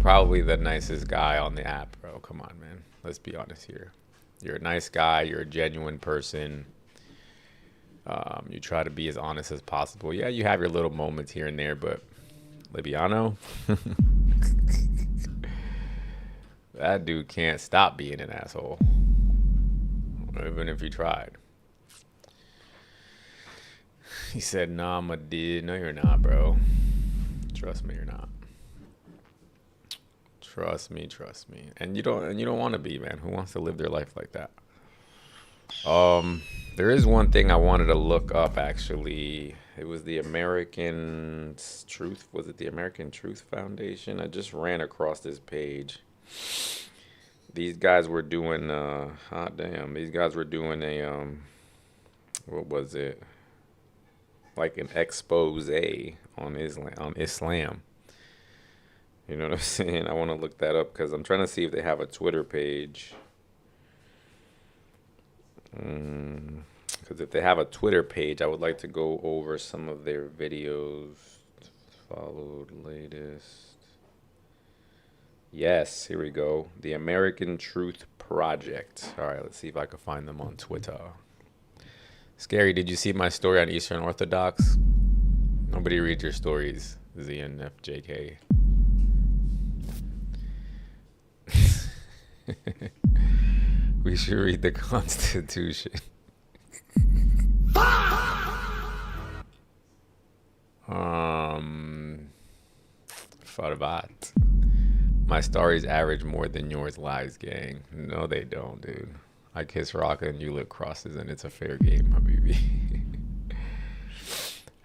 probably the nicest guy on the app, bro. Come on, man. Let's be honest here. You're a nice guy. You're a genuine person. You try to be as honest as possible. Yeah, you have your little moments here and there, but Libiano, that dude can't stop being an asshole, even if he tried. He said, "Nah, I'm a dude." No, you're not, bro. Trust me, you're not. Trust me, trust me. And you don't want to be, man. Who wants to live their life like that? There is one thing I wanted to look up actually. It was the American Truth. Was it the American Truth Foundation? I just ran across this page. These guys were doing hot damn. These guys were doing a what was it? Like an expose on Islam. You know what I'm saying? I want to look that up because I'm trying to see if they have a Twitter page. Because if they have a Twitter page, I would like to go over some of their videos. Followed latest. Yes, here we go. The American Truth Project. All right, let's see if I can find them on Twitter. Scary, did you see my story on Eastern Orthodox? Nobody reads your stories, ZNFJK. We should read the Constitution. Farvat. My stories average more than yours lies, gang. No, they don't, dude. I kiss rock and you lick crosses and it's a fair game, Habibi.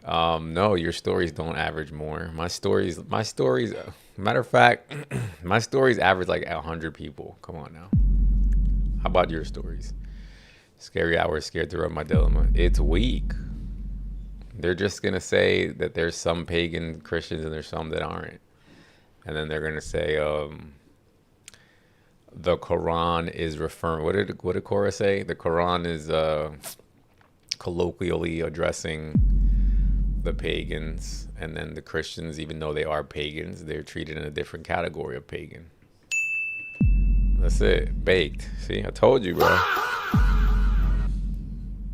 No, your stories don't average more. My stories, matter of fact, my stories average like 100 people. Come on now. How about your stories? Scary hour, scared to rub my dilemma. It's weak. They're just going to say that there's some pagan Christians and there's some that aren't. And then they're going to say the Quran is referring, what did Korah say? The Quran is colloquially addressing the pagans, and then the Christians, even though they are pagans, they're treated in a different category of pagan. That's it. Baked. See, I told you, bro.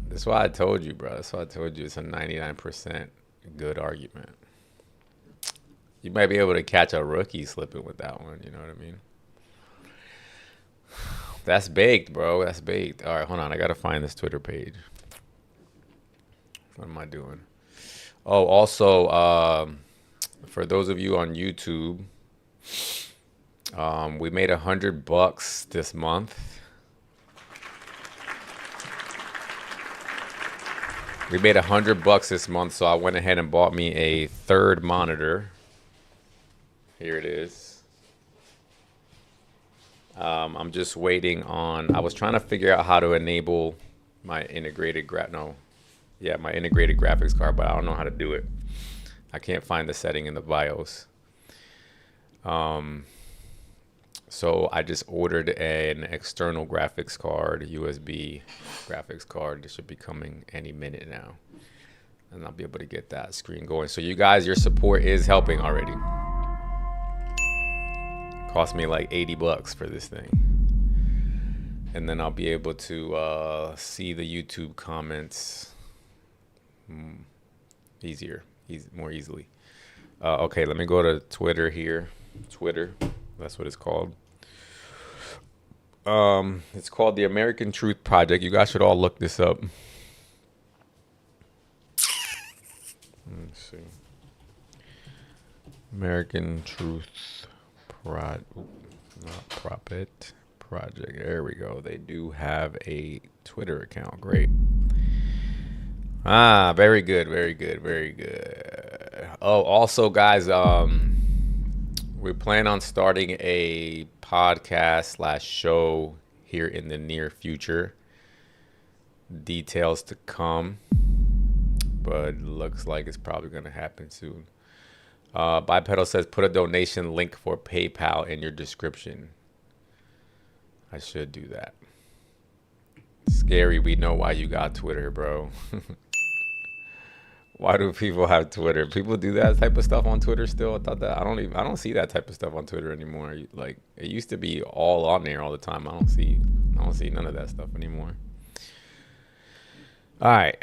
That's why I told you, bro. That's why I told you it's a 99% good argument. You might be able to catch a rookie slipping with that one. You know what I mean? That's baked, bro. That's baked. All right, hold on. I got to find this Twitter page. What am I doing? Oh, also, for those of you on YouTube, we made $100 this month. We made $100 this month, so I went ahead and bought me a third monitor. Here it is. I'm just waiting on. I was trying to figure out how to enable my integrated my integrated graphics card, but I don't know how to do it. I can't find the setting in the BIOS. So I just ordered an external graphics card, USB graphics card. It should be coming any minute now. And I'll be able to get that screen going. So you guys, your support is helping already. Cost me like $80 for this thing. And then I'll be able to see the YouTube comments more easily. Okay, let me go to Twitter here. Twitter, that's what it's called. It's called the American Truth Project. You guys should all look this up. Let's see. American Truth Project. There we go. They do have a Twitter account. Great. Very good, very good, very good. Oh, also, guys, we plan on starting a podcast / show here in the near future. Details to come, but looks like it's probably going to happen soon. Bipedal says, put a donation link for PayPal in your description. I should do that. Scary, we know why you got Twitter, bro. Why do people have Twitter? People do that type of stuff on Twitter still. I thought that I don't see that type of stuff on Twitter anymore. Like it used to be all on there all the time. I don't see none of that stuff anymore. All right.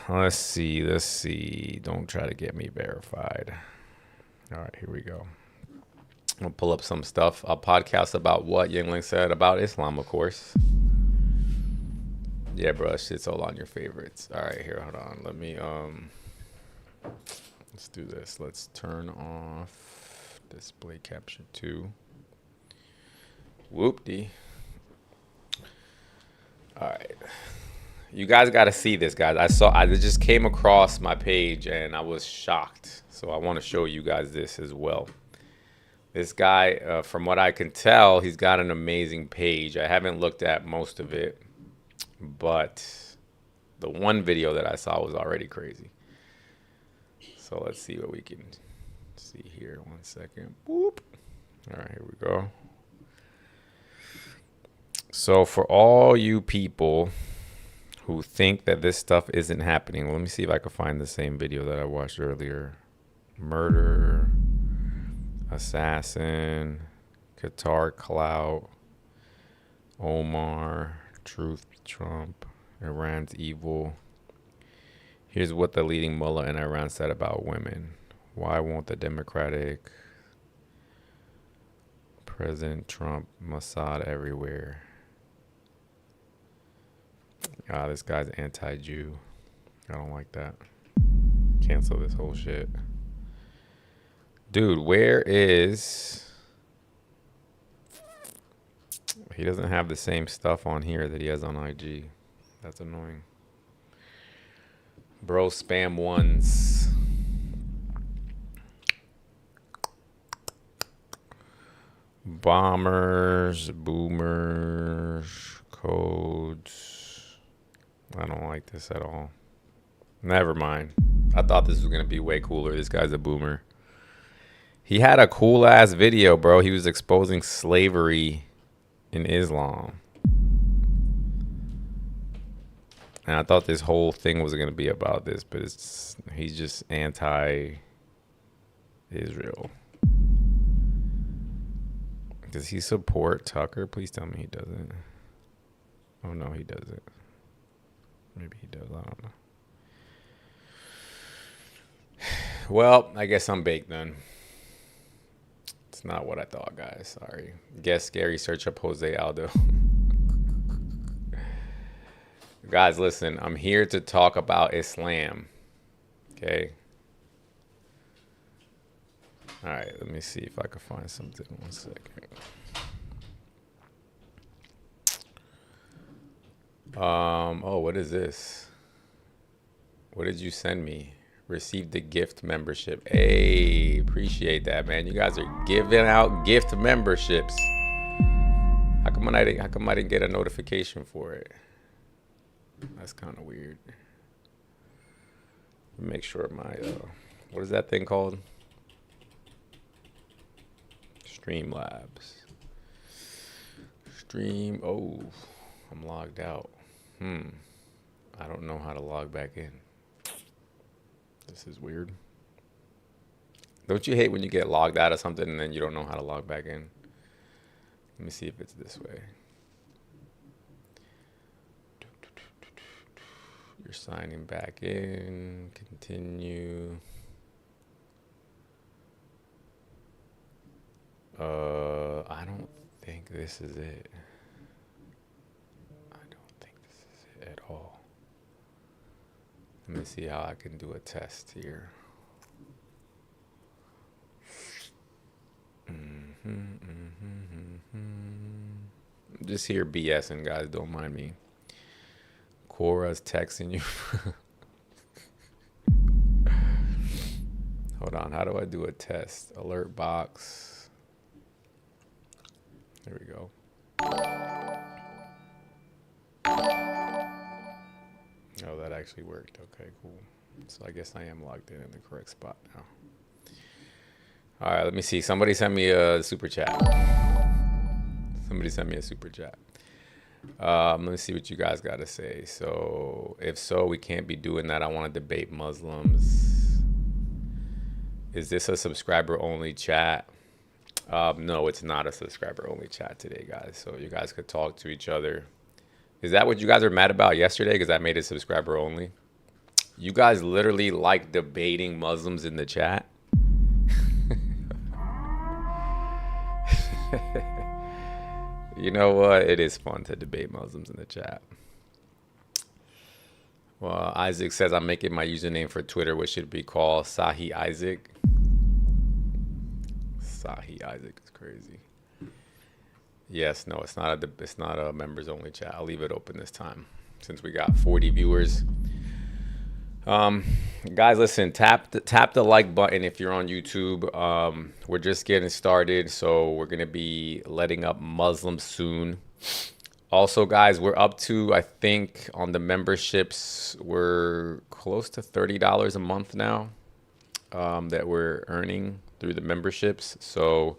Let's see. Don't try to get me verified. All right, here we go. I'll pull up some stuff. A podcast about what Yingling said about Islam, of course. Yeah, bro, shit's all on your favorites. All right, here, hold on. Let me let's do this. Let's turn off display capture 2. Whoop-dee. All right. You guys got to see this, guys. I just came across my page and I was shocked. So I want to show you guys this as well. This guy, from what I can tell, he's got an amazing page. I haven't looked at most of it, but the one video that I saw was already crazy. So let's see what we can see here. 1 second. Boop. All right, here we go. So for all you people who think that this stuff isn't happening, let me see if I can find the same video that I watched earlier. Murder, assassin, Qatar clout, Omar, truth, Trump, Iran's evil. Here's what the leading mullah in Iran said about women. Why won't the Democratic President Trump, Mossad everywhere? Ah, this guy's anti-Jew. I don't like that. Cancel this whole shit. Dude, where is... He doesn't have the same stuff on here that he has on IG. That's annoying. Bro, spam ones. Bombers, boomers, codes. I don't like this at all. Never mind. I thought this was going to be way cooler. This guy's a boomer. He had a cool ass video, bro. He was exposing slavery in Islam. And I thought this whole thing was going to be about this, but he's just anti-Israel. Does he support Tucker? Please tell me he doesn't. Oh, no, he doesn't. Maybe he does. I don't know. Well, I guess I'm baked then. It's not what I thought, guys. Sorry. Guess scary. Search up Jose Aldo. Guys, listen. I'm here to talk about Islam. Okay? All right. Let me see if I can find something. 1 second. Oh, what is this? What did you send me? Received the gift membership. Hey, appreciate that, man. You guys are giving out gift memberships. How come I didn't get a notification for it? That's kind of weird. Make sure my what is that thing called? Streamlabs. Oh, I'm logged out. I don't know how to log back in. This is weird. Don't you hate when you get logged out of something and then you don't know how to log back in? Let me see if it's this way. You're signing back in. Continue. I don't think this is it. I don't think this is it at all. Let me see how I can do a test here. I'm just here BSing, guys. Don't mind me. Cora's texting you. Hold on. How do I do a test? Alert box. There we go. Oh, that actually worked. Okay, cool. So I guess I am logged in the correct spot now. All right, let me see. Somebody sent me a super chat. Let me see what you guys got to say. So, if so, we can't be doing that. I want to debate Muslims. Is this a subscriber only chat? No, it's not a subscriber only chat today, guys. So you guys could talk to each other. Is that what you guys are mad about yesterday? Because I made it subscriber only. You guys literally like debating Muslims in the chat. You know what? It is fun to debate Muslims in the chat. Well, Isaac says I'm making my username for Twitter, which should be called Sahi Isaac. Sahi Isaac is crazy. Yes, no, it's not a members only chat. I'll leave it open this time since we got 40 viewers. Guys, listen, tap the like button if you're on YouTube. We're just getting started, so we're gonna be letting up Muslims soon. Also, guys, we're up to, I think, on the memberships, we're close to $30 a month now that we're earning through the memberships. So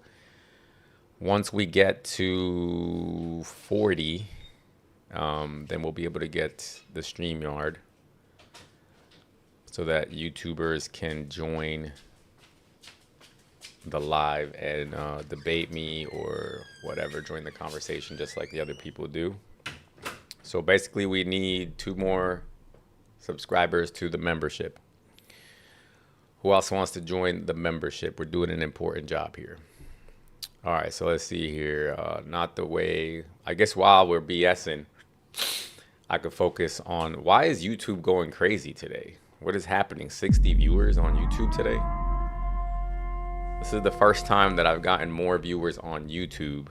once we get to 40, then we'll be able to get the StreamYard so that YouTubers can join the live and debate me or whatever, join the conversation just like the other people do. So basically we need 2 more subscribers to the membership. Who else wants to join the membership? We're doing an important job here. All right, so let's see here. Not the way, I guess while we're BSing, I could focus on why is YouTube going crazy today? What is happening? 60 viewers on YouTube today? This is the first time that I've gotten more viewers on YouTube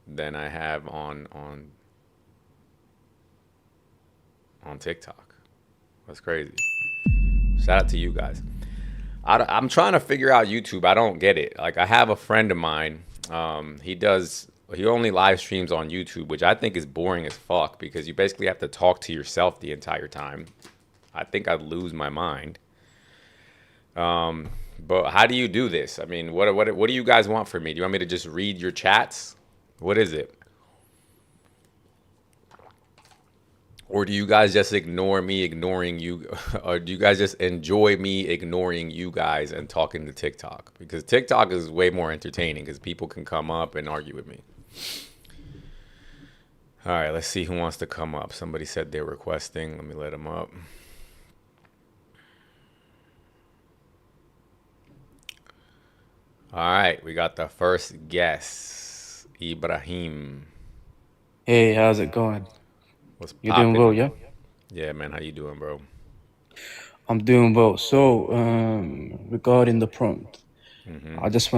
than I have on TikTok. That's crazy. Shout out to you guys. I'm trying to figure out YouTube. I don't get it. Like, I have a friend of mine. He only live streams on YouTube, which I think is boring as fuck because you basically have to talk to yourself the entire time. I think I'd lose my mind. But how do you do this? I mean, what do you guys want from me? Do you want me to just read your chats? What is it? Or do you guys just ignore me ignoring you? Or do you guys just enjoy me ignoring you guys and talking to TikTok? Because TikTok is way more entertaining because people can come up and argue with me. All right, let's see who wants to come up. Somebody said they're requesting. Let me let them up. All right, we got the first guest, Ibrahim. Hey, how's it going? What's You doing well, poppin'? yeah? Yeah, man, how you doing, bro? I'm doing well. So, regarding the prompt, Mm-hmm. I just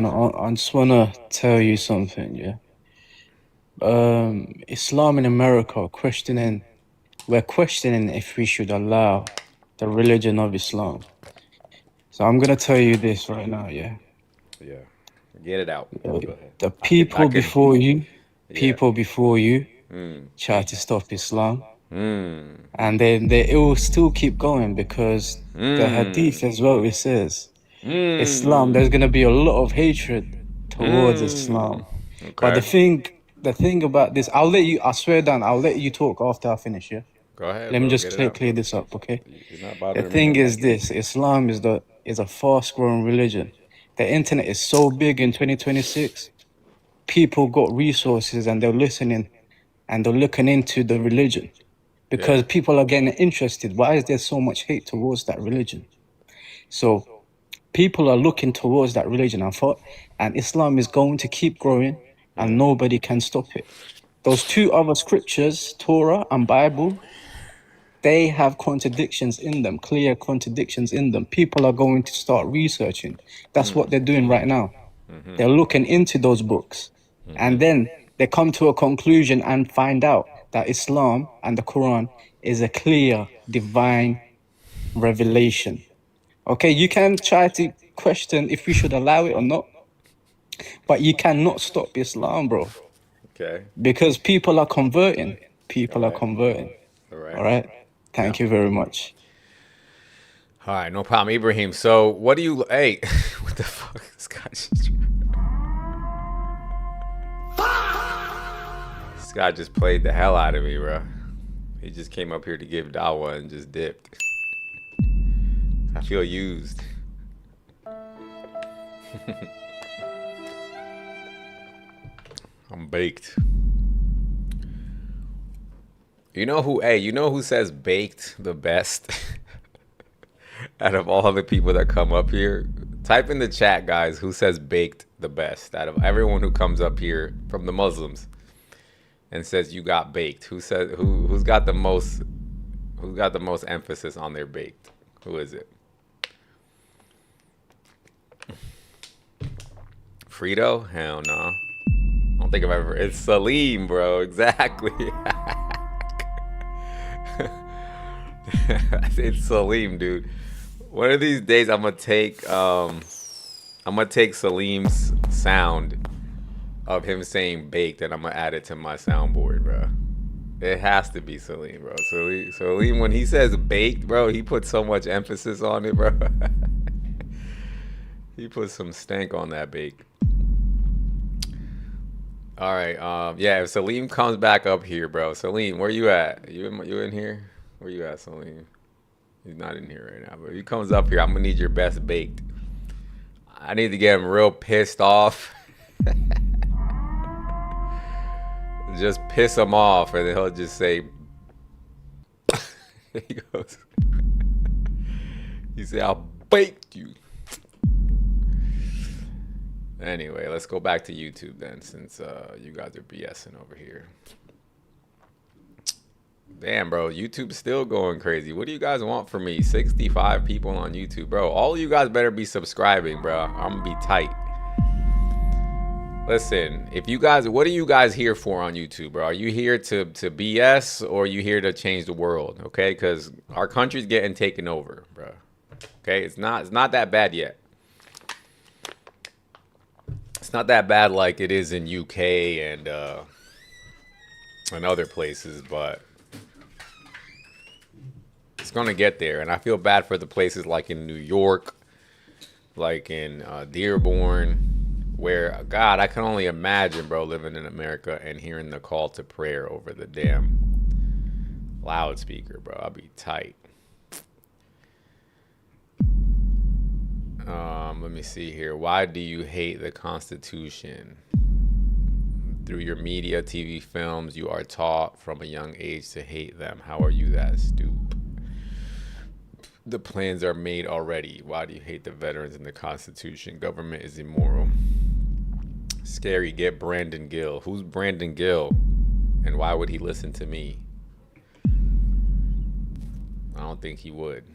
wanna tell you something, yeah. Islam in America we're questioning if we should allow the religion of Islam. So I'm gonna tell you this right now, yeah. Yeah, get it out. Uh, Go ahead. The I could, yeah. people before you Mm. try to stop Islam, Mm. and then it will still keep going because the Mm. Hadith as well, it says Islam, there's Mm. gonna be a lot of hatred towards Mm. Islam. But Okay. the thing about this, I swear down, I'll let you talk after I finish, yeah? Go ahead, Let me bro. just Get it out. clear this up, okay? You're not The bothering me no thing more. is this, Islam is a fast-growing religion. The internet is so big in 2026. People got resources and they're listening and they're looking into the religion Yeah. because people are getting interested. Why is there so much hate towards that religion? So people are looking towards that religion and Islam is going to keep growing and Mm. nobody can stop it. Those 2 other scriptures, Torah and Bible, they have contradictions in them, clear contradictions in them. People are going to start researching. That's Mm. what they're doing right now. Mm-hmm. They're looking into those books Mm-hmm. and then they come to a conclusion and find out that Islam and the Quran is a clear divine revelation. Okay, you can try to question if we should allow it or not, but you cannot stop Islam, bro, Okay. because people are converting. All People are right. converting. All All right. right. Yeah. Thank you very much. All right. No problem, Ibrahim. So, what do you? Hey, what the fuck? This guy just This guy just played the hell out of me, bro. He just came up here to give Dawa and just dipped. I feel used. I'm baked. You know who says baked the best? Out of all the people that come up here, type in the chat, guys, who says baked the best out of everyone who comes up here from the Muslims and says you got baked. Who's got the most emphasis on their baked? Who is it? Frito? Hell no. I don't think I've ever. It's Salim, bro. Exactly. It's Salim, dude. One of these days, I'm gonna take Salim's sound of him saying baked, and I'm gonna add it to my soundboard, bro. It has to be Salim, bro. Salim, when he says baked, bro, he puts so much emphasis on it, bro. He puts some stank on that bake. All right, yeah. If Salim comes back up here, bro. Salim, where you at? You in here? Where you at, Salim? He's not in here right now, but if he comes up here, I'm gonna need your best baked. I need to get him real pissed off. Just piss him off, and then he'll just say, he goes, he said, "I baked you." Anyway, let's go back to YouTube then, since you guys are BSing over here. Damn, bro, YouTube's still going crazy. What do you guys want from me? 65 people on YouTube, bro. All of you guys better be subscribing, bro. I'm gonna be tight. Listen, what are you guys here for on YouTube, bro? Are you here to BS, or are you here to change the world? Okay, because our country's getting taken over, bro. Okay, it's not that bad yet. It's not that bad like it is in UK and other places, but it's gonna get there. And I feel bad for the places like in New York, like in Dearborn, where, God, I can only imagine, bro, living in America and hearing the call to prayer over the damn loudspeaker, bro. I'll be tight. Let me see here. Why do you hate the Constitution? Through your media, TV, films, you are taught from a young age to hate them. How are you that stupid? The plans are made already. Why do you hate the veterans and the Constitution? Government is immoral. Scary. Get Brandon Gill. Who's Brandon Gill? And why would he listen to me? I don't think he would.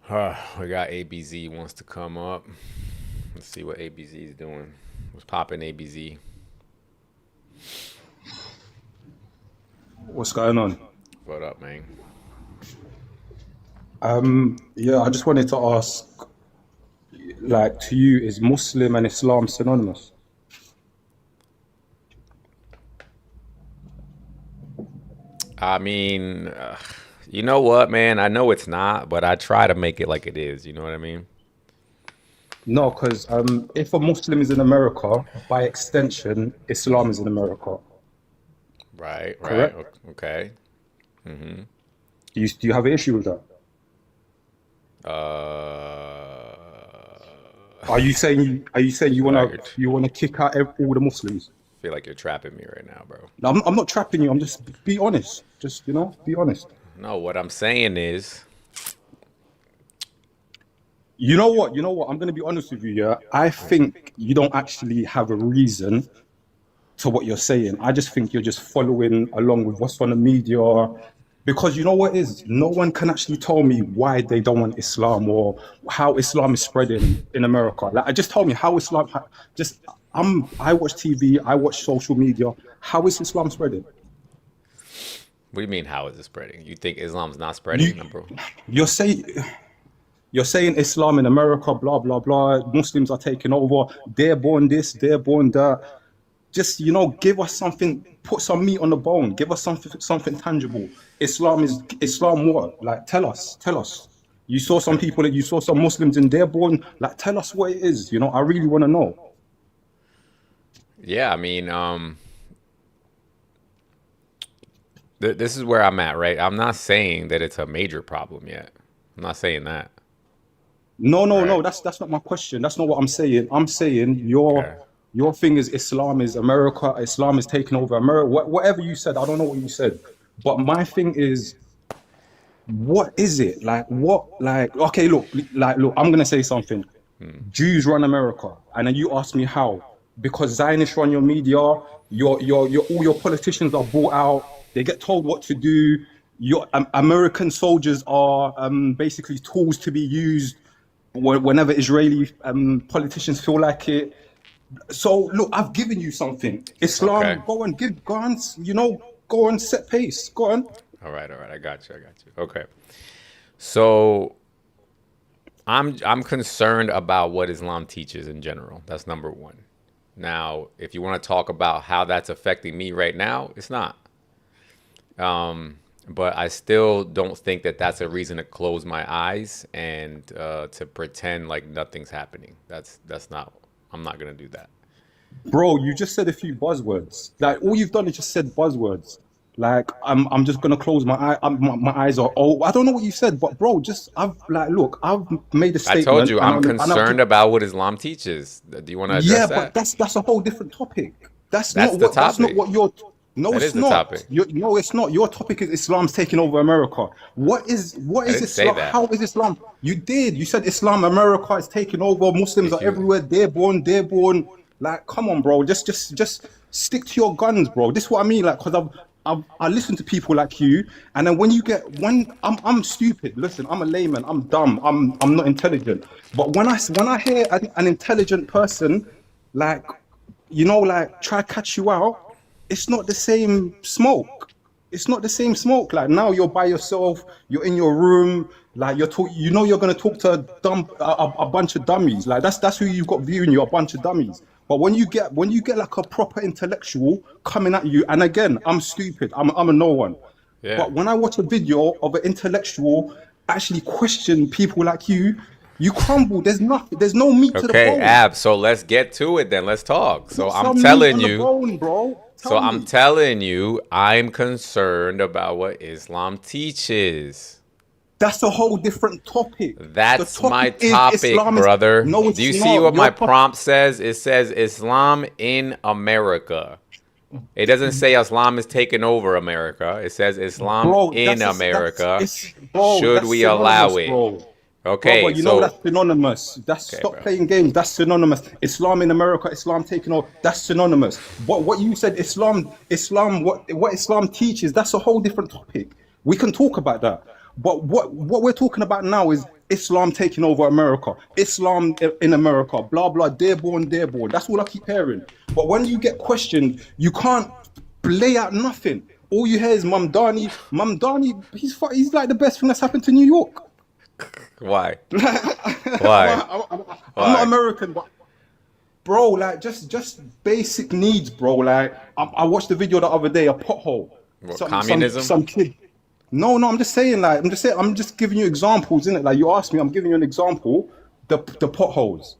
We got ABZ wants to come up. Let's see what ABZ is doing. What's popping, ABZ? What's going on? What up, man? Yeah, I just wanted to ask, like, to you, is Muslim and Islam synonymous? I mean, you know what, man? I know it's not, but I try to make it like it is. You know what I mean? No, because if a Muslim is in America, by extension, Islam is in America. Right. Correct? Okay. Do you have an issue with that? Are you saying you wanna kick out all the Muslims? I feel like you're trapping me right now, bro. No, I'm not trapping you. I'm just be honest. Just be honest. No, what I'm saying is, You know what? I'm gonna be honest with you. Yeah, I think you don't actually have a reason to what you're saying. I just think you're just following along with what's on the media, because you know what is? No one can actually tell me why they don't want Islam or how Islam is spreading in America. Like, just tell me how Islam. I watch TV. I watch social media. How is Islam spreading? what do you mean? How is it spreading? You think Islam's not spreading, bro? You're saying Islam in America, blah blah blah. Muslims are taking over. They're born this. They're born that. Just give us something. Put some meat on the bone. Give us something tangible. Islam what? Like, tell us. You saw some people, you saw some Muslims and they're born. Like, tell us what it is. I really want to know. Yeah, I mean, this is where I'm at, right? I'm not saying that it's a major problem yet. I'm not saying that, No, no, right? no. That's not my question. That's not what I'm saying. I'm saying your Okay. your thing is Islam is America. Islam is taking over America. Whatever you said, I don't know what you said. But my thing is, what is it like? What like? Okay, look. I'm gonna say something. Jews run America, and then you ask me how? Because Zionists run your media. Your all your politicians are bought out. They get told what to do. Your American soldiers are basically tools to be used whenever Israeli politicians feel like it. So look, I've given you something. Okay. Islam, go on, go on, set pace. Go on. All right. All right. I got you. I got you. Okay. So I'm concerned about what Islam teaches in general. That's number one. Now, if you want to talk about how that's affecting me right now, it's not. But I still don't think that that's a reason to close my eyes and to pretend like nothing's happening. That's not. I'm not gonna do that. Bro, you just said a few buzzwords. Like all you've done is just said buzzwords. Like I'm just gonna close my eye. My eyes are. Oh, I don't know what you said, but bro, just I've like look. I've made a I told statement, you and I'm I've concerned just, about what Islam teaches. Do you want to address yeah, but that? that's a whole different topic. That's the That's not topic. what you're. No, That it's is the not. topic. No, it's not. Your topic is Islam's taking over America. What I is didn't say Islam? that. How is Islam? You did. You said Islam, America is taking over. Muslims Did are you? everywhere. They're born. They're born. Like, come on, bro. Just stick to your guns, bro. This is what I mean. Like, cause I listen to people like you, and then when I'm stupid. Listen, I'm a layman. I'm dumb. I'm not intelligent. But when I hear an intelligent person, like like try to catch you out, it's not the same smoke. It's not the same smoke. Like now you're by yourself, you're in your room, like you're gonna talk to a bunch of dummies. Like that's who you've got viewing you, a bunch of dummies. But when you get like a proper intellectual coming at you, and again, I'm stupid, I'm a no one. Yeah. But when I watch a video of an intellectual actually question people like you crumble. There's nothing. There's no meat to the Okay, bone. Ab. So let's get to it then. Let's talk. Put some meat on the bone, bro. So Tell I'm me. telling you, I'm concerned about what Islam teaches. That's a whole different topic. The That's my topic is topic, Islam is brother. no, Do it's you see not. what Your my topic, prompt says? It says Islam in America. It doesn't say Islam is taking over America. It says Islam bro. in That's America. it's bro. Should That's we allow synonymous, it? bro. Brother, Okay, you know so that's synonymous. That's okay, stop bro. playing games. That's synonymous. Islam in America, Islam taking over. That's synonymous. What you said, Islam, what Islam teaches, that's a whole different topic. We can talk about that. But what we're talking about now is Islam taking over America. Islam in America, blah blah. They're born, they're born. That's all I keep hearing. But when you get questioned, you can't lay out nothing. All you hear is Mamdani. Mamdani, he's like the best thing that's happened to New York. Why? Why? I'm not Why? American, but bro, like just basic needs, bro. Like I watched the video the other day, a pothole. What, Some communism? kid. No, no, I'm just saying, I'm just giving you examples, innit? Like you asked me, I'm giving you an example. The potholes.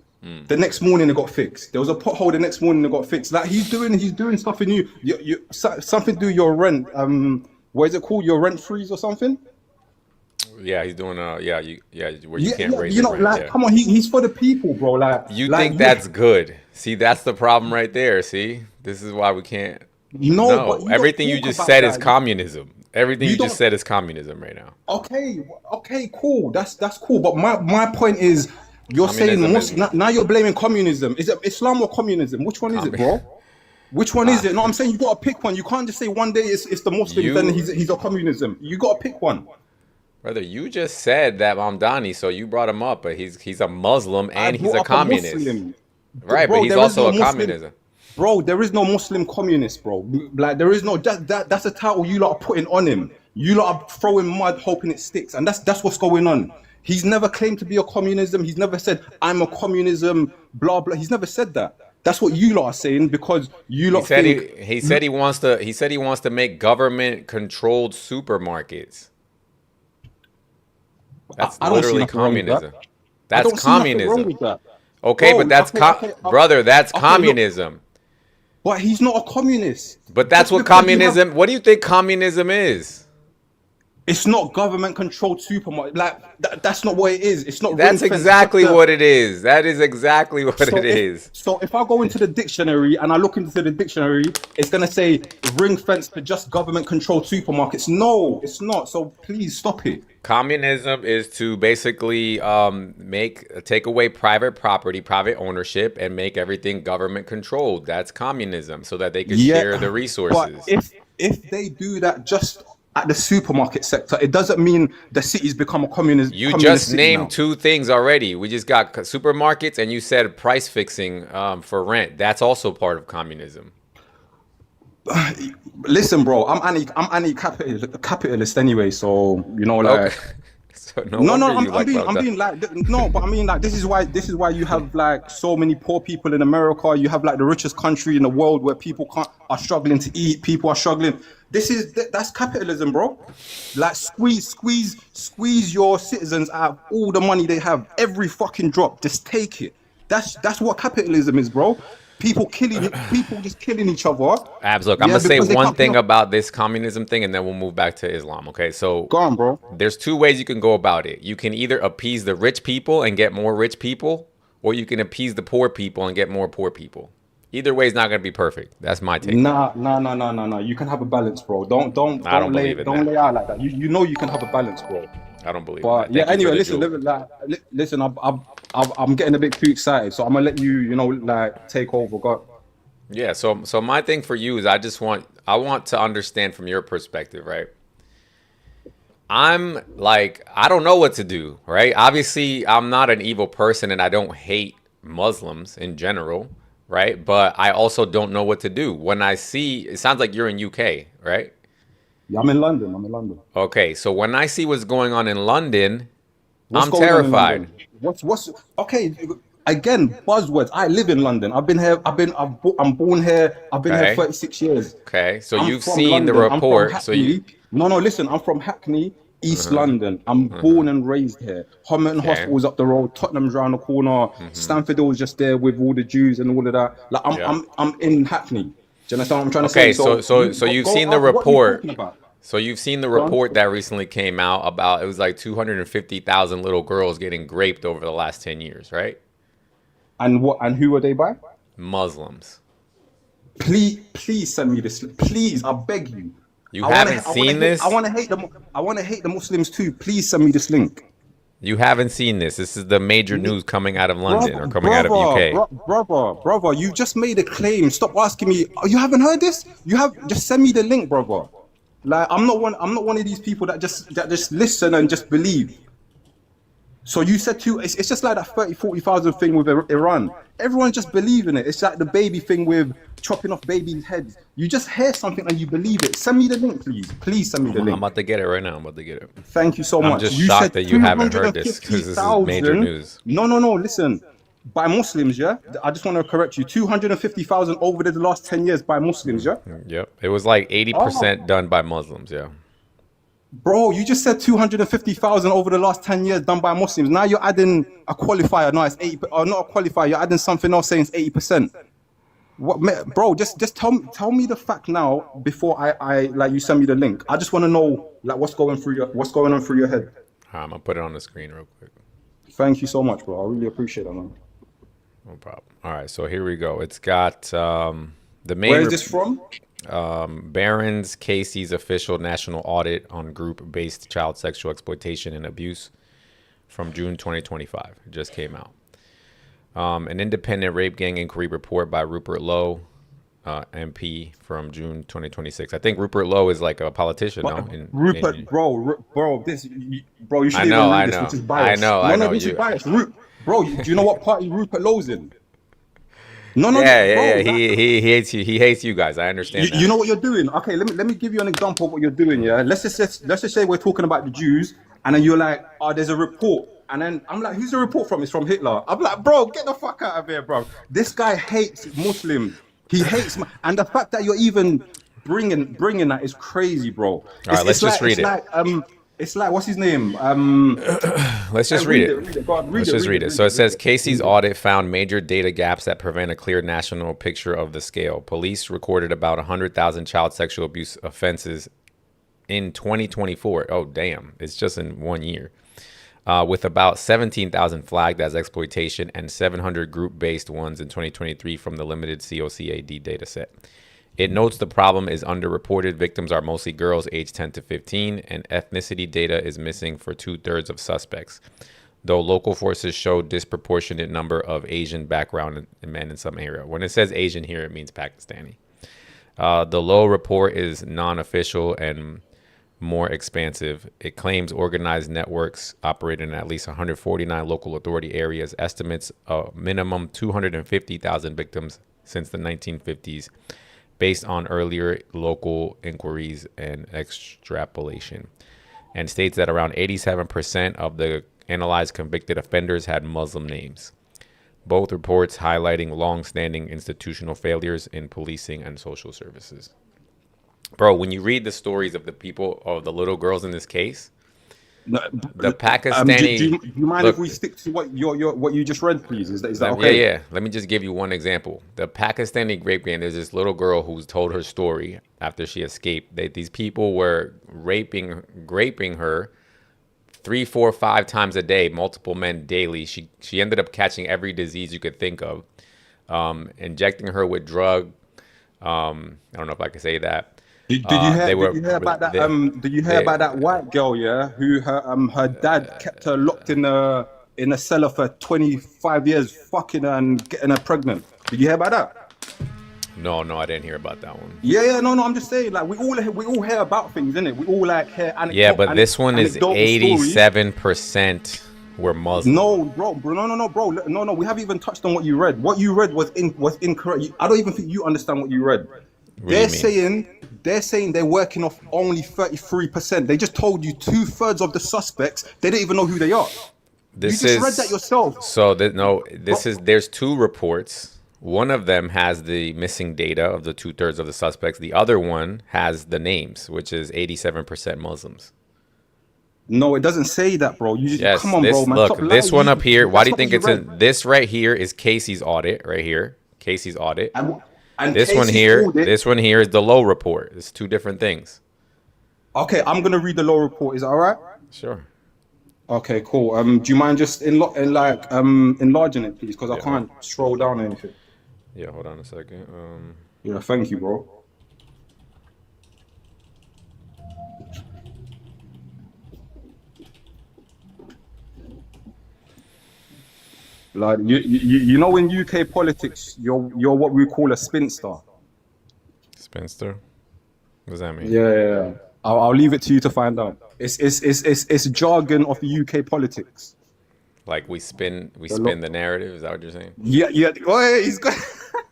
The next morning it got fixed. There was a pothole the next morning it got fixed. Like he's doing stuff in something to do with your rent. What is it called? Your rent freeze or something? Yeah, he's doing where you Yeah, can't yeah, raise your rent. like Yeah. come on, he's for the people, bro. You Like think that's good. See, that's the problem right there. See? This is why we can't. but No, you don't everything you talk just about said is that. communism. Everything You you just don't. said is communism right now. Okay, cool. That's cool. But my point is, you're saying Communism is now you're blaming communism. Is it Islam or communism? Which one is it, communism. bro? Which one is it? No, I'm saying you got to pick one. You can't just say one day it's the Muslims, then You, he's a communism. You got to pick one. brother, you just said that Mamdani, so you brought him up, but he's a Muslim I and he's brought a up a communist. Muslim. Right, but Bro, he's there is also no a Muslim. communism. Bro, there is no Muslim communist, bro. Like there is no that's a title you lot are putting on him. You lot are throwing mud, hoping it sticks, and that's what's going on. He's never claimed to be a communism. He's never said I'm a communism. Blah blah. He's never said that. That's what you lot are saying because you He lot said think. he wants to make government controlled supermarkets. That's I don't see literally nothing wrong with that. communism. I That's don't see nothing wrong communism. with that, Okay, bro. but that's Okay, brother, that's okay. Look, communism. But he's not a communist. But that's Just what because you have- communism. What do you think communism is? It's not government-controlled supermarket. Like that's not what it is. It's not. That's ring-fenced. exactly Just what it is. That is exactly what it is. So if I go into the dictionary and I look into the dictionary, it's gonna say ring-fenced to just government-controlled supermarkets. No, it's not. So please stop it. Communism is to basically take away private property, private ownership, and make everything government controlled. That's communism, so that they can share the resources. But if they do that just at the supermarket sector, it doesn't mean the city's become a communist. You communist just city named now. two things already. We just got supermarkets, and you said price fixing for rent. That's also part of communism. Listen, bro, I'm capitalist anyway. So you know, like. Okay. So No, wonder I'm you like being like no, but I mean like this is why you have like so many poor people in America. You have like the richest country in the world where people are struggling to eat. People are struggling. That's capitalism, bro. Like squeeze your citizens out of all the money they have. Every fucking drop, just take it. That's what capitalism is, bro. People just killing each other. Abs, look, I'm Yeah, gonna say because they one can't- thing about this communism thing, and then we'll move back to Islam. Okay, so Go on, bro. there's two ways you can go about it. You can either appease the rich people and get more rich people, or you can appease the poor people and get more poor people. Either way is not gonna be perfect. That's my take. Nah. You can have a balance, bro. Don't I don't believe in that. lay out like that. You know you can have a balance, bro. I don't believe But that. yeah, Thank you anyway, for the jewel. listen. I'm getting a bit too excited, so I'm gonna let you, like take over. God. Yeah, so my thing for you is I want to understand from your perspective, right? I'm like, I don't know what to do, right? Obviously, I'm not an evil person and I don't hate Muslims in general, right? But I also don't know what to do. When I see, it sounds like you're in UK, right? Yeah, I'm in London. Okay, so when I see what's going on in London, What's I'm going on in terrified. London? What's okay? Again, buzzwords. I live in London. I've been here. I'm born here. I've been Okay. here 36 years. Okay, so I'm you've from seen the London. I'm from report. So you, Hackney. No, listen. I'm from Hackney, East London. I'm born and raised here. Homerton Okay. Hospital's up the road. Tottenham's round the corner. Stamford was just there with all the Jews and all of that. Like I'm in Hackney. Do you understand what I'm trying to say? Okay, so you've go seen the on, what are you report. talking about? So you've seen the on. report that recently came out about it was like 250,000 little girls getting raped over the last 10 years, right? And what? And who are they by? Muslims. Please send me this. Please, I beg you. You I wanna- haven't I wanna seen hate- this? I want to hate them. I want to hate the Muslims too. Please send me this link. You haven't seen this. This is the major news coming out of London or coming out of UK. Brother, you just made a claim. Stop asking me. Oh, you haven't heard this? You have. Just send me the link, brother. Like I'm not one of these people that just listen and just believe. So you said it's just like that 40,000 thing with Iran. Everyone just believe in it. It's like the baby thing with chopping off babies' heads. You just hear something and you believe it. Send me the link, please. Please send me the I'm link. about to get it right now. I'm about to get it. Thank you so I'm much. just You shocked said that you haven't heard this, 'cause this is major 250,000. news. No. Listen, by Muslims, yeah. I just want to correct you. 250,000 over the last 10 years by Muslims, yeah. Yep. It was like 80% done by Muslims, yeah. Bro, you just said 250,000 over the last 10 years done by Muslims. Now you're adding a qualifier. No, it's 80, or not a qualifier. You're adding something else saying it's 80%. Bro, just tell me the fact now before I like you send me the link. I just want to know like what's going on through your head. I'm going to put it on the screen real quick. Thank you so much, bro. I really appreciate it, man. No problem. All right, so here we go. It's got the main. Where is this from? Barron's Casey's official national audit on group-based child sexual exploitation and abuse from June 2025. It just came out. An independent rape gang inquiry report by Rupert Lowe, MP, from June 2026. I think Rupert Lowe is like a politician, no? Rupert, bro, you should I even know, read I this, know. which is biased. I know this you- is biased. Bro, do you know what party Rupert Lowe's in? No, Yeah. bro, He hates you. He hates you guys. I understand that. you know what you're doing. Okay, let me give you an example of what you're doing. Yeah, let's just say we're talking about the Jews, and then you're like, oh, there's a report, and then I'm like, who's the report from? It's from Hitler. I'm like, bro, get the fuck out of here, bro. This guy hates Muslims. He hates, and the fact that you're even bringing that is crazy, bro. All right, let's just read it. It's like, what's his name? Let's just Yeah, read it. Read it. Go on, Let's just read it. So it says Casey's read it. audit found major data gaps that prevent a clear national picture of the scale. Police recorded about 100,000 child sexual abuse offenses in 2024. Oh, damn. It's just in 1 year. With about 17,000 flagged as exploitation and 700 group-based ones in 2023 from the limited COCAD dataset. It notes the problem is underreported. Victims are mostly girls aged 10 to 15, and ethnicity data is missing for 2/3 of suspects, though local forces show disproportionate number of Asian background men in some area. When it says Asian here, it means Pakistani. The Lowe report is non-official and more expansive. It claims organized networks operating in at least 149 local authority areas, estimates a minimum 250,000 victims since the 1950s, based on earlier local inquiries and extrapolation, and states that around 87% of the analyzed convicted offenders had Muslim names. Both reports highlighting long-standing institutional failures in policing and social services. Bro, when you read the stories of the people, of the little girls in this case, No, the do Pakistani... you mind Look, if we stick to what what you just read, please? Is that Yeah, okay? yeah. Let me just give you one example. The Pakistani rape gang, there's this little girl who's told her story after she escaped. These people were raping her 3, 4, 5 times a day, multiple men daily. She ended up catching every disease you could think of, injecting her with drug. I don't know if I can say that. Did you hear? They Did were you hear about that? they, Did you hear they, about that white girl? Yeah, who her dad kept her locked in a cellar for 25 years, fucking her and getting her pregnant. Did you hear about that? No, I didn't hear about that one. Yeah, no. I'm just saying, like we all hear about things, innit? We all like hear anecdotal. Yeah, but this one is anecdotal stories. 87% were Muslim. No, bro, no. We haven't even touched on what you read. What you read was incorrect. I don't even think you understand what you read. They're saying they're working off only 33%. They just told you 2/3 of the suspects. They don't even know who they are. This you just is, read that yourself. So there's 2 reports. One of them has the missing data of the 2/3 of the suspects. The other one has the names, which is 87% Muslims. No, it doesn't say that, bro. You just, Yes, come on, bro, man. look, Stop this lying. one up here. Why do you That's think not it's what you in? read. This right here is Casey's audit, right here. Casey's audit. And This one Casey's here, audit- this one here is the Lowe report. It's 2 different things. Okay, I'm gonna read the law report. Is that all right? Sure. Okay, cool. Do you mind just enlarging it, please? Because I Yeah. can't scroll down or anything. Yeah, hold on a second. Yeah, thank you, bro. Like you know, in UK politics, you're what we call a spinster. Spinster. What does that mean? Yeah. I'll leave it to you to find out. It's jargon of the UK politics. Like we spin the narrative. Is that what you're saying? Yeah. Oh, he's got.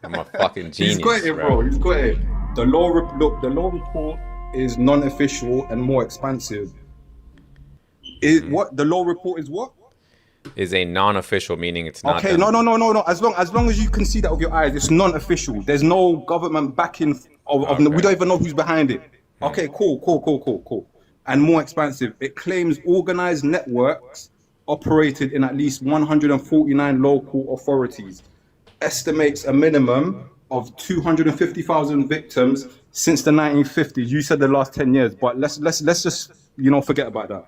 I'm a fucking genius, He's got it, bro. He's got it. The law report is non-official and more expansive. What the law report is? What? Is a non-official, meaning it's not. Okay, no. As long as you can see that with your eyes, it's non-official. There's no government backing of we don't even know who's behind it. Okay, cool. And more expansive. It claims organized networks operated in at least 149 local authorities. Estimates a minimum of 250,000 victims since the 1950s. You said the last 10 years, but let's just forget about that.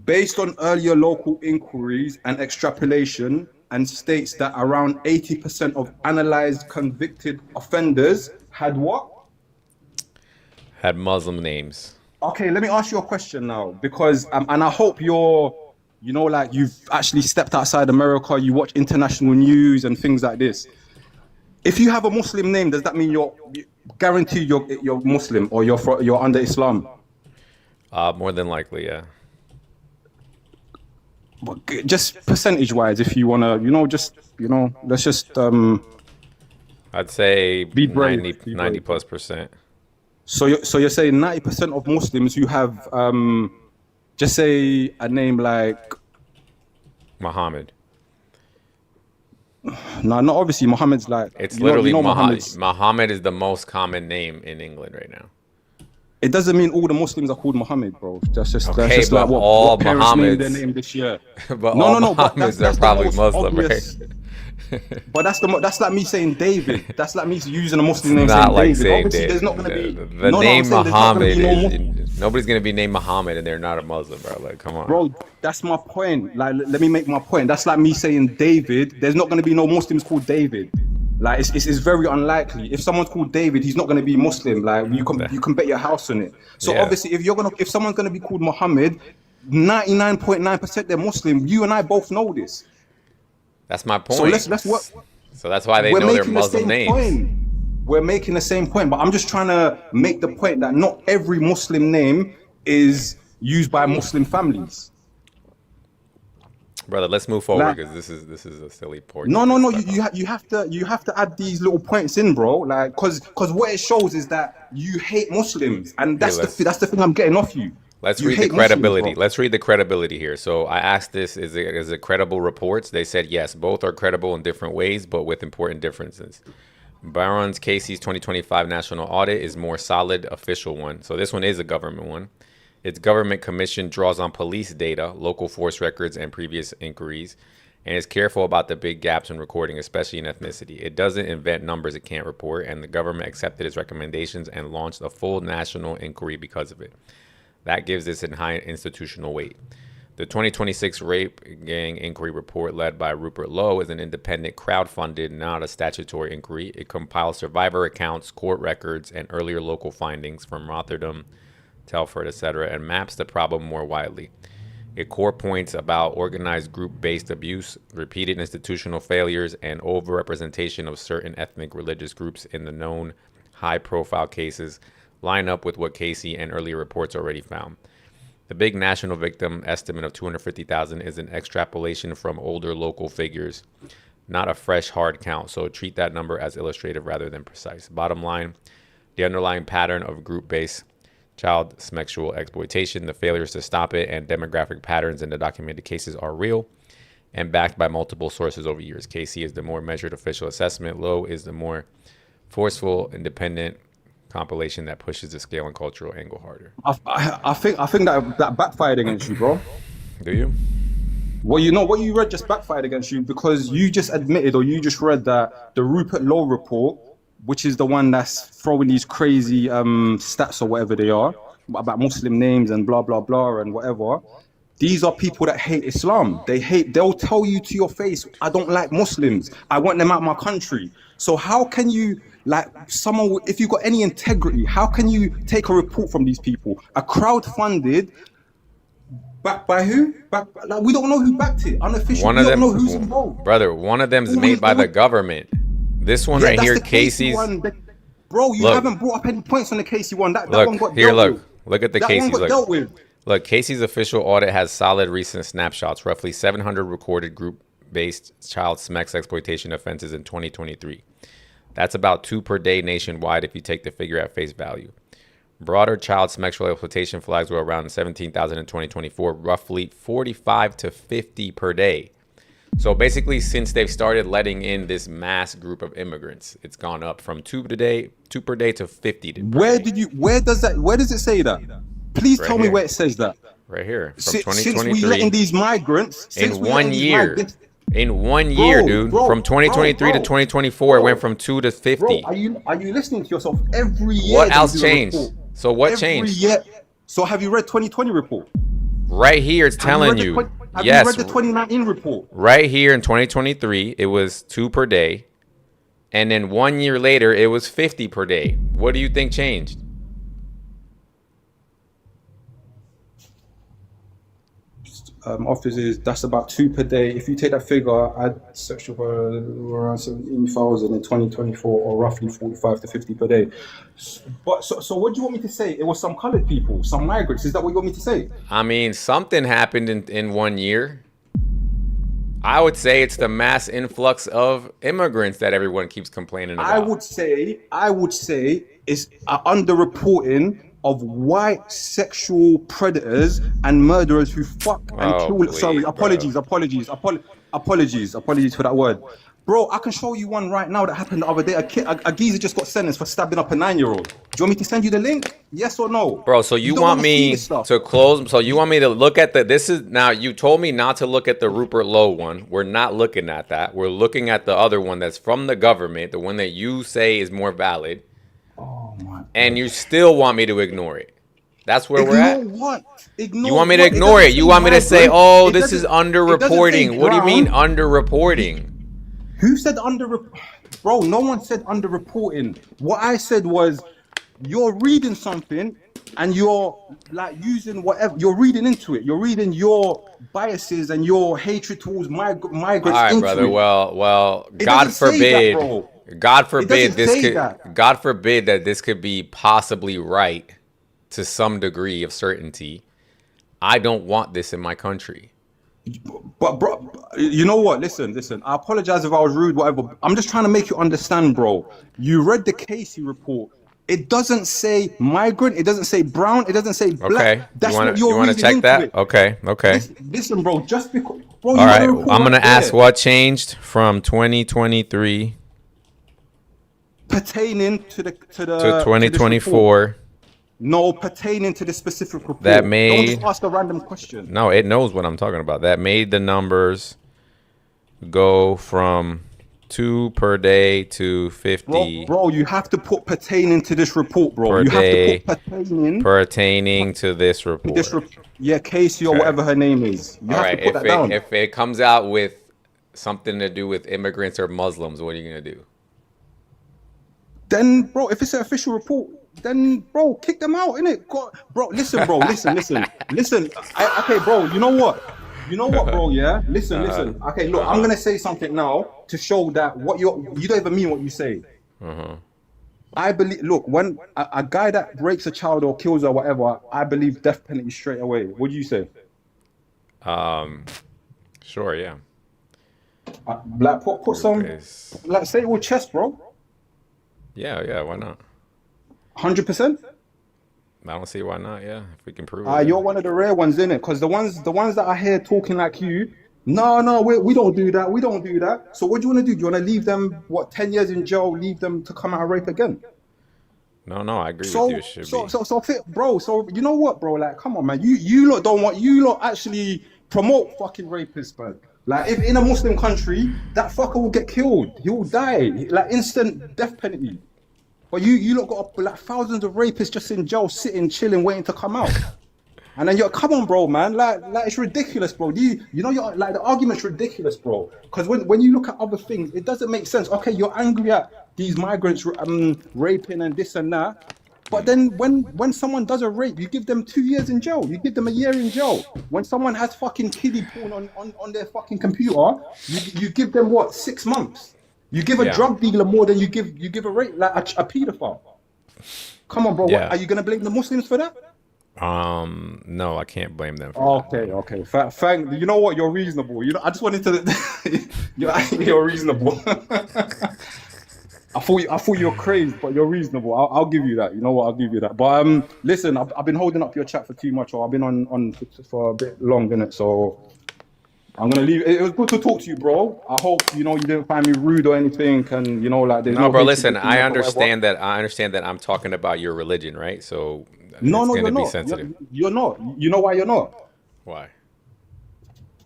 Based on earlier local inquiries and extrapolation, and states that around 80% of analyzed convicted offenders had what? Had Muslim names. Okay, let me ask you a question now, because and I hope you've actually stepped outside America, you watch international news and things like this. If you have a Muslim name, does that mean you're guaranteed you're Muslim or you're under Islam? More than likely, yeah. But just percentage-wise, if you wanna, let's just I'd say Be brave. 90 plus percent. So you're saying 90% of Muslims who have just say a name like Muhammad. no, not obviously Muhammad's like It's you know literally Muhammad's- Muhammad is the most common name in England right now. It doesn't mean all the Muslims are called Muhammad, bro. That's Okay, just like but all what parents named their Muhammads, name this year. but No, all no, no. But Muhammads are that's the probably most Muslim, obvious. right? But that's like me saying David. That's like me using a Muslim name Not saying like David. saying Obviously, that there's not gonna be the no. name I'm saying there's not gonna Muhammad be no is nobody's gonna be named Muhammad and they're not a Muslim, bro. Like, come on. bro. That's my point. Like, let me make my point. That's like me saying David. There's not gonna be no Muslims called David. Like, it's very unlikely. If someone's called David, he's not gonna be Muslim. Like, you can bet your house on it. So Yeah. obviously, if someone's gonna be called Muhammad, 99.9% they're Muslim. You and I both know this. That's my point. So let's work. So that's why they We're know their making the Muslim same names. point. We're making the same point, but I'm just trying to make the point that not every Muslim name is used by Muslim families. Brother, let's move forward Like- because this is a silly point. No. You have to add these little points in, bro. Like, cause what it shows is that you hate Muslims, and that's the thing I'm getting off you. Let's You read the hate Muslims, credibility. bro. Let's read the credibility here. So I asked this, is it credible reports? They said yes, both are credible in different ways, but with important differences. Barron's Casey's 2025 national audit is more solid official one. So this one is a government one. Its government commission draws on police data, local force records, and previous inquiries, and is careful about the big gaps in recording, especially in ethnicity. It doesn't invent numbers it can't report, and the government accepted its recommendations and launched a full national inquiry because of it. That gives this a high institutional weight. The 2026 Rape Gang Inquiry Report, led by Rupert Lowe, is an independent, crowd-funded, not a statutory inquiry. It compiles survivor accounts, court records, and earlier local findings from Rotterdam, Telford, etc., and maps the problem more widely. It core points about organized group-based abuse, repeated institutional failures, and overrepresentation of certain ethnic religious groups in the known high-profile cases line up with what Casey and earlier reports already found. The big national victim estimate of 250,000 is an extrapolation from older local figures, not a fresh hard count, so treat that number as illustrative rather than precise. Bottom line, the underlying pattern of group-based child sexual exploitation, the failures to stop it, and demographic patterns in the documented cases are real and backed by multiple sources over years. Casey is the more measured official assessment. Lowe is the more forceful, independent compilation that pushes the scale and cultural angle harder. I think that backfired against you, bro. Do you? Well, you know what you read just backfired against you because you just admitted or you just read that the Rupert Lowe report, which is the one that's throwing these crazy stats or whatever they are about Muslim names and blah blah blah and whatever. These are people that hate Islam. They'll tell you to your face, I don't like Muslims. I want them out of my country. So how can you, like, someone, if you've got any integrity, how can you take a report from these people? A crowd-funded, backed by who? Like, we don't know who backed it. Unofficially, One we of don't them, know who's involved. brother. One of them's Who made is by the the one? government. This one Yeah, right that's here, the Casey Casey's. one. Bro, you Look. haven't brought up any points on the Casey one. That Look one got here. dealt Look. with. Look at the That Casey's. one got dealt with. Look, Casey's official audit has solid recent snapshots, roughly 700 recorded group-based child sex exploitation offenses in 2023. That's about 2 per day nationwide if you take the figure at face value. Broader child sexual exploitation flags were around 17,000 in 2024, roughly 45 to 50 per day. So basically, since they've started letting in this mass group of immigrants, it's gone up from 2 per day to 50 per day. Where does it say that? Please Right tell me here. where it says that. Right here, from Since we 2023. letting these migrants In 1 year. In 1 year, dude. bro, From 2023 to bro, 2024, it bro. went from 2 to 50. Bro, are you listening to yourself? Every year. What they else do a changed? report. So what Every changed? year. So have you read 2020 report? Right here, it's telling you. Have Yes. you read the 2019 report? Right here in 2023, it was 2 per day. And then 1 year later, it was 50 per day. What do you think changed? Officers, that's about 2 per day. If you take that figure, add sexual around 17,000 in 2024, or roughly 45 to 50 per day. But so what do you want me to say? It was some colored people, some migrants. Is that what you want me to say? I mean, something happened in 1 year. I would say it's the mass influx of immigrants that everyone keeps complaining about. I would say it's underreporting of white sexual predators and murderers who fuck and Oh, kill. please, Sorry, bro. apologies for that word. Bro, I can show you one right now that happened the other day. A geezer just got sentenced for stabbing up a 9-year-old. Do you want me to send you the link? Yes or no? Bro, so you don't want wanna see me this stuff. to close? So you want me to look at this is now you told me not to look at the Rupert Lowe one. We're not looking at that. We're looking at the other one that's from the government, the one that you say is more valid. Oh my. And you still want me to ignore it. That's where we're at. Ignore what? Ignore You want me to what? ignore it. doesn't You say want me to say, migrant. "Oh, It this is doesn't- it doesn't say underreporting." What do you mean brown. underreporting? Who said Bro, no one said underreporting. What I said was, you're reading something and you're like using whatever, you're reading into it. You're reading your biases and your hatred towards migrants All right, into brother. it. Well, It God doesn't say that, forbid. bro. God It forbid doesn't this say could. that. God forbid that this could be possibly right to some degree of certainty. I don't want this in my country. But bro, you know what? Listen. I apologize if I was rude, whatever. I'm just trying to make you understand, bro. You read the Casey report. It doesn't say migrant. It doesn't say brown. It doesn't say black. Okay. That's what you you're wanna reading check into that? it. Okay. Listen, bro. Just because, bro. All right. I'm gonna ask what changed from 2023 pertaining to to this report. 2024. No, pertaining to this specific report. That Don't made just ask a random question. no. It knows what I'm talking about. That made the numbers go from 2 per day to 50 Bro, you have to put pertaining to this report, bro. per You day have to put pertaining pertaining to this to report. this yeah, Casey or Okay. whatever her name is. You All have right. to put that down. If it comes out with something to do with immigrants or Muslims, what are you gonna do? Then, bro, if it's an official report, then, bro, kick them out, innit? Bro, listen, bro, listen. Okay, bro, you know what, bro, yeah? Listen. Okay, look, I'm gonna say something now to show that you don't even mean what you say. I believe, look, when a guy that rapes a child or kills her or whatever, I believe death penalty straight away. What do you say? Sure. Yeah. Like, put some, Yes. like, say it with chest, bro. Yeah. Why not? 100%. I don't see why not. Yeah, if we can prove it. You're one of the rare ones, innit? Because the ones that I hear talking like you, no, we don't do that. We don't do that. So what do you want to do? Do you want to leave them 10 years in jail? Leave them to come out and rape again? No, I agree So with you. It should be. so fit, bro. So you know what, bro? Like, come on, man. You lot don't want. You lot actually promote fucking rapists, man. Like, if in a Muslim country, that fucker will get killed. He will die. Like, instant death penalty. But you lot got like thousands of rapists just in jail, sitting, chilling, waiting to come out. And then come on, bro, man. Like it's ridiculous, bro. You know, you're like, the argument's ridiculous, bro. Because when you look at other things, it doesn't make sense. Okay, you're angry at these migrants raping and this and that. But then when someone does a rape, you give them 2 years in jail. You give them a year in jail. When someone has fucking kiddie porn on their fucking computer, you give them 6 months. You give a drug dealer more than you give a rape, like a pedophile. Come on, bro. Yeah. Are you gonna blame the Muslims for that? No, I can't blame them for that. Okay. Thank. You know what? You're reasonable. You know, I just wanted to. you're reasonable. I thought you were crazy, but you're reasonable. I'll give you that. You know what? I'll give you that. But listen, I've been holding up your chat for too much, or I've been on for a bit long, innit? So I'm gonna leave. It was good to talk to you, bro. I hope you didn't find me rude or anything, and like there's No, bro. hatred Listen, between I us or understand that. I understand that I'm talking about your religion, right? So No, it's you're gonna be not. sensitive. You're not. You know why you're not? Why?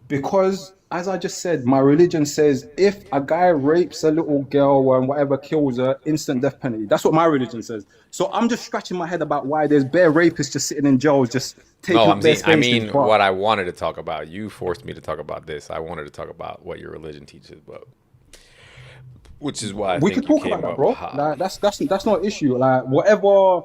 Because, as I just said, my religion says if a guy rapes a little girl and whatever, kills her, instant death penalty. That's what my religion says. So I'm just scratching my head about why there's bare rapists just sitting in jails, just taking No, up their I spaces. mean what I wanted to talk about. You forced me to talk about this. I wanted to talk about what your religion teaches, but which is why we think could you talk came about that, up bro. hot. Like, that's not an issue. Like, whatever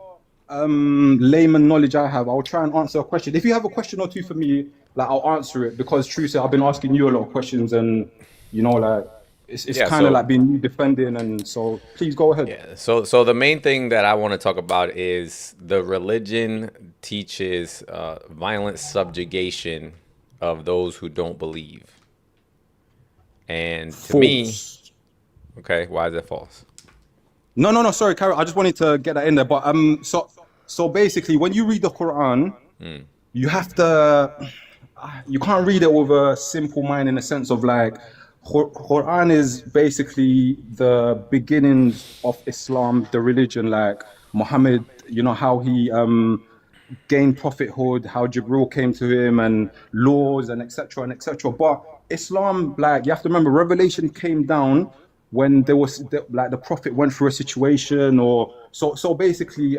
layman knowledge I have, I'll try and answer a question. If you have a question or two for me, like, I'll answer it, because truthfully, I've been asking you a lot of questions, and like it's Yeah, kind of so- like being you defending, and so please go ahead. Yeah. So the main thing that I want to talk about is the religion teaches violent subjugation of those who don't believe. And to me, False. okay, why is that false? No, sorry, Carol. I just wanted to get that in there. But so basically, when you read the Quran, you have to, you can't read it with a simple mind, in the sense of like, Quran is basically the beginnings of Islam, the religion. Like Muhammad, you know how he gained prophethood, how Jibril came to him, and laws and etc. and etc. But Islam, like you have to remember, revelation came down when there was like the prophet went through a situation, or so basically.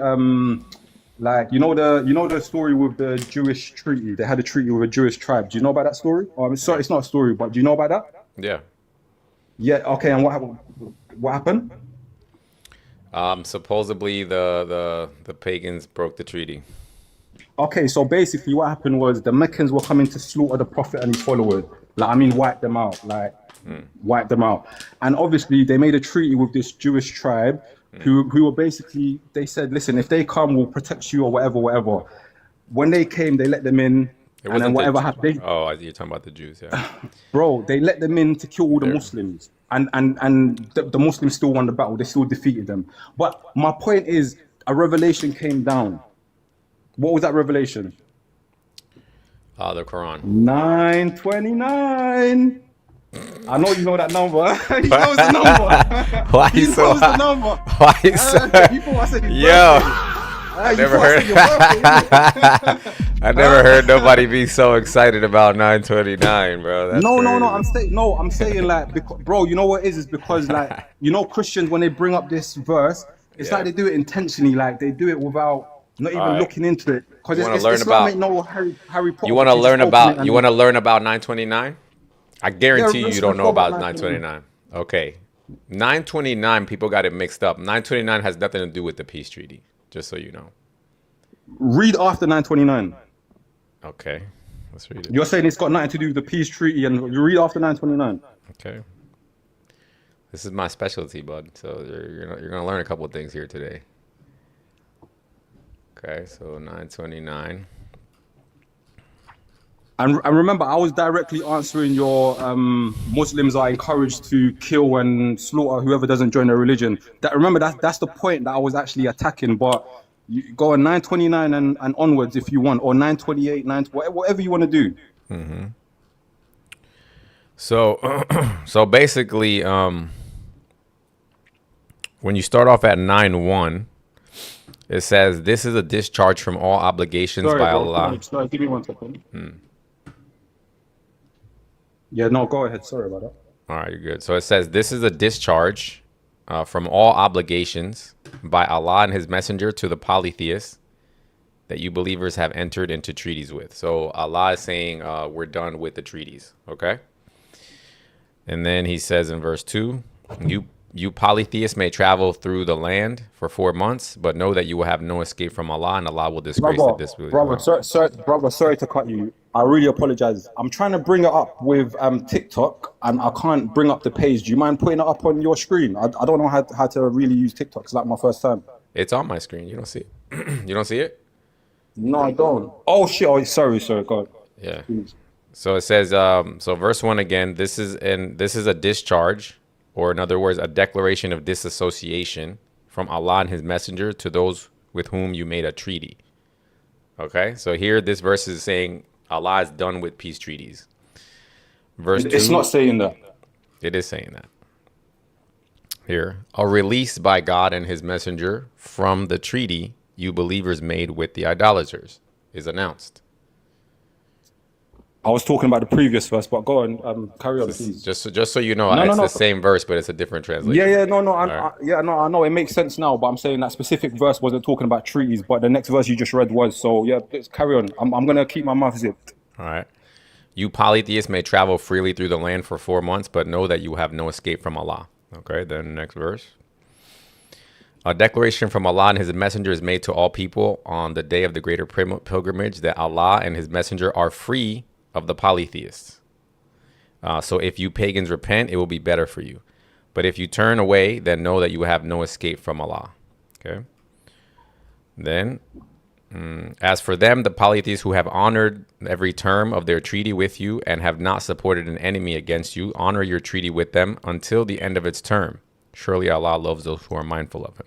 Like you know the story with the Jewish treaty. They had a treaty with a Jewish tribe. Do you know about that story? I'm sorry, it's not a story, but do you know about that? Yeah. Yeah. Okay. And what happened? What happened? Supposedly the pagans broke the treaty. Okay. So basically, what happened was the Meccans were coming to slaughter the Prophet and his followers. Like, I mean, wipe them out. Like, wipe them out. And obviously, they made a treaty with this Jewish tribe, who were basically, they said, listen, if they come, we'll protect you or whatever, whatever. When they came, they let them in, It and then wasn't whatever the. happened. Oh, you're talking about the Jews, yeah. Bro, they let them in to kill all the They're- Muslims, and the Muslims still won the battle. They still defeated them. But my point is, a revelation came down. What was that revelation? The Quran. 929. I know you know that number. He knows the number. Why He you so knows the high? number. Why you so? You thought I said his Yo, birthday. You never thought I heard. said your birthday. I never heard nobody be so excited about 929, bro. That's No, crazy. I'm saying like, bro, you know what it is? It's because like, you know, Christians when they bring up this verse, it's Yeah. like they do it intentionally, like they do it without not even Alright. looking into it. Because You wanna it's learn Islam about- ain't no Harry Potter. You want to just learn open it about? and- You want to learn about 929? I guarantee let's you don't know go about about 929. Okay, 929. People got it mixed up. 929 has nothing to do with the peace treaty. Just so you know. read after 929. Okay, let's read it. You're saying it's got nothing to do with the peace treaty, and you read after 929. Okay. This is my specialty, bud. So you're gonna learn a couple of things here today. Okay, so 929. And remember, I was directly answering your Muslims are encouraged to kill and slaughter whoever doesn't join their religion. Remember, that's the point that I was actually attacking. But you go on 929 and onwards if you want, or 928, whatever you want to do. So so basically, when you start off at 9:1, it says this is a discharge from all obligations by Allah. Sorry, give me 1 second. Yeah, no, go ahead. Sorry about that. All right, you're good. So it says this is a discharge from all obligations by Allah and His Messenger to the polytheists that you believers have entered into treaties with. So Allah is saying we're done with the treaties, okay? And then He says in verse 2, you polytheists may travel through the land for 4 months, but know that you will have no escape from Allah, and Allah will disgrace the disbelievers. Brother, sorry to cut you. I really apologize. I'm trying to bring it up with TikTok, and I can't bring up the page. Do you mind putting it up on your screen? I don't know how to really use TikTok. It's like my first time. It's on my screen. You don't see it. You don't see it? No, I don't. Oh shit! Oh, sorry. Go on. Yeah. Please. So it says, so verse 1 again, this is a discharge, or in other words, a declaration of disassociation from Allah and His Messenger to those with whom you made a treaty. Okay, so here this verse is saying Allah is done with peace treaties. Verse 2. It's not saying that. It is saying that. Here, a release by God and His Messenger from the treaty you believers made with the idolaters is announced. I was talking about the previous verse, but go on. Carry on, please. Just so you know, No, it's no. the same verse, but it's a different translation. Yeah, no, right. I know it makes sense now, but I'm saying that specific verse wasn't talking about treaties, but the next verse you just read was. So yeah, let's carry on. I'm gonna keep my mouth zipped. All right. You polytheists may travel freely through the land for 4 months, but know that you have no escape from Allah. Okay, then next verse. A declaration from Allah and His Messenger is made to all people on the day of the greater pilgrimage that Allah and His Messenger are free of the polytheists. So if you pagans repent, it will be better for you. But if you turn away, then know that you have no escape from Allah. Okay. Then, as for them, the polytheists who have honored every term of their treaty with you and have not supported an enemy against you, honor your treaty with them until the end of its term. Surely Allah loves those who are mindful of Him.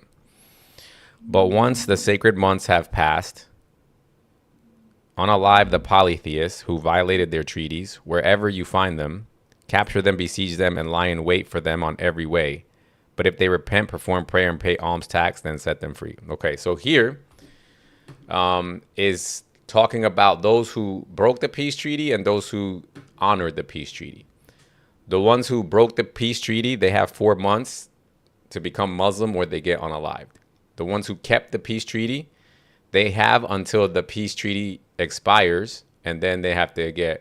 But once the sacred months have passed, unalive the polytheists who violated their treaties, wherever you find them, capture them, besiege them, and lie in wait for them on every way. But if they repent, perform prayer, and pay alms tax, then set them free. Okay, so here is talking about those who broke the peace treaty and those who honored the peace treaty. The ones who broke the peace treaty, they have 4 months to become Muslim or they get unalived. The ones who kept the peace treaty, they have until the peace treaty expires, and then they have to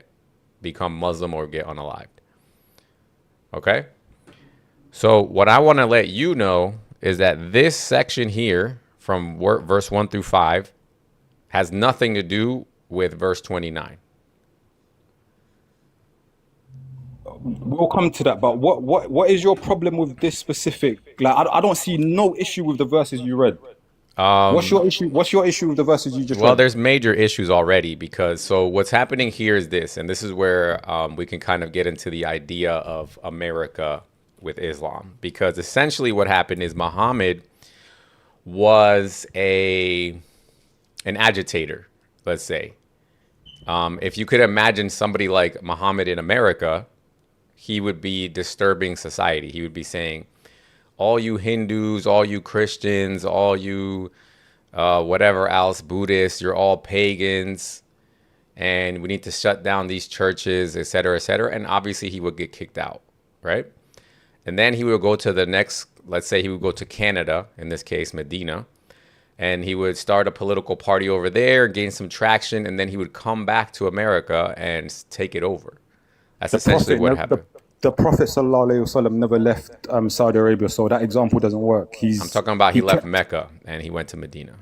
become Muslim or get unalived. Okay? So what I want to let you know is that this section here from verse 1 through 5 has nothing to do with verse 29. We'll come to that, but what is your problem with this specific? Like, I don't see no issue with the verses you read. What's your issue? What's your issue with the verses you just read? Well, there's major issues already, because so what's happening here is this, and this is where we can kind of get into the idea of America with Islam, because essentially what happened is Muhammad was an agitator, let's say. If you could imagine somebody like Muhammad in America, he would be disturbing society. He would be saying, all you Hindus, all you Christians, all you whatever else, Buddhists, you're all pagans, and we need to shut down these churches, et cetera, et cetera. And obviously he would get kicked out, right? And then he would go to the next, let's say he would go to Canada, in this case, Medina, and he would start a political party over there, gain some traction, and then he would come back to America and take it over. That's essentially what happened. The Prophet sallallahu alaihi wasallam never left Saudi Arabia, so that example doesn't work. I'm talking about he left Mecca and he went to Medina.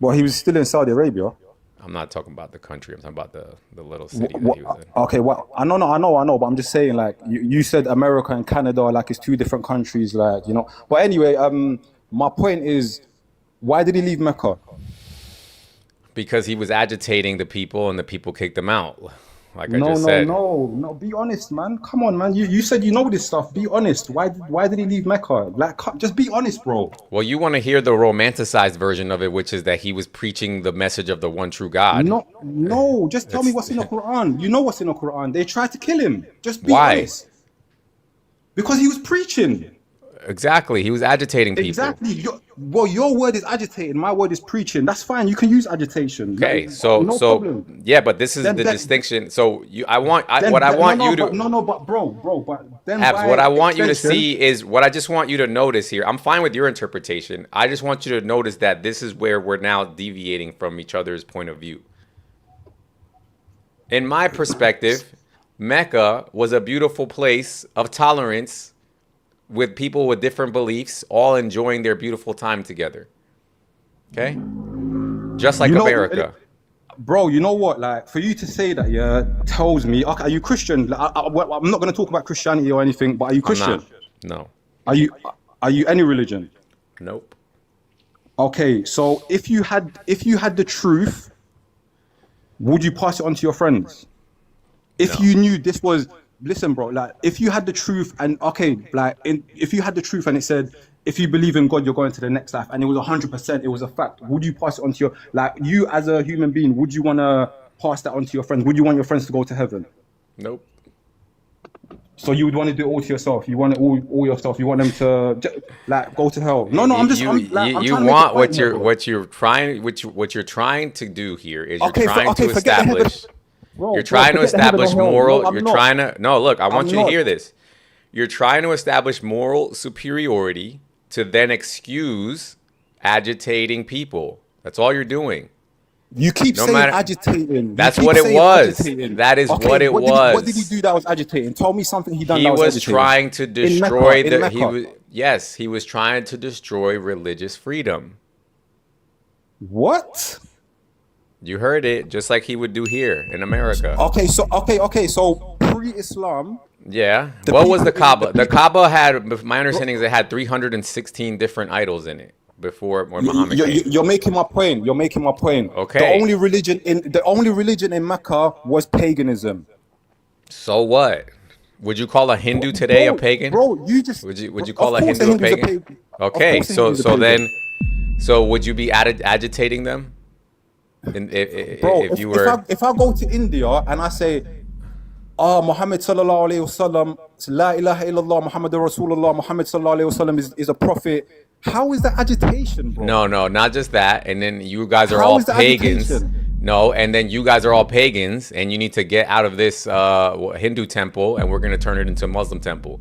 Well, he was still in Saudi Arabia. I'm not talking about the country. I'm talking about the little city that he was in. Okay, well, I know, but I'm just saying, like, you said America and Canada, like, it's two different countries, like, you know. But anyway, my point is, why did he leave Mecca? Because he was agitating the people and the people kicked him out. Like I just said. No. Be honest, man. Come on, man. You said you know this stuff. Be honest. Why did he leave Mecca? Like, just be honest, bro. Well, you want to hear the romanticized version of it, which is that he was preaching the message of the one true God. No. Just tell me what's in the Quran. You know what's in the Quran. They tried to kill him. Just be honest. Because he was preaching. Exactly. He was agitating people. Exactly. Your word is agitating. My word is preaching. That's fine. You can use agitation. Okay. Like, so problem. Yeah, but this is the distinction. So but bro, then Abs, what I want you to see is what I just want you to notice here. I'm fine with your interpretation. I just want you to notice that this is where we're now deviating from each other's point of view. In my perspective, Mecca was a beautiful place of tolerance, with people with different beliefs, all enjoying their beautiful time together. Okay? Just like America. Bro, you know what? Like, for you to say that, yeah, tells me, okay, are you Christian? Like, I'm not going to talk about Christianity or anything, but are you Christian? No. Are you any religion? Nope. Okay, so if you had the truth, would you pass it on to your friends? If you knew this was... Listen, bro, like, if you had the truth and, if you had the truth and it said, if you believe in God, you're going to the next life, and it was 100%, it was a fact, would you pass it on to your, like, you as a human being, would you want to pass that on to your friends? Would you want your friends to go to heaven? Nope. So you would want to do it all to yourself? You want it all yourself? You want them to, like, go to hell? No, I'm just, what you're trying to do here is you're trying to establish... Bro, you're trying to establish moral. Look, I want you to hear this. You're trying to establish moral superiority to then excuse agitating people. That's all you're doing. You keep saying agitating. That's what it was. That is what it was. What did he do that was agitating? Tell me something he done. He was trying to destroy he was trying to destroy religious freedom. What? You heard it, just like he would do here in America. Okay. So pre-Islam. Yeah. What was the Kaaba? The Kaaba had, my understanding is it had 316 different idols in it before Muhammad came. You're making my point. Okay. The only religion in Mecca was paganism. So what? Would you call a Hindu today a pagan? Bro, you just... Would you call a Hindu a pagan? Okay. So would you be agitating them? If I go to India and I say, Muhammad sallallahu alayhi wasallam, la ilaha illallah, Muhammad Rasulullah, Muhammad sallallahu alayhi wasallam is a prophet. How is that agitation, bro? No, no, not just that. And then you guys are How all is that pagans. agitation? No, and then you guys are all pagans, and you need to get out of this Hindu temple, and we're gonna turn it into a Muslim temple.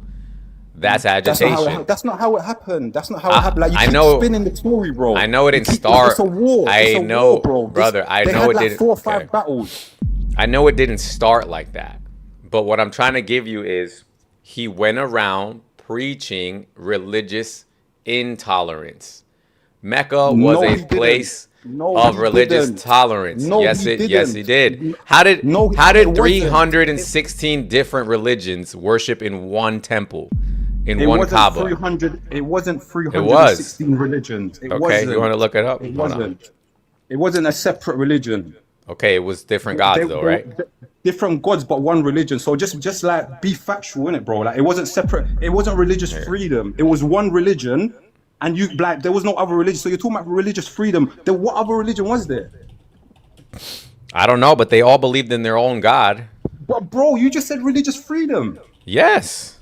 That's agitation. That's not how it happened. That's not how it happened. Like you I keep know- spinning the story, bro. I know it didn't You keep- start- It's a war. I It's a know, war, bro. brother, I they know had it like didn't- 4 or 5 okay. battles. I know it didn't start like that, but what I'm trying to give you is he went around preaching religious intolerance. Mecca was No, a he didn't. place No, of he religious didn't. tolerance. No, yes, he yes, he didn't. did. How did No, how it did wasn't. 316 different religions worship in one temple, in It one wasn't Kaaba? 300. It wasn't 316 religions. It Okay, wasn't. you want to look it up? It Hold on. wasn't. It wasn't a separate religion. Okay, it was different gods They- though, they- right? Different gods, but one religion. So just like be factual in it, bro. Like it wasn't separate. It wasn't religious freedom. It was one religion, and you like there was no other religion. So you're talking about religious freedom. Then what other religion was there? I don't know, but they all believed in their own God. But bro, you just said religious freedom. Yes.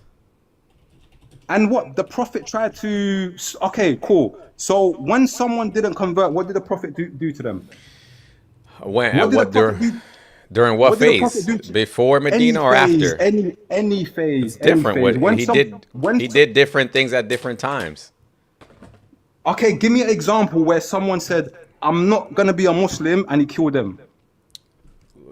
And what the prophet tried to. Okay, cool. So when someone didn't convert, what did the prophet do to them? When What did what the prophet during what What did the phase? prophet do? Before Medina or phase, after? Any phase. Different. Any phase. What he did. When He did different things at different times. Okay, give me an example where someone said, "I'm not gonna be a Muslim," and he killed them.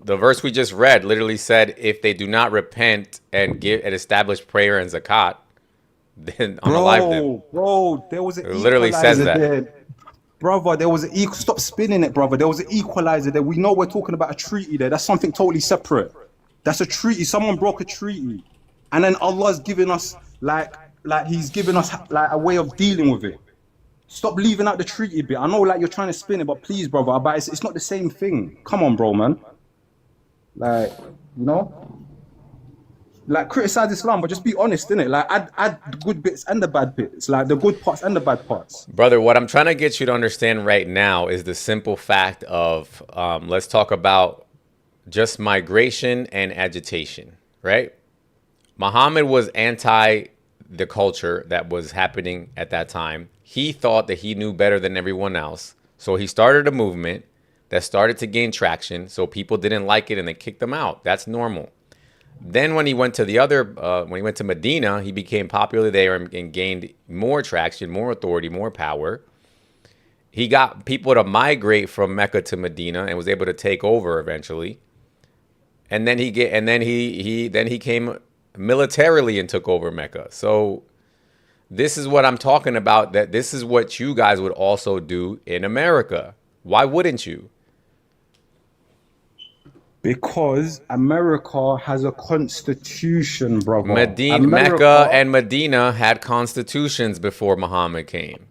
The verse we just read literally said, "If they do not repent and give and establish prayer and zakat, then unalive them." Bro, there was an It literally says equalizer that. there. Brother, there was an equal. Stop spinning it, brother. There was an equalizer there. We know we're talking about a treaty there. That's something totally separate. That's a treaty. Someone broke a treaty, and then Allah's giving us like He's giving us like a way of dealing with it. Stop leaving out the treaty bit. I know like you're trying to spin it, but please, brother, but it's not the same thing. Come on, bro, man. Like, you know, like criticize Islam, but just be honest, innit? Like add the good bits and the bad bits, like the good parts and the bad parts. Brother, what I'm trying to get you to understand right now is the simple fact of let's talk about just migration and agitation, right? Muhammad was anti the culture that was happening at that time. He thought that he knew better than everyone else. So he started a movement that started to gain traction. So people didn't like it and they kicked him out. That's normal. Then when he went to when he went to Medina, he became popular there and gained more traction, more authority, more power. He got people to migrate from Mecca to Medina and was able to take over eventually. And then he came militarily and took over Mecca. So this is what I'm talking about, that this is what you guys would also do in America. Why wouldn't you? Because America has a constitution, brother. Mecca and Medina had constitutions before Muhammad came.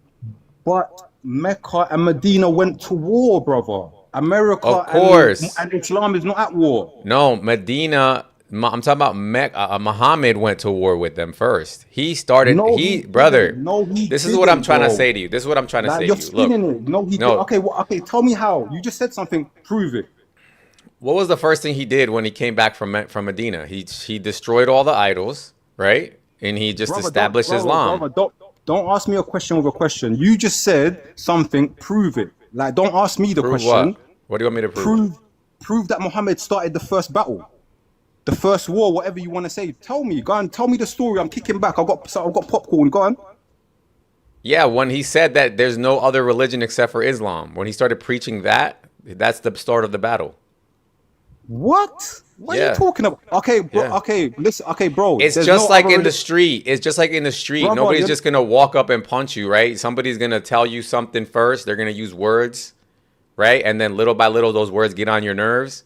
But Mecca and Medina went to war, brother. America Of course. and Islam is not at war. No, Medina. I'm talking about Mecca. Muhammad went to war with them first. He started. No, he he brother. didn't. No, he This is what I'm didn't, trying to bro. say to you. This is what I'm trying to Like, say you're to you. Look, spinning it. No, he No. didn't. Okay, okay, tell me how. You just said something. Prove it. what was the first thing he did when he came back from Medina? He destroyed all the idols, right? And he just Brother, established brother, Islam. brother, don't ask me a question with a question. You just said something. Prove it. Like, don't ask me the Prove question. what? What do you want me to prove? Prove that Muhammad started the first battle, the first war, whatever you want to say. Tell me, go on, tell me the story. I'm kicking back. I've got popcorn. Go on. Yeah, when he said that there's no other religion except for Islam, when he started preaching that, that's the start of the battle. What? What are Yeah. you talking about? Okay, bro. Yeah. Okay, listen. Okay, bro. It's there's just no like other in the reli- street. It's just like in the street. Brother, Nobody's you're- just gonna walk up and punch you, right? Somebody's gonna tell you something first. They're gonna use words, right? And then little by little, those words get on your nerves,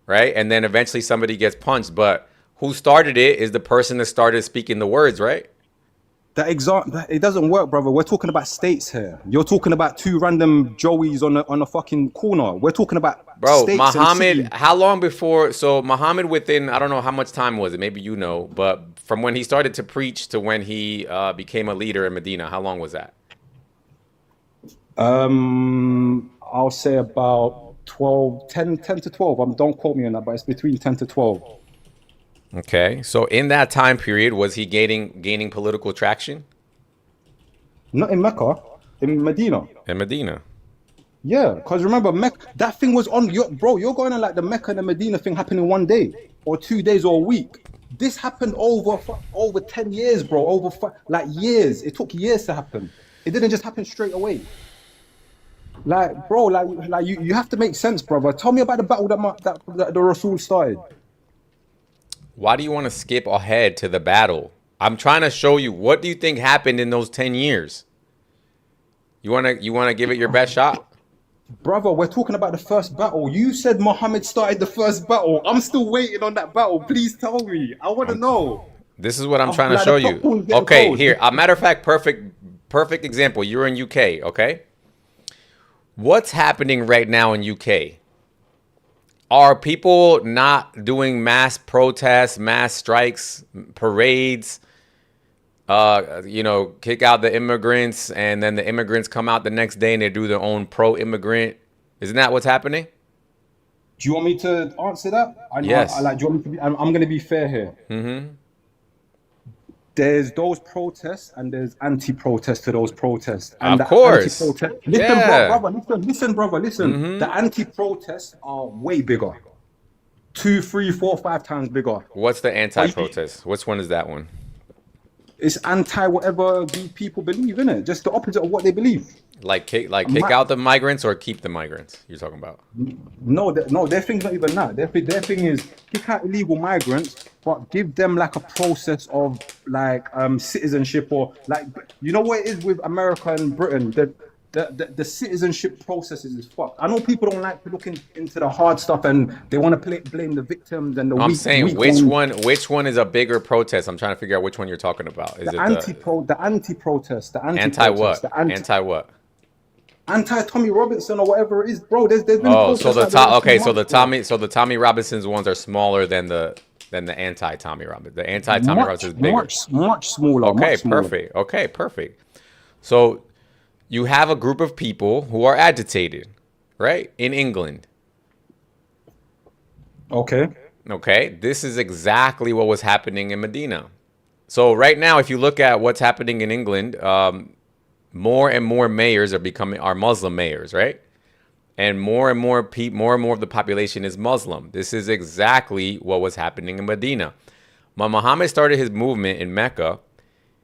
right? And then eventually somebody gets punched. But who started it is the person that started speaking the words, right? It doesn't work, brother. We're talking about states here. You're talking about two random Joeys on a fucking corner. We're talking about Bro, states and Muhammad, cities. how long before? So Muhammad within, I don't know how much time was it. Maybe you know, but from when he started to preach to when he became a leader in Medina, how long was that? I'll say about 10 to 12. Don't quote me on that, but it's between 10 to 12. Okay. So in that time period, was he gaining political traction Not in Mecca, in Medina. in Medina? Yeah, because remember, Mecca, that thing was on. Bro, you're going on like the Mecca and the Medina thing happening 1 day or 2 days or a week. This happened over 10 years, bro. Like years. It took years to happen. It didn't just happen straight away. Like, bro, like you have to make sense, brother. Tell me about the battle that the Rasul started. Why do you want to skip ahead to the battle? I'm trying to show you, what do you think happened in those 10 years? You wanna give it your best shot? Brother, we're talking about the first battle. You said Muhammad started the first battle. I'm still waiting on that battle. Please tell me. I want to know. This is what I'm trying to Like, show the you. popcorn's getting Okay, cold. here. A matter of fact, perfect example. You're in UK, okay? What's happening right now in UK? Are people not doing mass protests, mass strikes, parades? Kick out the immigrants, and then the immigrants come out the next day and they do their own pro-immigrant. Isn't that what's happening? Do you want me to answer that? Yes. Do you want me to be, I'm going to be fair here. Mm-hmm. There's those protests and there's anti-protests to those protests. And Of course. Listen, Yeah. brother, listen. The anti-protests are way bigger. 2, 3, 4, 5 times bigger. What's the anti-protest? Which one is that one? It's anti whatever these people believe, innit? Just the opposite of what they believe. Like kick out the migrants or keep the migrants? You're talking about? No, their thing's not even that. Their thing is kick out illegal migrants, but give them like a process of like citizenship, or like, you know what it is with America and Britain. The citizenship processes is fucked. I know people don't like to look into the hard stuff and they want to blame the victims and the I'm weak. saying which one is a bigger protest? I'm trying to figure out which one you're talking about. Is The it anti-protest. anti what? Anti what? Anti Tommy Robinson or whatever it is, bro. There's been Oh, so the protests like the last few months, the Tommy Robinson's ones are smaller than the anti Tommy Robinson. The anti Tommy Robinson is bigger. much smaller. Okay, much smaller. perfect. Okay, perfect. So you have a group of people who are agitated, right? In England. Okay. Okay, this is exactly what was happening in Medina. So right now, if you look at what's happening in England, more and more mayors are Muslim mayors, right? And more and more of the population is Muslim. This is exactly what was happening in Medina. When Muhammad started his movement in Mecca,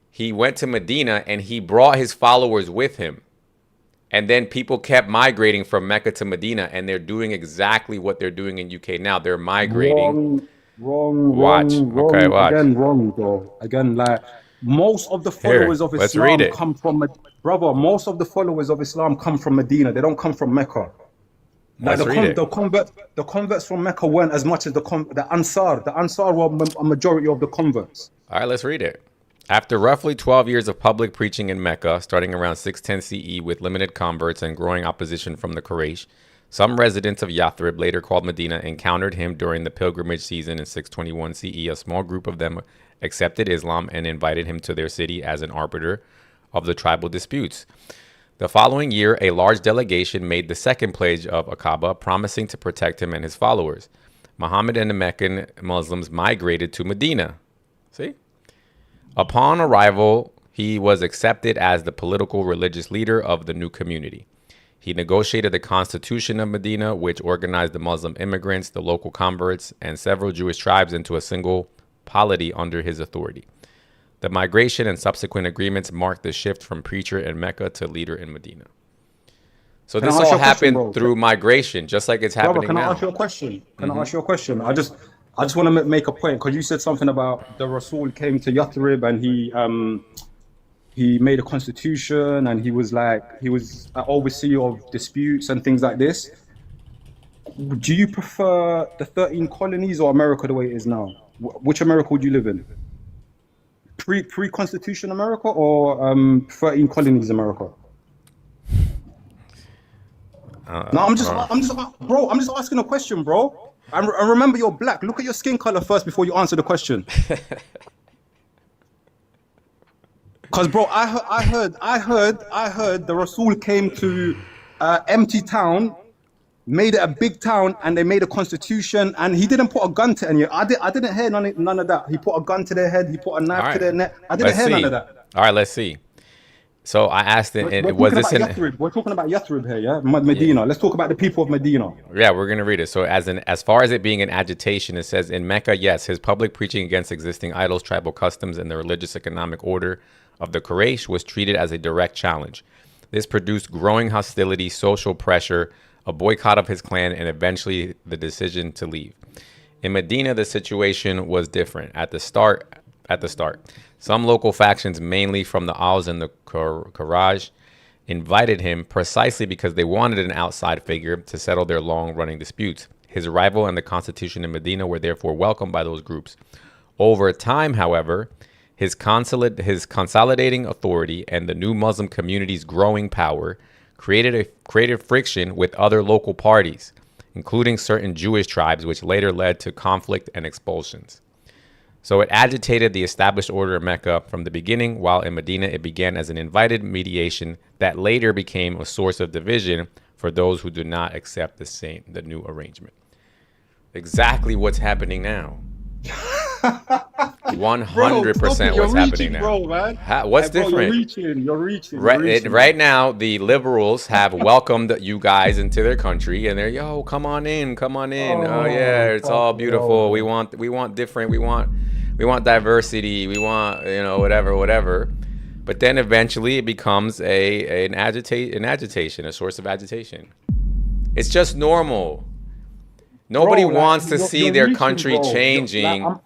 he went to Medina and he brought his followers with him. And then people kept migrating from Mecca to Medina, and they're doing exactly what they're doing in UK now. They're migrating. Watch. Okay, watch. Again, wrong, bro. Again, like most of the followers of let's Islam read it. come from brother. Most of the followers of Islam come from Medina. They don't come from Mecca. Like Let's read it. the converts from Mecca weren't as much as the Ansar. The Ansar were a majority of the converts. All right, let's read it. After roughly 12 years of public preaching in Mecca, starting around 610 CE with limited converts and growing opposition from the Quraysh, some residents of Yathrib, later called Medina, encountered him during the pilgrimage season in 621 CE. A small group of them accepted Islam and invited him to their city as an arbiter of the tribal disputes. The following year, a large delegation made the second pledge of Aqaba, promising to protect him and his followers. Muhammad and the Meccan Muslims migrated to Medina. See? Upon arrival, he was accepted as the political religious leader of the new community. He negotiated the Constitution of Medina, which organized the Muslim immigrants, the local converts, and several Jewish tribes into a single polity under his authority. The migration and subsequent agreements marked the shift from preacher in Mecca to leader in Medina. So Can I this ask all you a question, happened bro? through migration, just like it's Brother, happening can I now. ask you a question? Can I ask you a question? I just want to make a point, because you said something about the Rasul came to Yathrib and he made a constitution and he was an overseer of disputes and things like this. Do you prefer the 13 colonies or America the way it is now? Which America would you live in? Pre-constitution America or 13 colonies America? No, I'm just asking a question, bro. And remember, you're black. Look at your skin color first before you answer the question. Because, bro, I heard the Rasul came to empty town made it a big town, and they made a constitution, and he didn't put a gun to any. I didn't hear none of that. He put a gun to their head. He put a All knife to right. their neck. I didn't Let's hear none see. of that. All right, let's see. So I asked We're, it, we're was talking this about an Yathrib. We're talking about Yathrib here, yeah, Medina. Let's talk about the people of Medina. Yeah, we're gonna read it. So as far as it being an agitation, it says in Mecca, yes, his public preaching against existing idols, tribal customs, and the religious economic order of the Quraysh was treated as a direct challenge. This produced growing hostility, social pressure, a boycott of his clan, and eventually the decision to leave. In Medina, the situation was different. At the start, some local factions, mainly from the Aus and the Kharaj, invited him precisely because they wanted an outside figure to settle their long-running disputes. His arrival and the constitution in Medina were therefore welcomed by those groups. Over time, however, his consolidating authority and the new Muslim community's growing power created friction with other local parties, including certain Jewish tribes, which later led to conflict and expulsions. So it agitated the established order of Mecca from the beginning, while in Medina it began as an invited mediation that later became a source of division for those who did not accept the new arrangement. Exactly what's happening now. 100% what's happening now. Bro, man. What's Bro, different? You're reaching. Right now, the liberals have welcomed you guys into their country, and they're come on in. Oh yeah, it's all beautiful. We want different. We want diversity. We want whatever. But then eventually it becomes an agitation, a source of agitation. It's just normal. Nobody wants to see their country changing. Like,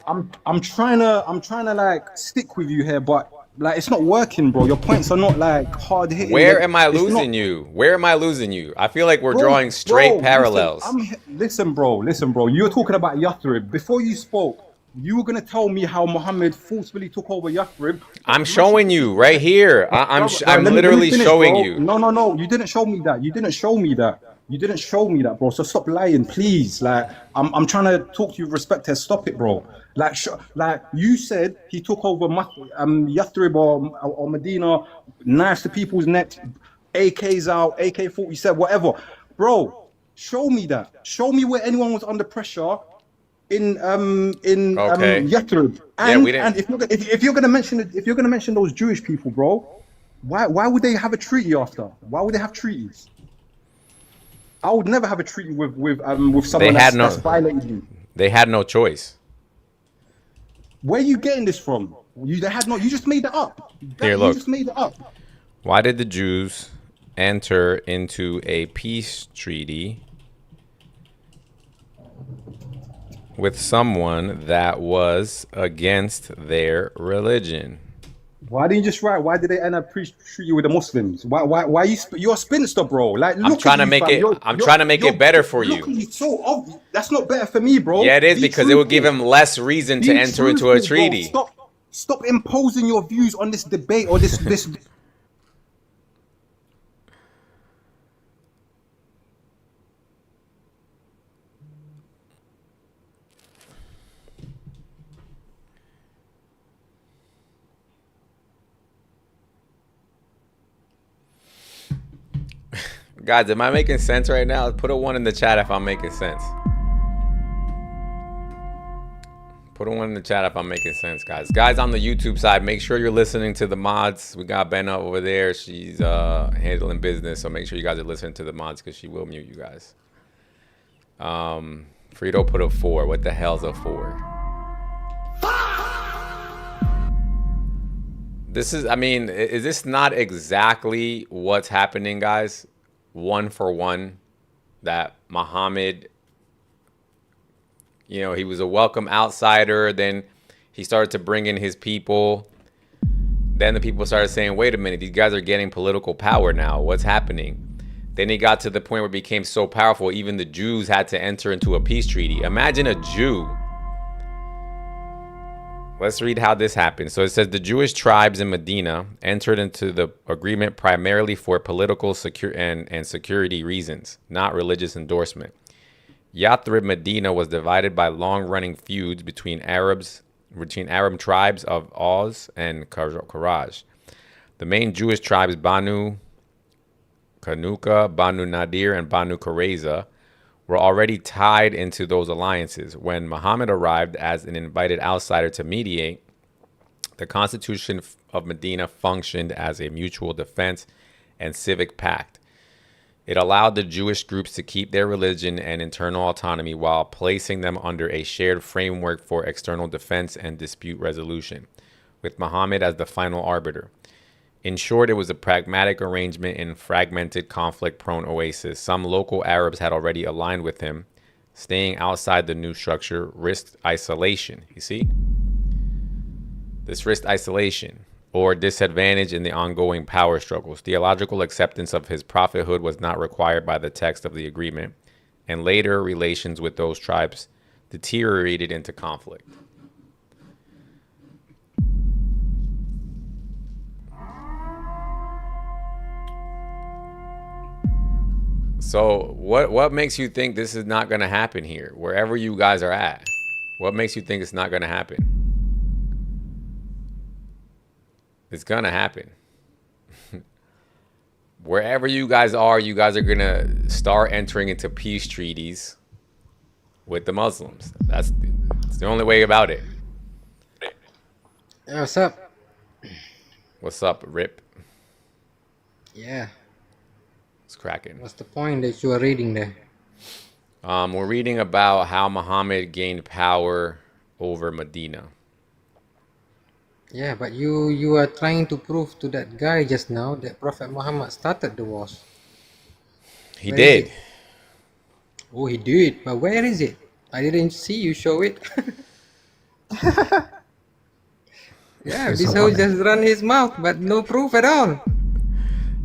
I'm trying to like stick with you here, but like it's not working, bro. Your points are not like hard hitting. Where am I losing you? Where am I losing you? I feel like we're drawing straight parallels. Listen, bro. You were talking about Yathrib. Before you spoke, you were gonna tell me how Muhammad forcefully took over Yathrib. I'm showing you right here. I'm literally showing you. No. You didn't show me that. You didn't show me that, bro. So stop lying, please. Like, I'm trying to talk to you with respect here. Stop it, bro. Like you said, he took over Yathrib or Medina, knives to people's necks, AKs out, AK-47, whatever, bro. Show me that. Show me where anyone was under pressure in Yathrib. And, and if you're gonna mention those Jewish people, bro, why would they have a treaty after? Why would they have treaties? I would never have a treaty with someone that's violated you. They had no choice. Where are you getting this from? You just made it up. Here, look. You just made it up. Why did the Jews enter into a peace treaty with someone that was against their religion? Why didn't you just write? Why did they end up treaty with the Muslims? Why you're a spinster, bro? Like, I'm trying to make it better for you. It's so obvious. That's not better for me, bro. Yeah, it is, because it would give him less reason to enter into a treaty. Bro. Stop imposing your views on this debate or this. Guys, am I making sense right now? Put a 1 in the chat if I'm making sense. Put a 1 in the chat if I'm making sense, guys. Guys on the YouTube side, make sure you're listening to the mods. We got Benna over there. She's handling business, so make sure you guys are listening to the mods because she will mute you guys. Frito put a 4. What the hell's a 4? This is, I mean, is this not exactly what's happening, guys? 1 for 1, that Muhammad, he was a welcome outsider. Then he started to bring in his people. Then the people started saying, wait a minute, these guys are getting political power now. What's happening? Then he got to the point where it became so powerful, even the Jews had to enter into a peace treaty. Imagine a Jew. Let's read how this happened. So it says the Jewish tribes in Medina entered into the agreement primarily for political and security reasons, not religious endorsement. Yathrib Medina was divided by long-running feuds between Arab tribes of Aus and Kharaj. The main Jewish tribes, Banu Kanuka, Banu Nadir, and Banu Qurayza, were already tied into those alliances. When Muhammad arrived as an invited outsider to mediate, the Constitution of Medina functioned as a mutual defense and civic pact. It allowed the Jewish groups to keep their religion and internal autonomy while placing them under a shared framework for external defense and dispute resolution, with Muhammad as the final arbiter. In short, it was a pragmatic arrangement in fragmented, conflict-prone oasis. Some local Arabs had already aligned with him. Staying outside the new structure risked isolation. You see? This risked isolation or disadvantage in the ongoing power struggles. Theological acceptance of his prophethood was not required by the text of the agreement, and later relations with those tribes deteriorated into conflict. So what makes you think this is not going to happen here, wherever you guys are at? What makes you think it's not going to happen? It's going to happen. Wherever you guys are going to start entering into peace treaties with the Muslims. That's the only way about it. What's up? What's up, Rip? Yeah. It's cracking. What's the point that you are reading there? We're reading about how Muhammad gained power over Medina. Yeah, but you are trying to prove to that guy just now that Prophet Muhammad started the wars. He Where did. is it? Oh, he did. But where is it? I didn't see you show it. Yeah, this hoe just run his mouth, but no proof at all.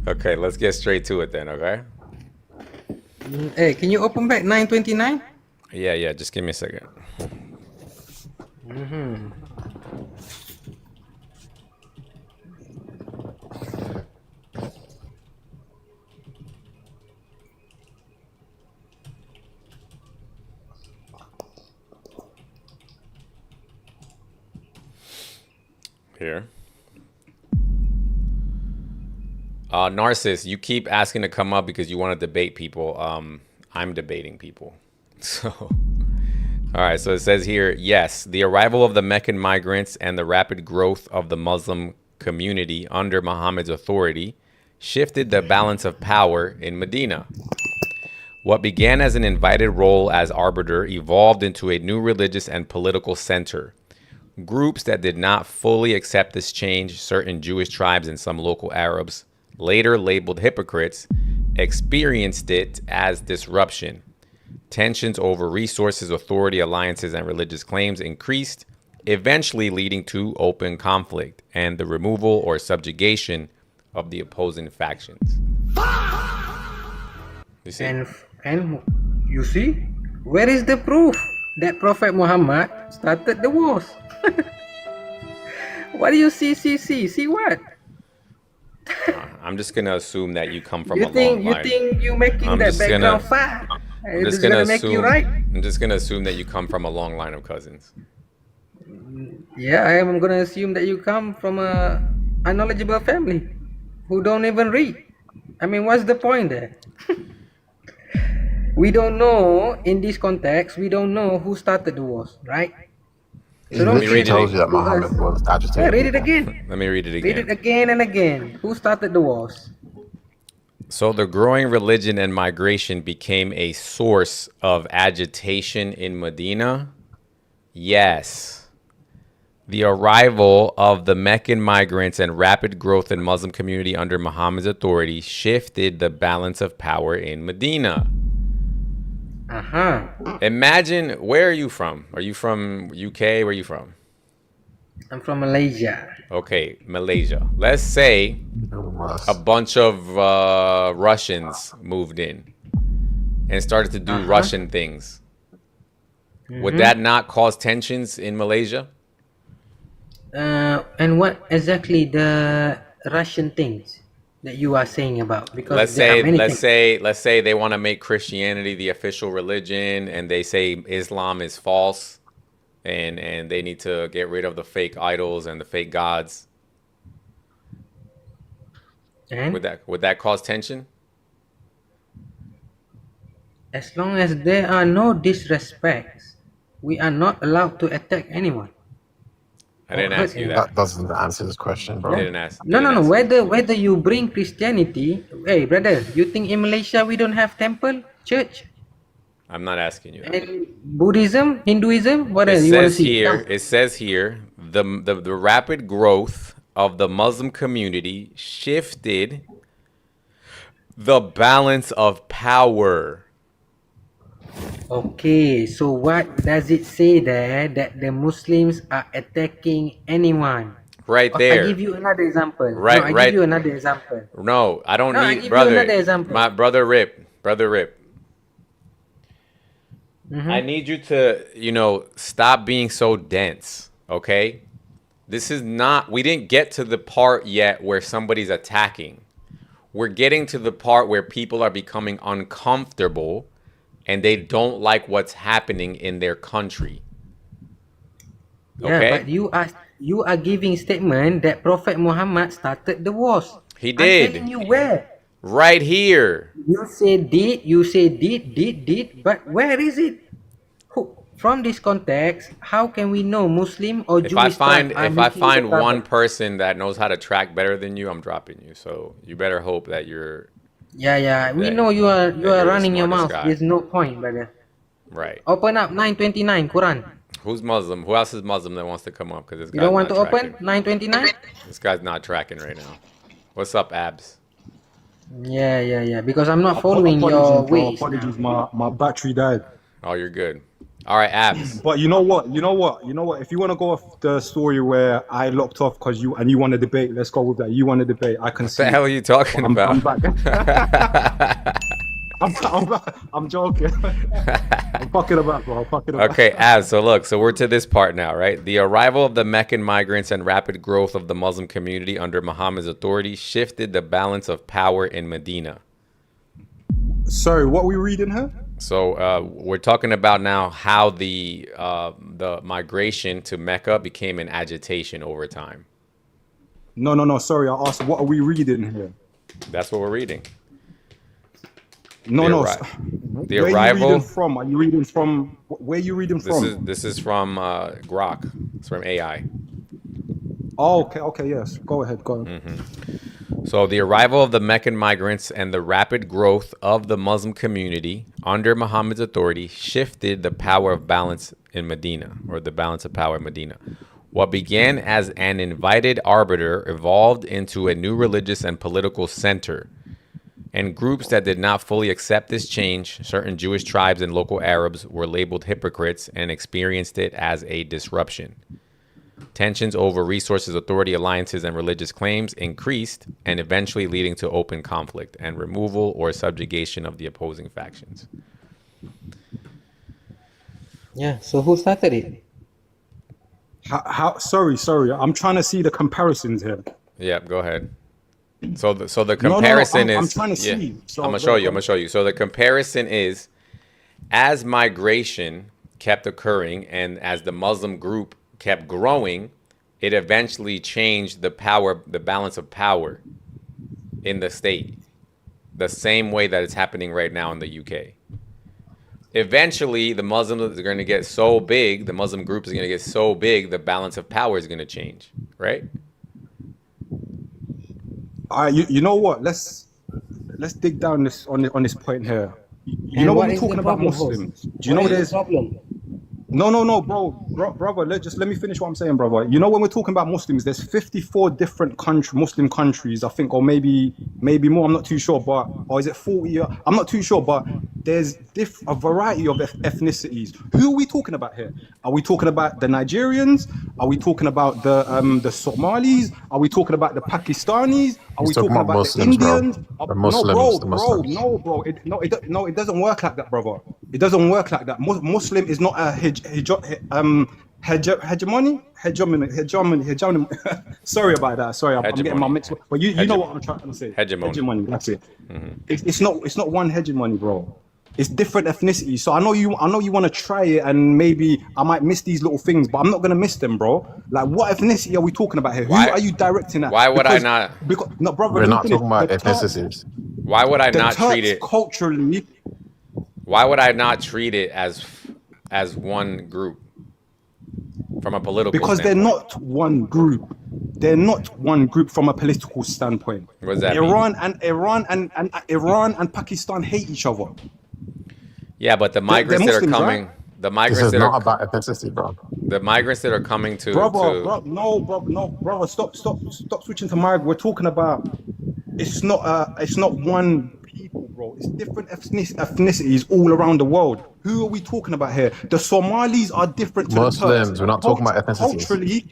Okay, let's get straight to it then, okay? Hey, can you open back 929? Yeah, just give me a second. Here. Narciss, you keep asking to come up because you want to debate people. I'm debating people. So, all right. So it says here, yes, the arrival of the Meccan migrants and the rapid growth of the Muslim community under Muhammad's authority shifted the balance of power in Medina. What began as an invited role as arbiter evolved into a new religious and political center. Groups that did not fully accept this change, certain Jewish tribes and some local Arabs, later labeled hypocrites, experienced it as disruption. Tensions over resources, authority, alliances, and religious claims increased, eventually leading to open conflict and the removal or subjugation of the opposing factions. You see? And you see, where is the proof that Prophet Muhammad started the wars? What do you see? See what? I'm just gonna assume that you come from You a think long line. you making I'm that just background gonna- fat? I'm It just is gonna gonna make you right. I'm just gonna assume that you come from a long line of cousins. Yeah, I am gonna assume that you come from a unknowledgeable family who don't even read. I mean, what's the point there? We don't know in this context. We don't know who started the wars, right? Let me read it tells you that again. Muhammad was Yeah, agitating read it people. again. Let me read it Read it again. again and again. Who started the wars? So the growing religion and migration became a source of agitation in Medina. Yes. The arrival of the Meccan migrants and rapid growth in Muslim community under Muhammad's authority shifted the balance of power in Medina. Imagine, where are you from? Are you from UK? Where are you from? I'm from Malaysia. Okay, Malaysia. Let's say a bunch of Russians moved in and started to do Russian things. Would that not cause tensions in Malaysia? And what exactly the Russian things that you are saying about? Because Let's there are say many let's things. say they want to make Christianity the official religion and they say Islam is false and they need to get rid of the fake idols and the fake gods. And Would that cause tension? As long as there are no disrespects, we are not allowed to attack anyone I or didn't hurt ask you anyone. that. That doesn't answer this question, You bro. didn't ask. No, Didn't no, no. ask. Whether you bring Christianity, hey brother, you think in Malaysia we don't have temple, church, I'm not asking you that. and Buddhism, Hinduism? What It else you want to says see? here. Come. It says here the rapid growth of the Muslim community shifted the balance of power. Okay, so what does it say there that the Muslims are attacking anyone? Right I there. give you another example. Right- No, I right- give you another example. No, I don't No, I need give you brother. another example. My brother Rip. Brother Rip. Mhm. I need you to, stop being so dense, okay? This is not, we didn't get to the part yet where somebody's attacking. We're getting to the part where people are becoming uncomfortable and they don't like what's happening in their country. Yeah, Okay? but you are giving statement that Prophet Muhammad started the wars. He I'm did. telling you where. Right here. You say did, but where is it? Who, from this context, how can we know Muslim or If Jewish I find tribe are if I making find the Kaaba? one person that knows how to track better than you, I'm dropping you. So you better hope that you're Yeah, we that- know you are that you're the running your smartest mouth. guy. There's no point, brother. right. Open up 929 Quran. Who's Muslim? Who else is Muslim that wants to come up? Because this You guy's don't want not to open tracking. 929? This guy's not tracking right now. What's up, Abs? Yeah. Because I'm not following your Apologies, bro. ways. Apologies, now. my battery died. Oh, you're good. All right, Abs. But you know what? If you want to go off the story where I locked off because you want to debate, let's go with that. You want to debate? I can What see. the hell are you talking I'm about? back. I'm joking. I'm fucking about, bro. I'm fucking about. Okay, Abs. So look, we're to this part now, right? The arrival of the Meccan migrants and rapid growth of the Muslim community under Muhammad's authority shifted the balance of power in Medina. Sorry, what are we reading here? So we're talking about now how the migration to Mecca became an agitation over time. No. Sorry, I asked. What are we reading here? That's what we're reading. No. The Where arrival. Are you reading from? Are you reading from? Where are you reading from? This is from Grok. It's from AI. Oh, okay. Yes. Go ahead. So the arrival of the Meccan migrants and the rapid growth of the Muslim community under Muhammad's authority shifted the power of balance in Medina, or the balance of power in Medina. What began as an invited arbiter evolved into a new religious and political center. And groups that did not fully accept this change, certain Jewish tribes and local Arabs, were labeled hypocrites and experienced it as a disruption. Tensions over resources, authority, alliances, and religious claims increased, and eventually leading to open conflict and removal or subjugation of the opposing factions. Yeah, so who started it? How? Sorry. I'm trying to see the comparisons here. Yep, go ahead. So the No, comparison I'm is. trying to see. So I'm gonna show you. So the comparison is, as migration kept occurring and as the Muslim group kept growing, it eventually changed the balance of power in the state, the same way that it's happening right now in the UK. Eventually, the Muslims are going to get so big, the Muslim group is going to get so big, the balance of power is going to change, right? You know what? Let's dig down this on this point here. You know when we're talking about Muslims, do you know there's problem? No, brother. Let me finish what I'm saying, brother. You know when we're talking about Muslims, there's 54 different Muslim countries, I think, or maybe more. I'm not too sure, or is it 40? I'm not too sure, but there's a variety of ethnicities. Who are we talking about here? Are we talking about the Nigerians? Are we talking about the Somalis? Are we talking about the Pakistanis? Are we He's talking talking about about Muslims, the bro. Indians? The Muslims, the No, Muslims. bro. It doesn't work like that, brother. It doesn't work like that. Muslim is not a hegemony. Sorry about that. Sorry, I'm getting my mix. But you know what I'm trying to say. Hegemony. That's it. It's not one hegemony, bro. It's different ethnicities. So I know you want to try it, and maybe I might miss these little things, but I'm not gonna miss them, bro. Like, what ethnicity are we talking about here? Why- Who are you directing at? why would I not- Because no, brother. We're not listen, talking about the Turks- ethnicities. Why would I the not treat Turks it? culturally. Why would I not treat it as one group from a political Because they're standpoint? not one group. They're not one group from a political standpoint. What does that mean? Iran and Pakistan hate each other. Yeah, but the migrants that are Muslims, coming, right? the This migrants is that not are about ethnicity, bro. the migrants that are coming to Brother, stop switching to my. We're talking about. It's not one people, bro. It's different ethnicities all around the world. Who are we talking about here? The Somalis are different to Muslims. the Turks. We're not talking about ethnicities.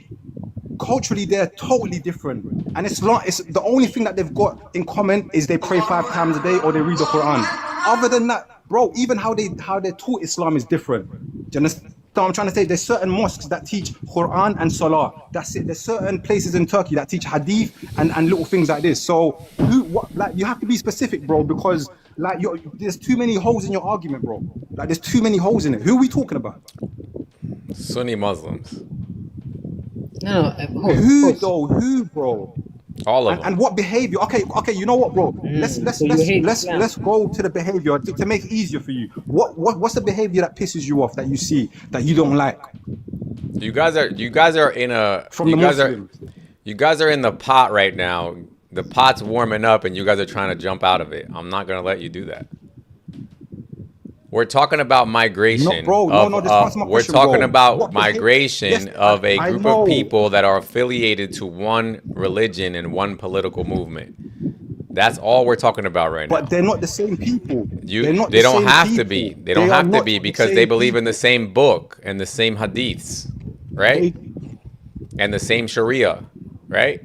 Culturally, they're totally different. And it's the only thing that they've got in common is they pray 5 times a day or they read the Quran. Other than that, bro, even how they're taught Islam is different. Do you understand what I'm trying to say? There's certain mosques that teach Quran and Salah. That's it. There's certain places in Turkey that teach Hadith and little things like this. So you have to be specific, bro, because there's too many holes in your argument, bro. Like there's too many holes in it. Who are we talking about? Sunni Muslims. No, Who though? Who, bro? All of them. And what behavior? Okay. You know what, bro? Let's so you hate Islam. let's go to the behavior to make it easier for you. What's the behavior that pisses you off that you see that you don't like You guys are in a from you the guys Muslims? you guys are in the pot right now. The pot's warming up and you guys are trying to jump out of it. I'm not gonna let you do that. We're talking about migration. No, bro, no, just answer my we're question, talking bro. about What migration yes, of a I group know. of people that are affiliated to one religion and one political movement. That's all we're talking about right now. But they're not the same people. They don't have to be. They don't have to be because they believe in the same book and the same hadiths, right? And the same Sharia, right?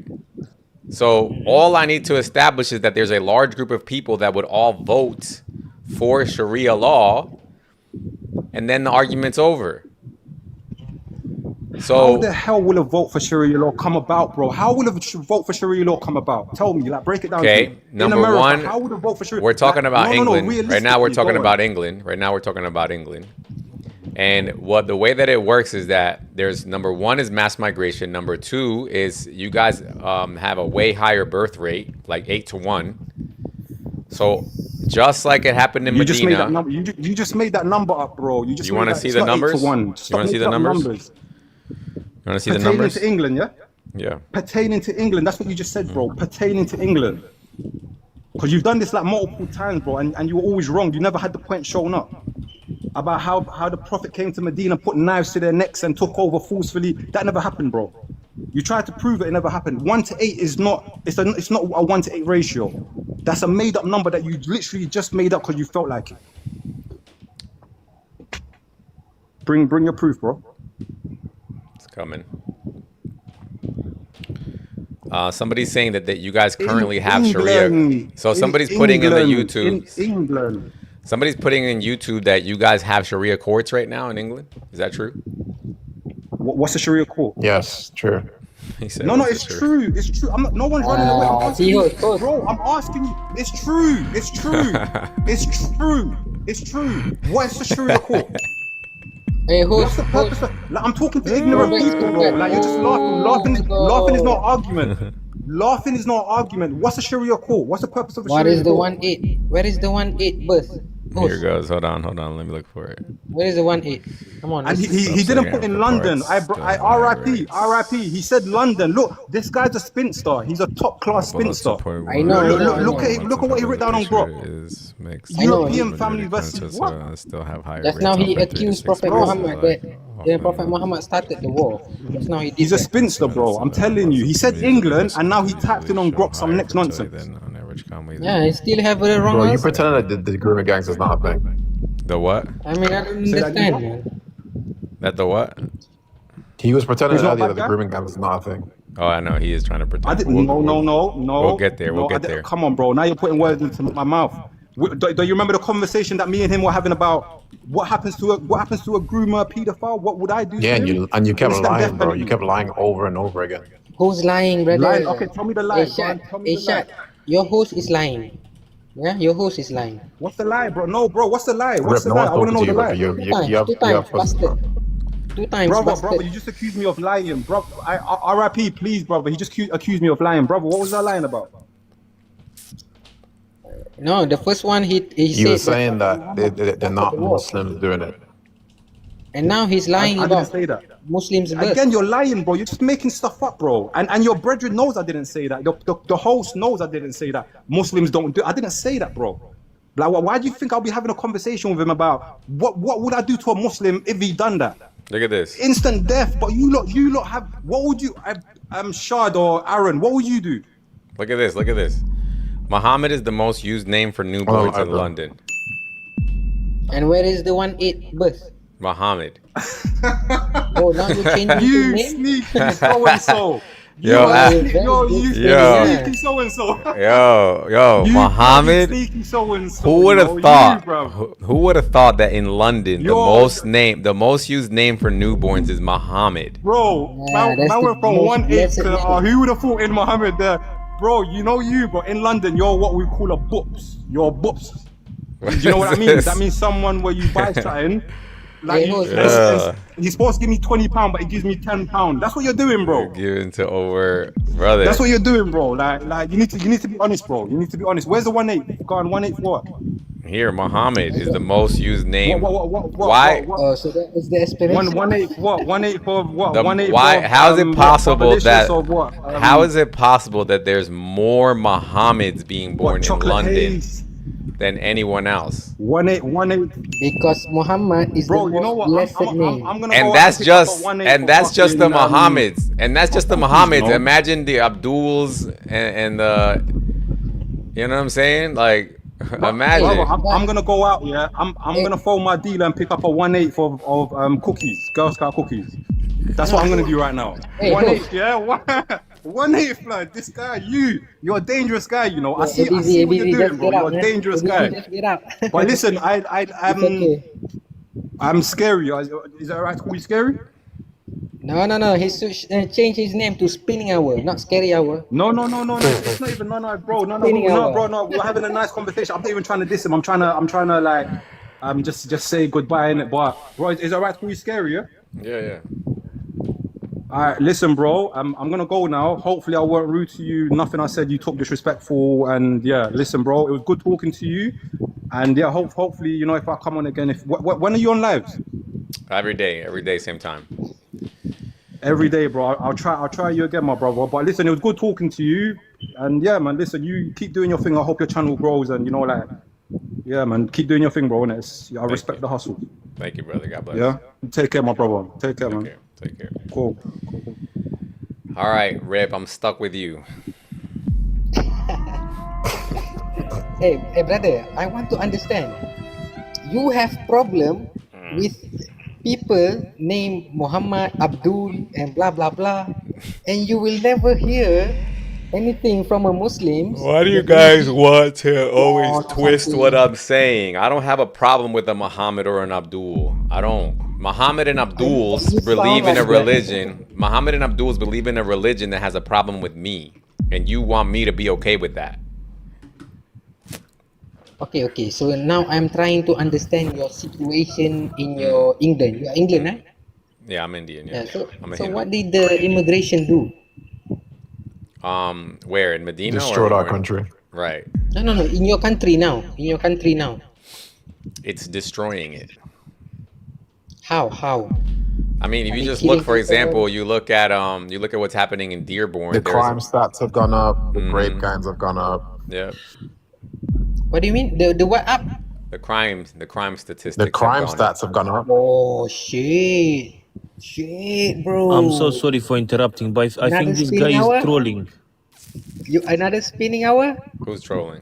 So all I need to establish is that there's a large group of people that would all vote for Sharia law, and then the argument's over. How So the hell will a vote for Sharia law come about, bro? How will a vote for Sharia law come about? Tell me, break it down. okay, to me. number in America, one, how would a vote for Sharia? we're talking about England. Right now we're talking about England. England. And the way that it works is that there's number one is mass migration. Number two is you guys have a way higher birth rate, like 8-1. So just like it happened in You just made that Medina. number. You just made that number up, bro. You wanna see the numbers? You wanna see the numbers? You want to see the Pertaining numbers? to England, yeah. Yeah. Pertaining to England. That's what you just said, bro. Pertaining to England. Because you've done this like multiple times, bro, and you were always wrong. You never had the point shown up about how the Prophet came to Medina, put knives to their necks and took over forcefully. That never happened, bro. You tried to prove it never happened. 1 to 8 is not. It's not a 1 to 8 ratio. That's a made up number that you literally just made up because you felt like it. Bring your proof, bro. It's coming. Somebody's saying that you guys currently have Sharia. So somebody's putting in the YouTube. In England. Somebody's putting in YouTube that you guys have Sharia courts right now in England. Is that true? What's the Sharia court? Yes, true. He said, No, "What's it's the true. It's true. No one's running away. I'm asking see you, how it goes. bro. I'm asking you. It's true. It's true. It's true. It's true. What's the Sharia court? Hey, What's the purpose of? Like, I'm talking to ignorant people, bro. Like you're just laughing. Laughing is not argument. Laughing is not argument. What's the Sharia court? What's the purpose of the What Sharia is the court? 1-8? Where is the 1-8 birth? Here goes. Hold on. Let me look for it. Where is the 1-8? Come on. And let's- he didn't put in London. I RIP. He said London. Look, this guy's a spinster. He's a top class spinster. I know, Look at what he wrote down on Grok. European family versus what? Still have higher Just now he rates of accused birthday Prophet statistics Muhammad like that then Prophet Muhammad started the war. Just now he did He's a that. spinster, bro. I'm telling you. He said England, and now he typed in on Grok some next nonsense. Yeah, I still have the wrong Bro, you answer. pretended that the grooming gangs is not a thing. The what? I mean, I don't Say that understand, again. man. That the what? He was pretending He's not a earlier bad that the guy? grooming gangs is not a thing. Oh, I know he is trying to pretend. I didn't. No. We'll get there. We'll get there. Come on, bro. Now you're putting words into my mouth. Do you remember the conversation that me and him were having about what happens to a groomer, paedophile? What would I do? Yeah, to and him? you kept Yes, lying, bro. definitely. You kept lying over and over again. Who's lying, brother? Lying? Okay, tell me the lie, Hey, Shad, Brian. Tell me the lie. your host is lying. Yeah, your host is lying. What's the lie, bro? No, bro. What's the lie? What's Rip, the no lie? one's I want to know talking the to you, lie. Rip. Two times, bastard. 2 times, Brother, bastard. you just accused me of lying, bro. RIP, please, brother. He just accused me of lying, brother. What was I lying about? No, the first one he He said was saying that Muhammad they're started not the war, Muslims doing it. and now he's lying I didn't about say that. Muslims' birth. Again, you're lying, bro. You're just making stuff up, bro. And your brethren knows I didn't say that. The host knows I didn't say that. Muslims don't do. I didn't say that, bro. Like, why do you think I'll be having a conversation with him about what would I do to a Muslim if he done that? Look at this. Instant death. But you lot have. What would you? Shad or Aaron. What would you do? Look at this. Look at this. Muhammad is the most used name for newborns in Aaron. London. And where is the 1/8 birth? Muhammad. Oh, now you change the You name? sneaky so and so. Yo, You Yo. sneaky so and so. Yo, Muhammad. Sneaky so and so. Who would have You, thought? bro. Who would have thought that in London Yo. the most used name for newborns is Muhammad? Bro, Yeah, that's now the we're from most 1/8 blessed to name. who would have thought in Muhammad there? Bro, you know you, bro. In London, you're what we call a boops. You're boops. Do you know what I mean? That means someone where you buy something. Like Yeah. he's supposed to give me £20, but he gives me £10. That's what you're doing, bro. Given to over brother. That's what you're doing, bro. Like you need to be honest, bro. You need to be honest. Where's the 1/8? Go on, 1/8 for what? Here, Muhammad is the most used name. What? Why? Oh, so that is the explanation. 1/8 what? 1/8 for what? The- 1/8 why? for, How is it possible Bubblicious that? or what? How is it possible that there's more Muhammads being born in chocolate London haze? than anyone else? 1/8. Because Muhammad is Bro, the you know most what? blessed name. I'm gonna And go that's pick up a just 1/8 and for that's just the fucking, Muhammads, and that's just the Muhammads. no. Imagine the Abduls and the, you know what I'm saying? Like, imagine. Brother, I'm gonna go out, yeah. I'm gonna phone my dealer and pick up a 1/8 of cookies, Girl Scout cookies. That's what I'm gonna do right now. Hey, 1/8, yeah. 1/8, blood. This guy, you're a dangerous guy, you know. I see what ABC, you're doing, just bro. get out, You're a man. dangerous ABC, guy. just get out. But listen, It's okay. I'm scary. Is that right to call you scary? No. He should change his name to Spinning Hour, not Scary Hour. No. It's not even bro. Spinning hour. Bro. No, we're having a nice conversation. I'm not even trying to diss him. I'm trying to like, just say goodbye in it. But bro, is that right to call you scary? Yeah. Yeah. All right, listen, bro. I'm gonna go now. Hopefully, I weren't rude to you. Nothing I said you took disrespectful. And yeah, listen, bro. It was good talking to you. And yeah, hopefully, you know, if I come on again, when are you on lives? Every day, same time. Every day, bro. I'll try you again, my brother. But listen, it was good talking to you. And yeah, man. Listen, you keep doing your thing. I hope your channel grows. And you know, like, yeah, man. Keep doing your thing, bro. I respect the hustle. Thank you, brother. God bless. Yeah. Take care, my brother. Take care, Take man. care. Take care. Cool. All right, Rip. I'm stuck with you. Hey, brother, I want to understand. You have problem with people named Muhammad, Abdul, and blah blah blah, and you will never hear anything from a Muslim. Why do you guys want to always Oh, twist something. what I'm saying? I don't have a problem with a Muhammad or an Abdul. I don't. Muhammad and Abduls You believe sound in a like that. religion. Muhammad and Abduls believe in a religion that has a problem with me. And you want me to be okay with that. Okay. So now I'm trying to understand your situation in your England. You are England, right? Yeah, I'm Indian. Yeah. Yeah. I'm a So Hindu. what did the immigration do? Where in Medina? Destroyed or our country. Right. No. In your country now. It's destroying it. How? I mean, if you they just look, killing for people? example, you look at what's happening in Dearborn. The crime stats have gone up. The rape Mhm. gangs have gone up. Yeah. What do you mean? The what up? The crime statistics. The crime have gone up. stats have gone up. Oh shit, bro. I'm so sorry for interrupting, but I Another think this spinning guy hour? is trolling. You another spinning hour? Who's trolling?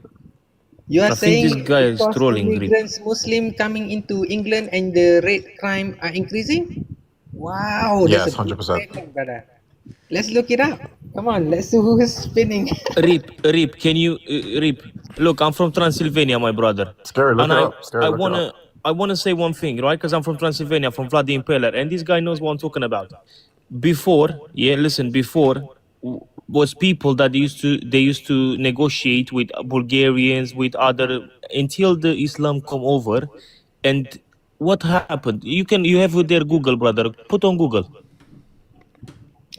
You are I think saying this guy is because trolling, Rick. immigrants, Muslim coming into England and the rape crime are increasing? Wow, Yes, that's a good 100%. statement, brother. Let's look it up. Come on, let's see who is spinning. Rip, can you Rip? Look, I'm from Transylvania, my brother. Scary, look And it up. Scary, I look it wanna up. I wanna say one thing, right? Because I'm from Transylvania, from Vlad the Impaler, and this guy knows what I'm talking about. Before was people that they used to negotiate with Bulgarians, with other, until the Islam come over. And what happened? You have with their Google, brother. Put on Google.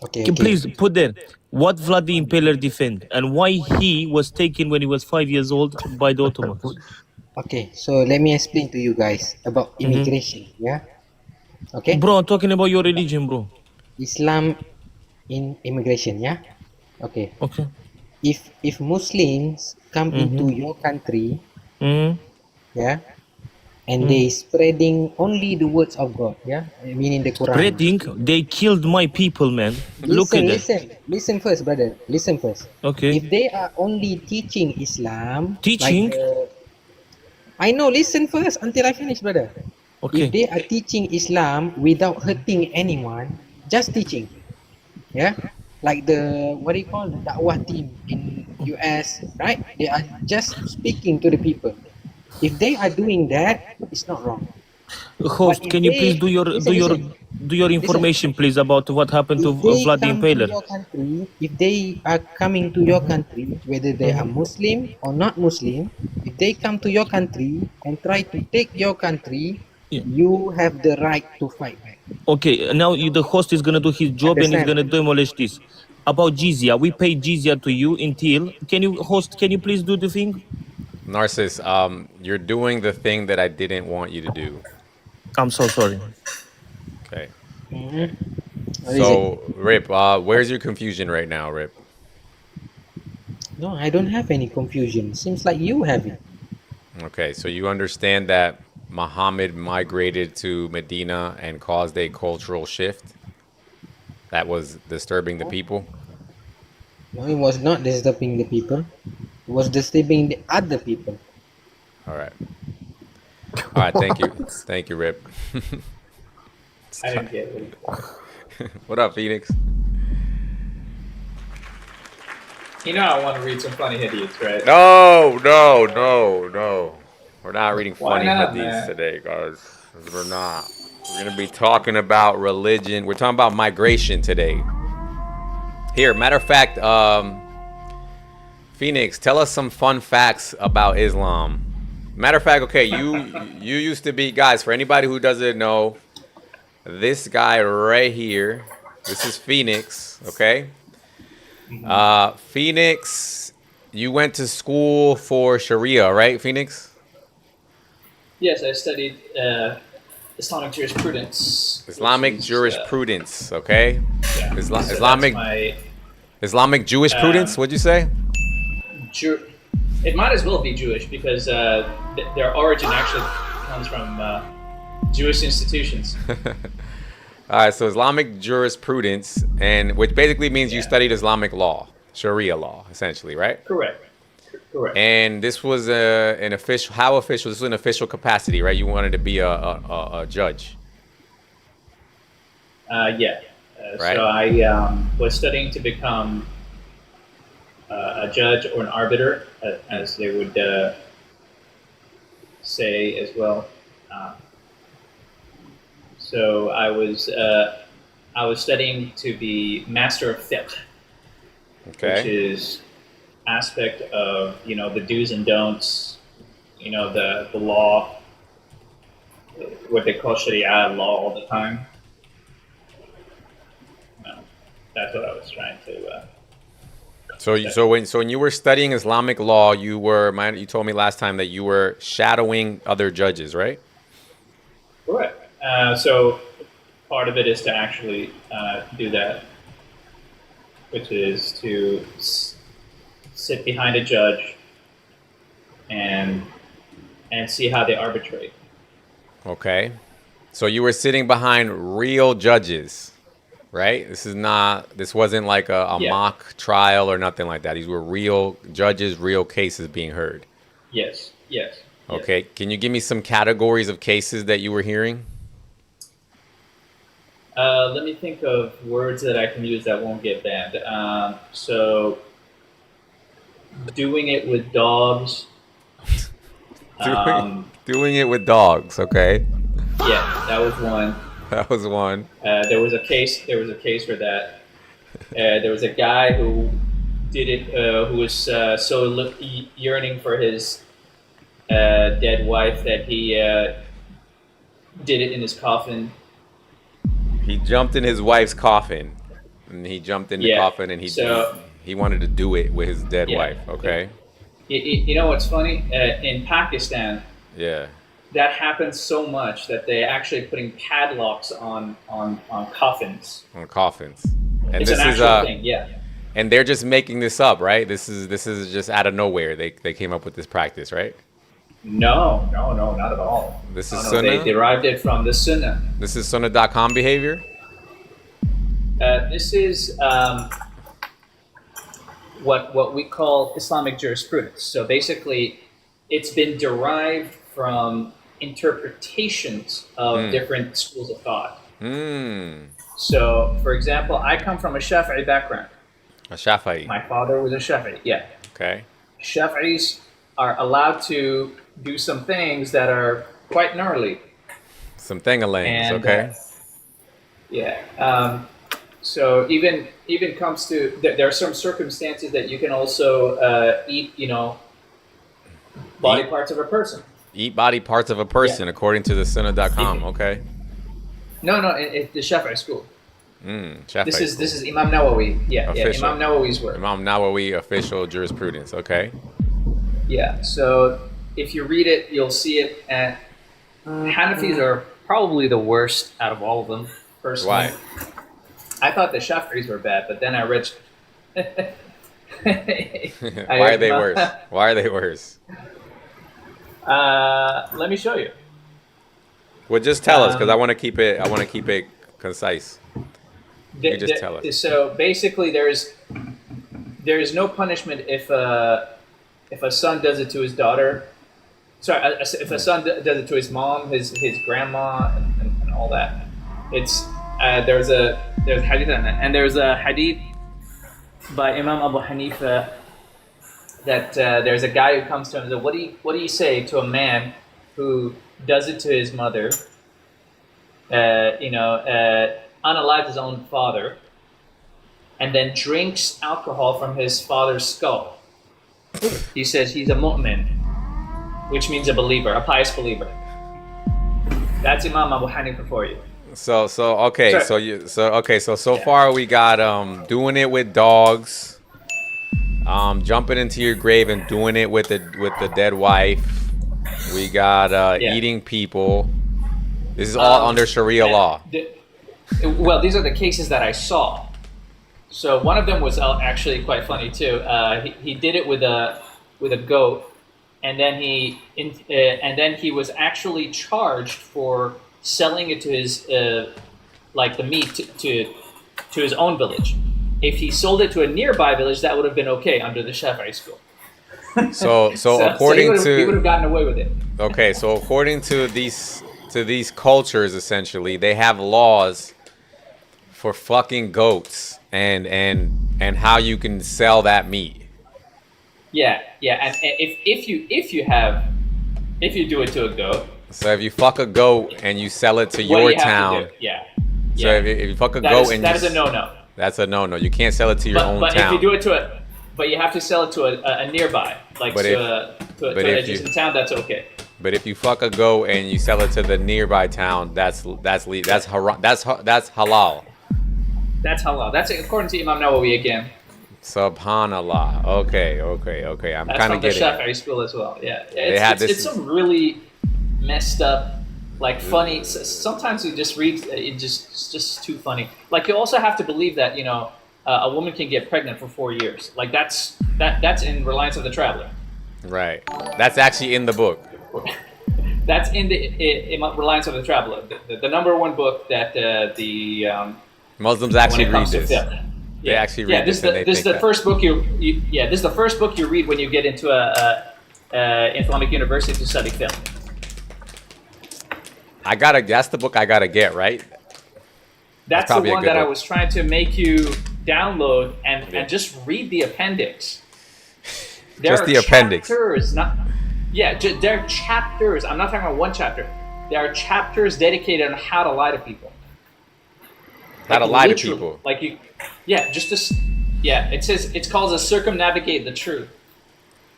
Okay. Please put there. what Vlad the Impaler defend, and why he was taken when he was 5 years old by the Ottomans. Okay, so let me explain to you guys about immigration. Yeah. Okay. Bro, I'm talking about your religion, bro. Islam in immigration. Yeah. Okay. Okay. If Muslims come into your country, Mm. yeah, and they spreading only the words of God, yeah, meaning the Quran. Spreading, they killed my people, man. Look at that. Listen first, brother. Listen first. Okay. If they are only teaching Islam, Teaching? I know. Listen first until I finish, brother. Okay. If they are teaching Islam without hurting anyone, just teaching, yeah, like the what do you call the Da'wah team in US, right? They are just speaking to the people. If they are doing that, it's not wrong. Host, But if can you please they- do your listen. information, please, about what happened to If they Vlad the come to Impaler? your country, if they are coming to your country, whether they are Muslim or not Muslim, if they come to your country and try to take your country, Yeah. you have the right to fight back. Okay, now the host is gonna do his job and he's Understand. gonna demolish this. About jizya, we pay jizya to you until. Can you host? Can you please do the thing? Narcissus, you're doing the thing that I didn't want you to do. I'm so sorry. Okay. What is it? So, Rip, where's your confusion right now, Rip? No, I don't have any confusion. Seems like you have it. Okay, so you understand that Muhammad migrated to Medina and caused a cultural shift that was disturbing the people? No, it was not disturbing the people. It was disturbing the other people. All right. All right, thank you. Thank you, Rip. I didn't get it. What up, Phoenix? You know I want to read some funny hadiths, right? No. We're not reading Why funny not, hadiths man? today, guys. We're not. We're going to be talking about religion. We're talking about migration today. Here, matter of fact, Phoenix, tell us some fun facts about Islam. Matter of fact, okay, you used to be, guys, for anybody who doesn't know, this guy right here, this is Phoenix, okay? Phoenix, you went to school for Sharia, right, Phoenix? Yes, I studied Islamic jurisprudence. Islamic which is, jurisprudence, okay? yeah. So Islamic that's my Islamic Jewish prudence, what'd you say? it might as well be Jewish because their origin actually comes from Jewish institutions. All right, so Islamic jurisprudence, and which basically means you Yeah. studied Islamic law, Sharia law, essentially, right? Correct. And this was an official. How official? This was an official capacity, right? You wanted to be a judge, Yeah. Right. So I was studying to become a judge or an arbiter, as they would say as well. So I was studying to be master of fiqh, which okay? is aspect of the do's and don'ts, the law, what they call Sharia law all the time. That's what I was trying to. So when you were studying Islamic law, you told me last time that you were shadowing other judges, right? Correct. So part of it is to actually do that, which is to sit behind a judge and see how they arbitrate. Okay. So you were sitting behind real judges, right? This wasn't like a Yeah. mock trial or nothing like that. These were real judges, real cases being heard. Yes. Okay. Can you give me some categories of cases that you were hearing? Let me think of words that I can use that won't get banned. So, doing it with dogs. Doing it with dogs, okay? Yeah, that was one. That was one. There was a case for that. There was a guy who did it, who was so yearning for his dead wife that he did it in his coffin. He jumped in his wife's coffin. And he jumped in the Yeah. coffin, and he wanted to do it with his dead Yeah. wife. Okay. You know what's funny? In Pakistan, Yeah. that happens so much that they're actually putting padlocks on coffins. On coffins. And It's this an is actual thing, yeah. and they're just making this up, right? This is just out of nowhere. They came up with this practice, right? No, not at all. This is No, they Sunnah? derived it from the Sunnah. This is Sunnah.com behavior. This is what we call Islamic jurisprudence. So basically, it's been derived from interpretations of different schools of thought. So, for example, I come from a Shafi'i background. A Shafi'i. My father was a Shafi'i, yeah. Okay. Shafi'is are allowed to do some things that are quite gnarly. Some thingalangs, And, okay. Yeah. So even comes to there are some circumstances that you can also eat, body Eat? parts of a person. Eat body parts of a person according to the Sunnah.com, okay. No, it's the Shafi'i school. Shafi'i. This is Imam Nawawi. Yeah, Official. Imam Nawawi's work. Imam Nawawi official jurisprudence, okay. Yeah. So if you read it, you'll see it. And Hanafis are probably the worst out of all of them. Personally. Why? I thought the Shafi'is were bad, but then I read. Why are they worse? Why are they worse? Let me show you. Well, just tell us, because I want to keep it concise. You just tell us. So basically, there is no punishment if a son does it to his daughter. Sorry, if a son does it to his mom, his grandma, and all that. It's there's hadith on that, and there's a hadith by Imam Abu Hanifa that there's a guy who comes to him and says, "What do you say to a man who does it to his mother? Unalives his own father, and then drinks alcohol from his father's skull." He says he's a mu'min, which means a believer, a pious believer. That's Imam Abu Hanifa for you. So okay, Sorry. so far we got doing it with dogs, jumping into your grave and doing it with the dead wife. We got eating people. This is all under Sharia law. Well, these are the cases that I saw. So one of them was actually quite funny too. He did it with a goat, and then he was actually charged for selling it to his the meat to his own village. If he sold it to a nearby village, that would have been okay under the Shafi'i school. So according he would have gotten away with it. Okay, so according to these cultures, essentially, they have laws for fucking goats and how you can sell that meat. Yeah, and if you do it to a goat. So if you fuck a goat and you sell it to What do your you have to town, do? Yeah. so if you fuck a That goat is, and that you, is a no-no. that's a no. You can't sell it to your own But town. if you do it but you have to sell it to a nearby, like But to an adjacent town. That's okay. But if you fuck a goat and you sell it to the nearby town, that's halal. That's halal. That's according to Imam Nawawi again. Subhanallah. Okay. I'm That's kind from of the getting it. Shafi'i school as well. Yeah. They had It's some really messed up, like funny. Sometimes you just read it's just too funny. Like you also have to believe that a woman can get pregnant for 4 years. Like that's in Reliance of the Traveler. Right. That's actually in the book. That's in the Reliance of the Traveler, the number one book that the Muslims when actually it read comes to this. fiqh. They actually read this and they this is think the that. first book this is the first book you read when you get into a Islamic university to study fiqh. That's the book I gotta get, right? That's the probably a one good that I book. was trying to make you download and just read the appendix. Just the appendix. Chapters, there are chapters. I'm not talking about one chapter. There are chapters dedicated on how to lie to people. How to Like, lie to literally, people. Like you, just this. Yeah, it says it's called a circumnavigate the truth.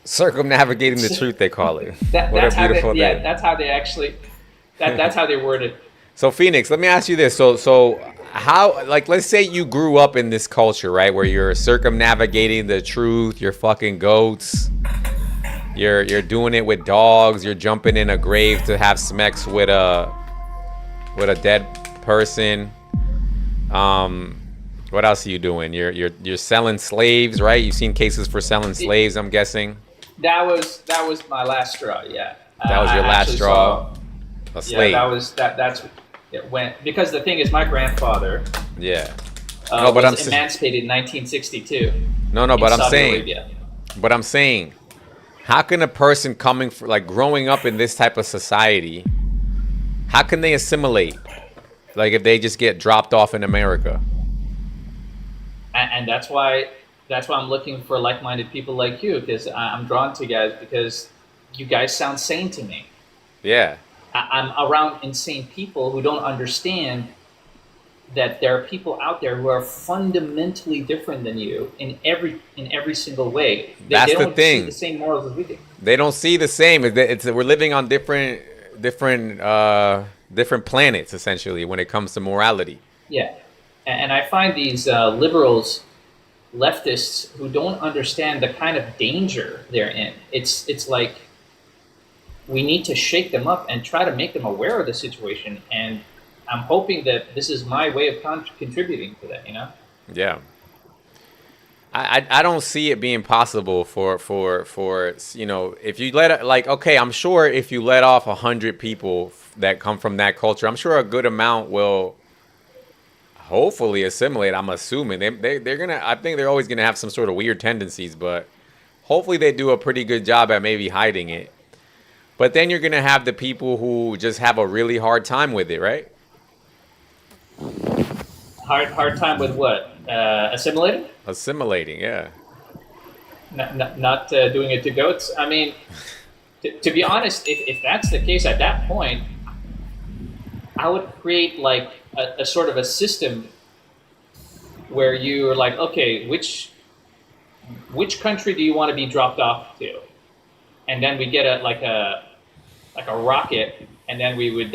Circumnavigating the truth, they call it. What a That's how beautiful they, name. that's how they actually. That's how they word it. So Phoenix, let me ask you this. So how, like, let's say you grew up in this culture, right, where you're circumnavigating the truth, you're fucking goats, you're doing it with dogs, you're jumping in a grave to have sex with a dead person. What else are you doing? You're selling slaves, right? You've seen cases for selling slaves, I'm guessing. That was my last straw. Yeah. That was your I last actually straw. A slave. Yeah, that's it went, because the thing is, my grandfather Yeah. was emancipated in 1962. But in I'm Saudi saying, Arabia. but I'm saying, how can a person coming for, like, growing up in this type of society, how can they assimilate? Like, if they just get dropped off in America. And that's why I'm looking for like-minded people like you, because I'm drawn to you guys because you guys sound sane to me. Yeah. I'm around insane people who don't understand that there are people out there who are fundamentally different than you in every single way. That's they the don't thing. see the same morals as we do. They don't see the same. We're living on different planets, essentially, when it comes to morality. Yeah, and I find these liberals, leftists who don't understand the kind of danger they're in. It's like we need to shake them up and try to make them aware of the situation. And I'm hoping that this is my way of contributing to that. You know? Yeah. I don't see it being possible for you know, if you let, like, okay, I'm sure if you let off 100 people that come from that culture, I'm sure a good amount will hopefully assimilate. I'm assuming they're gonna, I think they're always gonna have some sort of weird tendencies, but hopefully they do a pretty good job at maybe hiding it. But then you're gonna have the people who just have a really hard time with it, right? Hard time with what? Assimilating? Assimilating, yeah. Not doing it to goats. I mean, to be honest, if that's the case, at that point, I would create like a sort of a system where you're like, okay, which country do you want to be dropped off to? And then we get a rocket, and then we would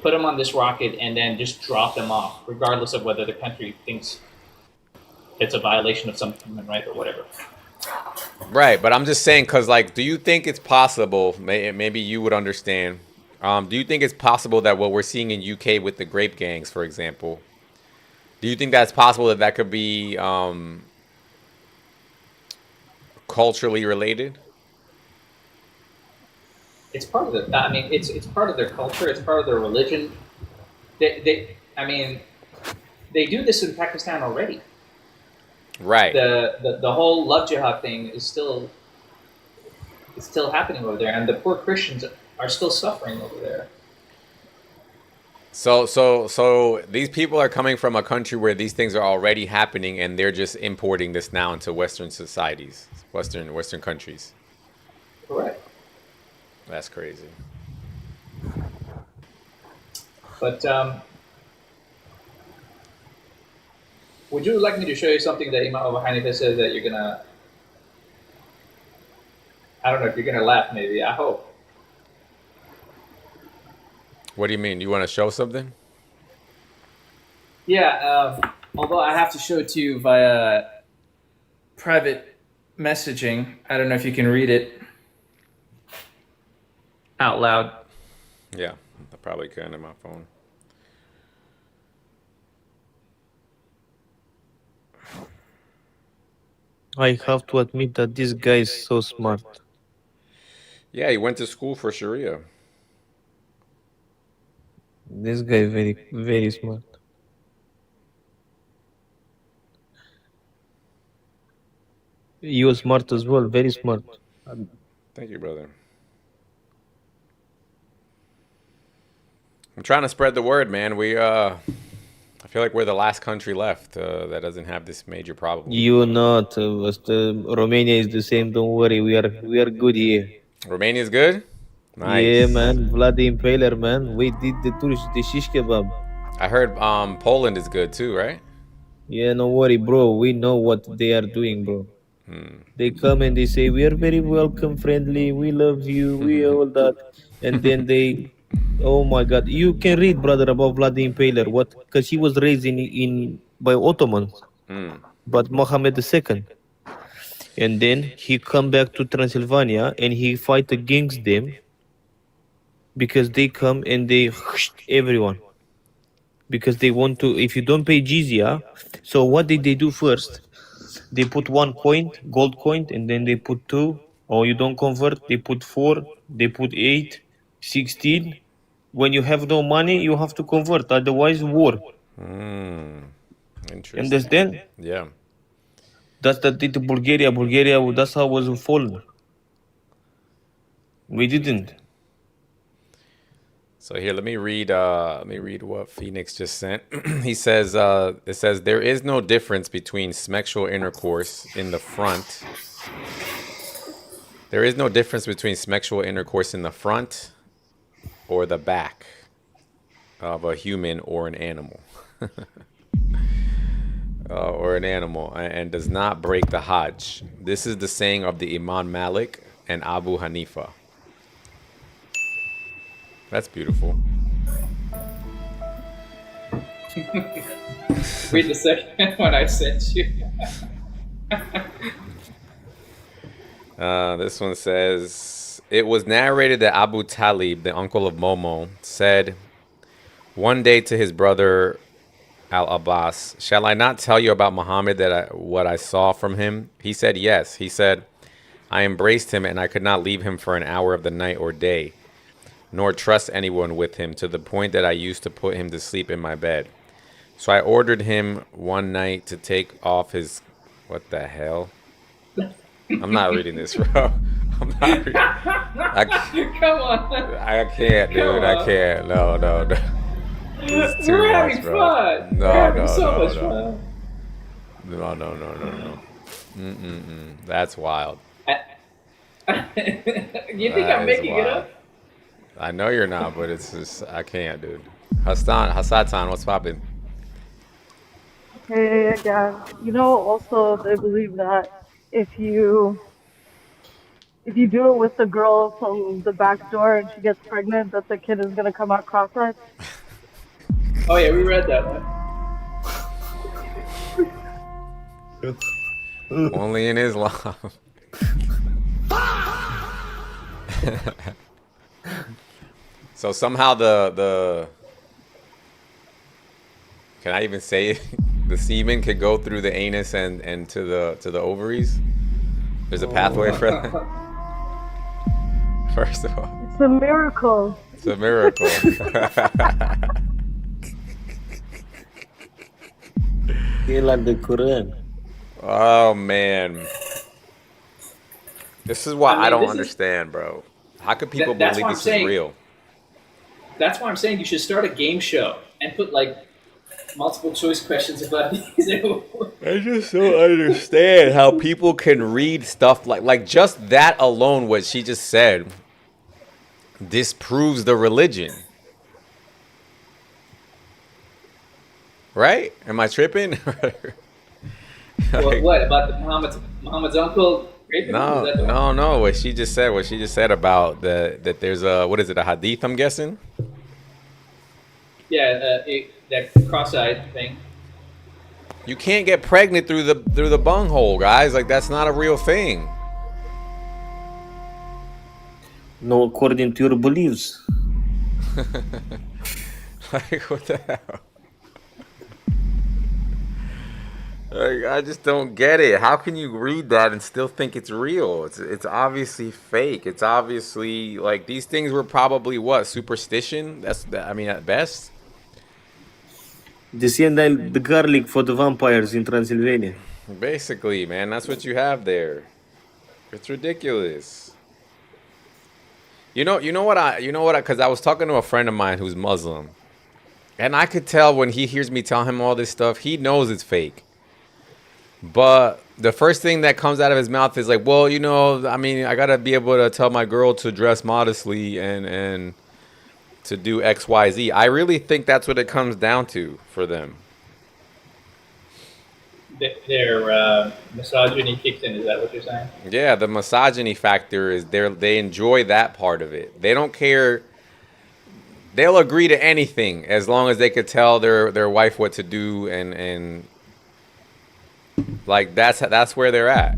put them on this rocket and then just drop them off, regardless of whether the country thinks it's a violation of some human right or whatever. Right, but I'm just saying, because, like, do you think it's possible, maybe you would understand, do you think it's possible that what we're seeing in UK with the grape gangs, for example, do you think that's possible that could be culturally related? It's part of the. I mean, it's part of their culture. It's part of their religion. I mean, they do this in Pakistan already. Right. The whole love jihad thing is still happening over there, and the poor Christians are still suffering over there. So these people are coming from a country where these things are already happening, and they're just importing this now into Western societies, Western countries. Correct. That's crazy. But would you like me to show you something that Imam Abu Hanifa says that you're gonna? I don't know if you're gonna laugh. Maybe. I hope. What do you mean? You want to show something? Yeah. Although I have to show it to you via private messaging. I don't know if you can read it out loud. Yeah, I probably can on my phone. I have to admit that this guy is so smart. Yeah, he went to school for Sharia. This guy very, very smart. You are smart as well, very smart. Thank you, brother. I'm trying to spread the word, man. I feel like we're the last country left that doesn't have this major problem. You not. Romania is the same. Don't worry. We are good here. Romania's good? Nice. Yeah, man. Vlad the Impaler, man. We did the shish kebab. I heard Poland is good too, right? Yeah, no worry, bro. We know what they are doing, bro. They come and they say we are very welcome, friendly. We love you. We all that, and then they Oh my God! You can read, brother, about Vlad the Impaler. What? Because he was raised in by Ottomans, but Mohammed II, and then he come back to Transylvania and he fight against them because they come and they everyone because they want to. If you don't pay jizya, so what did they do first? They put 1 coin, gold coin, and then they put 2. Or you don't convert, they put 4, they put 8, 16. When you have no money, you have to convert, otherwise war. Interesting. Understand? Yeah. That's that did to Bulgaria. Bulgaria, that's how was fallen. We didn't. So here, let me read what Phoenix just sent. He says, it says, there is no difference between sexual intercourse in the front. There is no difference between sexual intercourse in the front or the back of a human or an animal. And does not break the Hajj. This is the saying of the Imam Malik and Abu Hanifa. That's beautiful. Read the second one I sent you. This one says, it was narrated that Abu Talib, the uncle of Momo, said one day to his brother Al-Abbas, shall I not tell you about Muhammad, what I saw from him? He said, yes. He said, I embraced him and I could not leave him for an hour of the night or day, nor trust anyone with him, to the point that I used to put him to sleep in my bed. So I ordered him one night to take off his... What the hell? I'm not reading this, bro. I'm not reading... Come on. I can't, dude. I can't. No. It's too We're much, having bro. fun. No, We're having no, so no, much no. fun. No. That's wild. You think That I'm is making it wild. up? I know you're not, but it's just, I can't, dude. Hasatan, what's poppin'? Hey again. You know, also they believe that if you do it with the girl from the back door and she gets pregnant, that the kid is gonna come out cross-eyed. Oh yeah, we read that one. Only in Islam. So somehow the can I even say it? The semen could go through the anus and to the ovaries. There's a pathway for that. First of all, It's a miracle. it's a miracle. Like the Quran. Oh man, this is why I mean, I don't this is- understand, bro. How could people That's believe what I'm this is saying. real? That's why I'm saying you should start a game show and put like multiple choice questions about these. I just don't understand how people can read stuff like just that alone, what she just said, disproves the religion. Right? Am I tripping? What about the Muhammad's uncle? raping him? Is that the one? No. What she just said about that there's a, what is it, a hadith, I'm guessing? Yeah, that cross-eyed thing. You can't get pregnant through the bunghole, guys. Like, that's not a real thing. No, according to your beliefs. Like, what the hell? Like, I just don't get it. How can you read that and still think it's real? It's obviously fake. It's obviously, like, these things were probably what, superstition? I mean, at best. They send the garlic for the vampires in Transylvania. Basically, man, that's what you have there. It's ridiculous. You know what? Because I was talking to a friend of mine who's Muslim, and I could tell when he hears me tell him all this stuff, he knows it's fake. But the first thing that comes out of his mouth is like, well, I mean, I gotta be able to tell my girl to dress modestly and to do X, Y, Z. I really think that's what it comes down to for them. Their misogyny kicks in. Is that what you're saying? Yeah, the misogyny factor is there. They enjoy that part of it. They don't care. they'll agree to anything as long as they could tell their wife what to do, and like that's where they're at.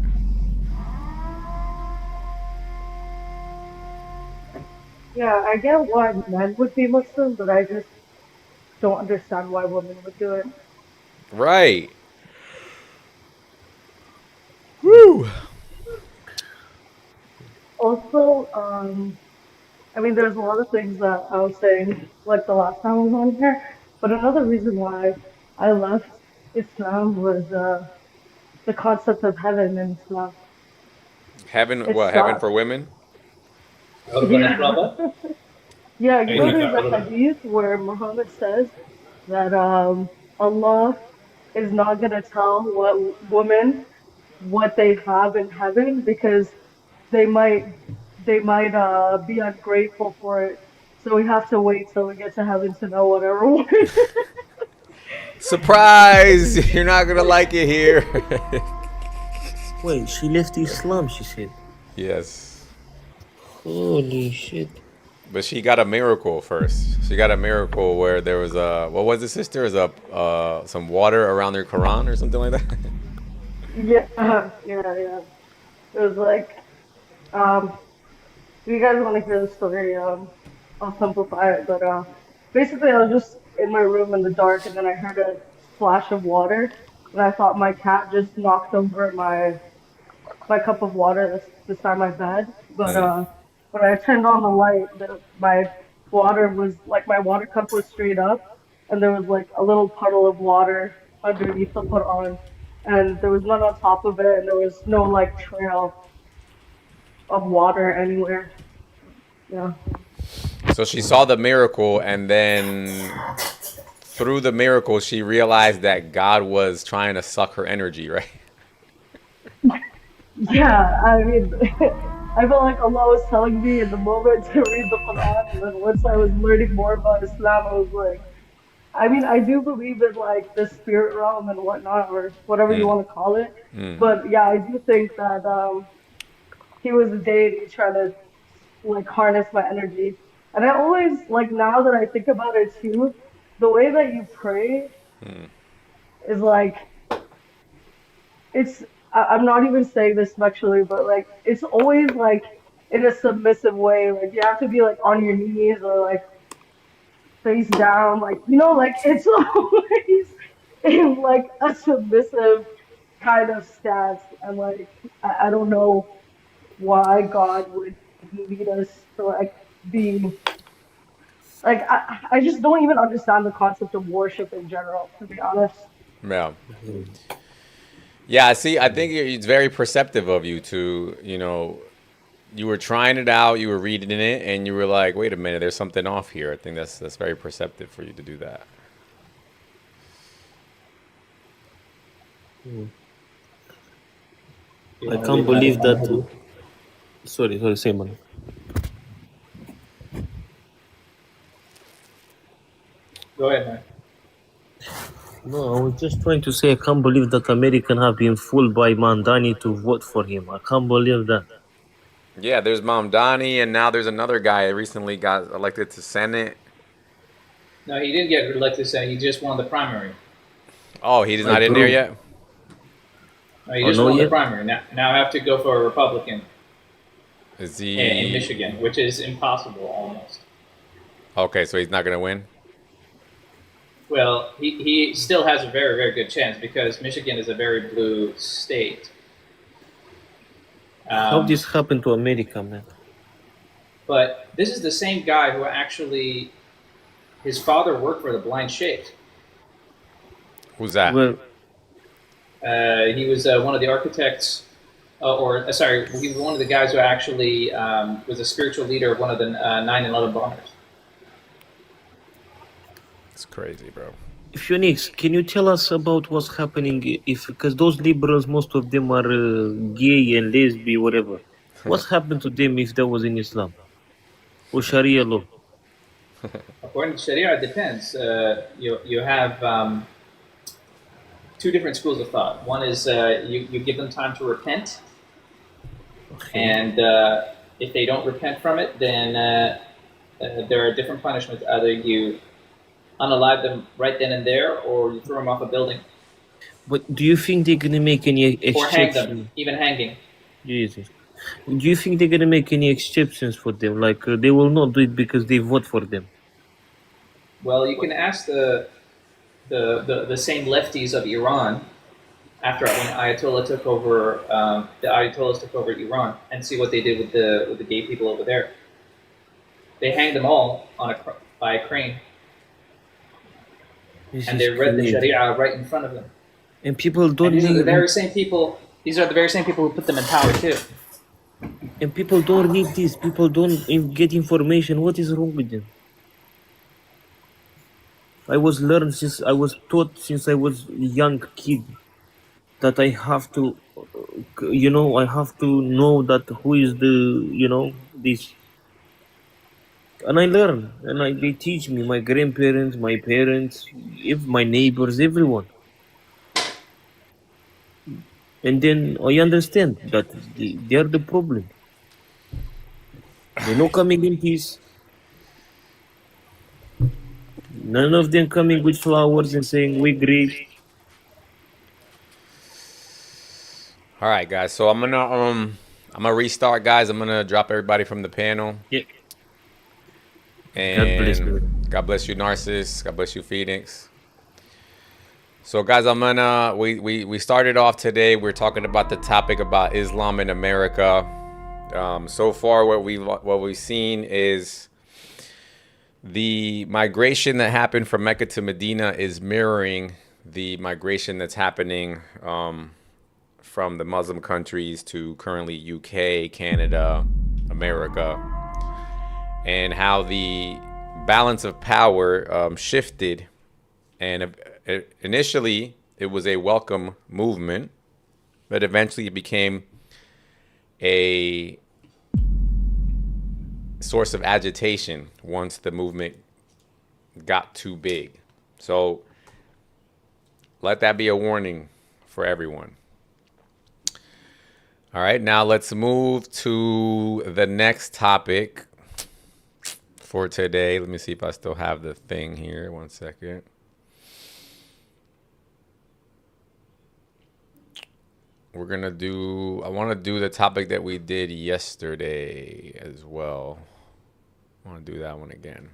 Yeah, I get why men would be Muslim, but I just don't understand why women would do it. Right. Woo. Also, I mean, there's a lot of things that I was saying, like the last time I was on here, but another reason why I left Islam was the concept of heaven in Islam. Heaven, It what? Heaven for sucks. women? Yeah. Yeah, you know, there's a Yeah. hadith where Muhammad says that Allah is not gonna tell what women what they have in heaven because they might be ungrateful for it. So we have to wait till we get to heaven to know what our reward is. Surprise! You're not gonna like it here. Wait, she left Islam, she said. Yes. Holy shit. But she got a miracle first. She got a miracle where there was a, what was it, sister? Is some water around their Quran or something like that? Yeah. It was like, if you guys want to hear the story, I'll simplify it. But basically, I was just in my room in the dark, and then I heard a splash of water, and I thought my cat just knocked over my cup of water that's beside my bed. But when I turned on the light, my water was like my water cup was straight up, and there was like a little puddle of water underneath the Quran, and there was none on top of it, and there was no like trail of water anywhere. Yeah. So she saw the miracle, and then through the miracle, she realized that God was trying to suck her energy, right? Yeah, I mean, I felt like Allah was telling me in the moment to read the Quran, and then once I was learning more about Islam, I was like, I mean, I do believe in like the spirit realm and whatnot, or whatever you Mm, want to call it. mm. But yeah, I do think that he was a deity trying to like harness my energy. And I always like now that I think about it too, the way that you pray is like it's I'm not even saying this sexually, but like it's always like in a submissive way. Like you have to be like on your knees or like face down, like you know, like it's always in like a submissive kind of stance. And like I don't know why God would need us to like be like I just don't even understand the concept of worship in general, to be honest. Yeah. Yeah, see, I think it's very perceptive of you to, you were trying it out, you were reading it, and you were like, wait a minute, there's something off here. I think that's very perceptive for you to do that. I can't believe that. Sorry, Simon. Go ahead, man. No, I was just trying to say I can't believe that American have been fooled by Mandani to vote for him. I can't believe that. Yeah, there's Mamdani, and now there's another guy that recently got elected to Senate. No, he didn't get elected. He just won the primary. Oh, he's not in there yet? No, he Oh, just no won the yet? primary. Now I have to go for a Republican Is in he... Michigan, which is impossible almost. Okay, so he's not going to win? Well, he still has a very, very good chance because Michigan is a very blue state. How this happened to America, man? But this is the same guy who actually, his father worked for the Blind Sheikh. Who's that? Well, He was one of the architects, he was one of the guys who actually was a spiritual leader of one of the 9/11 bombers. It's crazy, bro. Phoenix, can you tell us about what's happening? Because those liberals, most of them are gay and lesbian, whatever. What's happened to them if that was in Islam or Sharia law? According to Sharia, it depends. You have two different schools of thought. One is you give them time to repent, and if they don't repent from it, then there are different punishments. Either you unalive them right then and there, or you throw them off a building, But do you think they're gonna make any or hang them, exception? even hanging. Jesus. Do you think they're gonna make any exceptions for them? Like they will not do it because they vote for them. Well, you can ask the same lefties of Iran after when Ayatollah took over, the Ayatollahs took over Iran, and see what they did with the gay people over there. They hanged them all by a crane, This and is they read the crazy. Sharia right in front of them. And people don't And these are the need. very same people. These are the very same people who put them in power too. And people don't need this. People don't get information. What is wrong with them? I was taught since I was a young kid that I have to, I have to know that who is this. And I learn, and they teach me, my grandparents, my parents, my neighbors, everyone. And then I understand that they are the problem. They're not coming in peace. None of them coming with flowers and saying we agree. All right, guys. So I'm gonna restart, guys. I'm gonna drop everybody from the panel. Yeah. And God bless you, Narcissus. God bless you, Phoenix. So, guys, we started off today. We're talking about the topic about Islam in America. So far, what we've seen is the migration that happened from Mecca to Medina is mirroring the migration that's happening from the Muslim countries to currently UK, Canada, America, and how the balance of power shifted. And initially, it was a welcome movement, but eventually it became a source of agitation once the movement got too big. So let that be a warning for everyone. All right, now let's move to the next topic for today. Let me see if I still have the thing here. 1 second. I want to do the topic that we did yesterday as well. I want to do that one again.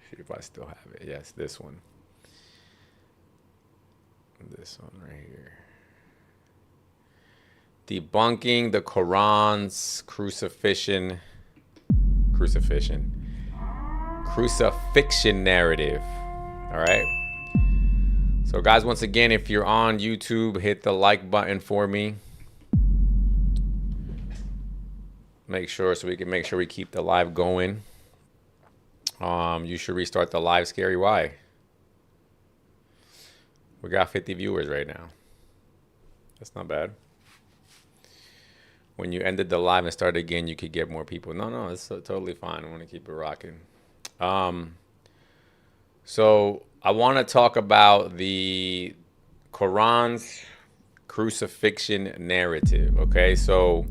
See if I still have it. Yes, this one. This one right here. Debunking the Quran's crucifixion narrative. All right. So, guys, once again, if you're on YouTube, hit the like button for me. So we can make sure we keep the live going. You should restart the live, Scary. Why? We got 50 viewers right now. That's not bad. When you ended the live and started again, you could get more people. No, it's totally fine. I want to keep it rocking. So I want to talk about the Quran's crucifixion narrative. Okay, so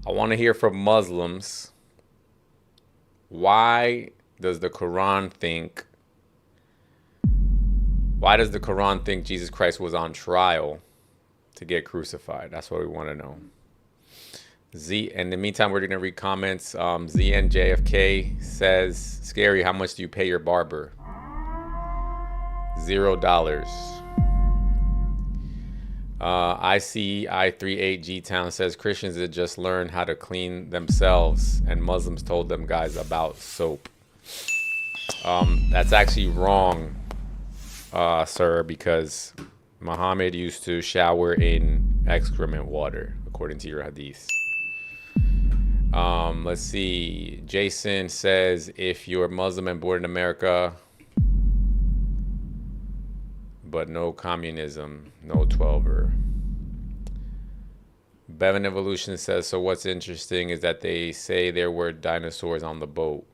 I want to hear from Muslims. Why does the Quran think Jesus Christ was on trial to get crucified? That's what we want to know. In the meantime, we're going to read comments. ZNJFK says, Scary, how much do you pay your barber? $0. ICI38G Town says, Christians had just learned how to clean themselves, and Muslims told them guys about soap. That's actually wrong, sir, because Muhammad used to shower in excrement water, according to your hadith. Let's see. Jason says, if you're Muslim and born in America, but no communism, no 12er. Bevan Evolution says, so what's interesting is that they say there were dinosaurs on the boat.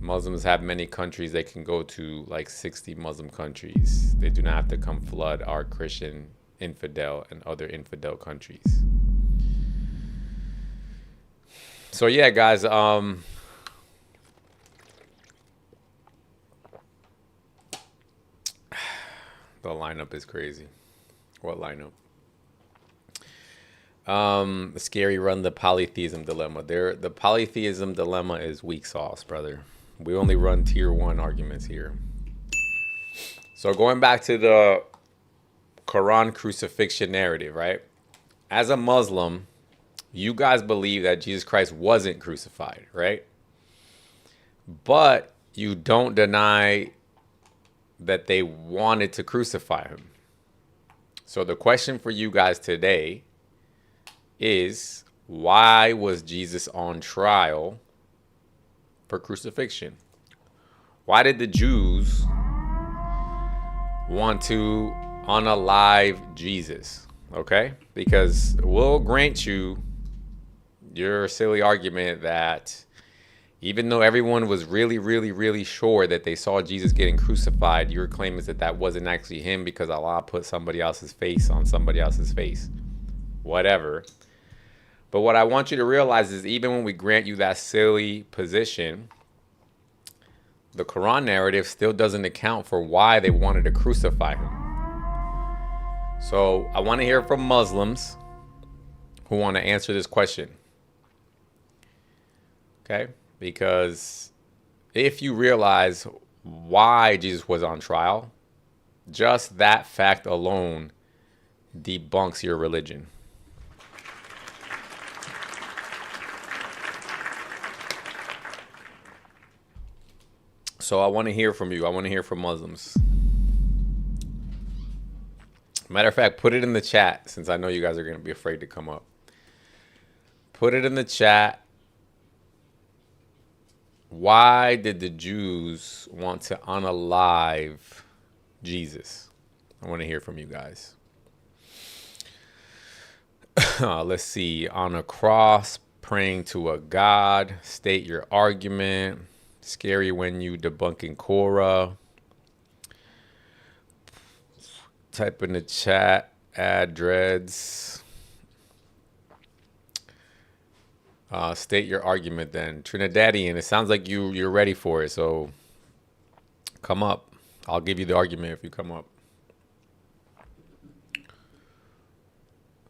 Muslims have many countries they can go to, like 60 Muslim countries. They do not have to come flood our Christian infidel and other infidel countries. So yeah, guys. The lineup is crazy. What lineup? Scary run the polytheism dilemma. The polytheism dilemma is weak sauce, brother. We only run tier 1 arguments here. So going back to the Quran crucifixion narrative, right? As a Muslim, you guys believe that Jesus Christ wasn't crucified, right? But you don't deny that they wanted to crucify him. So the question for you guys today is, why was Jesus on trial for crucifixion? Why did the Jews want to unalive Jesus? Okay? Because we'll grant you your silly argument that even though everyone was really, really, really sure that they saw Jesus getting crucified, your claim is that that wasn't actually him because Allah put somebody else's face on somebody else's face. Whatever. But what I want you to realize is even when we grant you that silly position, the Quran narrative still doesn't account for why they wanted to crucify him. So I want to hear from Muslims who want to answer this question. Okay? Because if you realize why Jesus was on trial, just that fact alone debunks your religion. So I want to hear from you. I want to hear from Muslims. Matter of fact, put it in the chat, since I know you guys are going to be afraid to come up. Put it in the chat. Why did the Jews want to unalive Jesus? I want to hear from you guys. Let's see. On a cross, praying to a God. State your argument. Scary when you debunking Korah. Type in the chat. Add dreads. State your argument then. Trinidadian, it sounds like you're ready for it, so come up. I'll give you the argument if you come up.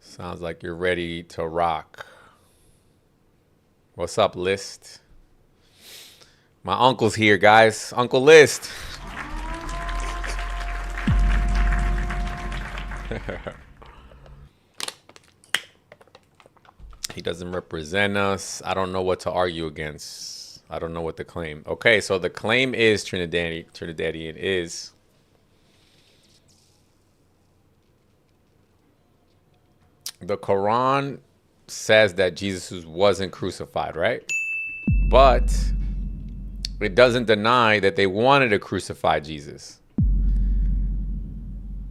Sounds like you're ready to rock. What's up, List? My uncle's here, guys. Uncle List. He doesn't represent us. I don't know what to argue against. I don't know what to claim. Okay, so the claim is Trinidadian is the Quran says that Jesus wasn't crucified, right? But it doesn't deny that they wanted to crucify Jesus.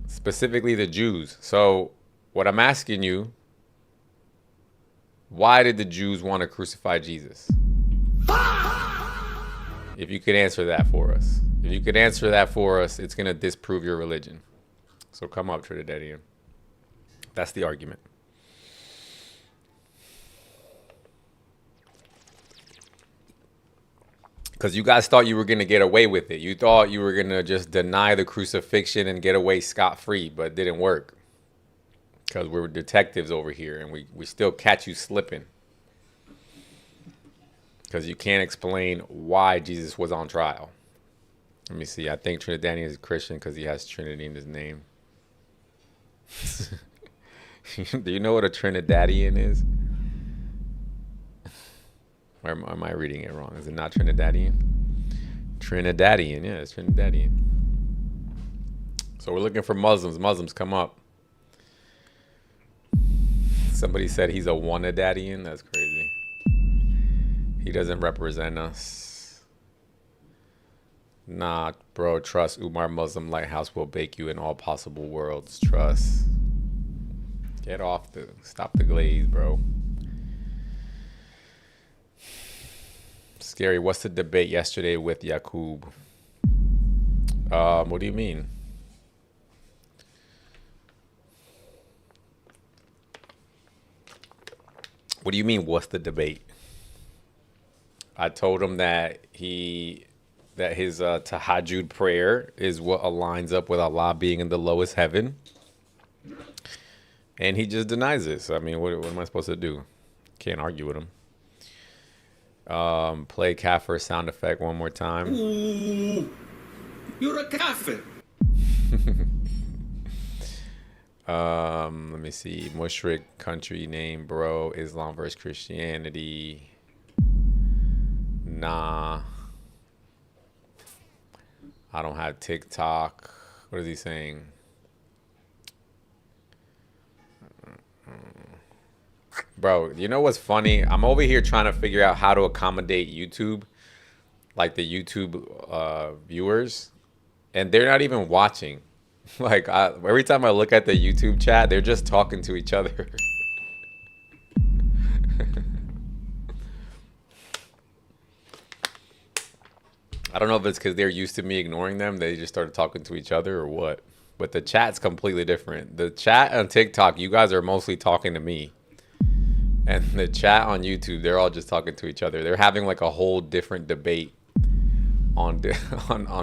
Specifically the Jews. So what I'm asking you, why did the Jews want to crucify Jesus? If you could answer that for us. If you could answer that for us, it's going to disprove your religion. So come up, Trinidadian. That's the argument. Because you guys thought you were going to get away with it. You thought you were going to just deny the crucifixion and get away scot-free, but it didn't work. Because we're detectives over here, and we still catch you slipping. Because you can't explain why Jesus was on trial. Let me see. I think Trinidadian is Christian because he has Trinity in his name. Do you know what a Trinidadian is? Or am I reading it wrong? Is it not Trinidadian? Trinidadian, yeah, it's Trinidadian. So we're looking for Muslims. Muslims, come up. Somebody said he's a Wanadadian. That's crazy. He doesn't represent us. Nah, bro, trust. Umar Muslim Lighthouse will bake you in all possible worlds. Trust. Get off the... Stop the glaze, bro. Scary. What's the debate yesterday with Yaqub? What do you mean? What do you mean, what's the debate? I told him that his tahajjud prayer is what aligns up with Allah being in the lowest heaven, and he just denies it. So I mean, what am I supposed to do? Can't argue with him. Play kafir sound effect one more time. You're a kafir. Let me see. Mushrik country name, bro. Islam versus Christianity. Nah. I don't have TikTok. What is he saying? Bro, you know what's funny? I'm over here trying to figure out how to accommodate YouTube, like the YouTube viewers, and they're not even watching. Like, every time I look at the YouTube chat, they're just talking to each other. I don't know if it's because they're used to me ignoring them. They just started talking to each other or what. But the chat's completely different. The chat on TikTok, you guys are mostly talking to me. And the chat on YouTube, they're all just talking to each other. They're having like a whole different debate on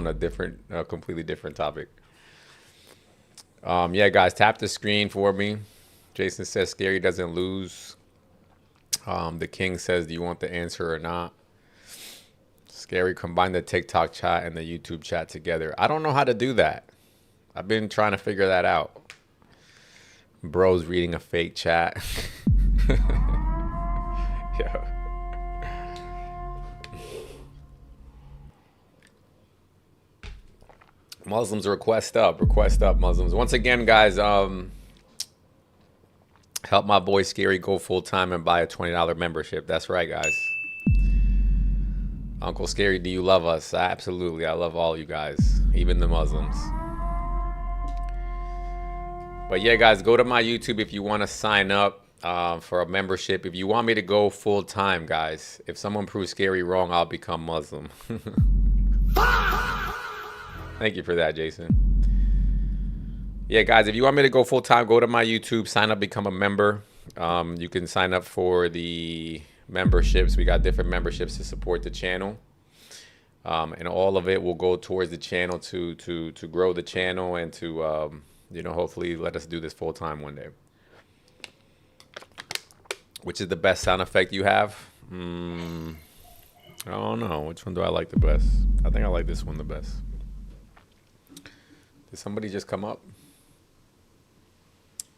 a different, completely different topic. Yeah, guys, tap the screen for me. Jason says Scary doesn't lose. The King says, do you want the answer or not? Scary, combine the TikTok chat and the YouTube chat together. I don't know how to do that. I've been trying to figure that out. Bro's reading a fake chat. Yeah. Muslims, request up Muslims. Once again, guys, help my boy Scary go full time and buy a $20 membership. That's right, guys. Uncle Scary, do you love us? Absolutely. I love all you guys, even the Muslims. But yeah, guys, go to my YouTube if you want to sign up for a membership. If you want me to go full time, guys, if someone proves Scary wrong, I'll become Muslim. Thank you for that, Jason. Yeah, guys, if you want me to go full time, go to my YouTube, sign up, become a member. You can sign up for the memberships. We got different memberships to support the channel. And all of it will go towards the channel to grow the channel and to, you know, hopefully let us do this full time one day. Which is the best sound effect you have? I don't know. Which one do I like the best? I think I like this one the best. Did somebody just come up?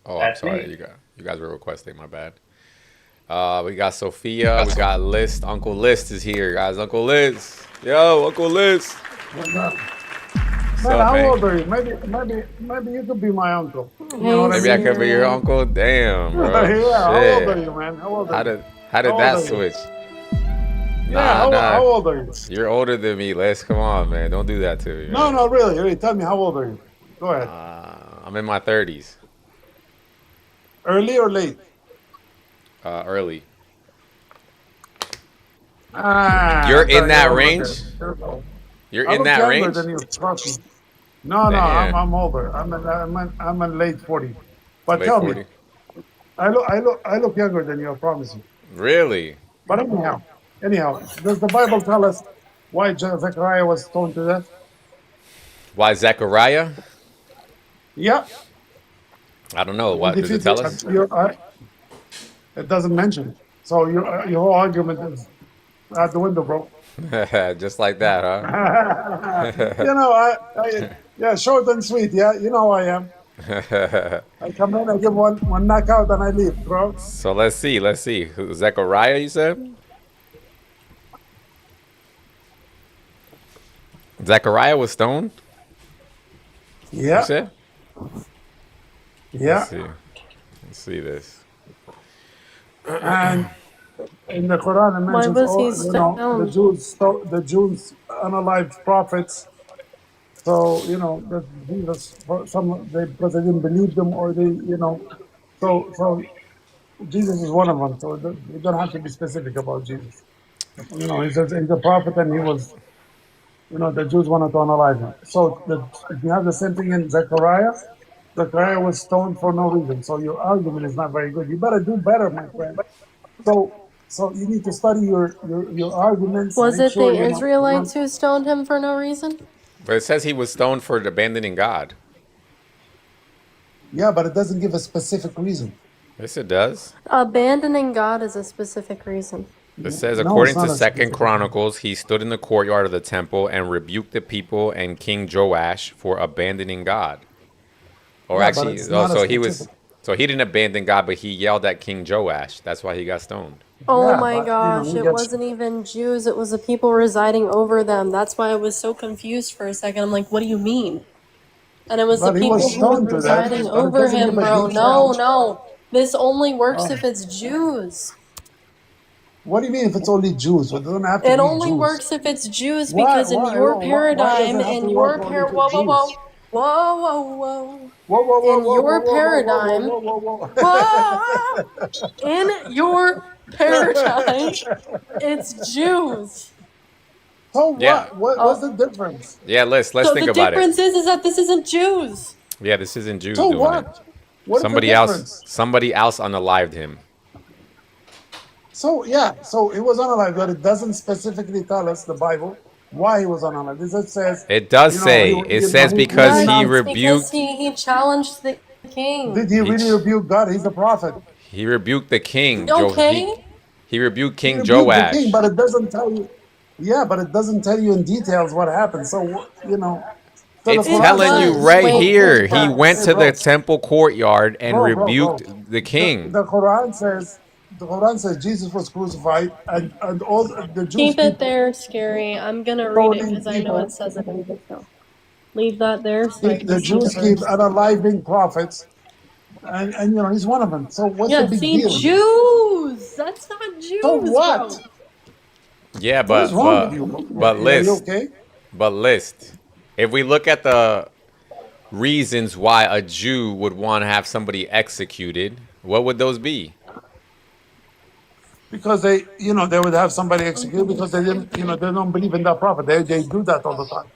Oh, I'm sorry. You guys were requesting. My bad. We got Sophia. We got List. Uncle List is here, guys. Uncle List. Yo, Uncle List. What's up? Man, how old are you? Maybe you could be my uncle. You know Maybe I could be your uncle. Damn, bro. Yeah, Shit. how old are you, man? How old are you? How did that switch? How old are you? You're older than me, Les. Come on, man. Don't do that to me. No, really. Tell me, how old are you? Go ahead. I'm in my 30s. Early or late? Early. You're in that range? You're in that range? Than you, trust me. No, I'm older. I'm in late 40s. But late tell 40. Me, I look younger than you. I promise you. Really? But anyhow, does the Bible tell us why Zechariah was stoned to death? Why Zechariah? Yeah. I don't know. What does it tell us? It doesn't mention it. So your whole argument is out the window, bro. Just like that, huh? You know, yeah, short and sweet. Yeah, you know how I am. I come in, I give one knockout, and I leave, bro. So let's see. Zechariah, you said? Zechariah was stoned? Yeah. You said? Yeah. Let's see this. And in the Quran, it mentions the Jews unalived prophets. So that Jesus, because they didn't believe them, or so Jesus is one of them. So you don't have to be specific about Jesus. He says he's a prophet, and he was, the Jews wanted to unalive him. So if you have the same thing in Zechariah. Zechariah was stoned for no reason. So your argument is not very good. You better do better, my friend. So So you need to study your arguments. Was make it sure, the you know, Israelites who stoned him for no reason? But it says he was stoned for abandoning God. Yeah, but it doesn't give a specific reason. Yes, it does. Abandoning God is a specific reason. It says, No, according it's not to a Second specific Chronicles, he stood in the courtyard of the temple and rebuked the people and King Joash for abandoning God. Or Yeah, but actually, it's not a so he was, specific. so he didn't abandon God, but he yelled at King Joash. That's why he got stoned. Oh Yeah, my but you know, gosh, we it get wasn't even Jews, it was the people residing over them. That's why I was so confused for a second. I'm like, what do you mean? And it was the but he was people who were stoned to death, residing but it over doesn't give him, a bro. detail. No. This only works Oh. if it's Jews. What do you mean if it's only Jews? It doesn't have to It be only Jews. works if it's Jews Why? because in Why? your Why does paradigm, it have to in work your only for whoa, whoa, Jews? whoa, whoa, whoa, Whoa, whoa, whoa, in whoa, whoa, your whoa, whoa, paradigm, whoa, whoa, whoa, whoa, whoa, in your paradigm, it's Jews. So what? Yeah. What's the difference? Yeah, let's So think the about it. difference is that this isn't Jews. Yeah, this isn't Jews So doing it. what? What is the difference? Somebody else unalived him. So yeah, so it was unalive, but it doesn't specifically tell us the Bible why he was unalive. It says, It does you know, say, it says because Yeah, he it's because rebuked, he challenged the king. Did he really rebuke God? He's the prophet. he rebuked the king. Okay. He rebuked He King rebuked the king, Joash. but it doesn't tell you. Yeah, but it doesn't tell you in details what happened. So you know, so It's the Quran telling you says- right Wait, here. it He does. went Hey, to bro. the temple courtyard and Bro, rebuked the king. The Quran says Jesus was crucified, and all the Jewish Keep it people. there, Scary. I'm gonna read it Stoning because I know people. it says it in detail. Leave that there so I The can see Jews the keep verse. unaliving prophets, and you know he's one of them. So what's Yeah, the big see, deal? Jews! That's not Jews, So what? bro. Yeah, What is wrong with you? but Are you list, okay? if we look at the reasons why a Jew would want to have somebody executed, what would those be? Because they would have somebody executed because they didn't, they don't believe in that prophet. They do that all the time.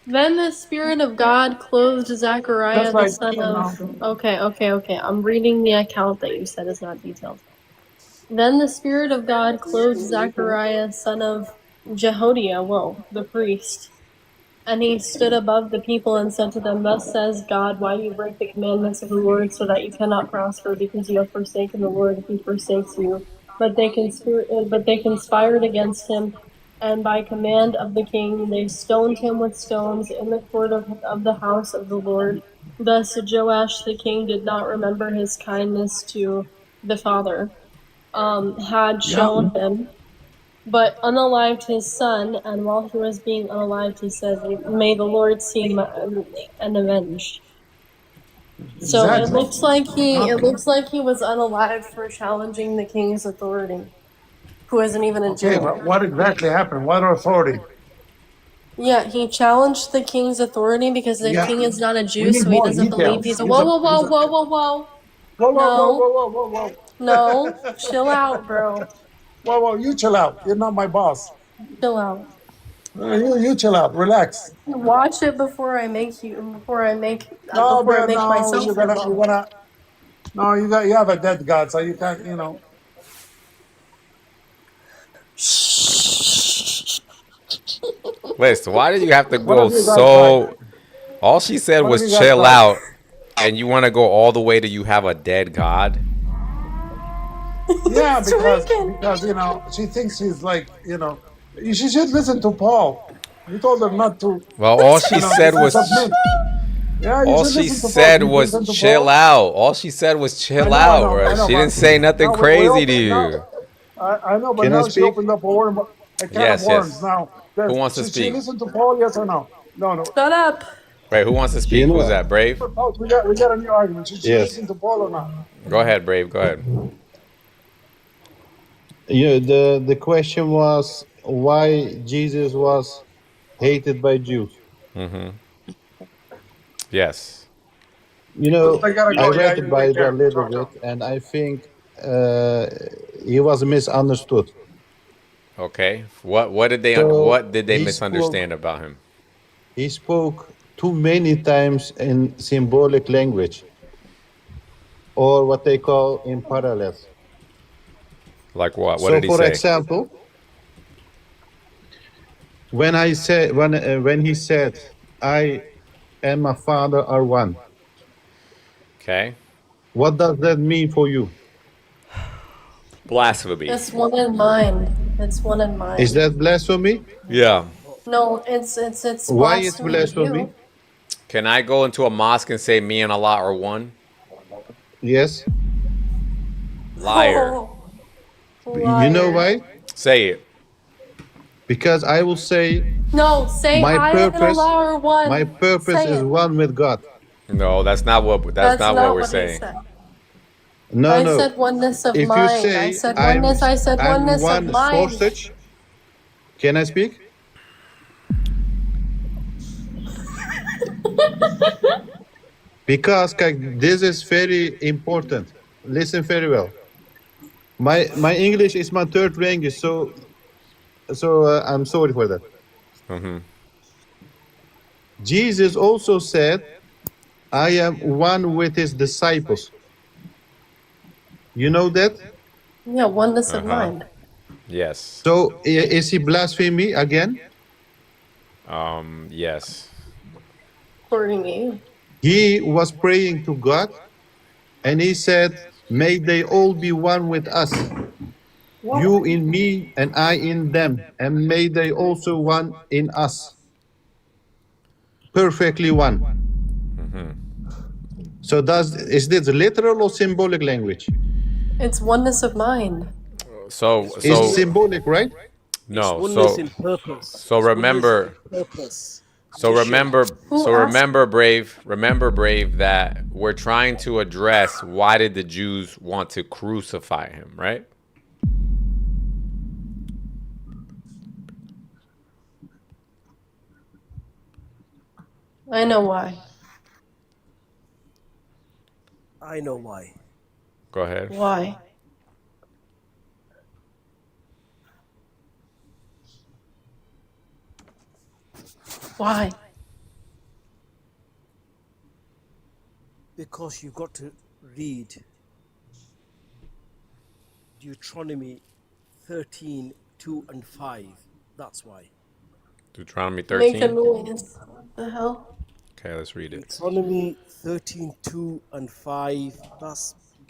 Then the Spirit of God clothed Zechariah, That's like, the son of... Okay. I'm reading the account that you said is not detailed. Then the Spirit of God clothed Zechariah, son of Jehodiah, the priest. And he stood above the people and said to them, Thus says God, why do you break the commandments of the Lord so that you cannot prosper, because you have forsaken the Lord, he forsakes you. But they conspired against him, and by command of the king they stoned him with stones in the court of the house of the Lord. Thus Joash the king did not remember his kindness to the father, had shown him, but unalived his son, and while he was being unalived, he said, May the Lord see and avenge. So Exactly. it looks like he was unalived for challenging the king's authority, who isn't even a Okay, Jew. but what exactly happened? What authority? Yeah, he challenged the king's authority because the Yeah. king is not a We Jew, need so he more doesn't believe details. he's a He's a- whoa. Whoa, No, chill out, bro. Whoa, you chill out. You're not my boss. Chill out. You chill out. Relax. Watch it before I make No, myself you look wrong. gotta. No, you have a dead God, so you can't. Listen, why did you have to What go have you guys so... All she said What was have you guys chill tried? out, and you want to go all the way to you have a dead God? Yeah, because she thinks she's like she should listen to Paul. You told her not to. Well, all she said was... submit. Yeah, you All should she listen to Paul. said Did you was listen to chill Paul? out. All she said was chill out, bro. She didn't say nothing now we crazy to open- you. I know, but Can I now she speak? opened up a can Yes, of worms. yes. Now, Who wants to should she speak? listen to Paul? Yes or no? No. Shut up. Right, who wants to speak? know Who's what? that, Brave? Paul, we got a new argument. Should she Yes. listen to Paul or not? Go ahead, Brave. Go ahead. The question was why Jesus was hated by Jews. Yes. I gotta go. I Yeah, read the you take Bible care. a little Ciao, ciao. bit, and I think he was misunderstood. Okay. What did they So he misunderstand about him? He spoke too many times in symbolic language, or what they call in parallels. Like what? What So, did he for say? example, when he said, "I and my Father are one," Okay. what does that mean for you? Blasphemy. It's one in mind. It's one in mind. Is that blasphemy? Yeah. No, it's Why it's blasphemy to blasphemy? you. Can I go into a mosque and say me and Allah are one? Yes. Liar. Oh, You know liar. why? Say it. Because I will say No, say my I and purpose. Allah are one. My purpose Say is it. one with God. No, that's not what. That's not what we're I saying. said. No, I no. said oneness of If you mind. I say said I'm oneness. I said oneness of one mind. sausage, can I speak? Because this is very important. Listen very well. My English is my third language, so I'm sorry for that. Mm-hmm. Jesus also said, "I am one with his disciples." You know that? Yeah, oneness of Uh-huh. mind. Yes. So is he blasphemy again? Yes. According to you. He was praying to God, and he said, "May they all be one with us. You in me and I in them, and may they also one in us. Perfectly one." So is this literal or symbolic language? It's oneness of mind. So It's symbolic, right? no. Oneness So in purpose. so remember. Purpose. So remember, Who so asked- remember, Brave, that we're trying to address why did the Jews want to crucify him, right? I know why. I know why. Go ahead. Why? Why? Because you've got to read Deuteronomy 13, 2 and 5. That's why. Deuteronomy Make a 13. noise. What the hell? Okay, let's read it. Deuteronomy 13, 2 and 5.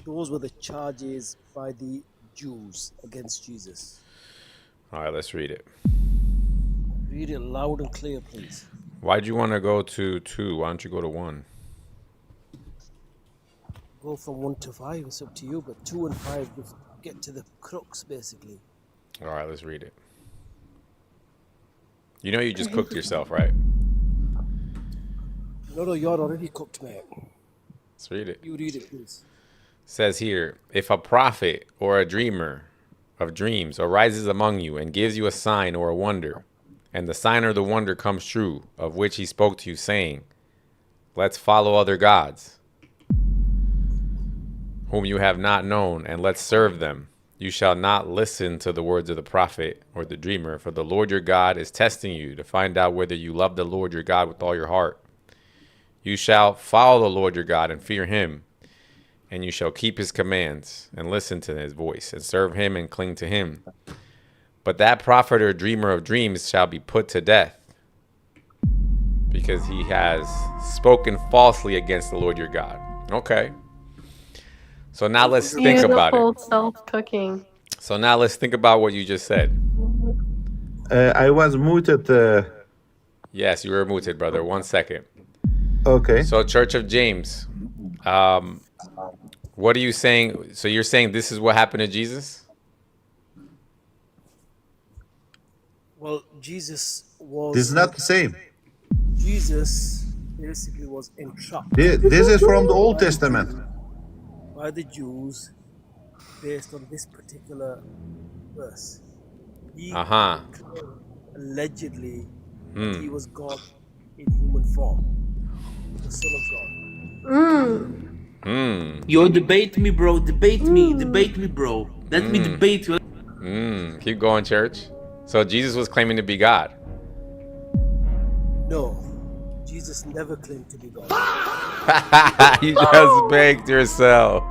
Those were the charges by the Jews against Jesus. All right, let's read it. Read it loud and clear, please. Why'd you want to go to 2? Why don't you go to 1? Go from 1 to 5, it's up to you, but 2 and 5 just get to the crux, basically. All right, let's read it. You know you just cooked yourself, right? No, you're already cooked, mate. Let's read it. You read it, please. Says here, if a prophet or a dreamer of dreams arises among you and gives you a sign or a wonder, and the sign or the wonder comes true, of which he spoke to you, saying, let's follow other gods, whom you have not known, and let's serve them, you shall not listen to the words of the prophet or the dreamer, for the Lord your God is testing you to find out whether you love the Lord your God with all your heart. You shall follow the Lord your God and fear him, and you shall keep his commands and listen to his voice and serve him and cling to him. But that prophet or dreamer of dreams shall be put to death, because he has spoken falsely against the Lord your God. Okay. So now let's think about Beautiful it. self-cooking. So now let's think about what you just said. I was muted. Yes, you were muted, brother. 1 second. Okay. So Church of James, what are you saying? So you're saying this is what happened to Jesus? Well, Jesus was... This is not the same. Jesus basically was entrapped. This is from the Old Testament. By the Jews based on this particular verse. He allegedly he was God in human form, the Son of God. Yo, debate me, bro. Debate me, bro. Let me debate you. Keep going, church. So Jesus was claiming to be God. No, Jesus never claimed to be God. You just baked yourself.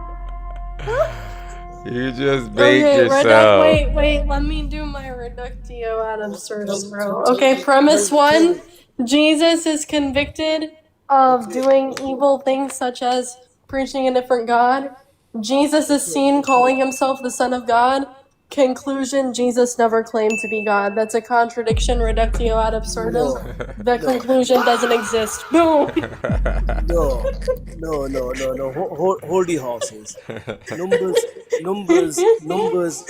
You just baked Okay, yourself. wait, let me do my reductio ad absurdum, bro. Okay, premise one, Jesus is convicted of doing evil things such as preaching a different God. Jesus is seen calling himself the Son of God. Conclusion, Jesus never claimed to be God. That's a contradiction, reductio ad absurdum. No, The no, conclusion doesn't exist. Boom! Hold your horses. Numbers.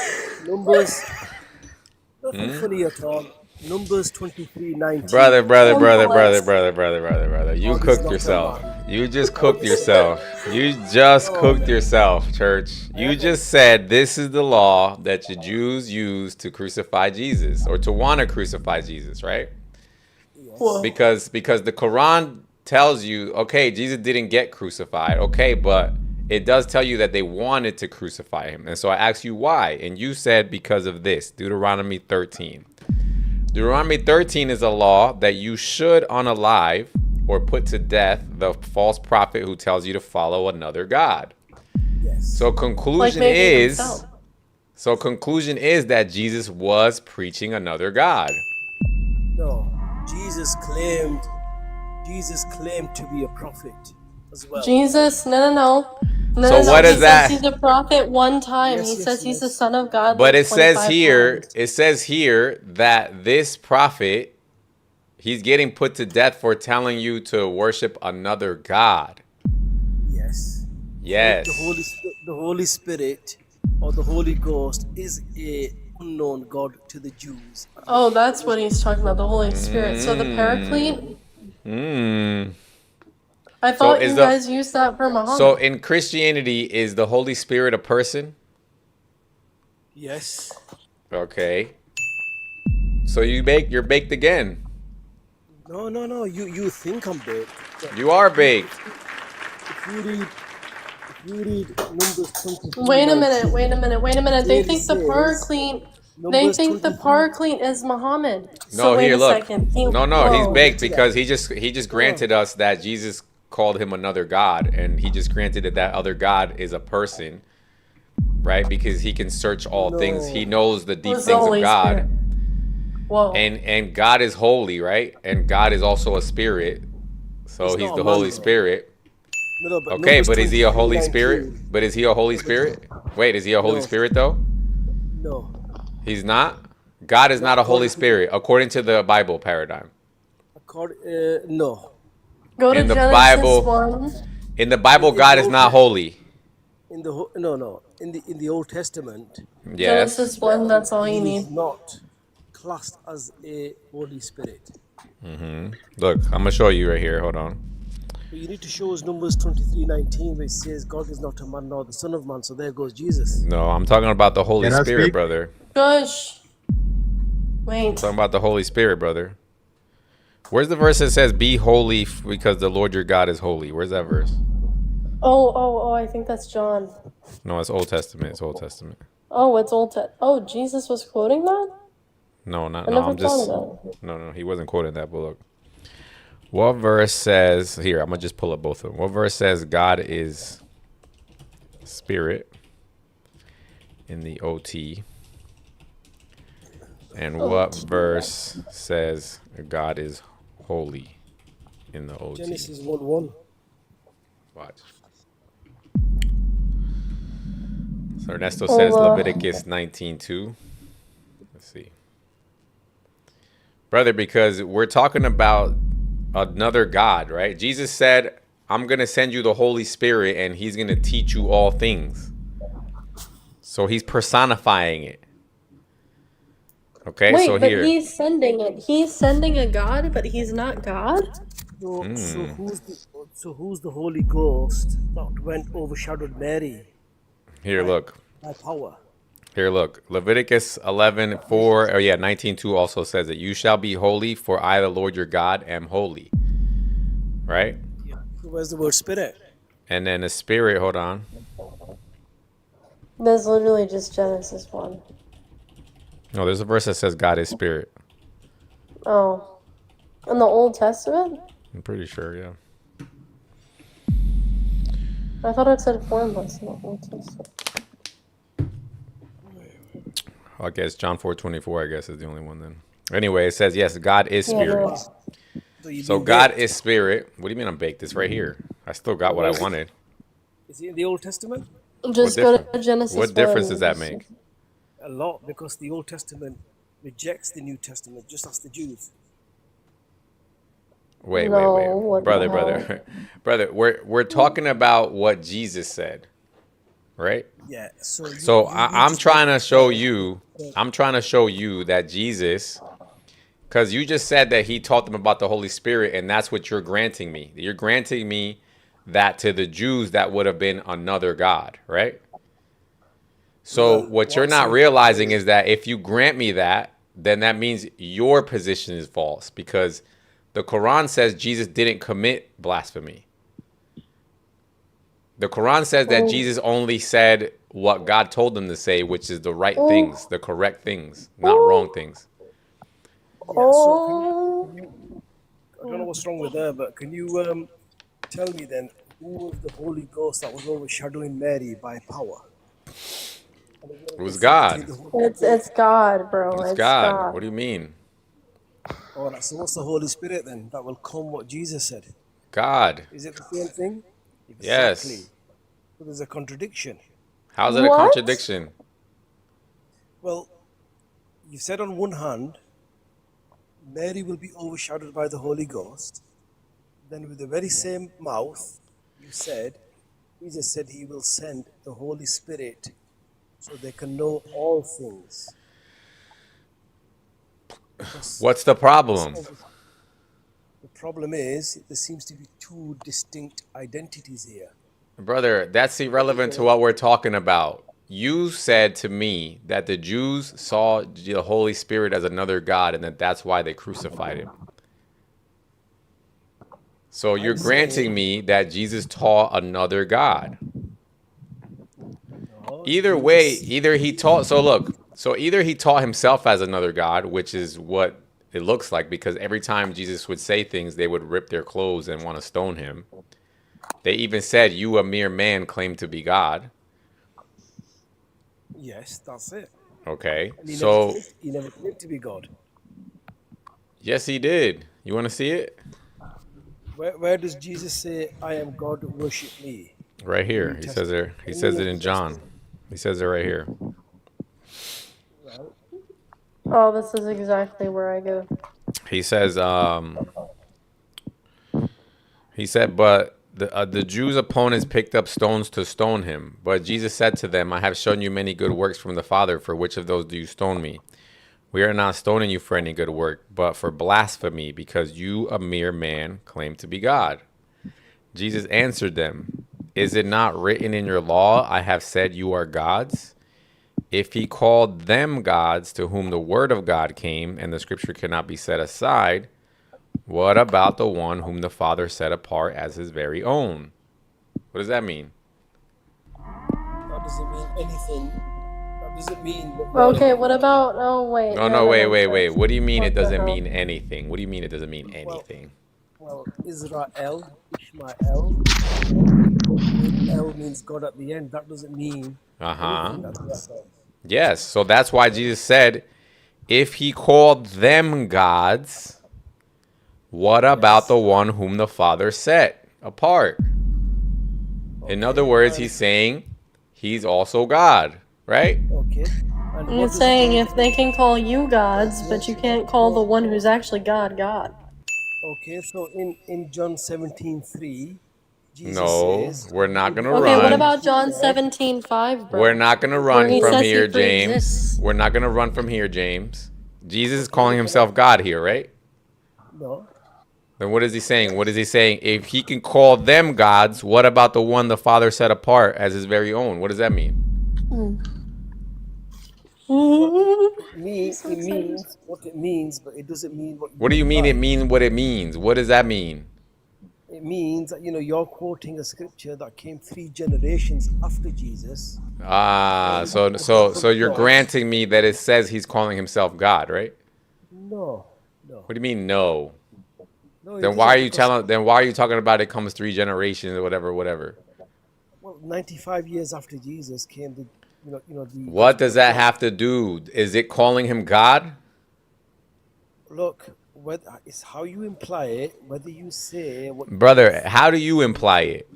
Nothing funny at all. Numbers 23:19. Brother. You God is cooked not a yourself. man. You just God cooked is yourself. You just no, cooked man. yourself, church. You just said this is the law that the Jews use to crucify Jesus or to want to crucify Jesus, right? Whoa. Because the Quran tells you, okay, Jesus didn't get crucified, okay, but it does tell you that they wanted to crucify him. And so I asked you why, and you said because of this, Deuteronomy 13. Deuteronomy 13 is a law that you should unalive or put to death the false prophet who tells you to follow another god. Yes. So conclusion is that Jesus was preaching another god. No, Jesus claimed to be a prophet as well. Jesus, no. What is that? He says he's a prophet one time. Yes, he yes, says he's the yes. son of God. But like it says 25 here times. that this prophet, he's getting put to death for telling you to worship another god. Yes. Yes. The Holy Spirit or the Holy Ghost is a unknown God to the Jews. Oh, that's what he's talking about, the Holy Spirit. So the Paraclete. I thought you guys used that for Muhammad. So in Christianity, is the Holy Spirit a person? Yes. Okay. So you're baked again. No. You think I'm baked. You are baked. If you read Numbers 23. Wait a minute. They think the Paraclete. They think the Paraclete is Muhammad. No, wait here, a look. second. He's baked because he just granted us that Jesus called him another god, and he just granted that other god is a person, right? Because he can search all things. He knows the deep things of God. Whoa. And God is holy, right? And God is also a spirit. So he's the Holy Spirit. Okay, but is he a Holy Spirit? But is he a Holy Spirit? Wait, is he a Holy Spirit though? No. He's not? God is not a Holy Spirit according to the Bible paradigm. No. Go to in the Genesis Bible 1. In the Bible, God is not holy. In the Old Testament. Yes. Genesis 1, that's all you He need. is not classed as a Holy Spirit. Look, I'm gonna show you right here. Hold on. But you need to show us Numbers 23:19, where it says God is not a man nor the son of man. So there goes Jesus. No, I'm talking about the Holy Spirit, brother. Gosh. Wait. I'm talking about the Holy Spirit, brother. Where's the verse that says, "Be holy, because the Lord your God is holy"? Where's that verse? Oh, I think that's John. No, it's Old Testament. It's Old Testament. Oh, it's Old Testament. Oh, Jesus was quoting that? No, I never thought of that. No, he wasn't quoting that. But look, what verse says here? I'm gonna just pull up both of them. What verse says God is spirit in the OT? And what verse says God is holy in the OT? Genesis 1:1. Watch. So Ernesto says Leviticus 19:2. Let's see. Brother, because we're talking about another God, right? Jesus said, I'm going to send you the Holy Spirit and he's going to teach you all things. So he's personifying it. Okay, Wait, so but here. he's sending it. He's sending a God, but he's not God? So who's the Holy Ghost that went overshadowed Mary? Here, look. By power. Here, look. Leviticus 19:2 also says that you shall be holy, for I, the Lord your God, am holy. Right? Yeah. Where's the word spirit? And then the spirit, hold on. That's literally just Genesis 1. No, there's a verse that says God is spirit. Oh. In the Old Testament? I'm pretty sure, yeah. I thought it said formless in the Old Testament. I guess John 4:24, I guess, is the only one then. Anyway, it says, yes, God is Yeah, spirit. no. So you've So been God baked. is spirit. What do you mean I'm baked? It's right here. I still got what I wanted. Is it in the Old Testament? Just go to Genesis What difference 1. does that make? A lot, because the Old Testament rejects the New Testament, just as the Jews. Wait, No, wait, what wait. the Brother, hell? brother. Brother, we're talking about what Jesus said, right? Yeah. So So I'm just trying went to show there. you, that Jesus, because you just said that he taught them about the Holy Spirit, and that's what you're granting me. You're granting me that to the Jews that would have been another God, right? So Well, what you're I'm not saying realizing is, is that if you grant me that, then that means your position is false, because the Quran says Jesus didn't commit blasphemy. The Quran says that Jesus only said what God told him to say, which is the right things, the correct things, not wrong things. yeah. So I don't know what's wrong with her, but can you tell me then, who was the Holy Ghost that was overshadowing Mary by power? And is there It a was difference between God. the Holy It's Spirit? it's God, bro. It's It's God. God. What do you mean? All right. So what's the Holy Spirit then? That will come what Jesus said. God. Is it the same thing? Exactly. Yes. So there's a contradiction. How's it a What? contradiction? Well, you said on one hand, Mary will be overshadowed by the Holy Ghost. Then, with the very same mouth, you said, Jesus said he will send the Holy Spirit so they can know all things. Because What's the problem? the problem is there seems to be two distinct identities here. Brother, that's irrelevant to what we're talking about. You said to me that the Jews saw the Holy Spirit as another God and that that's why they crucified him. So you're granting me that Jesus taught another God. Either way, either he taught, either he taught himself as another God, which is what it looks like, because every time Jesus would say things, they would rip their clothes and want to stone him. They even said, you, a mere man, claim to be God. Yes, that's it. Okay, And so he never claimed to be God. yes, he did. You want to see it? Where does Jesus say, I am God, worship me? Right here. He says there. He says it in John. He says it right here. Oh, this is exactly where I go. He says, but the Jews' opponents picked up stones to stone him. But Jesus said to them, I have shown you many good works from the Father. For which of those do you stone me? We are not stoning you for any good work, but for blasphemy, because you, a mere man, claim to be God. Jesus answered them, is it not written in your law, I have said you are gods? If he called them gods to whom the word of God came, and the scripture cannot be set aside, what about the one whom the Father set apart as his very own? What does that mean? That doesn't mean anything. That doesn't mean... Okay, what about... Oh, wait. No, wait. What do you mean it What the doesn't hell? mean anything? What do you mean it doesn't mean anything? Well, Ishmael, El means God at the end. That doesn't mean anything at the end. Yes, so that's why Jesus said, if he called them gods, what about the one whom the Father set apart? In other words, he's saying he's also God, right? Okay. And it's saying if they can call you gods, but you can't call the one who's actually God, God. Okay, so in John 17:3, Jesus No, says... we're not going to Okay, what run. about John 17:5, bro? We're not going to Where run he from says he here, James. pre-exists. We're not going to run from here, James. Jesus is calling himself God here, right? No. Then what is he saying? What is he saying? If he can call them gods, what about the one the Father set apart as his very own? What does that mean? It means what it means, but it doesn't mean what you What do you mean imply. it means what it means? What does that mean? It means that, you're quoting a scripture that came 3 generations after Jesus. So you're granting me that it says he's calling himself God, right? No. What do you mean no? No, it Then why are doesn't, you because, why are you talking about it comes 3 generations or whatever? well, 95 years after Jesus came What does that have to do? Is it calling him God? Look, it's how you imply it, whether you say what. Brother, how do you imply it?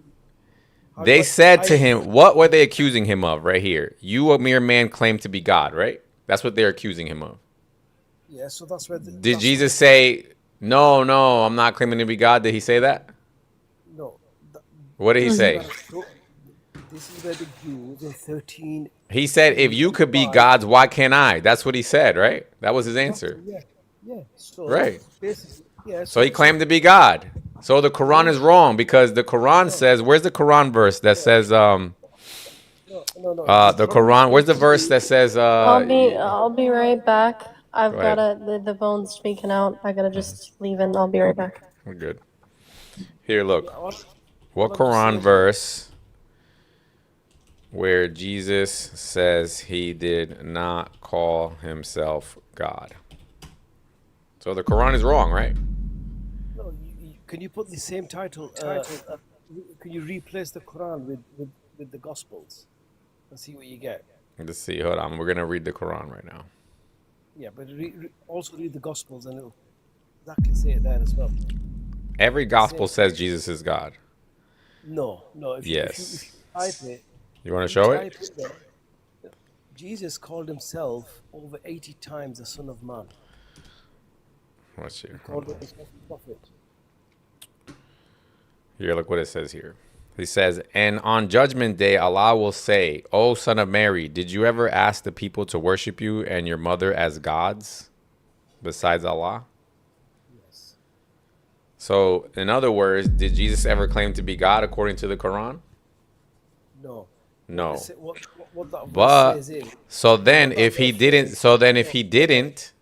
They said to him, what were they accusing him of right here? You, a mere man, claim to be God, right? That's what they're accusing him of. Yeah, so that's where. Did Jesus say, no, I'm not claiming to be God? Did he say that? No. What did he say? This is where the Jews in 13. He said, if you could be gods, why can't I? That's what he said, right? That was his answer. Yeah. So right. Basically, yeah. So he claimed to be God. So the Quran is wrong because the Quran says, where's the Quran verse that says, the Quran, where's the verse that says, I'll be right back. I've got the phone's speaking out. I gotta just leave and I'll be right back. We're good. Here, look. What Quran verse where Jesus says he did not call himself God? So the Quran is wrong, right? No, can you put the same title? Can you replace the Quran with the Gospels and see what you get? Let's see. Hold on. We're gonna read the Quran right now. Yeah, but also read the Gospels and it'll exactly say it there as well. Every Gospel says Jesus is God. No. If you type it. You want to show it? Jesus called himself over 80 times the Son of Man. What's here? Called him prophet. Here, look what it says here. He says, and on Judgment Day, Allah will say, O son of Mary, did you ever ask the people to worship you and your mother as gods besides Allah? Yes. So, in other words, did Jesus ever claim to be God according to the Quran? No. What that but says is, so then if he didn't,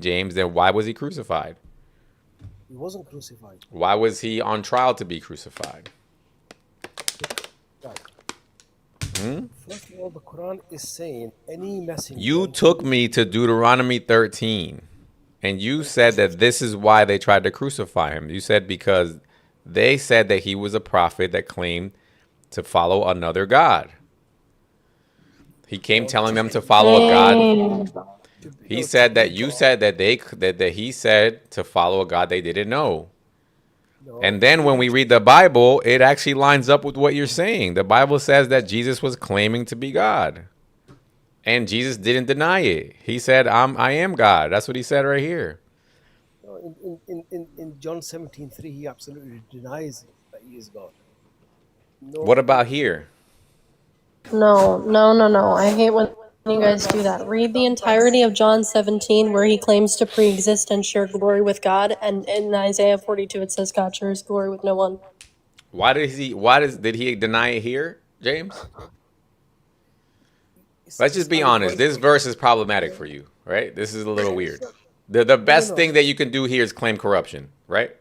James, then why was he crucified? He wasn't crucified. Why was he on trial to be crucified? First of all, the Quran is saying any messenger. You took me to Deuteronomy 13, and you said that this is why they tried to crucify him. You said because they said that he was a prophet that claimed to follow another God. He came telling them to follow a God. He said that you said that he said to follow a God they didn't know. And then when we read the Bible, it actually lines up with what you're saying. The Bible says that Jesus was claiming to be God. And Jesus didn't deny it. He said, I am God. That's what he said right here. In John 17:3, he absolutely denies that he is God. What about here? No. I hate when you guys do that. Read the entirety of John 17 where he claims to pre-exist and share glory with God, and in Isaiah 42 it says God shares glory with no one. Did he deny it here, James? Let's just be honest. This verse is problematic for you, right? This is a little weird. The best thing that you can do here is claim corruption, right?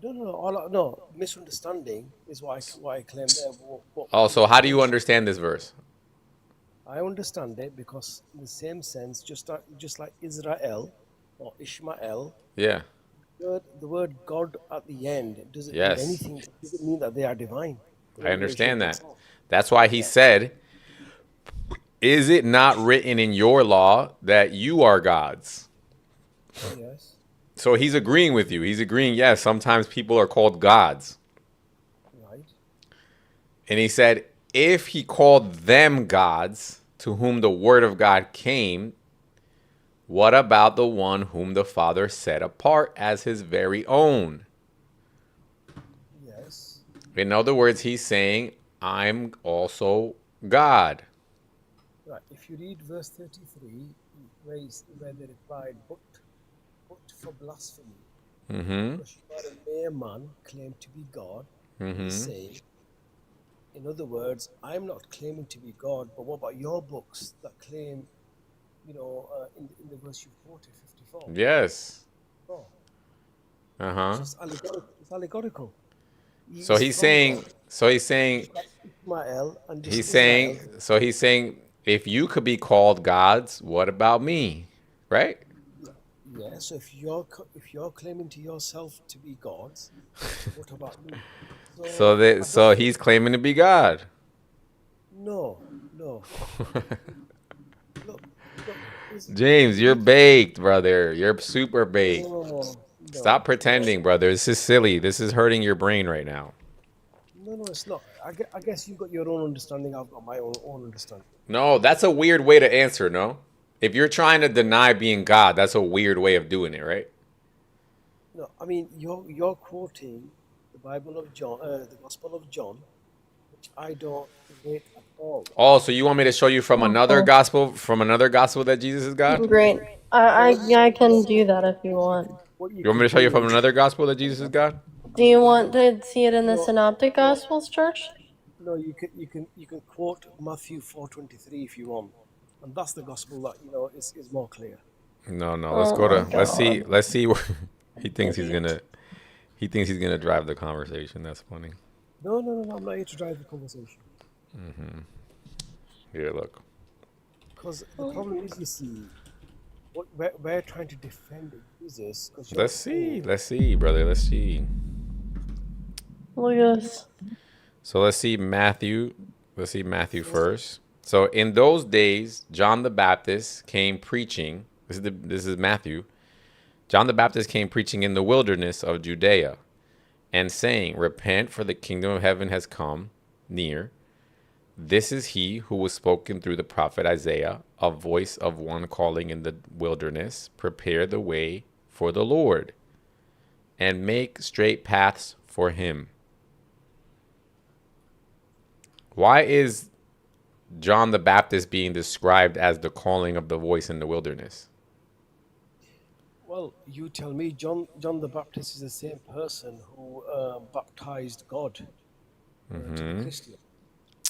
No. Misunderstanding is why I claim that. So how do you understand this verse? I understand it because in the same sense, just like Israel or Ishmael. Yeah. The word God at the end doesn't mean anything. It doesn't mean that they are divine. I understand that. That's why he said, is it not written in your law that you are gods? Yes. So he's agreeing with you. He's agreeing, yes, sometimes people are called gods. Right. And he said, if he called them gods to whom the word of God came, what about the one whom the Father set apart as his very own? Yes. In other words, he's saying, I'm also God. Right. If you read verse 33, where they replied, but for blasphemy. Because you are a mere man, claim to be God. Say, in other words, I'm not claiming to be God, but what about your books that claim, in the verse you quoted, 54? Yes. Oh. It's allegorical. He's saying, if you could be called gods, what about me? Right? Yeah, so if you're claiming to yourself to be gods, what about me? So he's claiming to be God. No. James, you're baked, brother. You're super baked. No. Stop pretending, brother. This is silly. This is hurting your brain right now. No, it's not. I guess you've got your own understanding. I've got my own understanding. No, that's a weird way to answer, no? If you're trying to deny being God, that's a weird way of doing it, right? No, I mean you're quoting the Bible of John, the Gospel of John, which I don't relate at all. Oh, so you want me to show you from another gospel that Jesus is God? Great. I can do that if you want. You want me to show you from another gospel that Jesus is God? Do you want to see it in the Synoptic Gospels, Church? No, you can quote Matthew 4:23 if you want, and that's the gospel that is more clear. No. Let's see where he thinks he's gonna drive the conversation. That's funny. No, I'm not here to drive the conversation. Here, look. Because the problem is, you see, we're trying to defend Jesus. Let's see, brother. Let's see. Look at this. So let's see Matthew. Let's see Matthew first. So in those days, John the Baptist came preaching. This is Matthew. John the Baptist came preaching in the wilderness of Judea and saying, "Repent, for the kingdom of heaven has come near. This is he who was spoken through the prophet Isaiah, a voice of one calling in the wilderness, prepare the way for the Lord, and make straight paths for him." Why is John the Baptist being described as the calling of the voice in the wilderness? Well, you tell me. John the Baptist is the same person who baptized God to the Christian.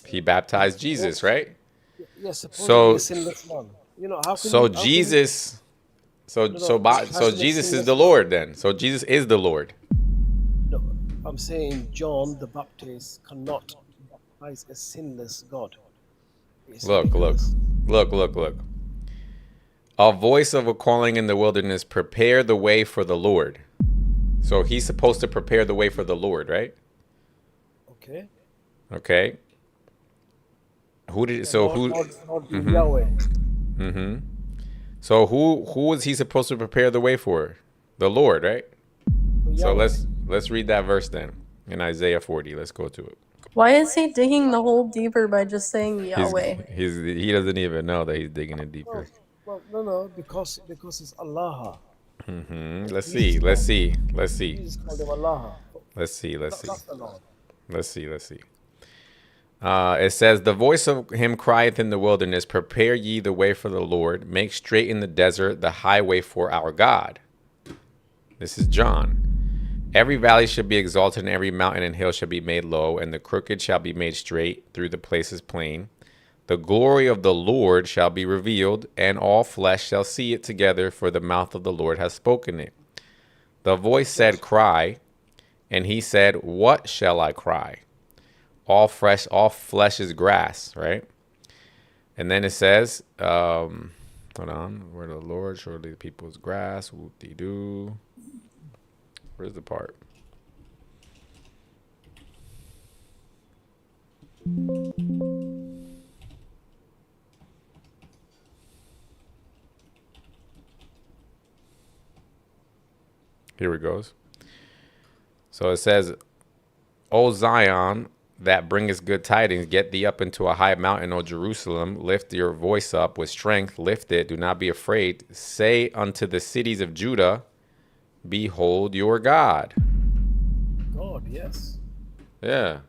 He baptized Jesus, right? Yes. So, a sinless man. Jesus is the Lord then. So Jesus is the Lord. No, I'm saying John the Baptist cannot baptize a sinless God. Look. A voice of a calling in the wilderness, prepare the way for the Lord. So he's supposed to prepare the way for the Lord, right? Okay. Yahweh. So who is he supposed to prepare the way for? The Lord, right? Yahweh. So let's read that verse then in Isaiah 40. Let's go to it. Why is he digging the hole deeper by just saying Yahweh? He doesn't even know that he's digging it deeper. Well, no, because it's Allah. Let's see. Jesus called him Allah. Let's see. That's the Lord. Let's see. It says, "The voice of him crieth in the wilderness, prepare ye the way for the Lord, make straight in the desert the highway for our God." This is John. "Every valley shall be exalted, and every mountain and hill shall be made low, and the crooked shall be made straight through the places plain. The glory of the Lord shall be revealed, and all flesh shall see it together, for the mouth of the Lord has spoken it. The voice said, Cry, and he said, What shall I cry? All flesh is grass," right? And then it says, hold on, word of the Lord, surely the people is grass, whoop-de-doo. Where's the part? Here it goes. So it says, "O Zion, that bringest good tidings, get thee up into a high mountain, O Jerusalem. Lift your voice up with strength. Lift it. Do not be afraid. Say unto the cities of Judah, Behold your God." God, yes. Yeah.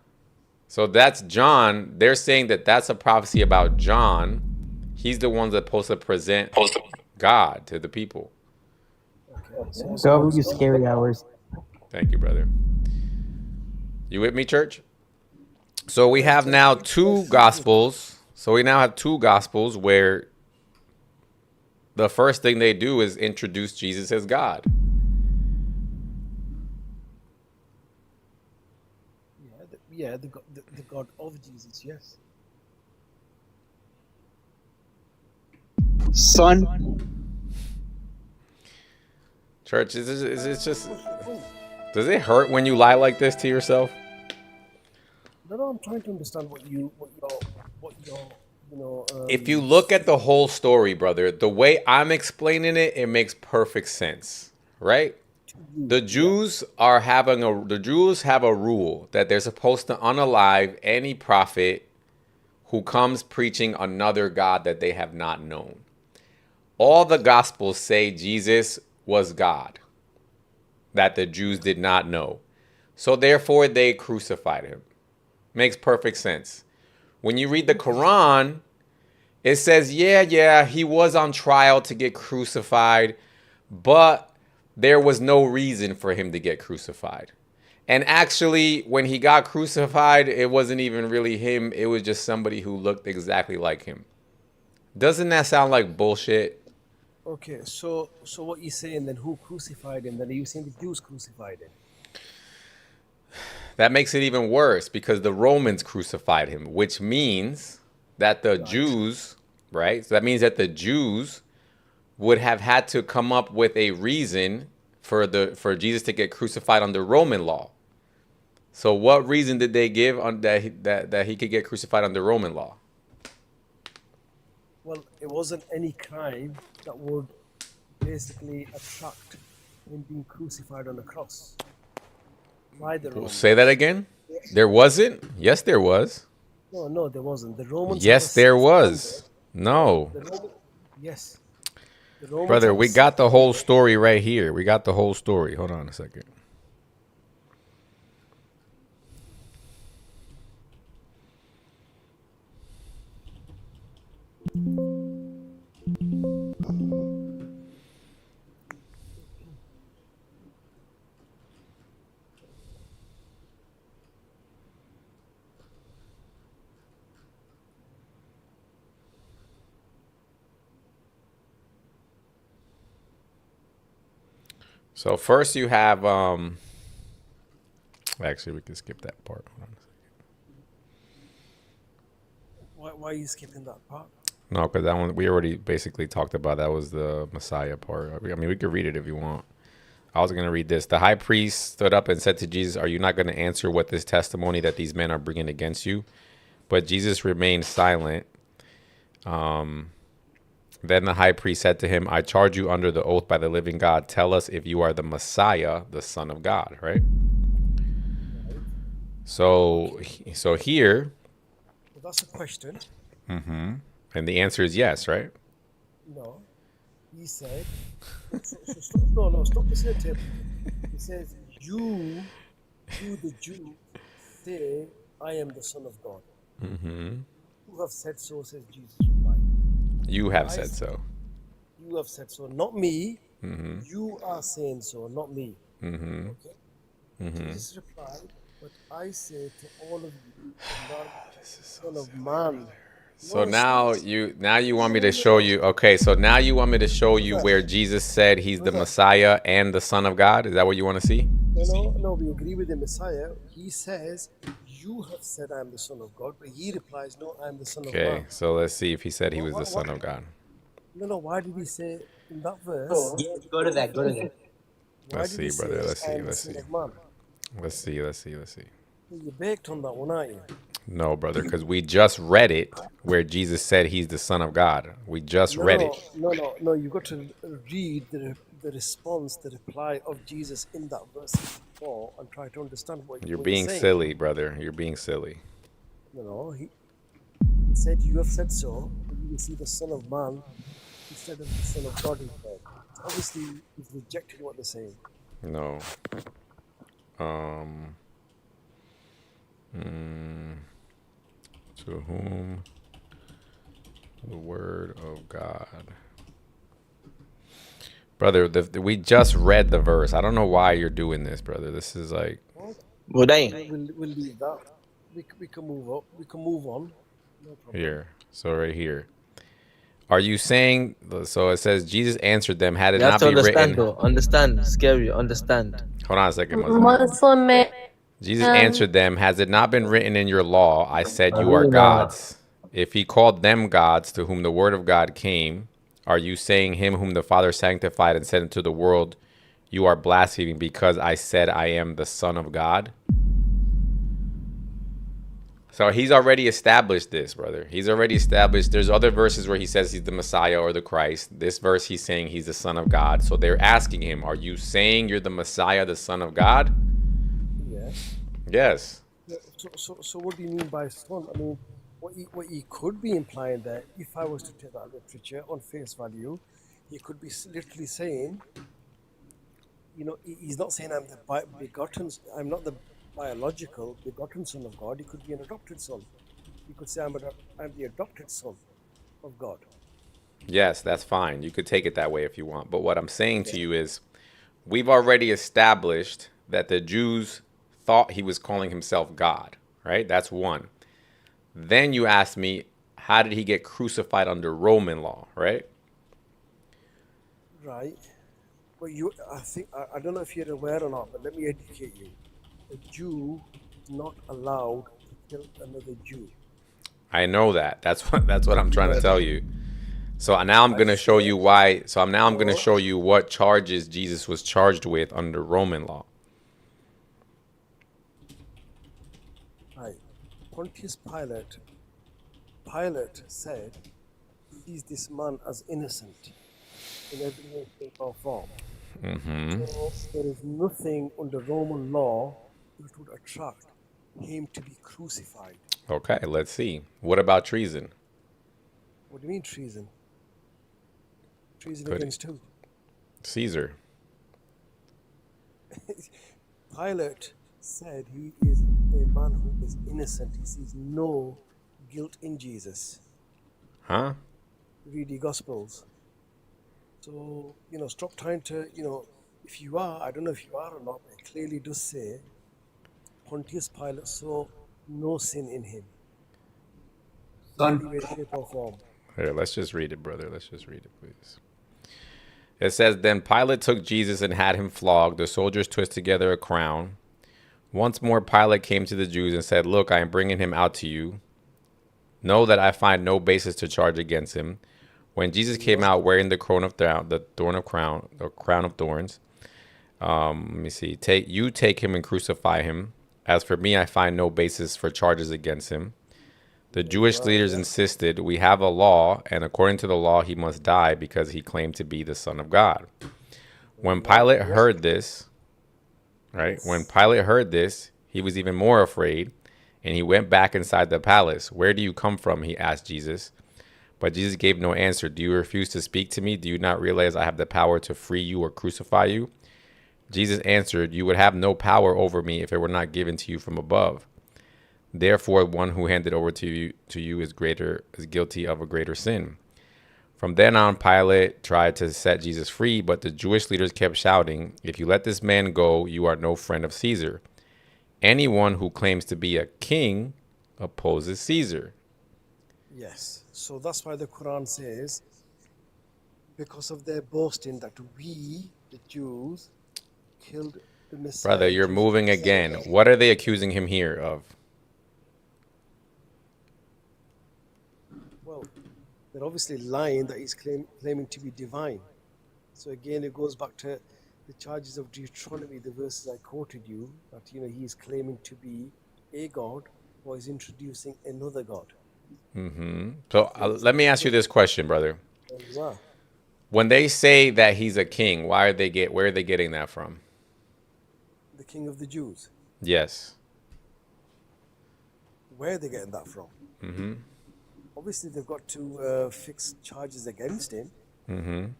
So that's John. They're saying that that's a prophecy about John. He's the one that's supposed to present God to the people. W scary hours. Thank you, brother. You with me, church? So we have now two gospels. Where the first thing they do is introduce Jesus as God. The God of Jesus, yes. Son. Church, is it just... Does it hurt when you lie like this to yourself? No, I'm trying to understand what your If you look at the whole story, brother, the way I'm explaining it, it makes perfect sense, right? The Jews have a rule that they're supposed to unalive any prophet who comes preaching another God that they have not known. All the Gospels say Jesus was God, that the Jews did not know. So therefore, they crucified him. Makes perfect sense. When you read the Quran, it says, yeah, he was on trial to get crucified, but there was no reason for him to get crucified. And actually, when he got crucified, it wasn't even really him. It was just somebody who looked exactly like him. Doesn't that sound like bullshit? Okay, so what you're saying then? Who crucified him? Then are you saying the Jews crucified him? That makes it even worse because the Romans crucified him, which means that the Jews, right? So that means that the Jews would have had to come up with a reason for Jesus to get crucified under Roman law. So what reason did they give on that he could get crucified under Roman law? Well, it wasn't any crime that would basically attract him being crucified on the cross. By the Romans. Say that again? There wasn't? Yes, there was. No, there wasn't. The Romans. Yes, there was. No. Yes. The Romans Brother, we got the whole story right here. We got the whole story. Hold on a second. So first you have actually we can skip that part. Hold on a second. Why are you skipping that part? No, because that one we already basically talked about. That was the Messiah part. I mean, we could read it if you want. I was going to read this. The high priest stood up and said to Jesus, "Are you not going to answer what this testimony that these men are bringing against you?" But Jesus remained silent. Then the high priest said to him, "I charge you under the oath by the living God. Tell us if you are the Messiah, the Son of God." Right? So here. Well, that's a question. Mm-hmm. And the answer is yes, right? No. He said, stop listening to him. He says, you the Jew, say, I am the Son of God. Mm-hmm. You have said so, says Jesus replied. You have said so. You have said so, not me. Mm-hmm. You are saying so, not me. Mm-hmm. Okay? Mm-hmm. Jesus replied, but I say to all of you, Son of Man. So now you want me to show you. Okay, so now you want me to show you where Jesus said he's the Messiah and the Son of God. Is that what you want to see? No, we agree with the Messiah. He says, you have said I am the Son of God, but he replies, no, I am the Son of Man. Okay, so let's see if he said he was the Son of God. No, why did he say in that verse? Go to that. Let's see, brother. Let's see. Let's see. You're baked on that one, aren't you? No, brother, because we just read it where Jesus said he's the Son of God. We just read it. No. You got to read the response, the reply of Jesus in that verse 4 and try to understand what You're being silly, brother. You're being silly. No, he said, you have said so, but you will see the Son of Man instead of the Son of God instead. Obviously, he's rejecting what they're saying. No. To whom the word of God. Brother, we just read the verse. I don't know why you're doing this, brother. This is like... Well, dang. We'll leave that. We can move up. We can move on. No problem. Here. So right here. Are you saying... So it says, Jesus answered them, had it You have not to been understand, written... though. Understand. Scary. Understand. Hold on a second, Muslim man. Jesus answered them, has it not been written in your law, I said you are gods? If he called them gods to whom the word of God came, are you saying him whom the Father sanctified and sent into the world, you are blaspheming because I said I am the Son of God? So he's already established this, brother. He's already established. There's other verses where he says he's the Messiah or the Christ. This verse, he's saying he's the Son of God. So they're asking him, are you saying you're the Messiah, the Son of God? Yes. Yes. Yeah, so what do you mean by son? I mean, what he could be implying that if I was to take that literature on face value, he could be literally saying, he's not saying I'm the begotten, I'm not the biological begotten son of God. He could be an adopted son. He could say I'm the adopted son of God. Yes, that's fine. You could take it that way if you want. But what I'm saying to you is, we've already established that the Jews thought he was calling himself God, right? That's one. Then you asked me, how did he get crucified under Roman law, right? Right. But I don't know if you're aware or not, but let me educate you. A Jew is not allowed to kill another Jew. I know that. That's what I'm trying to tell you. So now I'm going to show you why. So now I'm going to show you what charges Jesus was charged with under Roman law. Right. Pontius Pilate said, sees this man as innocent in every way, shape, or form. So there is nothing under Roman law that would attract him to be crucified. Okay, let's see. What about treason? What do you mean treason? Treason against who? Caesar. Pilate said he is a man who is innocent. He sees no guilt in Jesus. Huh? Read the Gospels. So, stop trying to, if you are, I don't know if you are or not, but it clearly does say Pontius Pilate saw no sin in him. Any way, shape, or form. Here, let's just read it, brother. Let's just read it, please. It says, then Pilate took Jesus and had him flogged. The soldiers twisted together a crown. Once more, Pilate came to the Jews and said, look, I am bringing him out to you. Know that I find no basis to charge against him. When Jesus came out wearing the crown of thorns, let me see. Take him and crucify him. As for me, I find no basis for charges against him. The Jewish leaders insisted, we have a law, and according to the law, he must die because he claimed to be the Son of God. When Pilate heard this, right? When Pilate heard this, he was even more afraid, and he went back inside the palace. Where do you come from? He asked Jesus. But Jesus gave no answer. Do you refuse to speak to me? Do you not realize I have the power to free you or crucify you? Jesus answered, you would have no power over me if it were not given to you from above. Therefore, one who handed over to you is guilty of a greater sin. From then on, Pilate tried to set Jesus free, but the Jewish leaders kept shouting, if you let this man go, you are no friend of Caesar. Anyone who claims to be a king opposes Caesar. Yes. So that's why the Quran says, because of their boasting that we, the Jews, killed the Messiah. Brother, you're moving again. What are they accusing him here of? Well, they're obviously lying that he's claiming to be divine. So again, it goes back to the charges of Deuteronomy, the verses I quoted you, that he's claiming to be a god or is introducing another god. So let me ask you this question, brother. When they say that he's a king, where are they getting that from? The king of the Jews. Yes. Where are they getting that from? Obviously, they've got to fix charges against him in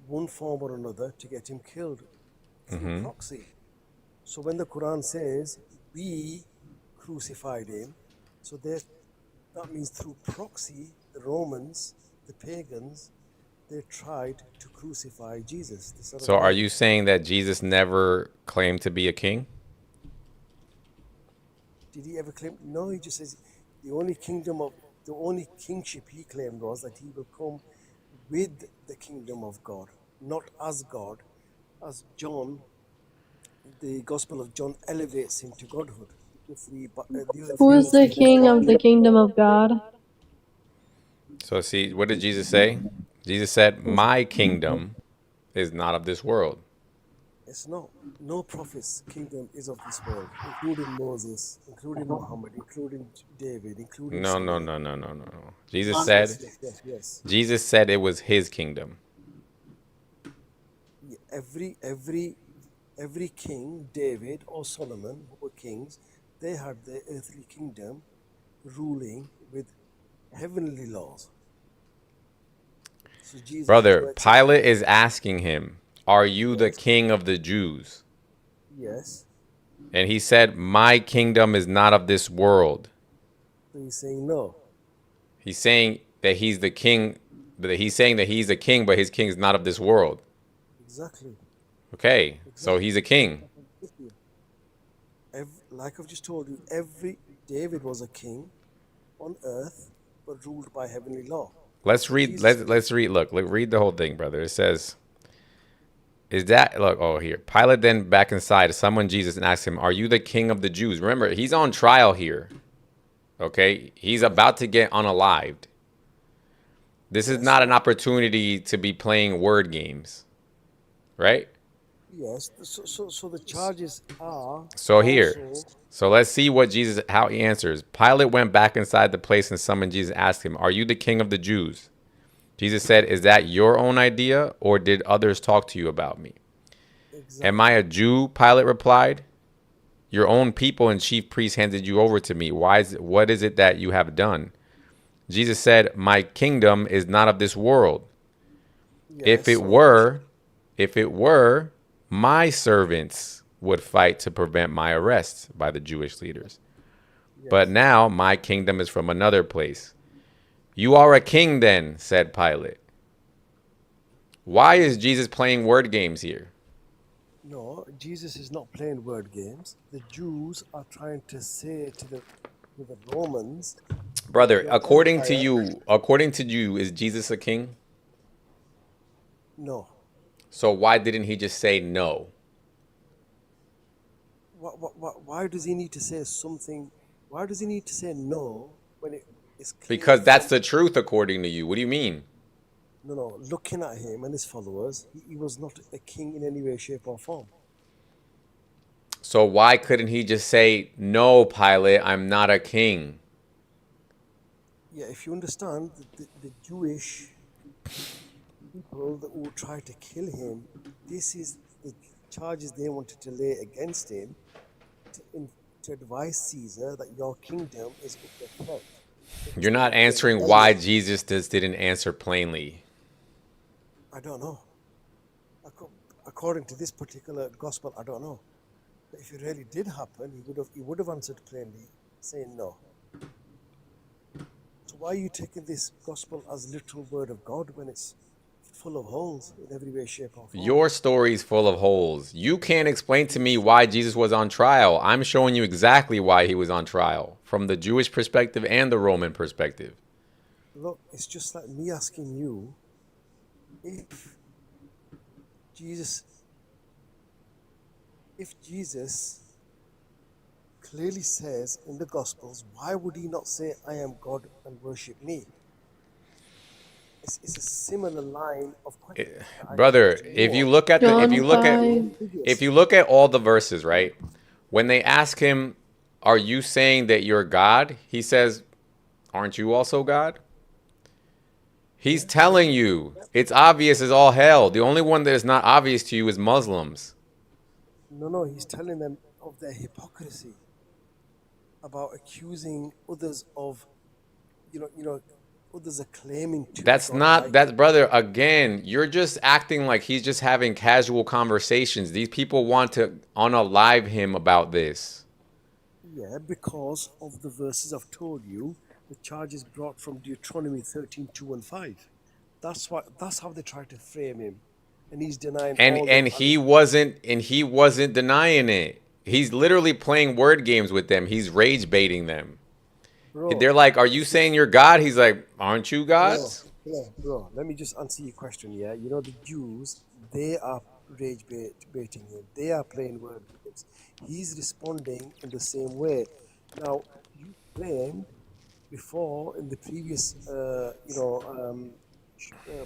one form or another to get him killed through proxy. So when the Quran says we crucified him, so that means through proxy, the Romans, the pagans, they tried to crucify Jesus. So are you saying that Jesus never claimed to be a king? Did he ever claim? No, he just says the only kingship he claimed was that he will come with the kingdom of God, not as God, as John, the Gospel of John elevates him to godhood. Who is the king of the kingdom of God? So see, what did Jesus say? Jesus said, my kingdom is not of this world. It's not. No prophet's kingdom is of this world, including Moses, including Muhammad, including David, including No, no, Solomon. no, no, no, no, no. Jesus Yes, said, yes, yes, yes, yes. Jesus said it was his kingdom. Yeah, every king, David or Solomon, who were kings, they had their earthly kingdom ruling with heavenly laws. So Jesus had Brother, no exception. Pilate is asking him, "Are you the Yes. king of the Jews?" Yes. And he said, "My kingdom is not of this world." So he's saying no. He's saying that he's the king, but he's saying that he's a king, but his king is not of this world. Exactly. Okay, so he's a king. Like I've just told you, every David was a king on earth, but ruled by heavenly law. Let's read. Let's read. Look, read the whole thing, brother. It says, "Is that look? Oh, here. Pilate then back inside summoned Jesus and asked him, 'Are you the king of the Jews?'" Remember, he's on trial here. Okay, he's about to get unalived. This is not an opportunity to be playing word games, right? Yes. So the charges are. So here, also, so let's see what Jesus, how he answers. Pilate went back inside the place and summoned Jesus and asked him, "Are you the king of the Jews?" Jesus said, "Is that your own idea, or did others talk to you about me?" Exactly. "Am I a Jew?" Pilate replied. "Your own people and chief priests handed you over to me. What is it that you have done?" Jesus said, "My kingdom is not of this world. If it were, my servants would fight to prevent my arrest by the Jewish leaders. But now my kingdom is from another place." "You are a king then," said Pilate. Why is Jesus playing word games here? No, Jesus is not playing word games. The Jews are trying to say to the Romans, Brother, your according to empire- you, is Jesus a king? No. So why didn't he just say no? Why does he need to say something? Why does he need to say no when it is clear? Because that's the truth according to you. What do you mean? No. Looking at him and his followers, he was not a king in any way, shape, or form. So why couldn't he just say, "No, Pilate, I'm not a king"? Yeah, if you understand the Jewish people that will try to kill him, this is the charges they wanted to lay against him to advise Caesar that your kingdom is under threat. You're not answering why Jesus just didn't answer plainly. I don't know. According to this particular gospel, I don't know. But if it really did happen, he would have answered plainly, saying no. So why are you taking this gospel as literal word of God when it's full of holes in every way, shape, or form? Your story's full of holes. You can't explain to me why Jesus was on trial. I'm showing you exactly why he was on trial, from the Jewish perspective and the Roman perspective. Look, it's just like me asking you, if Jesus clearly says in the Gospels, why would he not say, "I am God and worship me"? It's a similar line of question. Brother, if you look at all the verses, right? When they ask him, "Are you saying that you're God?" He says, "Aren't you also God?" He's telling you it's obvious as all hell. The only one that is not obvious to you is Muslims. No, he's telling them of their hypocrisy about accusing others of, others are claiming to. That's not, brother, again, you're just acting like he's just having casual conversations. These people want to unalive him about this. Yeah, because of the verses I've told you, the charges brought from Deuteronomy 13:2 and 5. That's how they try to frame him, and he's denying. And he wasn't denying it. He's literally playing word games with them. He's rage baiting them. Bro, they're like, "Are you saying you're God?" He's like, "Aren't you gods?" Bro, let me just answer your question. Yeah, the Jews, they are rage baiting him. They are playing word games. He's responding in the same way. Now, you claimed before in the previous,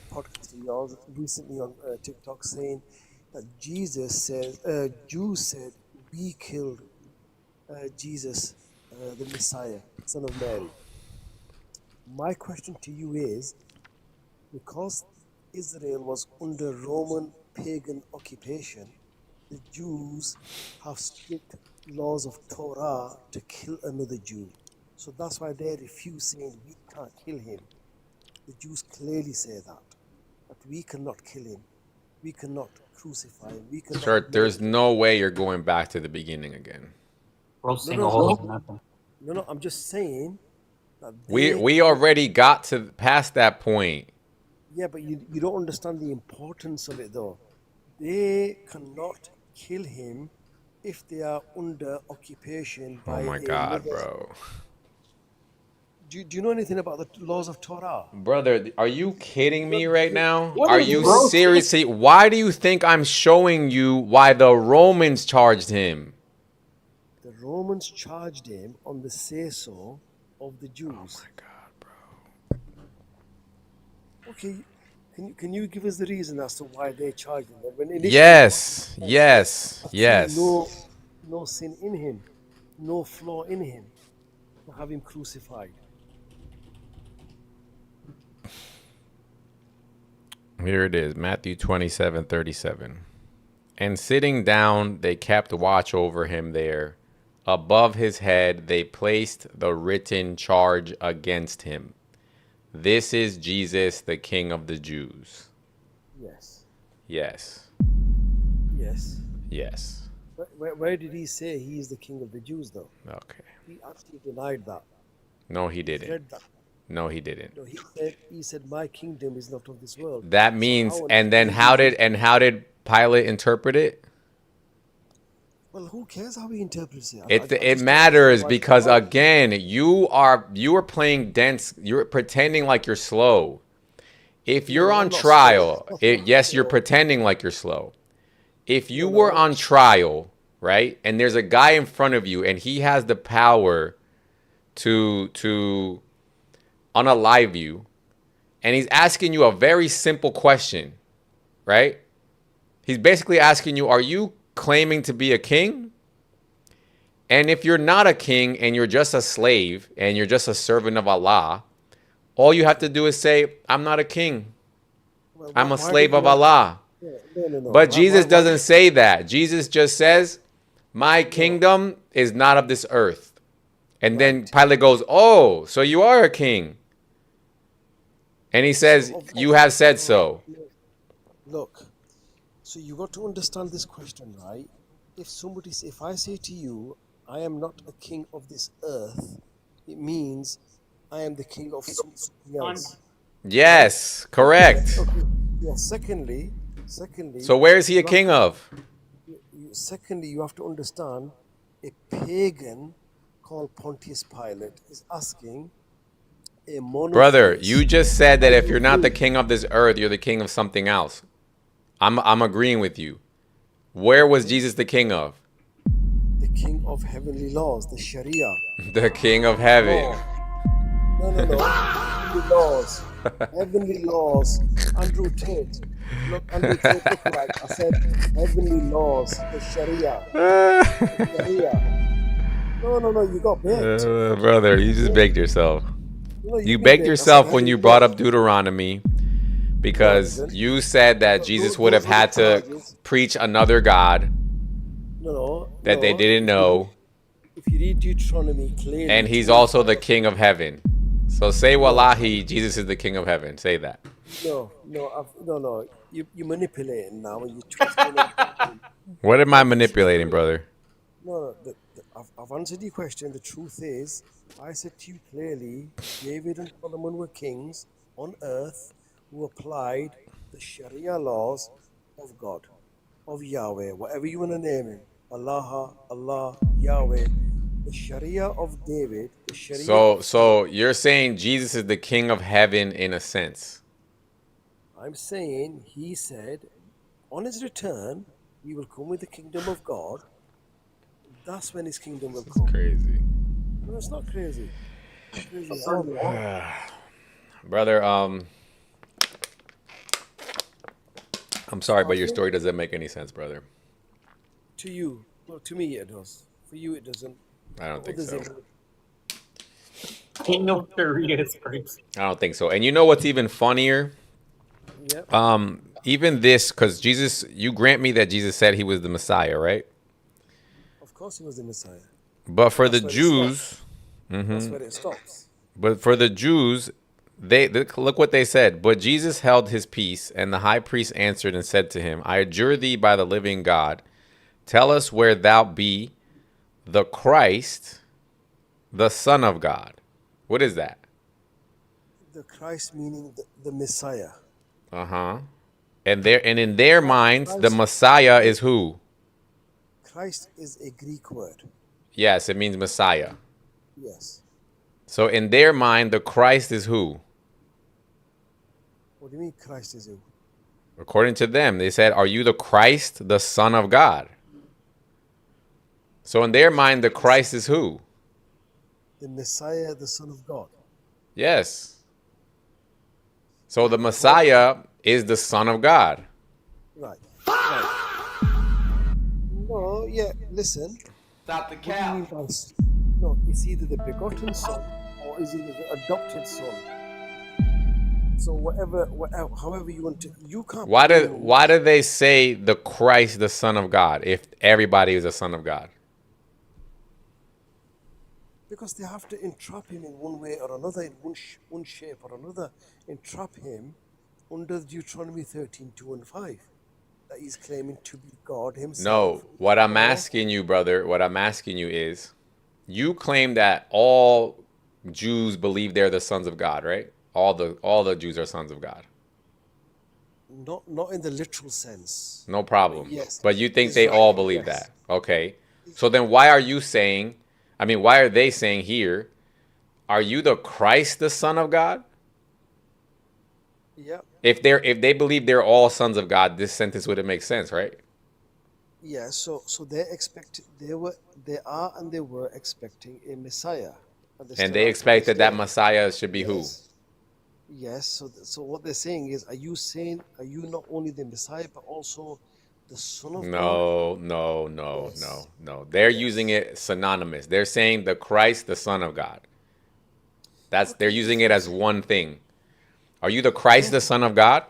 podcast of yours recently on TikTok saying that Jews said, we killed Jesus, the Messiah, son of Mary. My question to you is, because Israel was under Roman pagan occupation, the Jews have strict laws of Torah to kill another Jew. So that's why they refuse, saying we can't kill him. The Jews clearly say that we cannot kill him, we cannot crucify him, we cannot. Sure, there's no way you're going back to the beginning again. No, I'm just saying that we already got to past that point. Yeah, but you don't understand the importance of it, though. They cannot kill him if they are under occupation by Oh my God, bro. Do you know anything about the laws of Torah? Brother, are you kidding me right now? What Are is you bro? seriously? Why do you think I'm showing you why the Romans charged him? The Romans charged him on the say-so of the Jews. Oh my God, bro. Okay, can you give us the reason as to why they charged him? Yes. No sin in him, no flaw in him, to have him crucified. Here it is, Matthew 27:37. And sitting down, they kept watch over him there. Above his head, they placed the written charge against him. This is Jesus, the King of the Jews. Yes. Yes. Yes. Yes. Where did he say he is the King of the Jews, though? Okay. He actually denied that. No, he He didn't. said that. No, he didn't. No, he said, my kingdom is not of this world. That means, and then how did Pilate interpret it? Well, who cares how he interprets it? It matters because again, you are playing dense. You're pretending like you're slow. If you're on trial, yes, you're pretending like you're slow. If you were on trial, right, and there's a guy in front of you and he has the power to unalive you, and he's asking you a very simple question, right? He's basically asking you, are you claiming to be a king? And if you're not a king and you're just a slave and you're just a servant of Allah, all you have to do is say, I'm not a king. I'm a slave of Allah. But Jesus doesn't say that. Jesus just says, my kingdom is not of this earth. And then Pilate goes, oh, so you are a king. And he says, you have said so. Look, so you got to understand this question, right? If I say to you, I am not a king of this earth, it means I am the king of something else. Yes, correct. Okay. Yeah. Secondly. So where is he a king of? Secondly, you have to understand, a pagan called Pontius Pilate is asking a monotheist. Brother, you just said that if you're not the king of this earth, you're the king of something else. I'm agreeing with you. Where was Jesus the king of? The king of heavenly laws, the Sharia. The king of heaven. No. Heavenly laws. Heavenly laws. Andrew Tate. Look, Andrew Tate, look right. I said heavenly laws, the Sharia. The Sharia. No, you got baked. Brother, you just baked yourself. You baked yourself when you brought up Deuteronomy because you said that Jesus would have had to preach another God that they didn't know. If you read Deuteronomy clearly. And he's also the king of heaven. So say wallahi, Jesus is the king of heaven. Say that. No. You're manipulating now. And you're twisting it. What am I manipulating, brother? No. I've answered your question. The truth is, I said to you clearly, David and Solomon were kings on earth who applied the Sharia laws of God, of Yahweh, whatever you want to name him. Allah, Yahweh. The Sharia of David, the Sharia. So you're saying Jesus is the king of heaven in a sense. I'm saying he said, on his return, he will come with the kingdom of God. That's when his kingdom will come. Crazy. No, it's not crazy. It's crazy. Brother, I'm sorry, I but your think story doesn't make any sense, brother. to you, well, to me it does. For you, it doesn't. I don't think Others, so. it would. King of Sharia is crazy. I don't think so. And you know what's even funnier? Yep. Even this, because Jesus, you grant me that Jesus said he was the Messiah, right? Of course, he was the Messiah. But for the That's where it Jews, stops. That's where it stops. but for the Jews, they look what they said. But Jesus held his peace, and the high priest answered and said to him, I adjure thee by the living God, tell us where thou be the Christ, the Son of God. What is that? The Christ meaning the Messiah. And in their minds, the Messiah is who? Christ is a Greek word. Yes, it means Messiah. Yes. So in their mind, the Christ is who? What do you mean Christ is who? According to them, they said, are you the Christ, the Son of God? So in their mind, the Christ is who? The Messiah, the Son of God. Yes. So the Messiah is the Son of God. Right. No, yeah, listen. Stop the What do you cap. mean by no, it's either the begotten son or is it the adopted son. So whatever, however you want to, you can't. Why do they say the Christ, the Son of God, if everybody is a son of God? Because they have to entrap him in one way or another, in one shape or another, entrap him under Deuteronomy 13:2 and 5. That he's claiming to be God himself. No, what I'm asking you, brother, what I'm asking you is, you claim that all Jews believe they're the sons of God, right? All the Jews are sons of God. Not in the literal sense. No problem. Yes. But you think they all believe that. Okay. So then why are you saying, why are they saying here, are you the Christ, the Son of God? Yeah. If they believe they're all sons of God, this sentence wouldn't make sense, right? Yeah, so they are and they were expecting a Messiah. And they expected that Messiah should be who? Yes, so what they're saying is, are you not only the Messiah but also the Son of God? No. They're using it synonymous. They're saying the Christ, the Son of God. They're using it as one thing. Are you the Christ, the Son of God?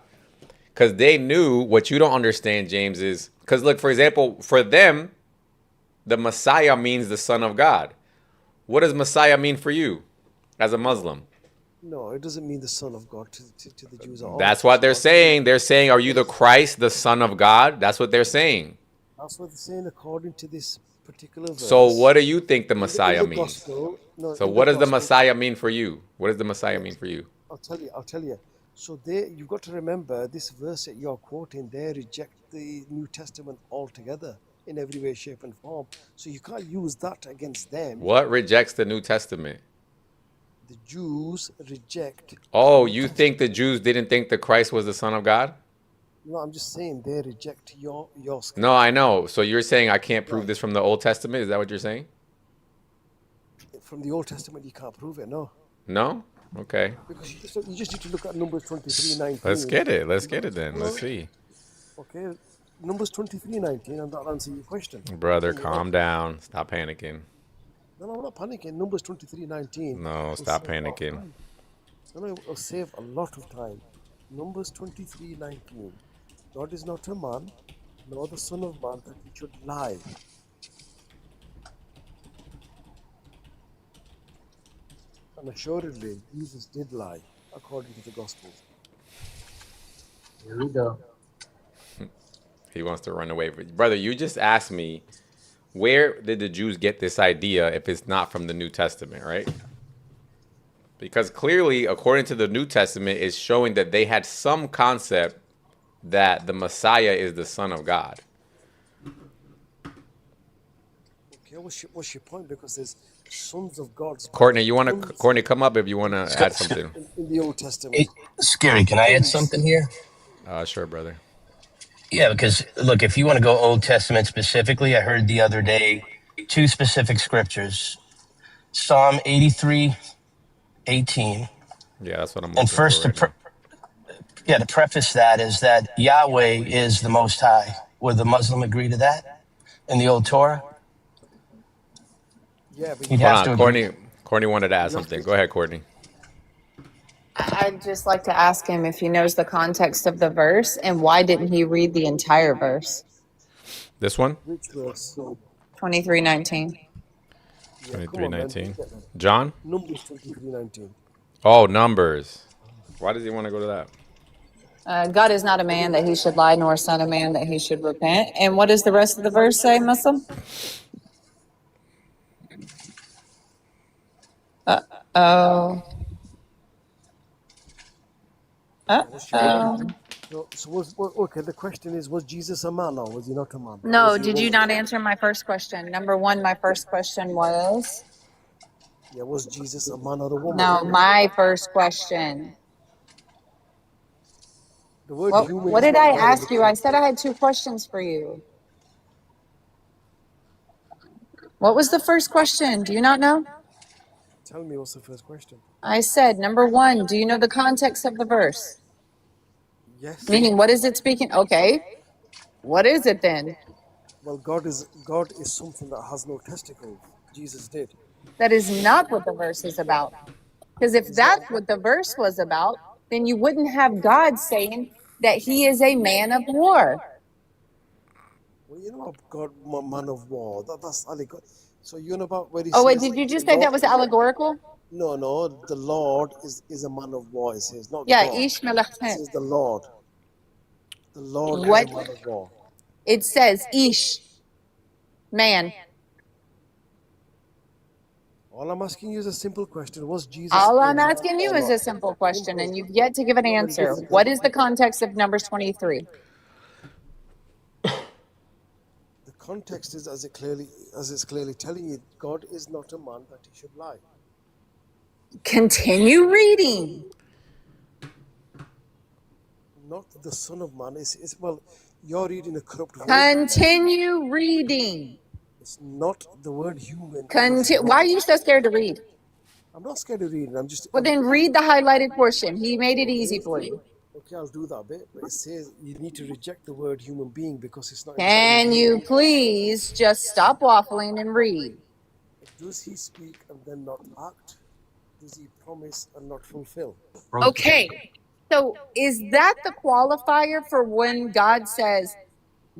Because they knew what you don't understand, James, is because look, for example, for them, the Messiah means the Son of God. What does Messiah mean for you as a Muslim? No, it doesn't mean the Son of God to the Jews. That's what they're saying. They're saying, are you the Christ, the Son of God? That's what they're saying. That's what they're saying according to this particular verse. So what do you think the Messiah in the means? gospel, no, So in what does the gospel- Messiah mean for you? What does the Messiah mean for you? I'll tell you. So you've got to remember this verse that you're quoting. They reject the New Testament altogether in every way, shape, and form. So you can't use that against them. What rejects the New Testament? The Jews reject. Oh, you think the Jews didn't think the Christ was the Son of God? No, I'm just saying they reject your. No, I know. So you're saying I can't prove this from the Old Testament? Is that what you're saying? From the Old Testament, you can't prove it. No. No? Okay. Because you just need to look at Numbers 23:19. Let's get it. Let's get it then. Let's see. Okay, Numbers 23:19, and that'll answer your question. Brother, calm down. Stop panicking. No, I'm not panicking. Numbers 23:19. No, stop panicking. No, it will save a lot of time. Numbers 23:19. God is not a man, nor the Son of Man, that he should lie. And assuredly, Jesus did lie, according to the Gospels. Here we go. He wants to run away. Brother, you just asked me, where did the Jews get this idea if it's not from the New Testament, right? Because clearly, according to the New Testament, it's showing that they had some concept that the Messiah is the Son of God. Okay, what's your point? Because there's sons of God. Courtney, come up if you want to add something. In the Old Testament. Hey, Scary, can I add something here? Sure, brother. Yeah, because look, if you want to go Old Testament specifically, I heard the other day 2 specific scriptures. Psalm 83:18. Yeah, that's what I'm and looking for right Yeah, to preface that is that Yahweh is the Most High. Would the Muslim agree to that in the old Torah? Yeah, but He'd Hold have on, to agree. Courtney wanted to add you have something. to. Go ahead, Courtney. I'd just like to ask him if he knows the context of the verse and why didn't he read the entire verse? This one? Which verse? 23:19. Yeah, come on, man. 23:19. Read that, man. John? Numbers 23:19. Oh, Numbers. Why does he want to go to that? God is not a man that he should lie, nor a son of man that he should repent. And what does the rest of the verse say, Muslim? Uh-oh. Uh-oh. Okay, the question is, was Jesus a man or was he not a man? No, did you not answer my first question? Number one, my first question was? Yeah, was Jesus a man or a woman? No, my first question. The word What, human what is did not I there in ask the you? I context. said I had two questions for you. What was the first question? Do you not know? Tell me what's the first question. I said, number one, do you know the context of the verse? Yes. Meaning, what is it speaking? Okay. What is it then? Well, God is something that has no testicles. Jesus did. That is not what the verse is about. Because if that's what the verse was about, then you wouldn't have God saying that he is a man of war. Well, you know about God, man of war. That's allegorical. So you know about where he Oh, wait, says, did you just say that was allegorical? No, the Lord is a man of war. It says not Yeah, God. Ish It Melachim. says the Lord. The Lord What? is a man of war. It says Ish, man. All I'm asking you is a simple question. Was Jesus All a I'm man asking you or is not? a simple question, and you've yet to give an No, man, answer. listen. What is the context of Numbers 23? The context is as it's clearly telling you, God is not a man that he should lie. Continue reading. Not the Son of Man. Well, you're reading a corrupt word. Continue reading. It's not the word human. Why are you so scared to read? I'm not scared of reading. Well, then read the highlighted portion. He made it easy for you. Okay, I'll do that bit. But it says you need to reject the word human being because it's not. Can you please just stop waffling and read? Does he speak and then not act? Does he promise and not fulfill? Okay, so is that the qualifier for when God says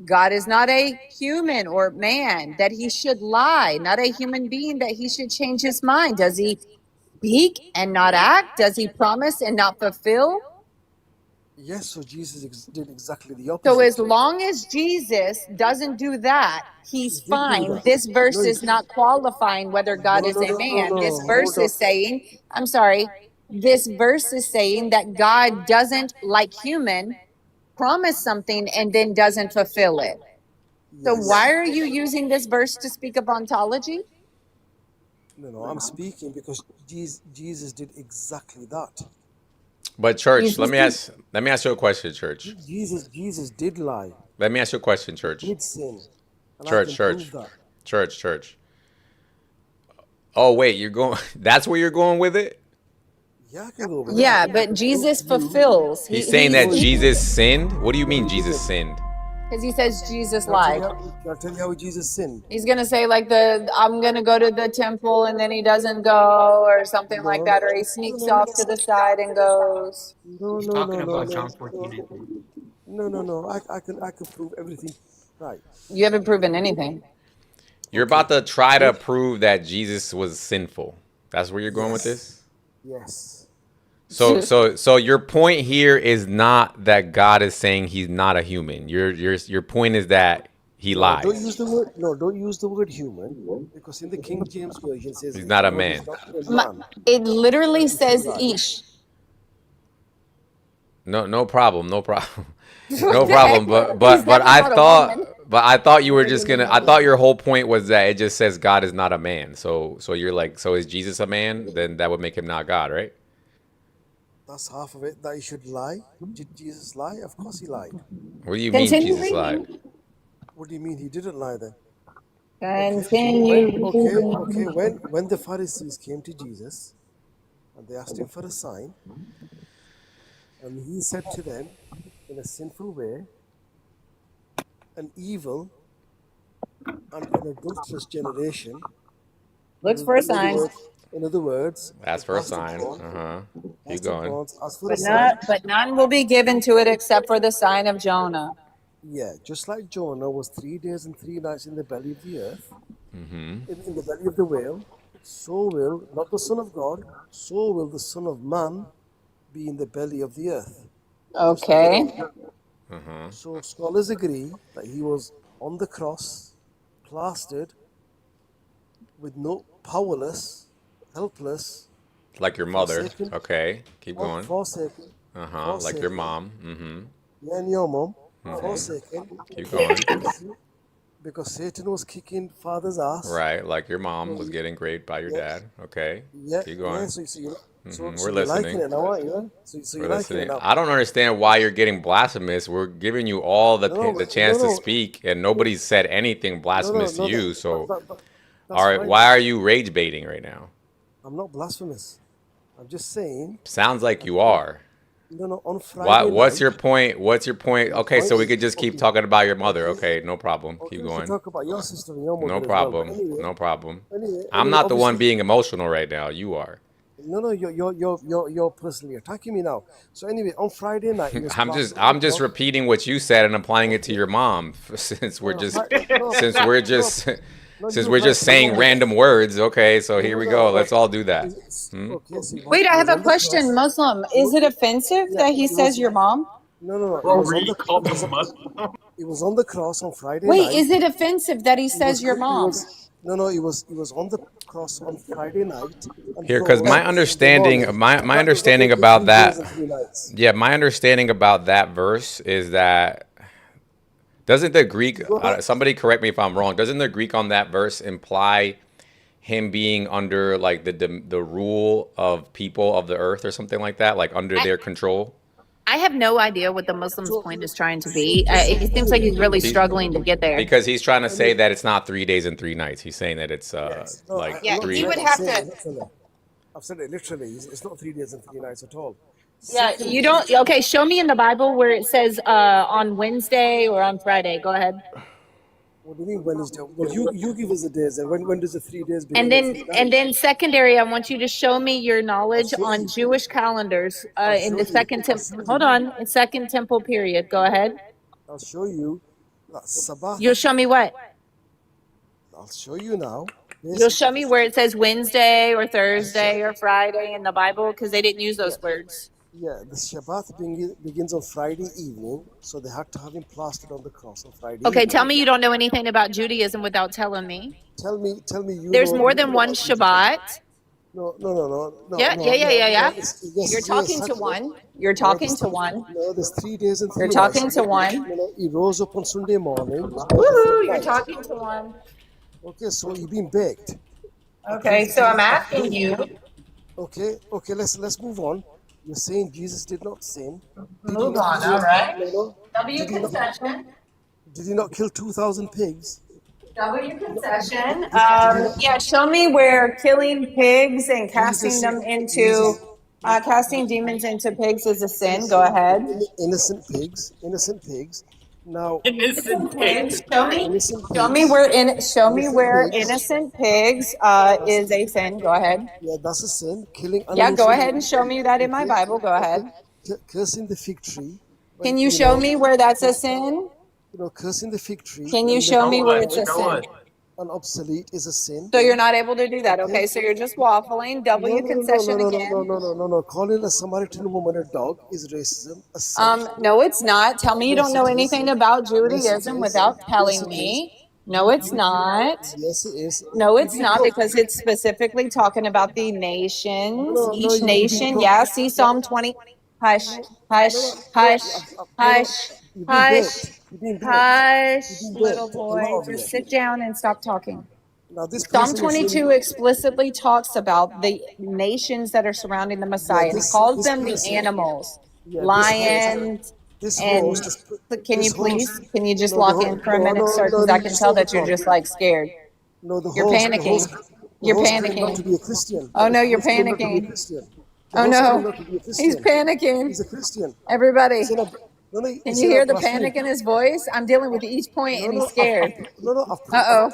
God is not a human or man, that he should lie, not a human being, that he should change his mind? Does he speak and not act? Does he promise and not fulfill? Yes, so Jesus did exactly the opposite. So as long as Jesus doesn't do that, he's fine. This verse is not qualifying whether God is a man. This verse is saying, I'm sorry, this verse is saying that God doesn't, like human, promise something and then doesn't fulfill it. So why are you using this verse to speak of ontology? No, I'm speaking because Jesus did exactly that. But church, let me ask you a question, church. Jesus did lie. Let me ask you a question, church. Did sin. And Church. Oh wait, you're going that's where you're going with it? Yeah, I can go with that. But Jesus fulfills. He's saying that Jesus sinned? What do you mean Jesus sinned? Because he says Jesus lied. Can I tell you how Jesus sinned? He's going to say I'm going to go to the temple and then he doesn't go or something like that. Or he sneaks off to the side and goes. No. John 14. No. I can prove everything. Right. You haven't proven anything. You're about to try to prove that Jesus was sinful. That's where you're going with this? Yes. So your point here is not that God is saying he's not a human. Your point is that he lies. Don't use the word human, because in the King James version it says he's not a man. It literally says ish. No problem. No problem. But I thought you were just gonna. I thought your whole point was that it just says God is not a man. So you're like, so is Jesus a man? Then that would make him not God, right? That's half of it. That he should lie. Did Jesus lie? Of course he lied. What do you mean Jesus lied? What do you mean he didn't lie then? Continue. Okay. When the Pharisees came to Jesus and they asked him for a sign, And he said to them, in a sinful way, an evil and an adulterous generation. Looks for a sign. In other words, Ask for a sign. Keep going. But none will be given to it except for the sign of Jonah. Yeah, just like Jonah was 3 days and 3 nights in the belly of the earth, in the belly of the whale, so will, not the Son of God, so will the Son of Man be in the belly of the earth. Okay. So scholars agree that he was on the cross, plastered, with no powerless, helpless. Like your mother. Forsaken. Okay. Keep going. Forsaken. Like your mom. Yeah, and your mom. Forsaken. Keep going. Because Satan was kicking father's ass. Right, like your mom was getting raped by your dad. Okay. Yeah. Keep going. Yeah, so We're you're liking listening. it now, aren't you? So We're you're liking listening. it now. I don't understand why you're getting blasphemous. We're giving you all the chance to no. speak, and nobody's said anything blasphemous to you. So, That's all right, fine. why are you rage baiting right now? I'm not blasphemous. I'm just saying. Sounds like you are. No, on Friday What's night, your point? What's your point? Okay, so we could just keep talking about your mother. Okay, no problem. Keep we can going. talk about your sister and your mother No as well, problem. but anyway, No problem. anyway, I'm not the one obviously- being emotional right now. You are. No, you're personally attacking me now. So anyway, on Friday night, he was I'm plastered just on the repeating what you said and applying it to your mom since we're just saying random words. Okay, so here we go. Let's all do that. Okay, so Wait, I have a question. Muslim, is it offensive that he says your mom? No. It Bro, was, on really the, called him Muslim? it was on the cross on Friday Wait, night. is it offensive that he says your mom? No, it was on the cross on Friday night. and Here, because my rose understanding, in the morning. my understanding about 3 that, days and 3 nights. yeah, my understanding about that verse is that doesn't the Greek, somebody correct me if I'm wrong, doesn't the Greek on that verse imply him being under like the rule of people of the earth or something like that, like under their control? I have no idea what the Muslim's point is trying to be. It seems like he's really struggling to get there. Because he's trying to say that it's not 3 days and 3 nights. He's saying that it's like Yeah, three. he would have to. I've said it literally. It's not 3 days and 3 nights at all. Yeah, you don't. Okay, show me in the Bible where it says on Wednesday or on Friday. Go ahead. What do you mean Wednesday? Well, you give us the days, and when does the 3 days begin? And then secondary, I want you to show me your knowledge on Jewish calendars in the second temple. Hold on, in second temple period. Go ahead. I'll show you. Sabbath. You'll show me what? I'll show you now. You'll show me where it says Wednesday or Thursday or Friday in the Bible because they didn't use those words. Yeah, the Shabbat begins on Friday evening, so they had to have him plastered on the cross on Friday. Okay, evening. tell me you don't know anything about Judaism without telling me. Tell me. You There's know- more than one Shabbat. No. Yeah. Yes, You're talking to Saturday. one. You're talking to one. No, there's 3 days and 3 You're nights. talking to one. No, he rose up on Sunday morning. Woohoo! You're talking to one. Okay, so you've been baked. Okay, so I'm asking you. Okay, let's move on. You're saying Jesus did not sin. Move on, all right. No. W Did he not- concession. Did he not kill 2,000 pigs? W concession. Yeah, show me where killing pigs and casting them into casting demons into pigs is a sin. Go ahead. Innocent pigs. Now, Innocent pigs. Show me where innocent pigs is a sin. Go ahead. Yeah, that's a sin. Killing animals. Yeah, go ahead and show me that in my Bible. Go ahead. Cursing the fig tree. Can you show me where that's a sin? Cursing the fig tree. Can you show me where it's a sin? And obsolete is a sin. So you're not able to do that. Okay, so you're just waffling. W concession again. No. Calling a Samaritan woman a dog is racism. A sin. No, it's not. Tell me you don't know anything about Judaism without telling me. No, it's not. Yes, it is. No, it's not because it's specifically talking about the nations. Each nation. Yeah, see Psalm 20. Hush, hush, hush, hush, hush, hush, little boy. Just sit down and stop talking. Now, this Psalm person is 22 explicitly talks about the nations that are surrounding the Messiah. He calls them the animals, lions, and can you just lock in for a minute, sir? Because I can tell that you're just like scared. No, the You're host- panicking. the host- You're the host claimed not panicking. to be a Christian. Oh no, you're The host claimed not to be a panicking. Christian. Oh host no, turned out to be a he's Christian. panicking. He's a Christian. Everybody, He said, no, he can said, you hear the blasphemy. panic in his voice? I'm dealing with each point and he's scared. I've Uh-oh.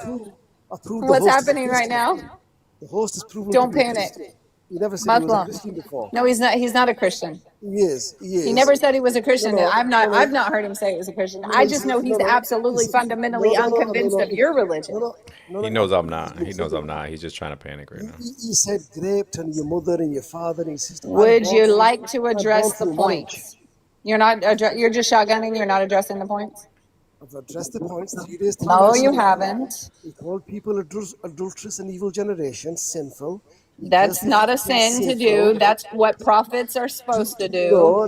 proved the What's host is a happening right Christian. now? The host is proven Don't to be a panic. Christian. He never said he was a Muslim. Christian before. No, he's not. He's not a Christian. He is. He never said he was a Christian. No, I've not heard him say he was a Christian. I just know he's absolutely fundamentally unconvinced of your religion. He knows I'm not. He knows I'm not. He's just trying to panic right now. He said raped and your mother and your father and your sister. Would you like to address the points? You're not. You're just shotgunning. You're not addressing the points. I've addressed the points 3 days. No, you haven't. He called people adulterous and evil generation, sinful. That's not a sin to do. That's what prophets are supposed to do. No.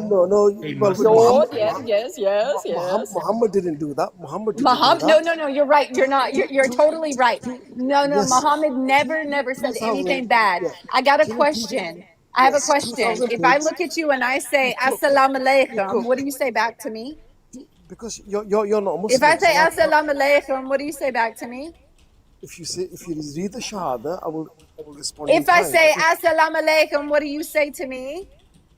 Well, Yes. Muhammad didn't do that. Muhammad. No. You're right. You're not. You're totally right. No. Yes. Muhammad never said anything bad. I got a question. I have a question. If I look at you and I say Assalamu alaikum, what do you say back to me? Because you're not Muslim. If I say Assalamu alaikum, what do you say back to me? If you read the Shahada, I will respond. If I say Assalamu alaikum, what do you say to me?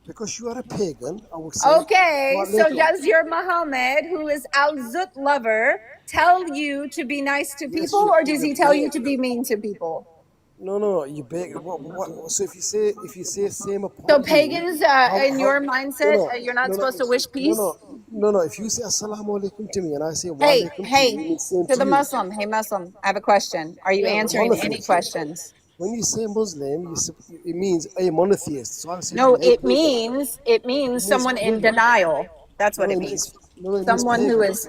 Because you are a pagan, I will say. Okay, so does your Muhammad, who is Al-Zut lover, tell you to be nice to people, or does he tell you to be mean to people? No, you beg. What? So if you say same upon So you, pagans, in your mindset, you're not supposed to wish peace? No. If you say Assalamu alaikum to me and I say Wa alaikum Hey, to the Muslim. Hey, Muslim, I have a question. Are you answering any questions? When you say Muslim, it means a monotheist. So No, it means someone in denial. That's what it means. Someone who is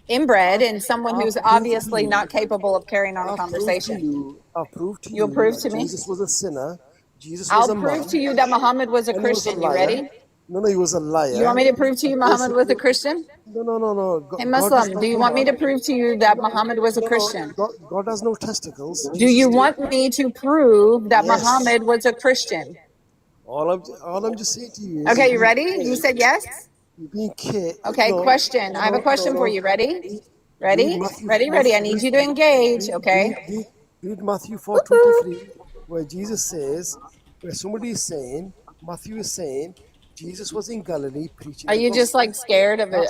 inbred and someone who's obviously not capable of carrying on a conversation. I'll prove to you. You'll prove to me? Jesus was a sinner. Jesus was I'll prove to you that Muhammad was a Christian. You ready? No, he was a liar. You want me to prove to you Muhammad was a Christian? No. Hey, Muslim, do you want me to prove to you that Muhammad was a Christian? God has no testicles. Do you want me to prove that Muhammad was a Christian? All I'm just saying to you is... Okay, you ready? You said yes? You're being kidding. Okay, question. I have a question for you. Ready? Ready? I need you to engage, okay? Read Matthew 4:23, where Jesus says, where somebody is saying, Matthew is saying, Jesus was in Galilee preaching. Are you just like scared of it?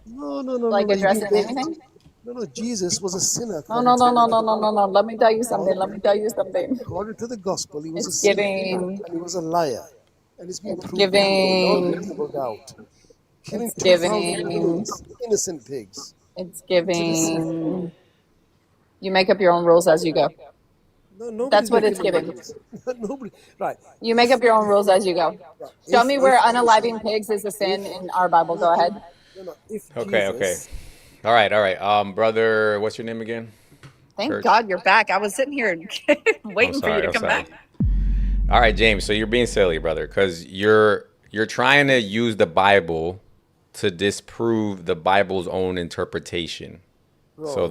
No. Like addressing anything? No. Jesus was a sinner. No. Let me tell you something. According to the gospel, he was It's a sinner giving. and he was a liar. And it's been proven Giving. beyond reasonable doubt. Killing It's 2,000 giving. innocent pigs. It's giving. You make up your own rules as you go. No, That's what it's giving. Nobody. Right. You make up your own rules as you go. Show me where unaliving pigs is a sin in our Bible. Go ahead. Okay. All right. Brother, what's your name again? Thank Church. God you're back. I was sitting here waiting for you to come back. All right, James. So you're being silly, brother, because you're trying to use the Bible to disprove the Bible's own interpretation. Bro,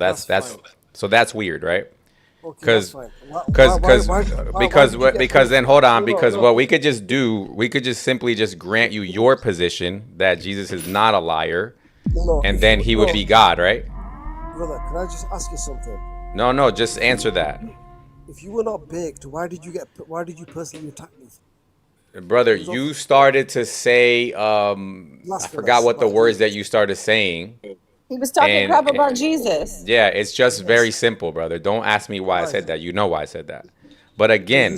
So that's weird, right? Because then hold on, because what we could just do, we could just simply just grant you your position that Jesus is not a liar, and then he would be God, right? Brother, can I just ask you something? No, just answer that. If you were not baked, why did you personally attack me? Brother, you started to say, I forgot what the words that you started saying. He was talking crap about Jesus. Yeah, it's just very simple, brother. Don't ask me why I said that. You know why I said that. But again,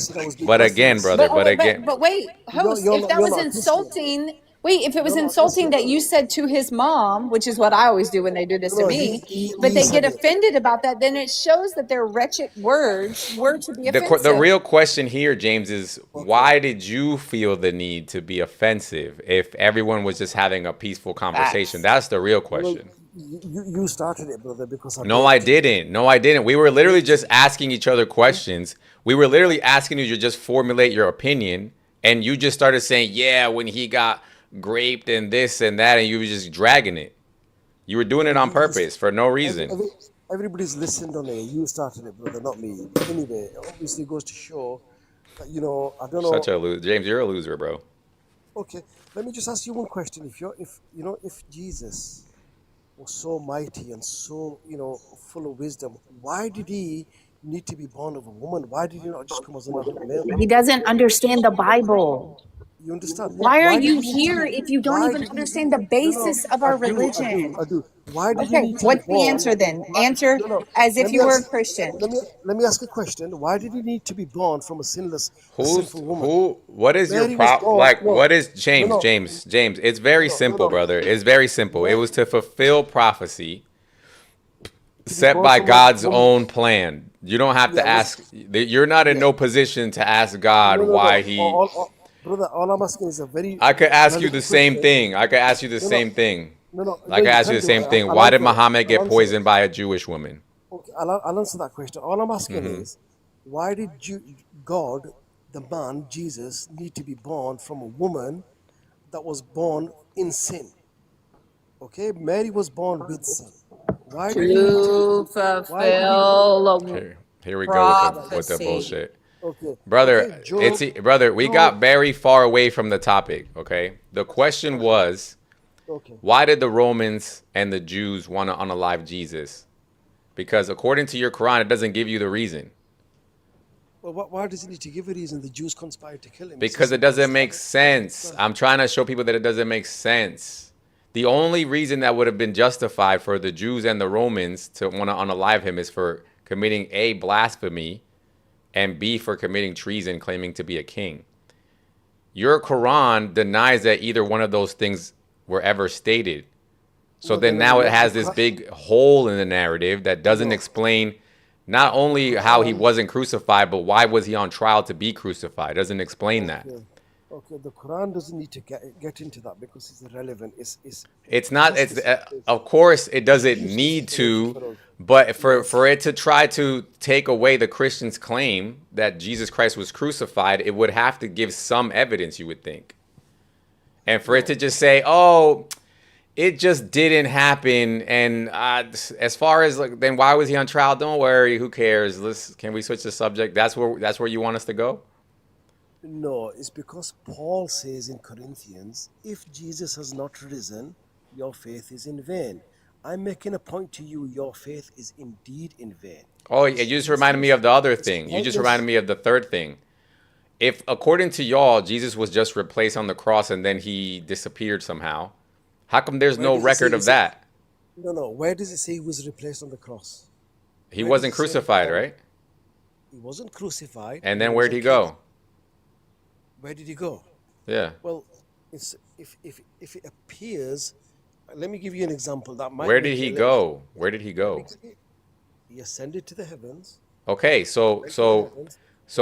brother, But wait, host, if that was insulting, if it was insulting that you said to his mom, which is what I always do when they do this to me, but they get offended about that, then it shows that their wretched words were to be offensive. The real question here, James, is why did you feel the need to be offensive if everyone was just having a peaceful conversation? That's the real question. You started it, brother, because I didn't. We were literally just asking each other questions. We were literally asking you to just formulate your opinion, and you just started saying, yeah, when he got graped and this and that, and you were just dragging it. You were doing it on purpose for no reason. Everybody's listened on it. You started it, brother, not me. Anyway, obviously it goes to show that, I don't know. Such a loser. James, you're a loser, bro. Okay, let me just ask you one question. If Jesus was so mighty and so, full of wisdom, why did he need to be born of a woman? Why did he not just come as another male? He doesn't understand the Bible. You understand? Why are you did he need here to be- if you don't why even did he- understand the basis of our religion? I do. Why did he Okay, need to what's be the born? answer then? Answer as Let if me you were a ask- Christian. Let me ask a question. Why did he need to be born from a sinful woman? What is your Mary was problem? born- Like, no, what is James? no, no. James. It's very simple, brother. It's very simple. It was to fulfill prophecy set born by from a God's woman. own plan. You don't have to ask. You're not in no position to ask God why He. Brother, all I'm asking is a very. I could ask you the relevant same question. thing. I could ask you the No, no. same thing. No, I could you ask you can't the do same it. thing. I'll Why did answer it. Muhammad I'll get answer poisoned it. by a Jewish woman? Okay, I'll answer that question. All I'm asking Mhm. is, why did God, the man Jesus, need to be born from a woman that was born in sin? Okay, Mary was born with sin. Why did he need To fulfill Here we go with the prophecy. bullshit. Okay. Brother, Okay, Job- brother, we Job- got very far away from the topic, okay? The question was, Okay. why did the Romans and the Jews want to unalive Jesus? Because according to your Quran, it doesn't give you the reason. Well, why does he need to give a reason? The Jews conspired to kill him. Because it doesn't make sense. I'm trying to show people that it doesn't make sense. The only reason that would have been justified for the Jews and the Romans to want to unalive him is for committing A, blasphemy, and B, for committing treason, claiming to be a king. Your Quran denies that either one of those things were ever stated. So Well, then then now the it has this big hole in the narrative that doesn't explain not only how he wasn't crucified, but why was he on trial to be crucified. It doesn't explain that. Okay, the Quran doesn't need to get into that because it's irrelevant. It's not. It's of course it doesn't need to, but for it to try to take away the Christians' claim that Jesus Christ was crucified, it would have to give some evidence. You would think, and for it to just say, "Oh, it just didn't happen," and as far as like, then why was he on trial? Don't worry, who cares? Can we switch the subject? That's where you want us to go. No, it's because Paul says in Corinthians, if Jesus has not risen, your faith is in vain. I'm making a point to you, your faith is indeed in vain. Oh, you just reminded me of the other thing. You just reminded me of the third thing. If, according to y'all, Jesus was just replaced on the cross and then he disappeared somehow, how come there's no record of that? No. Where does it say he was replaced on the cross? He wasn't crucified, right? He wasn't crucified. And then where'd he go? Where did he go? Yeah. Well, if it appears, let me give you an example that might. Where did he go? Where did he go? He ascended to the heavens. Okay, so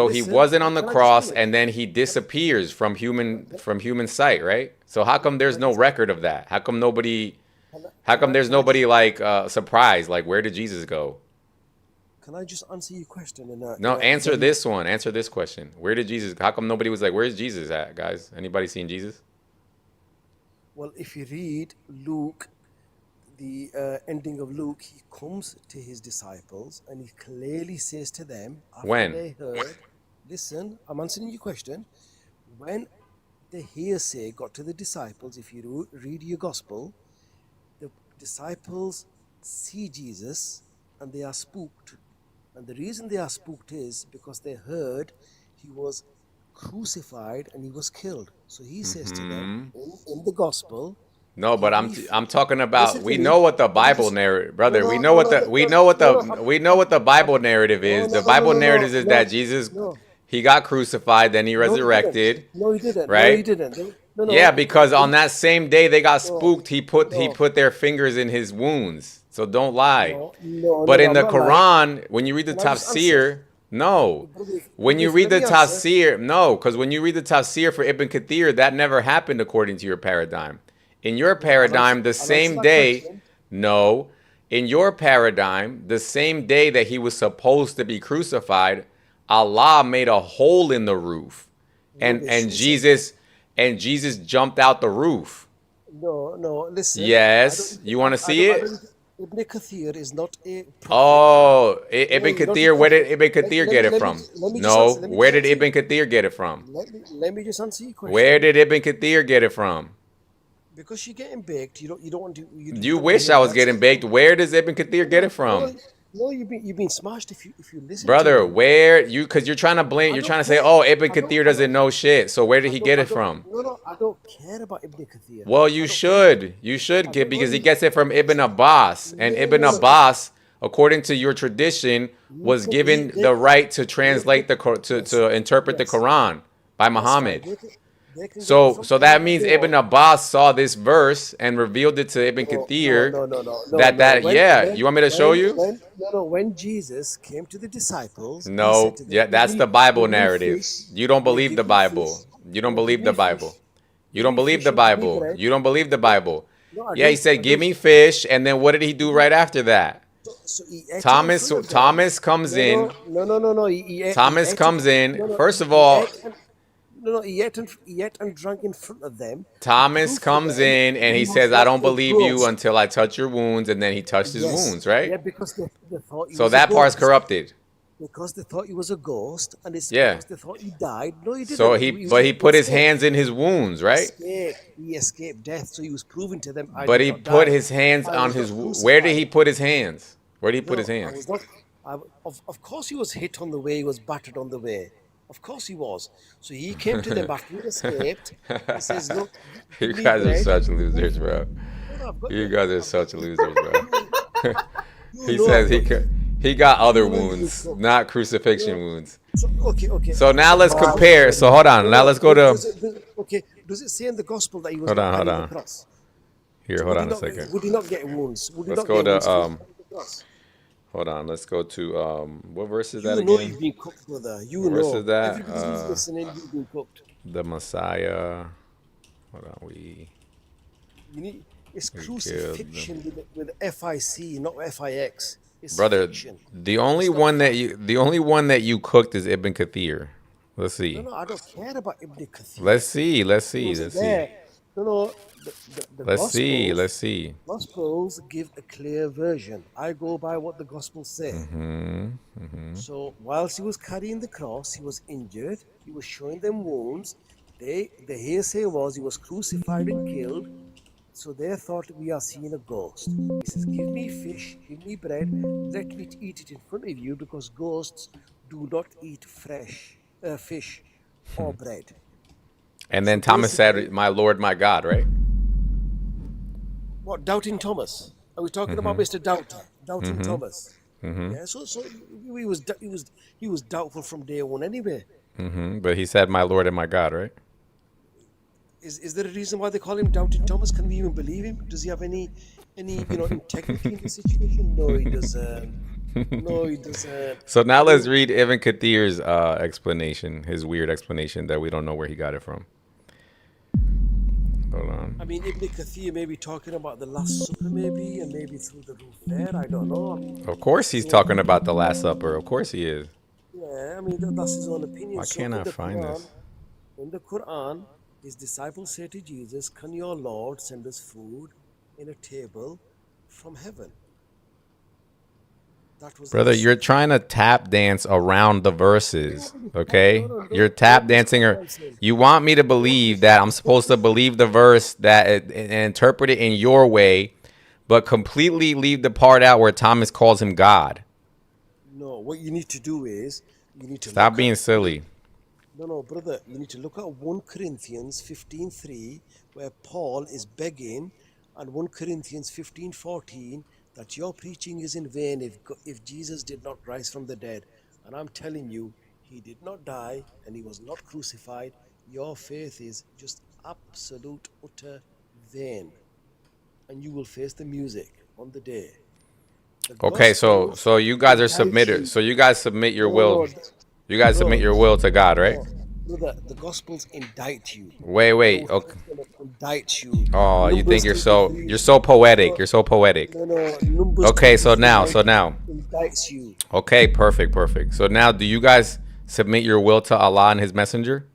he wasn't on the cross and then he disappears from human sight, right? So how come there's no record of that? How come there's nobody like surprised? Like, where did Jesus go? Can I just answer your question? No, answer this one. Answer this question. Where did Jesus? How come nobody was like, where's Jesus at, guys? Anybody seen Jesus? Well, if you read Luke, the ending of Luke, he comes to his disciples and he clearly says to them, after When? they heard, listen, I'm answering your question. When the hearsay got to the disciples, if you read your gospel, the disciples see Jesus and they are spooked. And the reason they are spooked is because they heard he was crucified and he was killed. So he says to them in the gospel. No, but I'm talking about. Listen to We me. know what the Bible narrative, brother. We know what the Bible narrative is. The Bible narrative is that Jesus, he got crucified, then he resurrected. No, he didn't. Right? No, he didn't. No, Yeah, because on that same day they got spooked. He put their fingers in his wounds. So don't lie. But in the Quran, when you read the tafsir, no. When you read the tafsir, no, because when you read the tafsir for Ibn Kathir, that never happened according to your paradigm. In your paradigm, the same day, no. In your paradigm, the same day that he was supposed to be crucified, Allah made a hole in the roof, and Jesus jumped out the roof. No, listen. Yes, you want to see it? Ibn Kathir is not a prophet. Oh, Ibn Kathir, where did Ibn Kathir get it from? No, where did Ibn Kathir get it from? Let me just answer your question. Where did Ibn Kathir get it from? Because you're getting baked, you don't want to. You wish I was getting baked. Where does Ibn Kathir get it from? No, you've been smashed if you listen. Brother, to me. where you? Because you're trying to blame. You're trying to say, "Oh, Ibn Kathir doesn't know shit." So where did he get it from? No, I don't care about Ibn Kathir. Well, you should. You should get because he gets it from Ibn Abbas, and Ibn Abbas, according to your tradition, was given the right to translate to interpret the Quran by Muhammad. So that means Ibn Abbas saw this verse and revealed it to Ibn Kathir. You want me to show you? When Jesus came to the disciples, No, that's the Bible narrative. You don't believe the Bible. You don't believe the Bible. You don't believe the Bible. You don't believe the Bible. Yeah, he said, "Give me fish," and then what did he do right after that? Thomas comes in. No. Thomas comes in. First of all, he ate and drank in front of them. Thomas comes in and he says, "I don't believe you until I touch your wounds," and then he touched his wounds, right? Yeah, because they thought he So was that a part's ghost. Because Because they thought he was a ghost, and it's Yeah. because they thought he died. No, he didn't. So he put his hands in his wounds, right? He escaped death, so he was proving to them. But he put his hands on his. Where did he put his hands? Where did he put his hands? Of course, he was hit on the way. He was battered on the way. Of course, he was. So he came to them after he escaped. He says, "Look, You give me guys are bread." such losers, bro. You guys are such losers, bro. He says he got other wounds, not crucifixion wounds. Okay. So now let's compare. So hold on. Now let's go to. Does it say in the gospel that he was Hold on, carrying hold the on. cross? Here, hold on a second. Would he not get wounds? Let's go to Hold on. Let's go to what verse is that You know again? you've been cooked, brother. You What verse know. is that? Everybody who's listening, you've been cooked. The Messiah. Hold on. It's we crucifixion with FIC, not FIX. It's Brother, fiction. the only one that you cooked is Ibn Kathir. Let's see. No, I don't care about Ibn Kathir. Let's see. Let's see. No, the Let's see. Gospels give a clear version. I go by what the Gospels say. So whilst he was carrying the cross, he was injured. He was showing them wounds. The hearsay was he was crucified and killed. So they thought we are seeing a ghost. He says, "Give me fish, give me bread, let me eat it in front of you, because ghosts do not eat fresh fish or bread." And then Thomas said, "My Lord, my God," right? What, Doubting Thomas? Are we talking about Mr. Doubting Thomas? Yeah. So he was doubtful from day one anyway. But he said, "My Lord and my God," right? Is there a reason why they call him Doubting Thomas? Can we even believe him? Does he have any integrity in the situation? No, he doesn't. No, he doesn't. So now let's read Ibn Kathir's explanation, his weird explanation that we don't know where he got it from. Hold on. I mean, Ibn Kathir may be talking about the Last Supper, maybe, and maybe through the roof there. I don't know. Of course he's talking about the Last Supper. Of course he is. Yeah, I mean, that's his own opinion. Why can't I find this? In the Quran, his disciples say to Jesus, "Can your Lord send us food in a table from heaven?" That was Brother, you're trying to tap dance around the verses, okay? You're tap dancing, or you want me to believe that I'm supposed to believe the verse and interpret it in your way, but completely leave the part out where Thomas calls him God. No, what you need to do is you need to Stop being silly. No, brother, you need to look at 1 Corinthians 15:3, where Paul is begging, and 1 Corinthians 15:14, that your preaching is in vain if Jesus did not rise from the dead. And I'm telling you, he did not die and he was not crucified. Your faith is just absolute, utter vain. And you will face the music on the day. Okay, so you guys are submitted. So you guys submit your will. You guys submit your will to God, right? Brother, the Gospels indict you. Wait. Okay. Indict you. Oh, you think you're so poetic. You're so poetic. Okay, so now. Indicts you. Okay, perfect. So now, do you guys submit your will to Allah and His Messenger?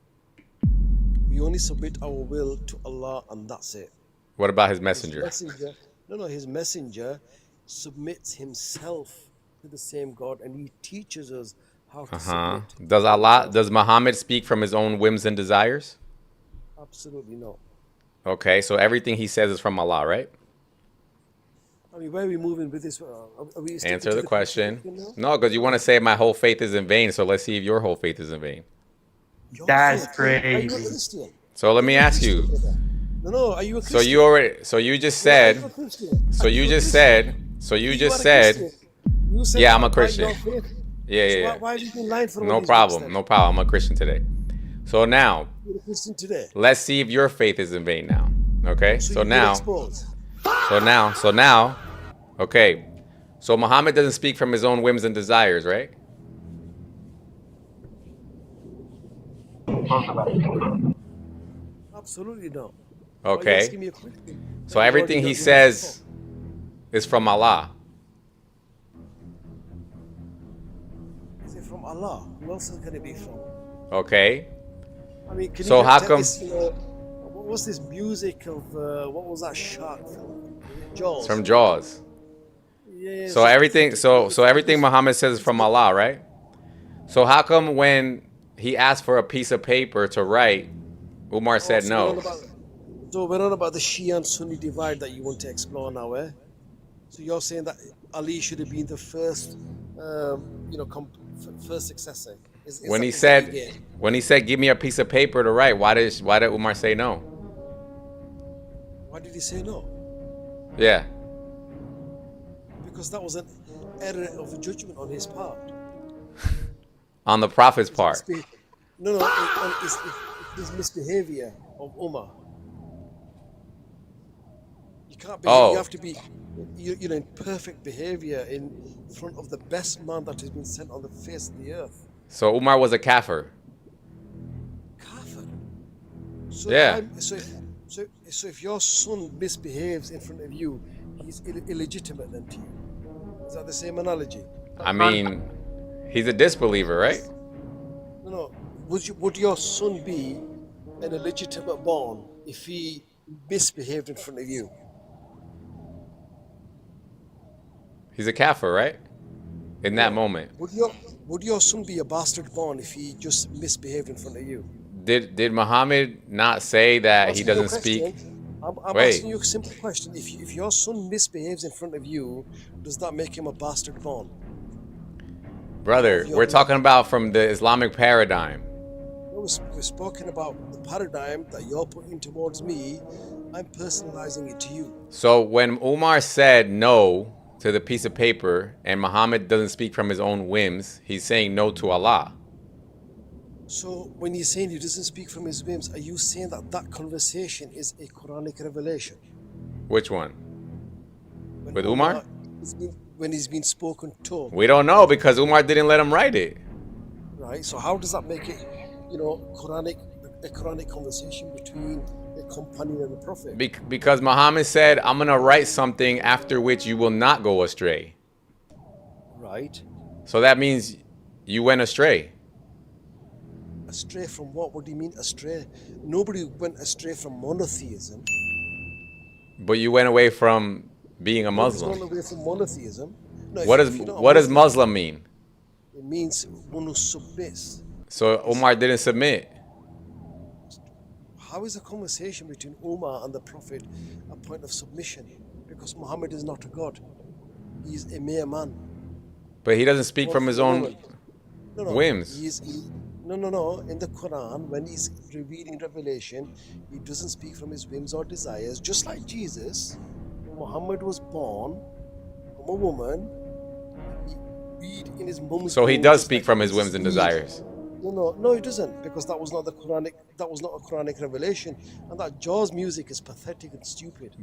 We only submit our will to Allah, and that's it. What about His Messenger? His messenger submits himself to the same God, and he teaches us how to submit. Does Muhammad speak from his own whims and desires? Absolutely no. Okay, so everything he says is from Allah, right? I mean, where are we moving with this? Are we sticking Answer to the Christian question. now? No, because you want to say my whole faith is in vain. So let's see if your whole faith is in vain. Your That's faith? Are you a crazy. Christian? So let Are me you a ask Christian, you. brother? No, are you a So Christian? you already. So you just Yeah, are said. you a Christian? So Are you you a just Christian? said. So you You just are a said. Christian. You said Yeah, I'm a by Christian. your faith. Yeah, So yeah, yeah. why have you been lying for all No these weeks problem. then? No problem. I'm a Christian today. So now, You're a Christian today. let's see if your faith is in vain now. Okay. So So you've been now. exposed. So now. Okay. So Muhammad doesn't speak from his own whims and desires, right? Absolutely no. Why are you Okay. asking me a question? So that you already everything know he the answer for? says is from Allah. Is it from Allah? Who else can it be from? Okay. I mean, can So you how tell come? this, what was this music of, what was that shark film? It's Jaws. from Jaws. Yeah, So everything. So everything Muhammad says is from Allah, right? So how come when he asked for a piece of paper to write, Umar said no? So we're on about the Shia and Sunni divide that you want to explore now, eh? So you're saying that Ali should have been the first, first successor. Is When that- he is that what you said, get? "Give me a piece of paper to write," why did Umar say no? Why did he say no? Yeah. Because that was an error of judgment on his part. On the Prophet's part. No, it's his misbehavior of Umar. You can't be. Oh. You have to be, in perfect behavior in front of the best man that has been sent on the face of the earth. So Umar was a kafir. So Yeah. So if your son misbehaves in front of you, he's illegitimate then to you. Is that the same analogy? I mean, he's a disbeliever, right? No. Would your son be an illegitimate born if he misbehaved in front of you? He's a kafir, right? In that moment. Would your son be a bastard born if he just misbehaved in front of you? Did Muhammad not say that he Asking you a doesn't speak? question. I'm Wait. asking you a simple question. If your son misbehaves in front of you, does that make him a bastard born? Brother, we're talking about from the Islamic paradigm. We're spoken about the paradigm that you're putting towards me. I'm personalizing it to you. So when Umar said no to the piece of paper and Muhammad doesn't speak from his own whims, he's saying no to Allah. So when you're saying he doesn't speak from his whims, are you saying that conversation is a Quranic revelation? Which one? With Umar? When he's been spoken to. We don't know because Umar didn't let him write it. Right. So how does that make it, a Quranic conversation between a companion and the Prophet? Because Muhammad said, I'm going to write something after which you will not go astray. Right. So that means you went astray. Astray from what? What do you mean astray? Nobody went astray from monotheism. But you went away from being a Nobody's Muslim. gone away from monotheism. No, What if you're not a does Muslim mean? It means one who submits. So Umar didn't submit. How is a conversation between Umar and the Prophet a point of submission? Because Muhammad is not a god. He's a mere man. But he doesn't speak from his own whims. No. In the Quran, when he's revealing revelation, he doesn't speak from his whims or desires. Just like Jesus, Muhammad was born from a woman. He read in his mum's So he womb does just speak like from his Jesus whims and read. desires. No, he doesn't, because that was not a Quranic revelation, and that Jaws music is pathetic and stupid.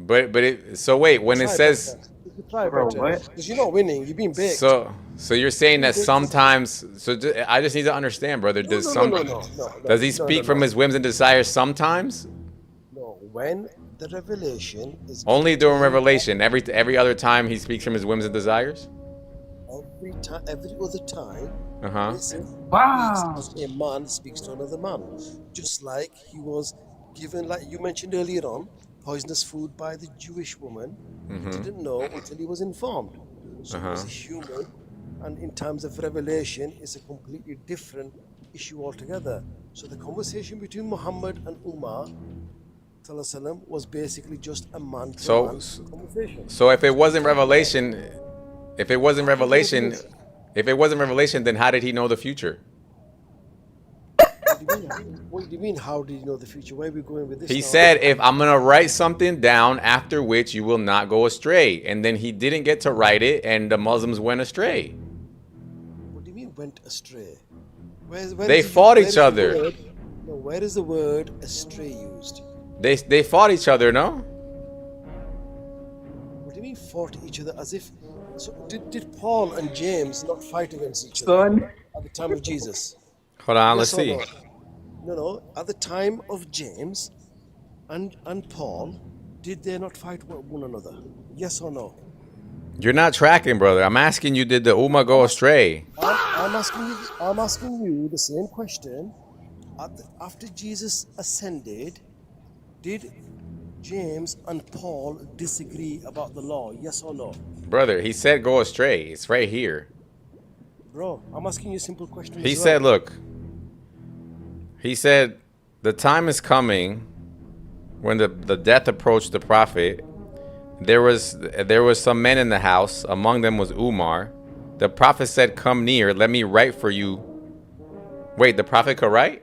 So wait, when it says Because you're not winning, you're being baked. so you're saying that sometimes I just need to understand, brother. Does he speak from his whims and desires sometimes? No, when the revelation is Only during revelation. Every other time he speaks from his whims and desires? every other time. Uh-huh. Wow. A man speaks to another man, just like he was given, like you mentioned earlier on, poisonous food by the Jewish woman. Mhm. He didn't know until he was informed. So he was a human, and in times of revelation, it's a completely different issue altogether. So the conversation between Muhammad and Umar, ﷺ was basically just a man to So, man conversation. so if it wasn't revelation, if it wasn't revelation, then how did he know the future? What do you mean? How did you know the future? Where are we going with this? He now? said, if I'm going to write something down after which you will not go astray. And then he didn't get to write it and the Muslims went astray. What do you mean went astray? They fought each other. Where is the word astray used? They fought each other, no? What do you mean fought each other? As if, so did Paul and James not fight against each Son. other at the time of Jesus? Hold on, Yes let's or see. No, at the time of James and Paul, did they not fight one another? Yes or no? You're not tracking, brother. I'm asking you, did the Ummah go astray? I'm asking you the same question. After Jesus ascended, did James and Paul disagree about the law? Yes or no? Brother, he said go astray. It's right here. Bro, I'm asking you a simple question. He as said, well. look, he said, the time is coming when the death approached the prophet. There was some men in the house. Among them was Umar. The prophet said, come near. Let me write for you. Wait, the prophet could write?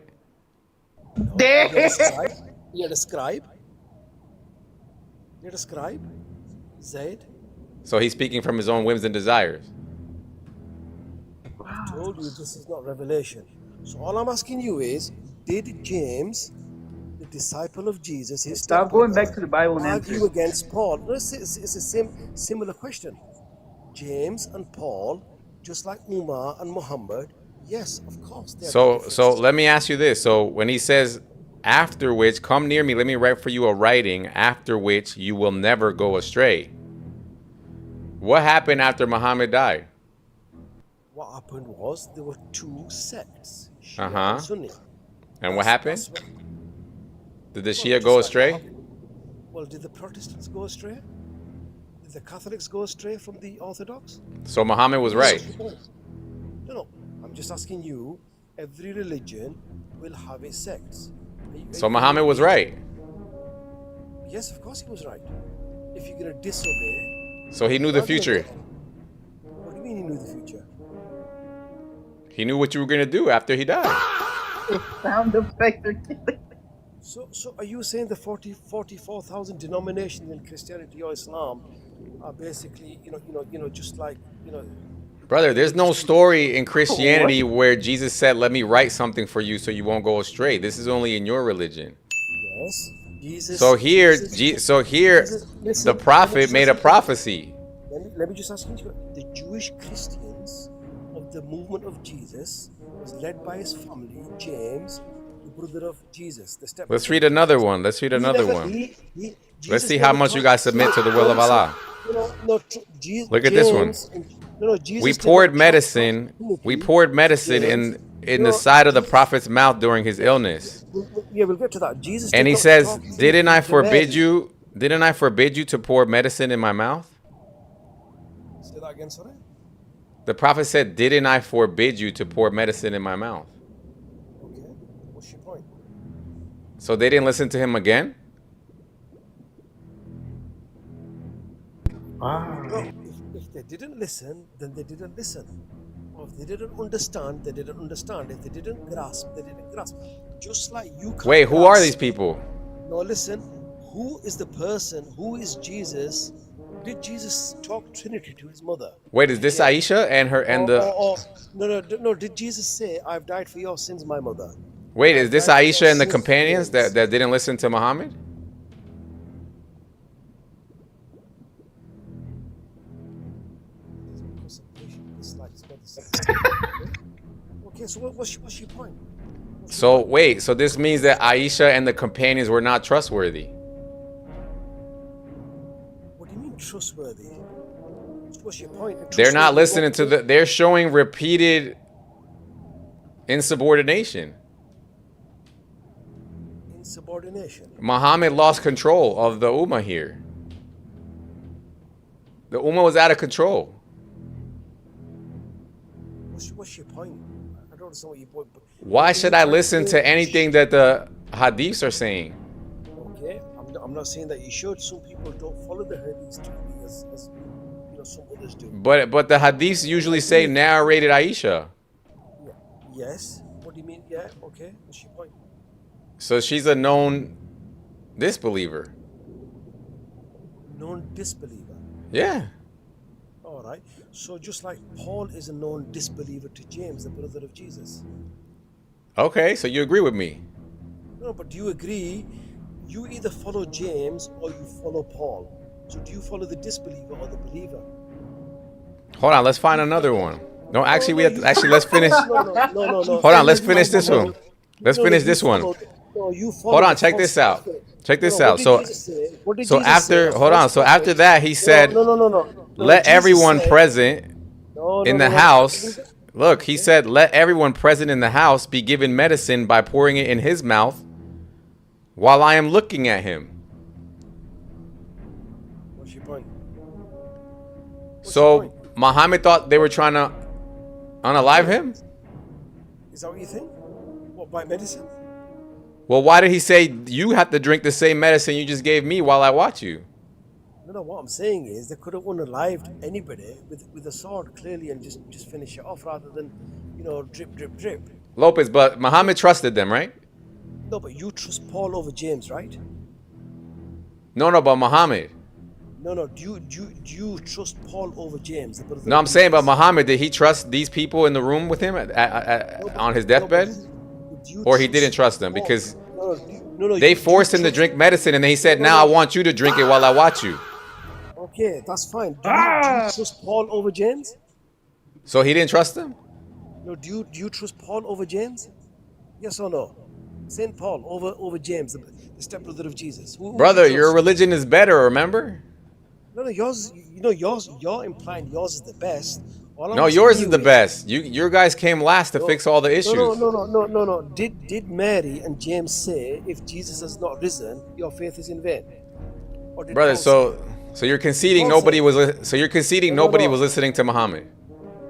You're the scribe. Zaid. So he's speaking from his own whims and desires. I told you this is not revelation. So all I'm asking you is, did James, the disciple of Jesus, his Stop going back to the Bible and argue answer. against Paul? No, it's the similar question. James and Paul, just like Umar and Muhammad, yes, of course. So let me ask you this. So when he says, after which, come near me, let me write for you a writing, after which you will never go astray. What happened after Muhammad died? What happened was there were two sects, Shia Uh-huh. and Sunni. And what happened? Did the Shia just go like astray? Well, did the Protestants go astray? Did the Catholics go astray from the Orthodox? So Muhammad was right. No. I'm just asking you. Every religion will have its sects. So Muhammad was right. Yes, of course he was right. If you're gonna disobey. So he knew the future. What do you mean he knew the future? He knew what you were going to do after he died. Sound effect. So are you saying the 44,000 denominations in Christianity or Islam are basically, just like, Brother, there's no story in Christianity where Jesus said, let me write something for you so you won't go astray. This is only in your religion. yes, Jesus. So here, listen, the prophet made a prophecy. Let me just ask you, the Jewish Christians of the movement of Jesus was led by his family, James, the brother of Jesus. Let's read another one. Let's read another one. Let's see how much you guys submit to the will of Allah. Look at this one. We poured medicine in the side of the prophet's mouth during his illness. Yeah, we'll get to that. Jesus. And he says, didn't I forbid you to pour medicine in my mouth? Say that again, sorry. The prophet said, didn't I forbid you to pour medicine in my mouth? Okay. What's your point? So they didn't listen to him again? No, if they didn't listen, then they didn't listen. Or if they didn't understand, they didn't understand. If they didn't grasp, they didn't grasp. Just like you can't Wait, who are grasp- these people? No, listen. Who is the person? Who is Jesus? Did Jesus talk Trinity to his mother? Wait, is this Aisha and No. Did Jesus say, "I've died for your sins, my mother"? Wait, is this Aisha and the companions that didn't listen to Muhammad? Okay, so what's your point? So wait, so this means that Aisha and the companions were not trustworthy. What do you mean trustworthy? What's your point? They're not listening to they're showing repeated insubordination. Insubordination. Muhammad lost control of the Ummah here. The Ummah was out of control. What's your point? I don't understand what your point. Why should I listen to anything that the hadiths are saying? Okay, I'm I'm not saying that you should. Some people don't follow the hadith strictly as you know some others do. But the hadiths usually say narrated Aisha. Yes. What do you mean? Yeah. Okay. What's your point? So she's a known disbeliever. Known disbeliever. Yeah. All right. So just like Paul is a known disbeliever to James, the brother of Jesus. Okay, so you agree with me. No, but do you agree? You either follow James or you follow Paul. So do you follow the disbeliever or the believer? Hold on, let's find another one. No, actually, we have to, actually let's finish. No. Hold on, let's finish this one. Let's finish this one. Hold on, check this out. Check this out. So after, hold on. So after that, he said, let everyone present in the house. Look, he said, let everyone present in the house be given medicine by pouring it in his mouth while I am looking at him. What's your point? So Muhammad thought they were trying to unalive him? Is that what you think? What, by medicine? Well, why did he say you have to drink the same medicine you just gave me while I watch you? No, what I'm saying is they could have unalived anybody with a sword clearly and just finish it off rather than, you know, drip. Lopez, but Muhammad trusted them, right? No, but you trust Paul over James, right? No, but Muhammad. No. Do you trust Paul over James? No, I'm saying, but Muhammad, did he trust these people in the room with him on his deathbed? Or he didn't trust them because they forced him to drink medicine and then he said, now I want you to drink it while I watch you. Okay, that's fine. Do you trust Paul over James? So he didn't trust them? No, do you trust Paul over James? Yes or no? Saint Paul over James, the stepbrother of Jesus. Brother, your religion is better, remember? No, yours. You know, you're implying yours is the best. No, yours is the best. Your guys came last to fix all the issues. No. Did Mary and James say, if Jesus has not risen, your faith is in vain? Brother, so you're conceding nobody was listening to Muhammad.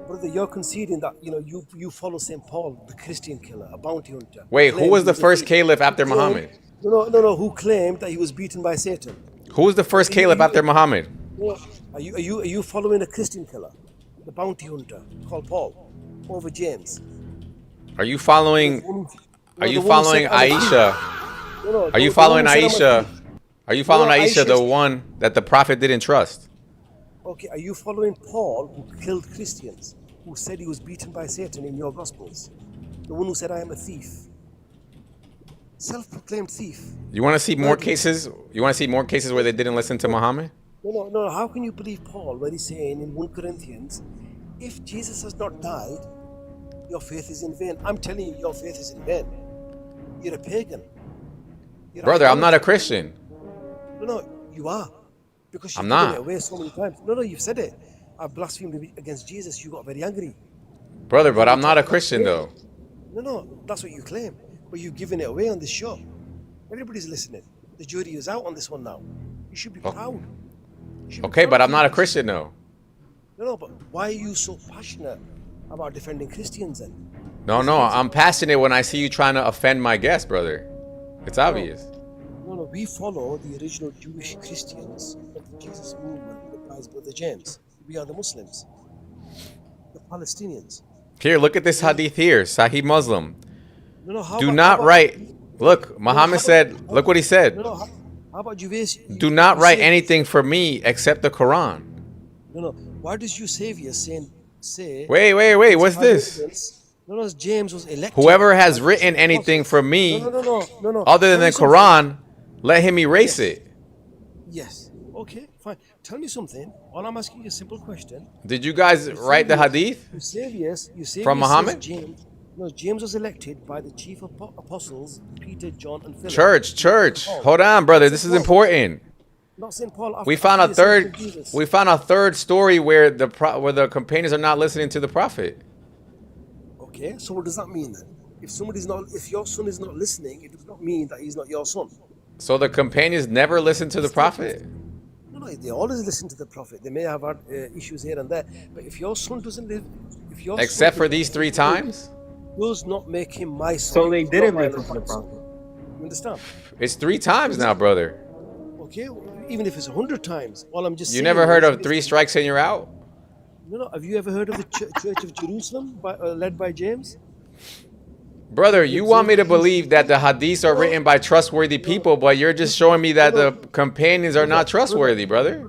Brother, you're conceding that you follow Saint Paul, the Christian killer, a bounty hunter. Wait, who was the first caliph after Muhammad? No. Who claimed that he was beaten by Satan? Who was the first caliph after Muhammad? Are you following a Christian killer, the bounty hunter called Paul, over James? Are you following Aisha? Are you following Aisha? Are you following Aisha, the one that the prophet didn't trust? Okay, are you following Paul, who killed Christians, who said he was beaten by Satan in your Gospels? The one who said, I am a thief. Self-proclaimed thief. You want to see more cases? You want to see more cases where they didn't listen to Muhammad? No. How can you believe Paul when he's saying in 1 Corinthians, if Jesus has not died, your faith is in vain? I'm telling you, your faith is in vain. You're a pagan. Brother, I'm not a Christian. No, you are. Because you've I'm given not. it away so many times. No, you've said it. I've blasphemed against Jesus. You got very angry. Brother, but I'm not a Christian though. No, that's what you claim. But you've given it away on this show. Everybody's listening. The jury is out on this one now. You should be proud. Okay, but I'm not a Christian though. No, but why are you so passionate about defending Christians then? No, I'm passionate when I see you trying to offend my guest, brother. It's obvious. No, we follow the original Jewish Christians of the Jesus movement, the Brother James. We are the Muslims, the Palestinians. Here, look at this hadith here, Sahih Muslim. Do not write. Look, Muhammad said, look what he said. How about do not write anything for me except the Quran. No. Why does your Savior say? Wait, what's this? No, James was elected. Whoever has written anything for me other than the Quran, let him erase it. Yes. Okay, fine. Tell me something. All I'm asking you a simple question. Did you guys write the hadith from Muhammad? James was elected by the chief apostles, Peter, John, and Philip. Church. Hold on, brother. This is important. Not Saint Paul. We found a third story where the companions are not listening to the prophet. Okay, so what does that mean then? If your son is not listening, it does not mean that he's not your son. So the companions never listened to the prophet? No, they always listen to the prophet. They may have had issues here and there, but if your son doesn't live, except for these 3 times, does not make him my son. So they didn't listen to the prophet. You understand? It's 3 times now, brother. Okay, even if it's 100 times. All I'm just You saying never heard is- of 3 strikes and you're out? No. Have you ever heard of the Church of Jerusalem, led by James? Brother, you want me to believe that the hadiths are written by trustworthy people, but you're just showing me that the companions are not trustworthy, brother.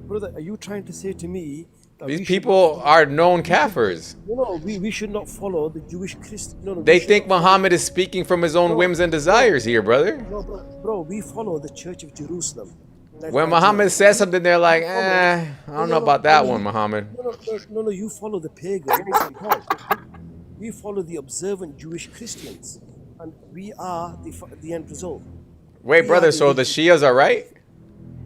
Brother, are you trying to say to me that we These should people are known kafirs. No, we should not follow the Jewish Christian. No, They think Muhammad is speaking from his own whims and desires here, brother. No, bro, we follow the Church of Jerusalem. led When by Muhammad James. says something, they're like, I don't know about that one, Muhammad. No, you follow the pagans and Paul. We follow the observant Jewish Christians, and we are the end result. Wait, We brother, are so the Shias are right?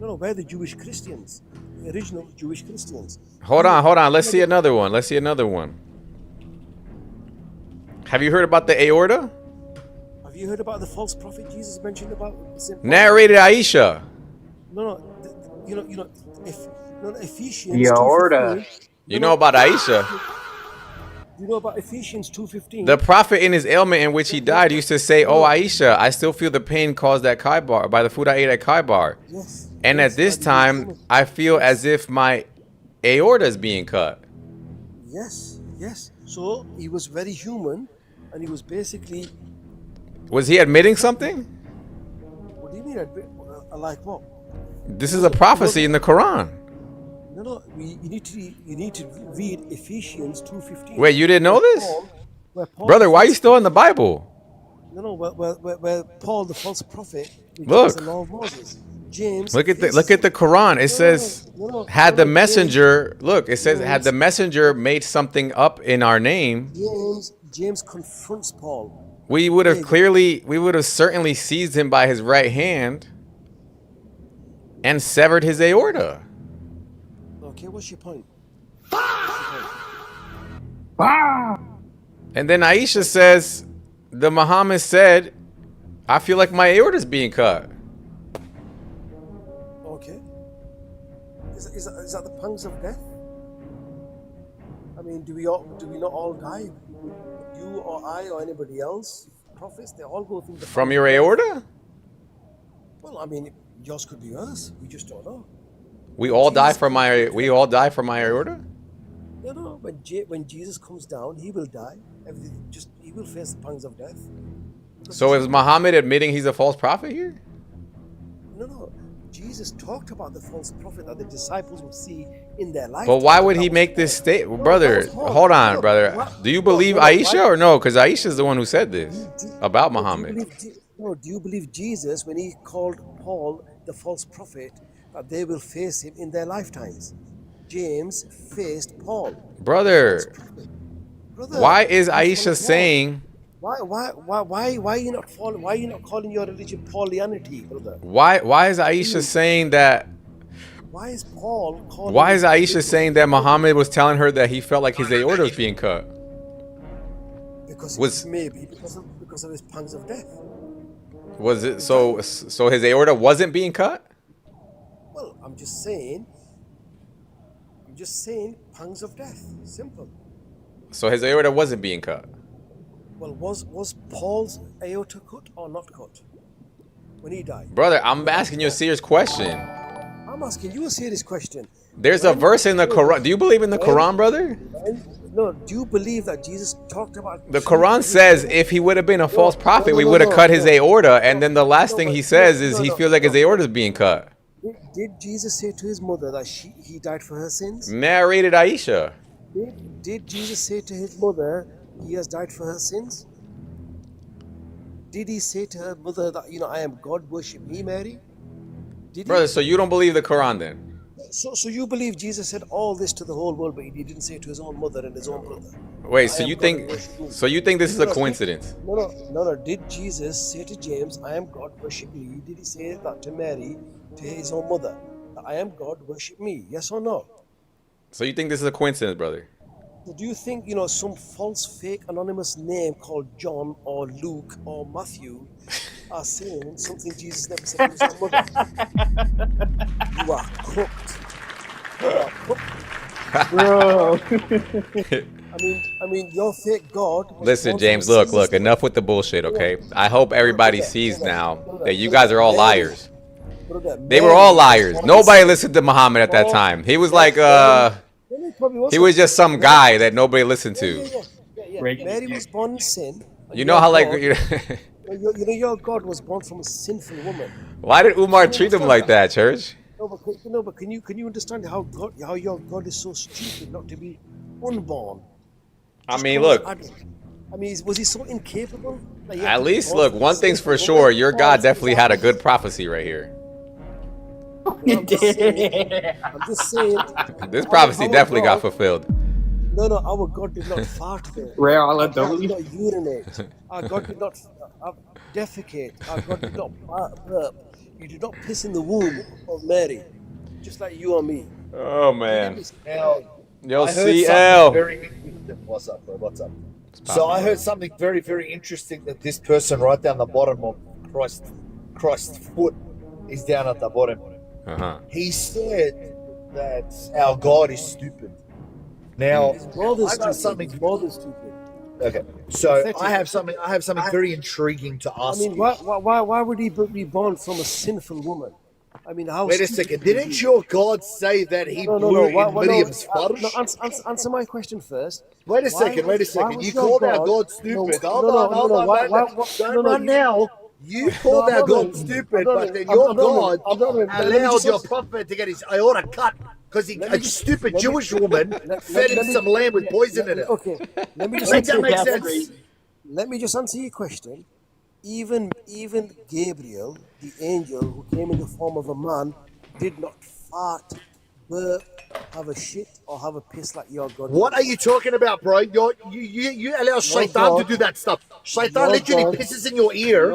No, we're the Jewish Christians, the original Jewish Christians. Hold on. Let's see another one. Have you heard about the aorta? Have you heard about the false prophet Jesus mentioned about? Saint Paul? Narrated Aisha. Ephesians. The aorta. 2:15. You know about Aisha. You know about Ephesians 2:15. The prophet in his ailment in which he died used to say, "Oh Aisha, I still feel the pain caused at Khaybar by the food I ate at Khaybar. Yes. And at this time, I feel as if my aorta is being cut." Yes. So he was very human, and he was basically. Was he admitting something? What do you mean? Like what? This is a prophecy in the Quran. No. You need to read Ephesians 2:15. Wait, you didn't know this? Where Paul Brother, why are you still in the Bible? No. Where Paul, the false prophet, rejects Look. the law of Moses. James. Look at the Quran. It says, had the messenger, look, it says, had the messenger made something up in our name, James confronts Paul. we would have certainly seized him by his right hand and severed his aorta. Okay, what's your point? And then Aisha says, the Muhammad said, I feel like my aorta is being cut. Okay. Is that the pangs of death? I mean, do we not all die? You or I or anybody else? Prophets, they all go through the From your aorta? Well, I mean, yours could be us. We just don't know. We all die from my aorta? No. When Jesus comes down, he will die. He will face the pangs of death. So is Muhammad admitting he's a false prophet here? No. Jesus talked about the false prophet that the disciples would see in their life. But why would he make this statement? Brother, hold on, brother. Do you believe Aisha or no? Because Aisha is the one who said this about Muhammad. Do you believe Jesus when he called Paul the false prophet that they will face him in their lifetimes? James faced Paul. Brother, why is Aisha saying... Why are you not calling your religion Paulianity, brother? Why is Aisha saying that... Why is Paul calling... Why is Aisha saying that Muhammad was telling her that he felt like his aorta was being cut? Because maybe because of his pangs of death. Was it so his aorta wasn't being cut? Well, I'm just saying pangs of death. Simple. So his aorta wasn't being cut. Well, was Paul's aorta cut or not cut when he died? Brother, I'm asking you a serious question. I'm asking you a serious question. There's a verse in the Quran. Do you believe in the Quran, brother? No, do you believe that Jesus talked about... The Quran says if he would have been a false prophet, we would have cut his aorta. And then the last thing he says is he feels like his aorta is being cut. Did Jesus say to his mother that he died for her sins? Narrated Aisha. Did Jesus say to his mother he has died for her sins? Did he say to her mother that, I am God, worship me, Mary? Brother, so you don't believe the Quran then? So you believe Jesus said all this to the whole world, but he didn't say it to his own mother and his own brother? Wait, so you think this is a coincidence? No. Did Jesus say to James, I am God, worship me? Did he say that to Mary, to his own mother? That I am God, worship me? Yes or no? So you think this is a coincidence, brother? So do you think, some false, fake, anonymous name called John or Luke or Matthew are saying something Jesus never said to his own mother? You are cooked. Bro. I mean, your fake God. Listen, James, look, enough with the bullshit, okay? I hope everybody sees now that you guys are all liars. Brother, They were all liars. Nobody listened to Muhammad at that time. He was like, he was just some guy that nobody listened to. Mary was born in sin. You know how like, you know your God was born from a sinful woman. why did Umar treat him like that, Church? No, but can you understand how your God is so stupid not to be unborn? I mean, look. I mean, was he so incapable? Like, At least, look, one thing's for sure. Your God definitely had a good prophecy right here. I'm just saying. This prophecy definitely got fulfilled. No, our God did not fart there. Rare Our Allah God did not urinate. Our God did not defecate. Our God did not burp. He did not piss in the womb of Mary, just like you or me. Oh, man. Now, Yo, I heard CL. something very interesting. What's up, bro? What's up? So I heard something very, very interesting that this person right down the bottom of Christ's foot is down at the bottom. He said that our God is stupid. Now, I got something more than stupid. Okay, so I have something very intriguing to ask. I mean, why would he be born from a sinful woman? I mean, how? Wait a second. Didn't your God say that he blew in Miriam's fudge? Answer my question first. Wait a second. You called our God stupid. Hold on. Don't run now. You called our God stupid, but then your God allowed your prophet to get his aorta cut because a stupid Jewish woman fed him some lamb with poison in it. Okay, let me just Make that make sense. Let me just answer your question. Even Gabriel, the angel who came in the form of a man, did not fart, burp, have a shit, or have a piss like your God. What are you talking about, bro? You allow Shaitan to do that stuff. Shaitan literally pisses in your ear.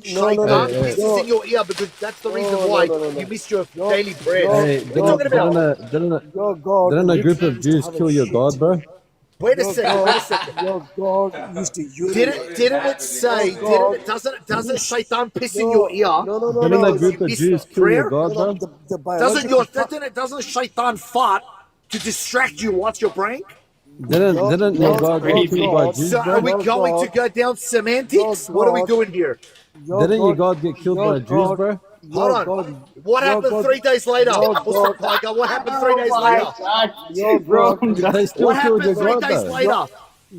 Shaitan pisses in your ear because that's the reason why you missed your daily bread. Hey, didn't a group of Jews kill your God, bro? Wait a second. Your God used to urinate. Didn't it say? Doesn't Shaitan piss in your ear? Didn't a group of Jews kill your God, bro? Doesn't Shaitan fart to distract you whilst you're praying? Didn't your God get killed by Jews, So bro? are we going to go down semantics? What are we doing here? Didn't your God get killed by Jews, bro? Hold on. What happened 3 days later? What happened 3 days later? They still What killed your happened 3 God, days though. later?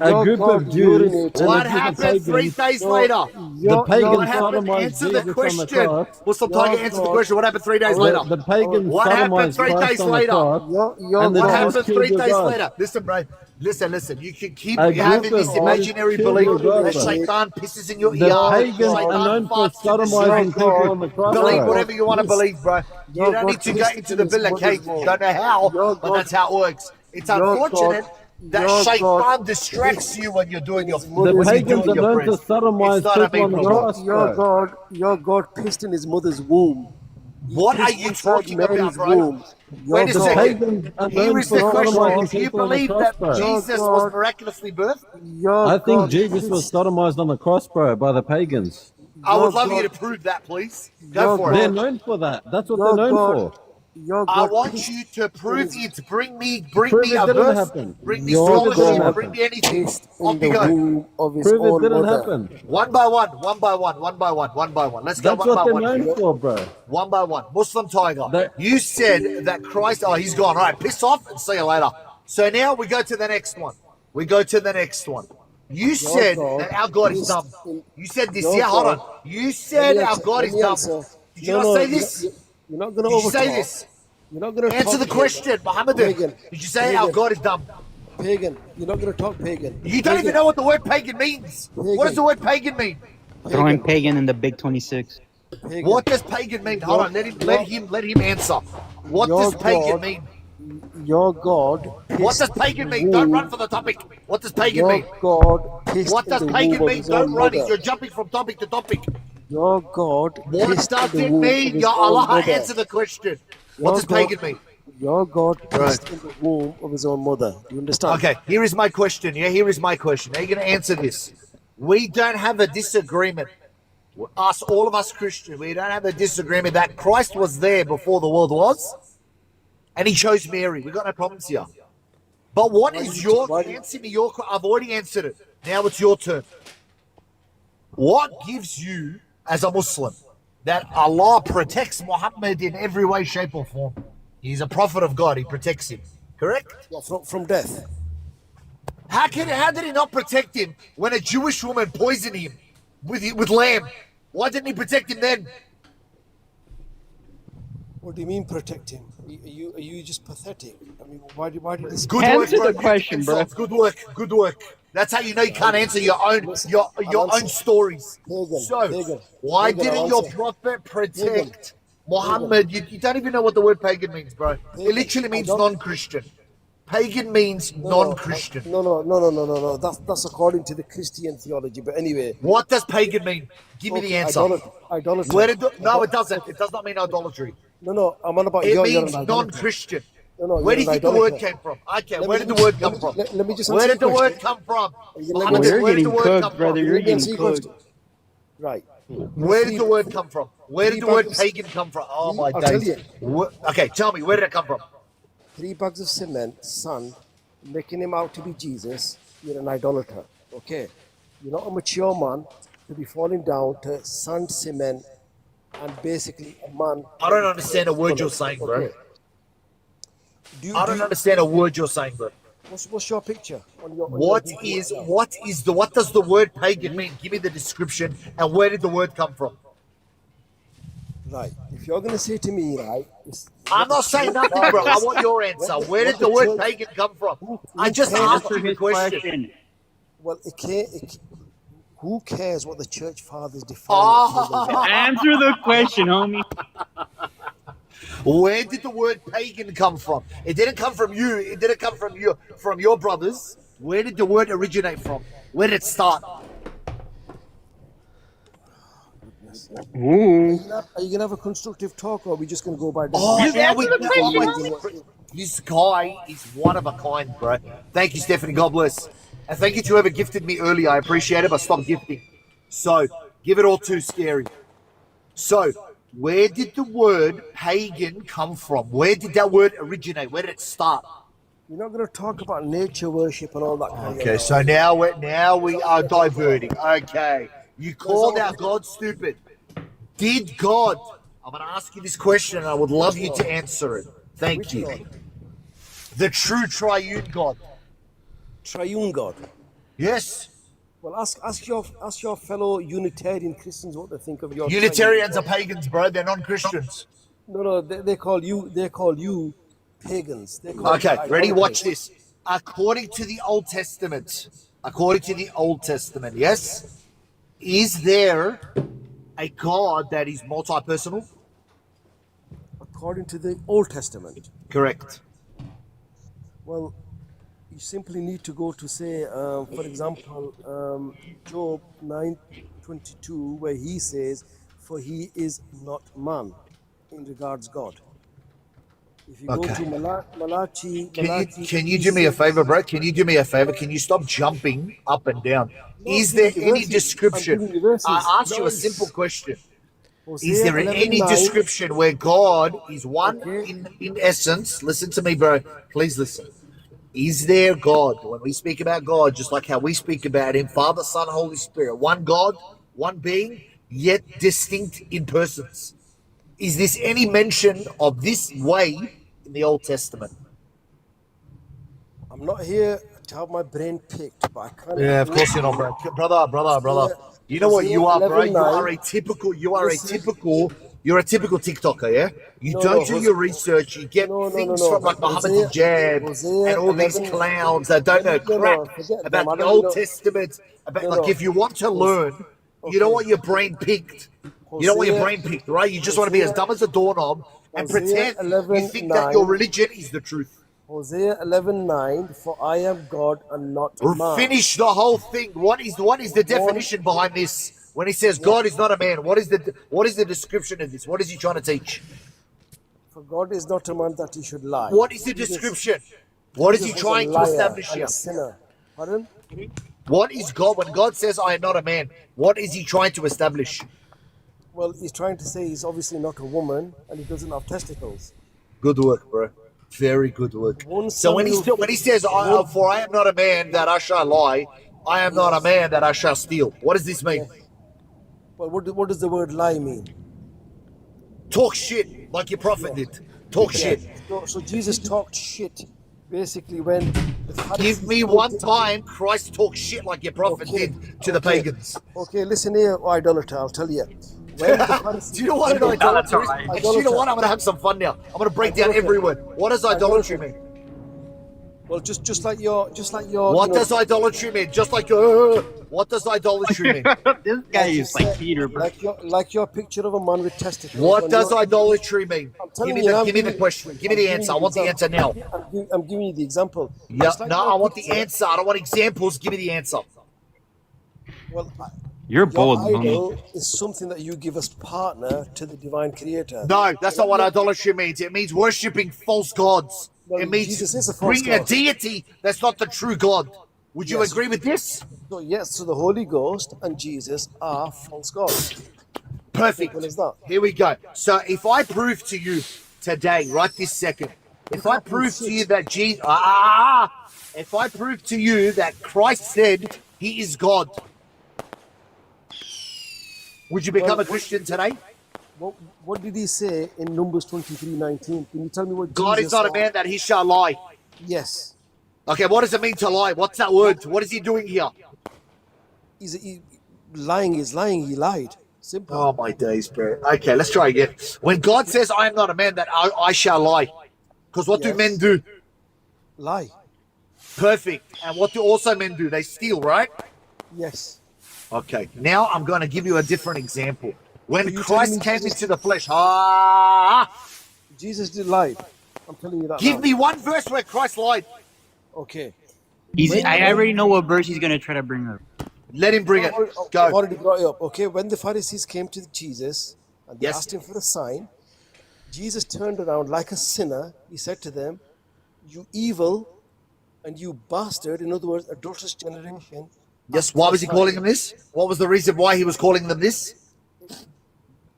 A group of Jews. What happened 3 days later? The pagans What happened? sodomized Answer Jesus the on the question. cross. Muslim Tiger, answer the question. What happened 3 days later? The pagans What happened sodomized 3 Christ days on the later? cross. And the What Jews happened killed 3 your days God. later? Listen, bro. Listen. You can keep A having group this of imaginary Jews killed belief your God, that bro. Shaitan pisses in your The ear. pagans are Shaitan known for farts to sodomizing distract people you. on the cross, Believe bro. whatever you want to believe, bro. You don't need to go into the Villa Cake. Don't know how, but that's how it works. It's unfortunate that Shaitan distracts you when you're doing your The pagans are known to sodomize It's not a people on big the problem. cross, bro. Your God pissed in his mother's womb. What are you talking about, bro? Wait a The second. pagans are Here known is for the question. sodomizing Do you people on the believe cross, that bro. Jesus was miraculously birthed? I think Jesus was sodomized on the cross, bro, by the pagans. I would love you to prove that, please. Go for They're it. known for that. That's what they're known for. I want you to prove it. Bring me Prove a it didn't verse. happen. Bring me Your scholarship. God Bring me anything. Pissed Off in you the go. womb of his Prove it own didn't mother. happen. One by one. Let's go That's one by what they're one. known here. for, bro. One by one. Muslim Tiger. You said that Christ. Oh, he's gone. All right, piss off and see you later. So now we go to the next one. You said that our God is dumb. You said this. Yeah, hold on. You said our God is dumb. Did you not say this? You're not going to Did you say overtalk. this? You're not going to Answer the question, Muhammad. Did you say our God is dumb? Pagan. You're not going to talk pagan. You don't even know what the word pagan means. What does the word pagan mean? Throwing pagan in the Big 26. Pagan. What does pagan mean? Hold on, let him answer. What does pagan mean? Your God. What does pagan mean? Don't run for the topic. What does pagan mean? God pissed What does in the pagan womb of mean? his Don't own run. mother. You're jumping from topic to topic. Your God. What pissed in does the it womb of mean? his Ya own Allah, mother. answer the question. What Your does God- pagan mean? Your God pissed in the womb of his own mother. Do you understand? Okay, here is my question. Yeah, here is my question. Now you're going to answer this. We don't have a disagreement. All of us Christians, we don't have a disagreement that Christ was there before the world was, and he chose Mary. We got no problems here. But what is answer me your? I've already answered it. Now it's your turn. What gives you, as a Muslim, that Allah protects Muhammad in every way, shape, or form. He's a prophet of God. He protects him. Correct? Yeah, from death. How did he not protect him when a Jewish woman poisoned him with lamb? Why didn't he protect him then? What do you mean protect him? Are you just pathetic? I mean, why did this? Good work, bro. Good work. Good work. That's how you know you can't answer your own stories. So why didn't your prophet protect Muhammad? You don't even know what the word pagan means, bro. It literally means non-Christian. Pagan means non-Christian. No. That's according to the Christian theology. But anyway, what does pagan mean? Give me the answer. Idolatry. No, it doesn't. It does not mean idolatry. No. I'm on about. It means non-Christian. Where do you think the word came from? Okay, where did the word come from? Let me just. Where did the word come from? You're getting cooked, brother. You're getting cooked. Right. Where did the word come from? Where did the word pagan come from? Oh my days. Okay, tell me, where did it come from? 3 bags of cement, sand, making him out to be Jesus. You're an idolater. Okay. You're not a mature man to be falling down to sand, cement, and basically a man. I don't understand a word you're saying, bro. Okay. I don't understand a word you're saying, bro. What's your picture? What does the word pagan mean? Give me the description, and where did the word come from? Right. If you're gonna say to me, right, I'm not saying nothing, bro. I want your answer. Where did the word pagan come from? I just asked you the question. Well, who cares what the church fathers define? Answer the question, homie. Where did the word pagan come from? It didn't come from you. It didn't come from your brothers. Where did the word originate from? Where did it start? Are you gonna have a constructive talk, or are we just gonna go by? This guy is one of a kind, bro. Thank you, Stephanie. God bless, and thank you to whoever gifted me earlier. I appreciate it, but stop gifting. So give it all too scary. So where did the word pagan come from? Where did that word originate? Where did it start? You're not going to talk about nature worship and all that kind of Okay, so now we are diverting. Okay, you called out God stupid. Did God? I'm going to ask you this question, and I would love you to answer it. Thank you. The true triune God. Triune God. Yes. Well, ask your fellow Unitarian Christians what they think of your. Unitarians are pagans, bro. They're non-Christians. No, they call you pagans. Okay, ready? Watch this. According to the Old Testament, yes, is there a God that is multi-personal? According to the Old Testament. Correct. Well, you simply need to go to say, for example, Job 9:22, where he says, "For he is not man," in regards God. If you go to Malachi, can you do me a favor, bro? Can you do me a favor? Can you stop jumping up and down? Is there any description? I asked you a simple question. Is there any description where God is one in essence? Listen to me, bro. Please listen. Is there God? When we speak about God, just like how we speak about Him, Father, Son, Holy Spirit, one God, one being, yet distinct in persons. Is this any mention of this way in the Old Testament? I'm not here to have my brain picked, but I can't. Yeah, of course you're not, bro. Brother. You know what you are, bro? You're a typical TikToker, yeah? You don't do your research. You get things from like Muhammad Hijab and all these clowns that don't know crap about the Old Testament. Like if you want to learn, you don't want your brain picked. You don't want your brain picked, right? You just want to be as dumb as a doorknob and pretend you think that your religion is the truth. Hosea 11:9, for I am God and not man. Finish the whole thing. What is the definition behind this? When he says God is not a man, what is the description of this? What is he trying to teach? For God is not a man that he should lie. What is the description? What is he trying to establish here? Sinner. Pardon? What is God? When God says I am not a man, what is he trying to establish? Well, he's trying to say he's obviously not a woman and he doesn't have testicles. Good work, bro. Very good work. So when he says, for I am not a man that I shall lie, I am not a man that I shall steal. What does this mean? Well, what does the word lie mean? Talk shit like your prophet did. Talk shit. So Jesus talked shit, basically, when the Give Pharisees me came one to- time Christ talk shit like your prophet did to the pagans. Okay, listen here, idolater, I'll tell you. When the Pharisees- Do you know what an idolatry is? Actually, you know what? I'm gonna have some fun now. I'm gonna break down every word. What does idolatry mean? Well, just like your. What you know, does idolatry mean? Just like what does idolatry mean? This guy is like Peter, bro. like your picture of a man with testicles. What on does your- idolatry mean? telling Give you, me I'm the giving- question. Give me the I'm answer. I giving want the you answer now. I'm giving you the example. Yeah, Just like no, your I want the picture- answer. I don't want examples. Give me the answer. Well, You're bold, your homie. idol is something that you give as partner to the divine creator. No, that's not what idolatry means. It means worshipping false gods. Well, It means Jesus is a false bringing a god. deity that's not the true God. Would you Yes. agree with this? So yes, so the Holy Ghost and Jesus are false gods. Perfect. Simple as that. Here we go. So if I prove to you today, right this second, if I prove to you that if I prove to you that Christ said he is God, would you become a Christian today? What did he say in Numbers 23:19? Can you tell me what God Jesus is not a said? man that he shall lie. Yes. Okay, what does it mean to lie? What's that word? What is he doing here? Lying is lying. He lied. Simple. Oh my days, bro. Okay, let's try again. When God says, I am not a man that I shall lie. Because what do Yes. men do? Lie. Perfect. And what do also men do? They steal, right? Yes. Okay, now I'm going to give you a different example. When you Christ telling me came Jesus- into the flesh, Jesus did lie. I'm telling you that. give now. me one verse where Christ lied. Okay. I already know what verse he's gonna try to bring up. Let him bring it. I've Go. already brought it up. Okay, when the Pharisees came to Jesus and they Yes. asked him for a sign, Jesus turned around like a sinner. He said to them, "You evil and you bastard," in other words, adulterous generation. Yes, why was he calling them this? What was the reason why he was calling them this?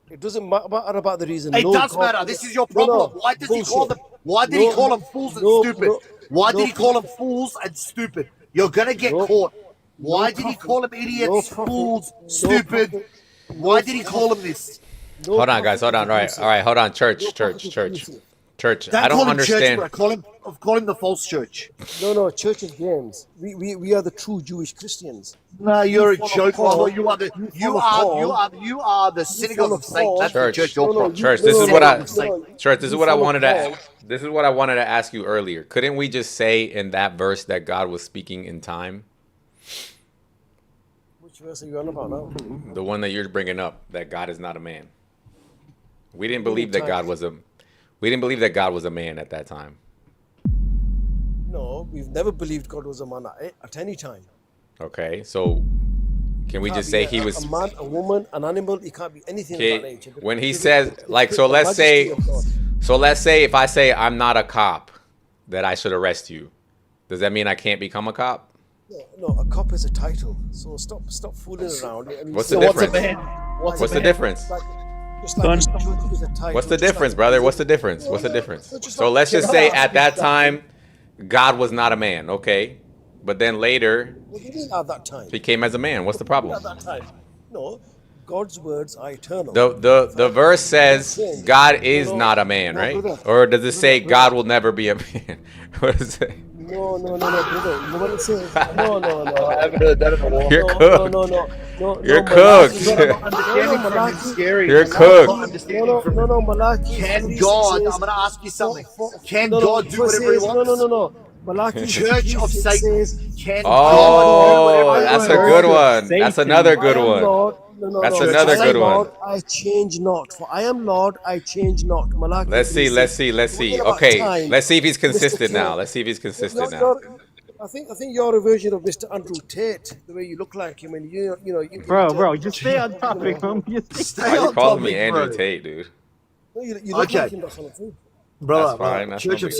It doesn't matter about the reason. It No does God- matter. This is your No, no, problem. Why does he call bullshit. them? Why did No, he call them fools and no, stupid? no, Why no, did he call them fools and stupid? You're gonna get caught. Why did he prophet, call them idiots, prophet, fools, no stupid? prophet, Why did he call them this? Hold on, guys. Hold on. All right. Hold on. Church. Don't I call don't him church, understand. bro. Call him the false church. No, Church of James. We are the true Jewish Christians. No, you're a follow joke, Paul. brother. You are the you are the synagogue of Satan. That's the church you're from. Church. This is what I. Church. This is what I wanted to. This is what I wanted to ask you earlier. Couldn't we just say in that verse that God was speaking in time? Which verse are you on about now? The one that you're bringing up, that God is not a man. We didn't believe that God was a. We didn't believe that God was a man at that time. No, we've never believed God was a man at any time. Okay, so can we Can't just be say he was? a man, a woman, an animal? He can't be anything of Okay, that nature. when he Because says it's like, the so let's say, majesty of God. if I say I'm not a cop, that I should arrest you. Does that mean I can't become a cop? No, a cop is a title. So stop fooling around. I mean, What's so the difference? What's What's the difference? Just like judge is a title. What's the just difference, like- brother? What's the difference? What's the difference? just So like- let's just say at that time, God was not a man, okay? But then later, What do you mean at that time? he came as a man. What's the problem? At that time. No, God's words are eternal. The verse says God is not a man, right? Or does it say God will never be a man? What does it say? No, brother. You know what it says? No. I haven't heard that in a while. You're No, cooked. no. You're Malaki. cooked. Scary. You're cooked. No, Malaki. Can God? I'm gonna ask you something. Can God do whatever he wants? No. Malaki. Church of Satan. Can Oh, God do whatever he that's a wants? good one. That's another good I am one. Lord. That's No. another I am good one. Lord, I change not. For I am Lord, I change not. Malaki. Let's see. Talking about Okay, time, let's see if he's Mr. consistent King. now. Let's see if he's consistent now. You're- I think you're a version of Mr. Andrew Tate, the way you look like him, and you Bro, just stay on topic, homie. Why you calling me Andrew Tate, dude? No, you look Okay. like him, that's what I'm saying. Brother, That's fine. That's Church no of big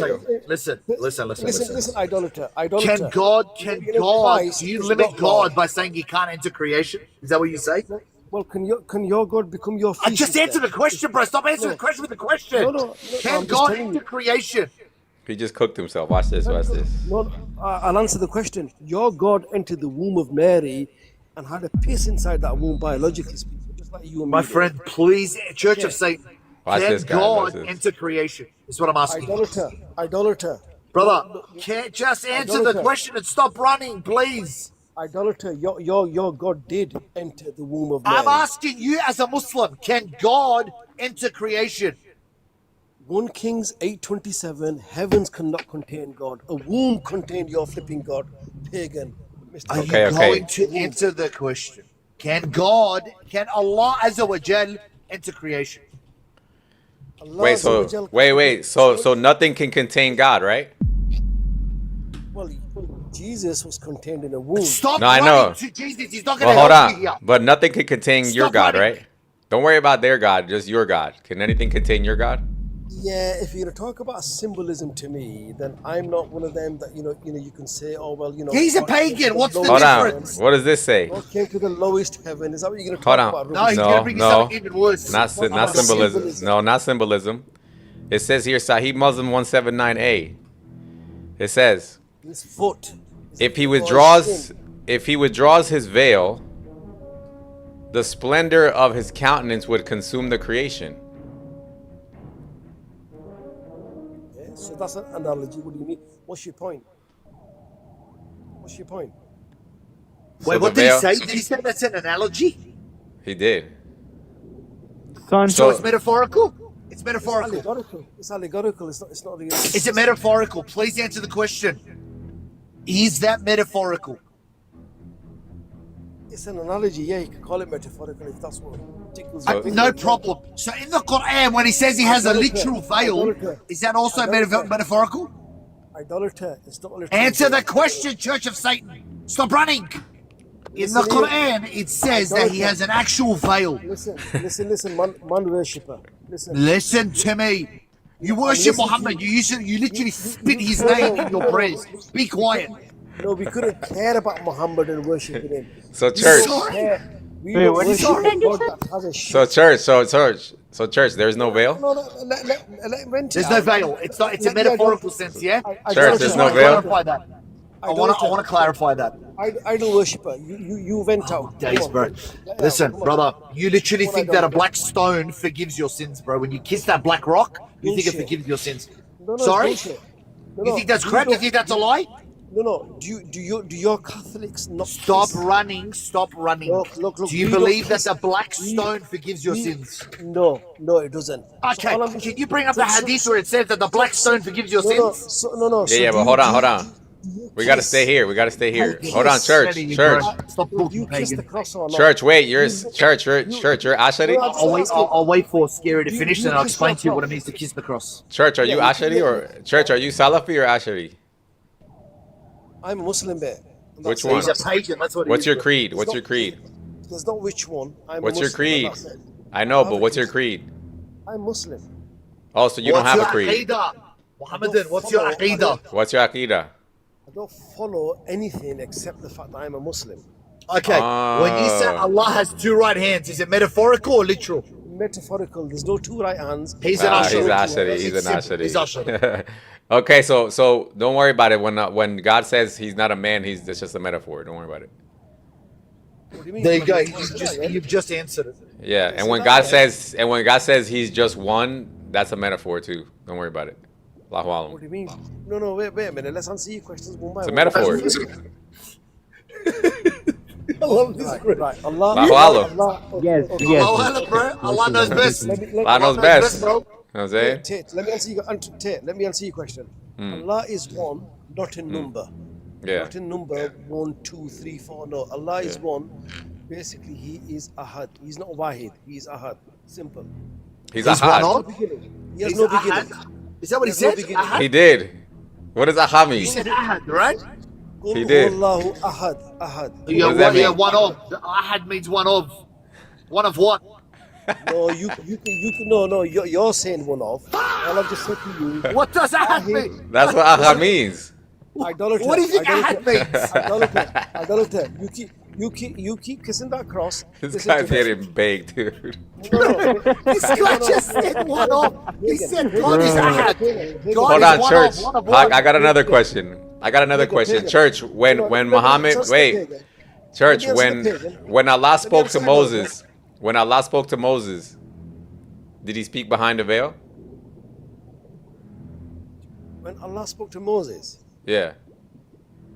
deal. Satan. Listen. Idolater. Can God? Do you limit God by saying he can't enter creation? Is that what you say? Well, can your God become your I feces? just answered then? the question, bro. Stop answering the question with the question. No, Can I'm just God telling enter you. creation? He just cooked himself. Watch this. Watch this. No, I'll answer the question. Your God entered the womb of Mary and had a piss inside that womb, biologically speaking, just like you and me. My do. friend, please, Church of Yeah. Satan. Watch Can this guy. God Watch this. enter creation? Is what I'm asking. Idolater. Brother, can't just answer the question and stop running, please. Idolater, your God did enter the womb of Mary. I'm asking you as a Muslim, can God enter creation? 1 Kings 8:27, heavens cannot contain God. A womb contained your flipping God, pagan. Are you going to answer the question? Can Allah Azza wa Jal enter creation? Wait, so nothing can contain God, right? Well, Jesus was contained in a womb. Stop No, I know. running to Jesus. He's not going Well, to hold help you here. on. But nothing can contain your Stop God, running. right? Don't worry about their God, just your God. Can anything contain your God? Yeah, if you're gonna talk about symbolism to me, then I'm not one of them that you can say, oh well, He's a pagan. What's the Hold difference? on. What does this say? God came to the lowest heaven. Is that what you're gonna Hold talk on. about? No, he's gonna bring you something even worse. Not symbolism. No, not symbolism. It says here, Sahih Muslim 179a. It says, His foot. if he withdraws his veil, the splendor of his countenance would consume the creation. Yeah, so that's an analogy. What do you mean? What's your point? Wait, what did he say? Did he say that's an analogy? He did. So it's metaphorical? It's metaphorical. It's allegorical. It's not real. Is it metaphorical? Please answer the question. Is that metaphorical? It's an analogy. Yeah, you can call it metaphorical if that's what tickles No problem. So in the Quran, when he says he has a literal veil, is that also metaphorical? Idolater. It's not a literal Answer the veil. question, Church of Satan. Stop running. In the Quran, it says that he has an actual veil. Listen, man worshipper. Listen to me. You worship Muhammad. You literally spit his name in your prayers. Be quiet. No, we couldn't care about Muhammad and worshiping him. So church. We don't worship a God that has a shit. So church, there's no veil? No, let him vent it There's no out. veil. It's not. It's a metaphorical sense, yeah. Church, there's no veil? Clarify that. I want to clarify that. Idol worshipper, you went out. Days, bro. Listen, brother, you literally think that a black stone forgives your sins, bro. When you kiss that black rock, you think it forgives your sins. Sorry? You think that's crap? You think that's a lie? No. Do your Catholics not Stop kiss? running. Stop running. Look, Do you believe that the black stone forgives your sins? No, it doesn't. Okay, can you bring up the hadith where it says that the black stone forgives your sins? No. Yeah, but hold on. We gotta stay here. Hold on, church. Stop talking, pagan. Church, wait. You're Ashari? I'll wait for Scary to finish, and I'll explain to you what it means to kiss the cross. Church, are you Ashari or church? Are you Salafi or Ashari? I'm a Muslim, bear. Which one? He's a pagan. That's what. What's your creed? What's your creed? There's not which one. What's your creed? I know, but what's your creed? I'm Muslim. Oh, so you don't have a creed. Muhammadan, what's your aqidah? What's your aqidah? I don't follow anything except the fact that I'm a Muslim. Okay, when you say Allah has two right hands, is it metaphorical or literal? Metaphorical. There's no two right hands. He's an Ashari. He's an Ashari. Okay, so don't worry about it. When God says He's not a man, it's just a metaphor. Don't worry about it. What do you mean? There you go. You've just answered it. Yeah, and when God says He's just one, that's a metaphor too. Don't worry about it. Allahu Alam. What do you mean? No, wait a minute. Let's answer your questions one by one. It's a metaphor. I love this. Right. Allahu Alam. Yes. Allah, bro. Allah knows best. Allah knows best. bro. You know what I'm saying? Tate, let me answer your question. Allah is one, not in number. Yeah. Not in number 1, 2, 3, 4. No, Allah is one. Basically, He is Ahad. He's not Wahid. He is Ahad. Simple. He's Ahad. He has no beginning. Is that what he said? Ahad? He did. What does Ahad mean? He said Ahad, right? He did. Allahu Ahad. Ahad. Yeah, does that mean? one of. Ahad means one of. One of what? No, you can. No. You're saying one of. All I've just said to you. What does Ahad mean? That's what Ahad means. Idolater. What do you think Ahad means? Idolater. You keep kissing that cross. This guy's getting baked, dude. No. This guy just said one of. He said God is Ahad. Hold on, church. I got another question. Church, when Muhammad, church, when Allah spoke to Moses, Did he speak behind the veil? When Allah spoke to Moses, Yeah.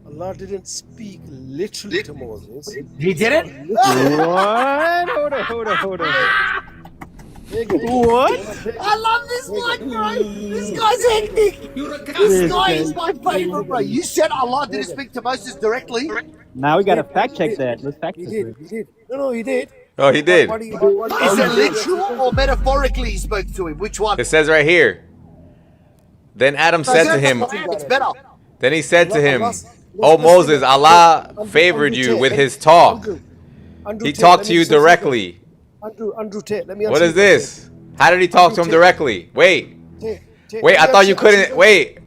Allah didn't speak literally to Moses. He didn't? What? Hold on. What? I love this one, bro. This guy's hectic. This guy is my favorite, bro. You said Allah didn't speak to Moses directly. Now we gotta fact check that. Let's fact check He it. did. No, he did. Oh, he did. Is it literal or metaphorically he spoke to him? Which one? It says right here. Then Adam said to him. It's better. Then he said to him, "Oh Moses, Allah favored you with His talk. He talked to you directly." Andrew Tate, let me answer What is your question. this? How did he talk to him directly? Wait. Tate, Wait, I let me thought you answer- couldn't. Wait.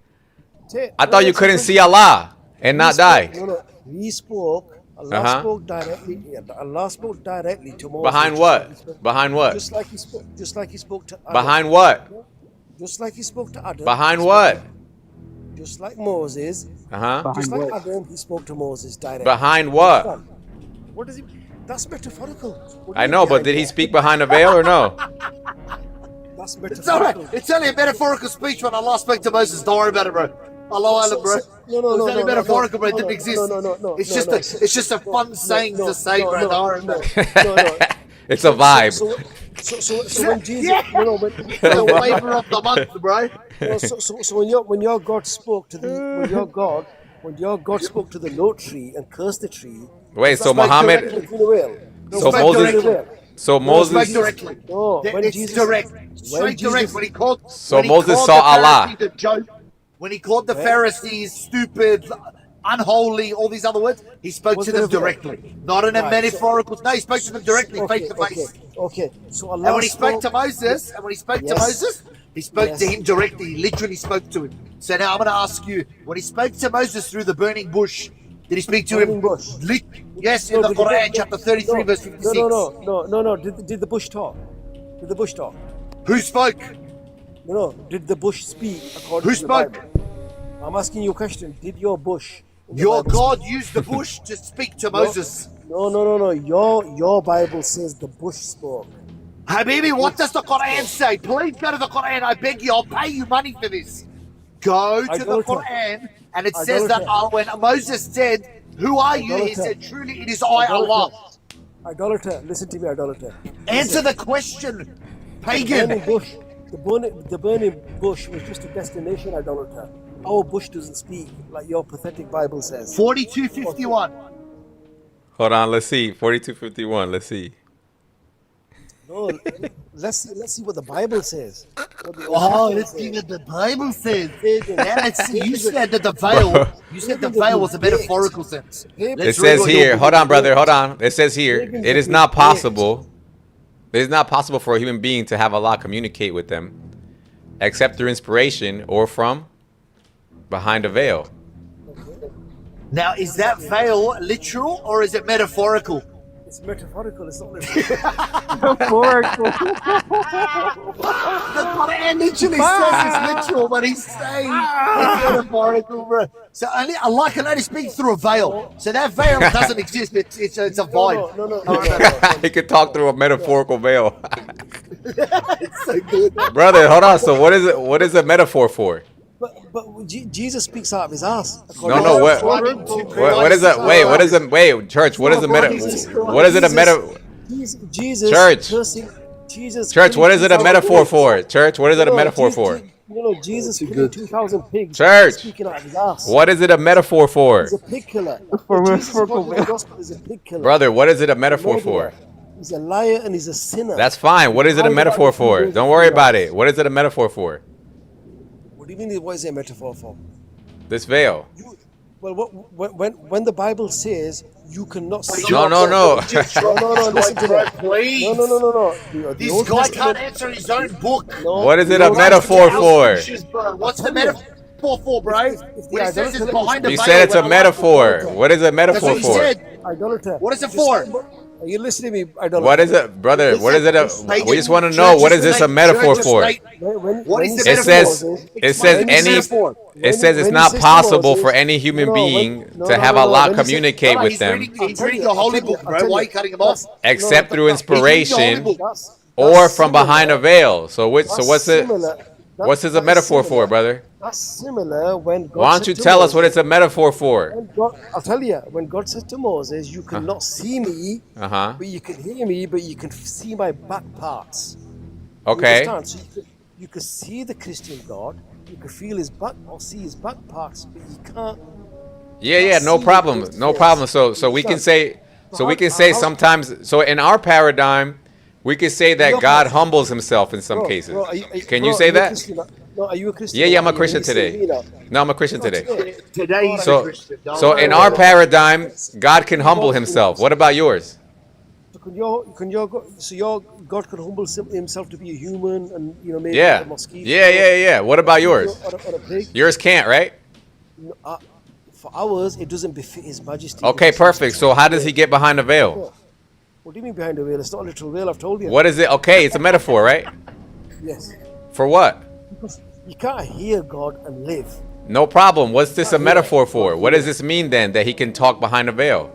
Tate, I let thought me you answer couldn't your see question. Allah and not die. No. He spoke. Allah Uh-huh. spoke directly. Yeah, Allah spoke directly to Moses. Behind what? Behind what? Just like he spoke. Just like he spoke to Adam. Behind what? Just like he spoke to Adam. Behind he what? spoke- Just like Moses. Uh-huh. Just like Adam, he spoke to Moses directly. Behind what? What does he? That's metaphorical. What do I you know, mean but behind did he what? speak behind a veil or no? That's It's alright. metaphorical. It's only a metaphorical speech when Allah spoke to Moses. Don't worry about it, bro. Allah Island, bro. No, It's only metaphorical, bro. It didn't no, exist. no, It's no, just no. it's just a fun saying to say, bro. Don't worry about it. It's a vibe. So when Jesus, Yeah. when, The flavor of the month, bro. so when your God spoke to when your God spoke to the low tree and cursed the tree. Wait, so that's like Muhammad- directly between the whale. No, So it's like Moses- directly between the whale. so No, Moses- it's like directly. No, when It's Jesus, direct. when Straight Jesus, direct. When he called. So when he Moses called saw the Allah. Pharisees a joke, when he called the Pharisees stupid, unholy, all these other words, he spoke Was to there them a veil? directly, not in a Right, metaphorical. No, he spoke to them directly, face to face. Okay. So Allah And when he spoke to Moses, Yes. he spoke to Yes. him directly. He literally spoke to him. So now I'm going to ask you: when he spoke to Moses through the burning bush, did he speak to Burning him? bush. Yes, No, in the did the- Quran, no, chapter 33, verse 56. No. Did the bush talk? Did the bush talk? Who spoke? No. Did the bush speak according Who to the spoke? Bible? I'm asking you a question. Did your bush? in the Your Bible God speak? used the bush to speak to No. Moses. No. Your Bible says the bush spoke. Habibi, what does the Quran say? Please go to the Quran. I beg you. I'll pay you money for this. Go to the Idolater. Quran, and it says that Idolater. when Moses said, "Who are you?" He Idolater. said, "Truly, it is I, Allah." Idolater, listen to me, idolater. Answer the question, The pagan. burning bush, the burning bush was just a destination, idolater. Our bush doesn't speak like your pathetic Bible says. 4251. Hold on, let's see. 4251. Let's see. No, let's see what the Bible says. What the Oh, Bible let's says. see what the Bible says. Pagan. Now let's see. You said that the veil. You said the veil was a metaphorical sense. It Let's says read what here, your- hold on, brother, hold on. It says here, it is not possible. It is not possible for a human being to have Allah communicate with them, except through inspiration or from behind a veil. Now, is that veil literal or is it metaphorical? It's metaphorical. It's not literal. Metaphorical. The Quran literally says it's literal, but he's saying it's metaphorical, bro. So only Allah can only speak through a veil. So that veil doesn't exist. It's a vibe. No. He could talk through a metaphorical veil. It's so good. Brother, hold on. So what is it? What is a metaphor for? But Jesus speaks out of his ass. No. What is it? Wait. What is it? Wait, church. What is a meta? What is it a meta? Jesus. Church. Cursing, Jesus. Church. What is it a killing metaphor 2,000 for? Church. What is it a No, metaphor Jesus- for? Jesus killing 2,000 pigs. Church. Speaking out of his ass. What is it a metaphor for? He's a pig killer. For Jesus metaphorical brought the gospel is a pig killer. Brother, what is it a metaphor for? He's a liar and he's a sinner. That's fine. What is it a metaphor for? Don't worry about it. What is it a metaphor for? What do you mean? What is it a metaphor for? This veil. Well, when the Bible says you cannot see. No. No, listen to that. Please. No. This guy can't answer his own book. What is it a metaphor for? What's the metaphor for, bro? When it says it's behind the You veil, said it's a when Allah- metaphor. What is a That's metaphor what he for? said. Idolater. What is it for? Are you listening to me, idolater? What is it, brother? What is it? We just want to know, what is this a metaphor for? What is the It metaphor? says it says it's not possible for any human being to have Allah communicate with them He's reading the holy book, bro. Why are you cutting him off? except through inspiration or from behind a veil. So which? So what's it? Similar. What's this a metaphor for, brother? That's similar when God Why don't said you to tell us what Moses- it's a metaphor for? when God, I'll tell you. When God said to Moses, "You cannot see me, Uh-huh. but you can hear me, but you can see my back parts." You Okay. understand? So you could see the Christian God, you could feel his back or see his back parts, but you can't. Yeah, no problem. No problem. So we can say sometimes, so in our paradigm, we can say that God humbles himself in some cases. Can you say that? No, are you a Christian? Yeah, I'm a Are you Christian really saying today. me now? No, I'm a Christian today. Today he's a So, Christian. Don't so worry in our about it. paradigm, God can humble himself. What about yours? So so your God can humble himself to be a human and maybe Yeah. a mosquito. Yeah. What about yours? Or a pig. Yours can't, right? No, for ours, it doesn't befit His Majesty. Okay, perfect. So how does he get behind the veil? What do you mean behind the veil? It's not a literal veil. I've told you. What is it? Okay, it's a metaphor, right? Yes. For what? Because you can't hear God and live. No problem. What's this a metaphor for? What does this mean then, that he can talk behind the veil?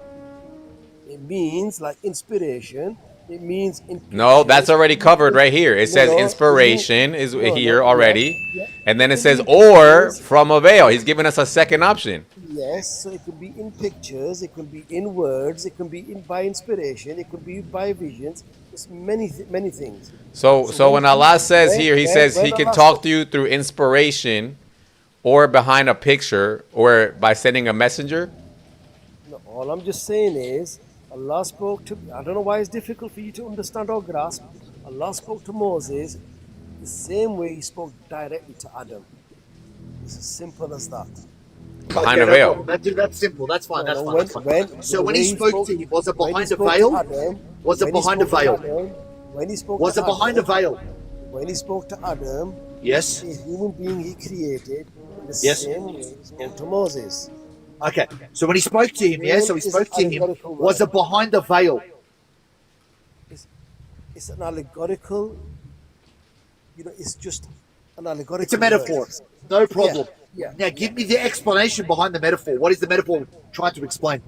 It means like inspiration. It means No, that's already covered right here. It says No, inspiration is no, here no, already. yeah. And then it says or from a veil. He's giving us a second option. Yes, so it could be in pictures, it could be in words, it could be by inspiration, it could be by visions. It's many things. So when Allah says here, he says he when can Allah talk to you through inspiration or behind a picture or by sending a messenger. No, all I'm just saying is Allah spoke to, I don't know why it's difficult for you to understand or grasp. Allah spoke to Moses the same way he spoke directly to Adam. It's as simple as that. Behind a no veil. problem. That's simple. That's fine. That's fine. When- That's fine. when- So when when he he spoke spoke- to him, was it when he behind a spoke to veil? Adam, Was it when he behind a spoke to veil? Adam, when he spoke Was to it behind a Adam, veil? When he spoke to Adam, Yes. the human being he created, in the Yes. same way he spoke to Moses. Okay. So when he spoke to him, yeah. So he spoke to him. Was it behind a veil? It's an allegorical, it's just an allegorical. It's a metaphor. word. No problem. Yeah. Now give me the explanation behind the metaphor. What is the metaphor trying to explain?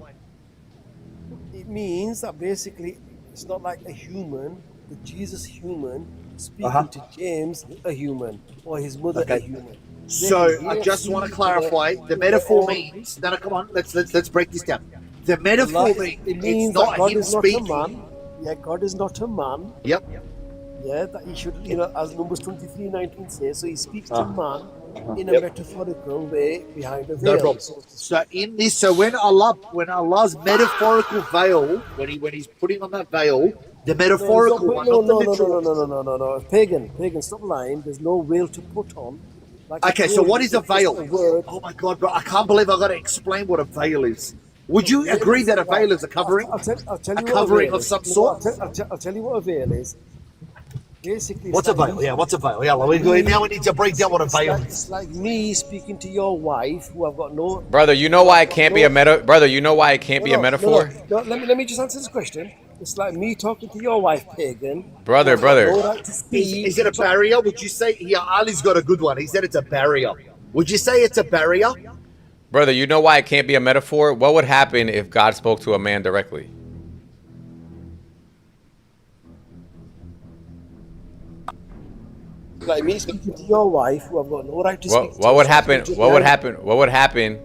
It means that basically it's not like a human, the Jesus human, speaking Uh-huh. to James, a human, or his mother, a Okay. human. So They can I hear, just see want to each clarify. other. The metaphor Or- means. No, come on. Let's break this down. The metaphor Allah- means it means it's not that God him is not a speaking. man. Yeah, God is not a man. Yep. Yeah, that he should, as Numbers 23:19 says, so he speaks to man in a Yep. metaphorical way behind a No veil. problem. So in this, so when Allah's metaphorical veil, when he's putting on that veil, the metaphorical one, not the literal. No. Pagan, stop lying. There's no veil to put on. Like Okay, a so veil what is a just a veil? word. Oh my God, bro! I can't believe I got to explain what a veil is. Would you agree that a veil is a covering? I'll tell A you covering what a veil of is. some No, sort? I'll tell you what a veil is. Basically, it's What's a like veil? me- Yeah, what's a veil? Yeah, now we need to break down what a veil is. It's like me speaking to your wife, who I've got no. Brother, you know why it can't be a Brother, you know why it can't be a metaphor? No, let me just answer this question. It's like me talking to your wife, pagan. Brother. No right to speak. Is it a barrier? Would you say? Yeah, Ali's got a good one. He said it's a barrier. Would you say it's a barrier? Brother, you know why it can't be a metaphor? What would happen if God spoke to a man directly? Like me speaking to your wife, who I've got no right to speak to. What would happen? Just What would like- happen? What would happen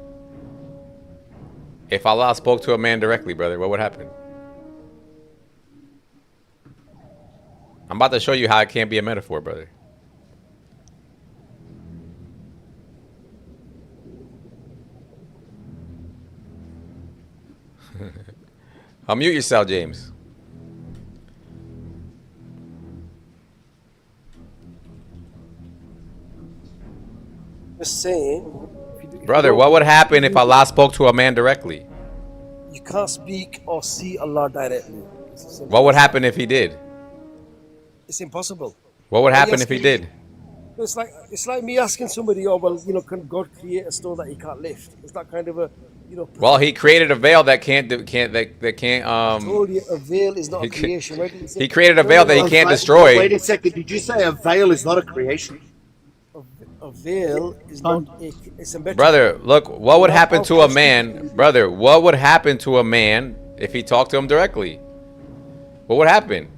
if Allah spoke to a man directly, brother? What would happen? I'm about to show you how it can't be a metaphor, brother. Unmute yourself, James. Just saying. Brother, what would happen if Allah spoke to a man directly? You can't speak or see Allah directly. What would happen if he did? It's impossible. What would Are you happen if he asking- did? It's like me asking somebody, oh well, can God create a stone that he can't lift? It's that kind of a, Well, he created a veil that can't I told you a veil is not a he cre- creation. Where did it say- he created a veil that he can't Wait destroy. a second. Did you say a veil is not a creation? A veil is not. It's a metaphor. Brother, look, what would happen to a man? Brother, what would happen to a man if he talked to him directly? What would happen?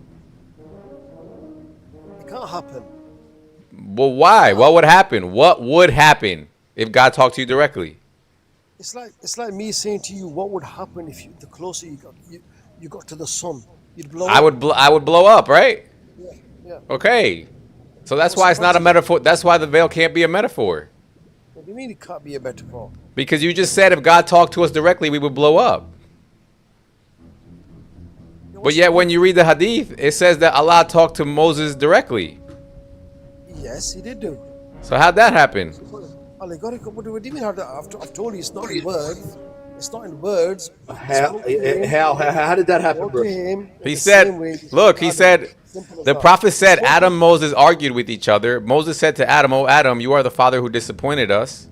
happen. Well, why? What would happen? What would happen if God talked to you directly? It's like me saying to you, what would happen if the closer you got to the sun, you'd blow I up. would blow up, right? Yeah. Okay. So that's why it's not a metaphor. That's why the veil can't be a metaphor. What do you mean it can't be a metaphor? Because you just said if God talked to us directly, we would blow up. But yet when you read the hadith, it says that Allah talked to Moses directly. Yes, he did do. So how'd that happen? Allegorical. What do you mean? I've told you it's not in words. It's not in words. How did that happen, bro? He said, look, he said, the prophet said Adam and Moses argued with each other. Moses said to Adam, "Oh Adam, you are the father who disappointed us."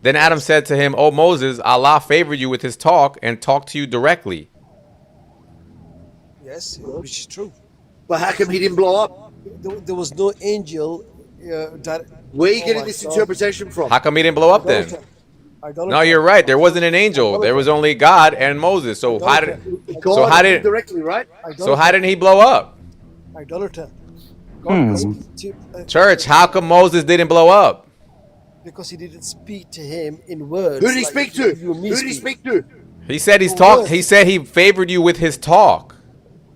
Then Adam said to him, "Oh Moses, Allah favored you with his talk and talked to you directly." Yes, which is true. But how come he didn't blow up? There was no angel. Where are you getting this interpretation from? How come he didn't blow up then? No, you're right. There wasn't an angel. There was only God and Moses. So how did directly, right? So how didn't he blow up? Idolater. Church, how come Moses didn't blow up? Because he didn't speak to him in words. Who did he speak to? Who did he speak to? He said he said he favored you with his talk.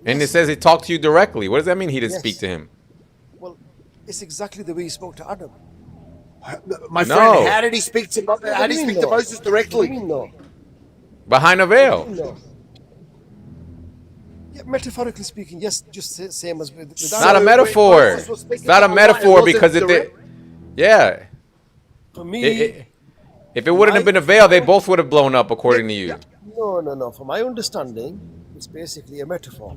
And it says he talked to you directly. What does that mean he didn't speak to him? Well, it's exactly the way he spoke to Adam. My friend, how did he speak to Moses directly? Behind a veil. Yeah, metaphorically speaking, yes, just same as with It's not a metaphor. It's not a metaphor because it did. Yeah. For me, if it wouldn't have been a veil, they both would have blown up, according to you. No. For my understanding, it's basically a metaphor.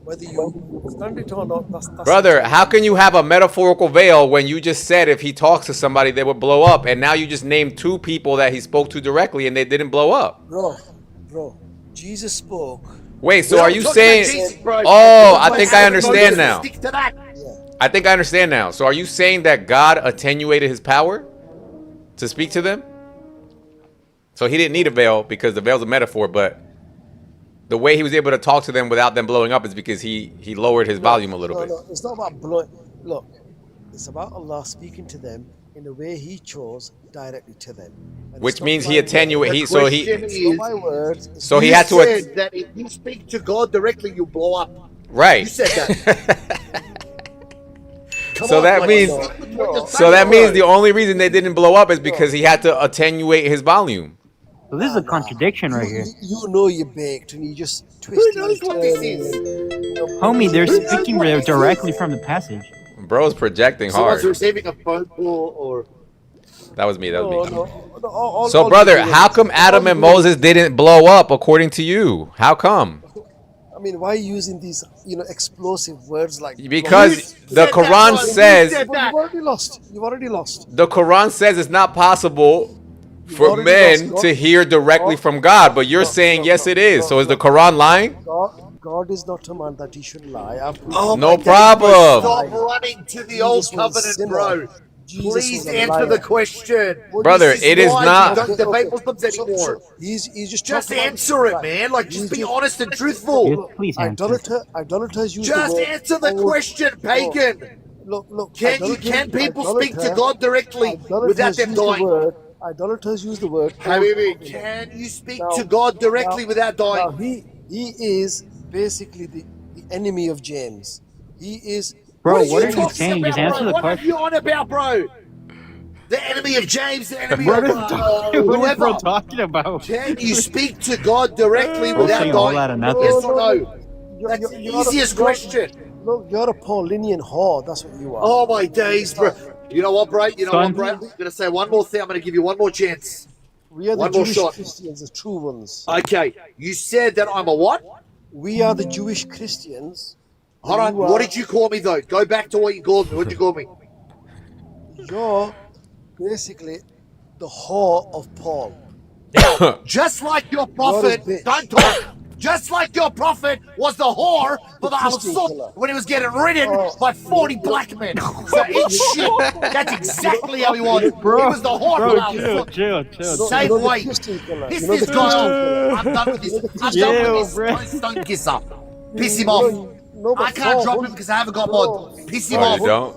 Whether you understand it or not, that's Brother, how can you have a metaphorical veil when you just said if he talks to somebody, they would blow up, and now you just named two people that he spoke to directly and they didn't blow up? Bro, Jesus spoke. Wait, so are you saying? Oh, I think I understand now. I think I understand now. So are you saying that God attenuated his power to speak to them? So he didn't need a veil because the veil's a metaphor, but the way he was able to talk to them without them blowing up is because he lowered his volume a little bit. No, it's not about blowing. Look, it's about Allah speaking to them in the way he chose directly to them. And which means he attenuated. So he had to. Said that if you speak to God directly, you blow up. Right. You said that. So that means the only reason they didn't blow up is because he had to attenuate his volume. So this is a contradiction right here. You know you're baked and you just twist it. Homie, they're speaking directly from the passage. Bro's projecting hard. Someone's receiving a phone call or... That was me. So, brother, how come Adam and Moses didn't blow up according to you? How come? I mean, why are you using these, explosive words like? Because the Quran says. You've already lost. You've already lost. The Quran says it's not possible for men to hear directly from God, but you're saying yes, it is. So is the Quran lying? God is not a man that he should lie. No problem. Stop running to the old covenant, bro. Please answer the question. Brother, it is not. Don't debate Muslims anymore. He's just answer it, man. Just be honest and truthful. Please idolaters use just the word. Answer the question, pagan. Look. Can people speak to God directly without them dying? Idolaters use the word. Habibi, can you speak to God directly without dying? He is basically the enemy of James. He is. Bro, what are you saying? Just answer the question. What are you on about, bro? The enemy of James, the enemy what of whoever. What is bro talking about? Can you speak to God directly without dying? Yes or no? That's the easiest question. Look, you're a Paulinian whore. That's what you are. Oh my days, bro. You know what, bro? I'm gonna say one more thing. I'm gonna give you one more chance. We are the Jewish Christians, the true ones. Okay, you said that I'm a what? We are the Jewish Christians. Hold on, what did you call me though? Go back to what you called me. What did you call me? You're basically the whore of Paul. Just like your prophet, don't talk. Just like your prophet was the whore for the Al-Sud when he was getting ridden by 40 black men. So eat shit. That's exactly how he was. Bro, he was the whore for the Al-Sud. Chill. Same way. Piss this guy off. I'm done with this. I'm done with this stone kisser. Piss him off. I can't drop him because I haven't got mod. Piss him off. You don't?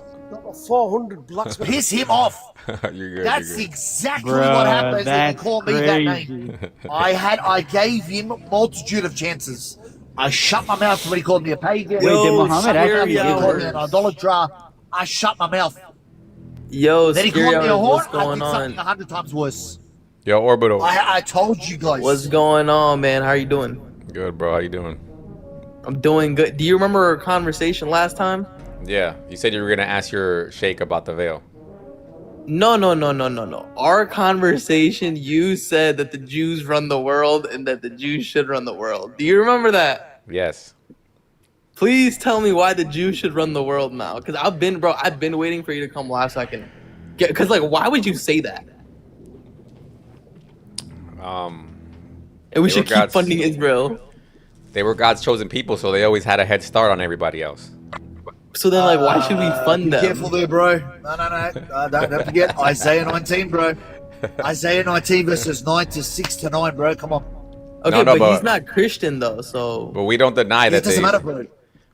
400 blacks. Piss him off. You're good. That's you're good. exactly Bruh, what happens when you that's call me that crazy. name. I gave him multitude of chances. I shut my mouth when he called me a pagan. Wait, did Muhammad actually He give called me her? an idolater. I shut my mouth. Yo, Then he Scary called me a Hours, whore. what's I going did something on? 100 times worse. Yo, Orbital. I told you guys. What's going on, man? How you doing? Good, bro. How you doing? I'm doing good. Do you remember our conversation last time? Yeah. You said you were gonna ask your sheikh about the veil. No. Our conversation, you said that the Jews run the world and that the Jews should run the world. Do you remember that? Yes. Please tell me why the Jews should run the world now. Because I've been waiting for you to come live so I can get. Because like, why would you say that? And we They should were keep funding Israel. They were God's chosen people, so they always had a head start on everybody else. So then, like, why should we fund Be them? careful there, bro. No. Don't forget Isaiah 19, bro. Isaiah 19 verses 9 to 6 to 9, bro. Come on. Okay, No, but he's not Christian though, so. But we don't deny It that doesn't they. matter, bro.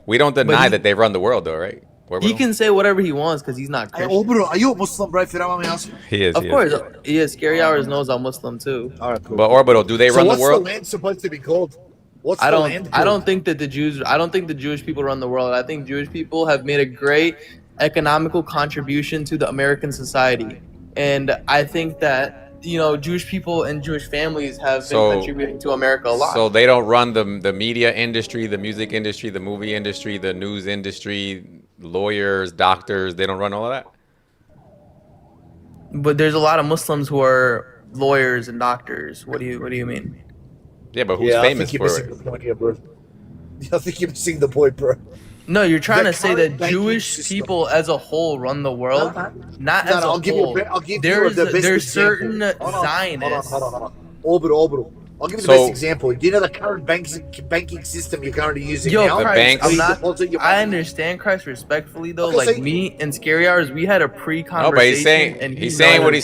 We don't But deny he- that they run the world, though, right? He Orbital? can say whatever he wants because he's not Hey, Christian. Orbital, are you a Muslim, bro? If you don't mind me asking. He is. Of he is. course, yeah. Scary Hours knows I'm Muslim too. All right, cool. But Orbital, do they So run the what's world? the land supposed to be called? What's I the don't. land I called? don't think that the Jews. I don't think the Jewish people run the world. I think Jewish people have made a great economical contribution to the American society, and I think that Jewish people and Jewish families have been So- contributing to America a lot. So they don't run the media industry, the music industry, the movie industry, the news industry, lawyers, doctors. They don't run all of that. But there's a lot of Muslims who are lawyers and doctors. What do you mean? Yeah, but who's Yeah, famous I think for you're it? missing the point here, bro. I think you're missing the point, bro. No, you're trying The to say current that banking Jewish system- people as a whole run the world, not No, as no, a I'll give you whole. I'll give There's you the best there's example. certain Hold on, Zionists. Hold on. Orbital. I'll give you the So- best example. Do you know the current banking system you're currently using Yo, now? The Christ, banks- I'm not, Deposit your I money. understand Christ respectfully though. Okay, Like so- me and Scary Hours, we had a pre-conversation. No, but he's saying and he's saying what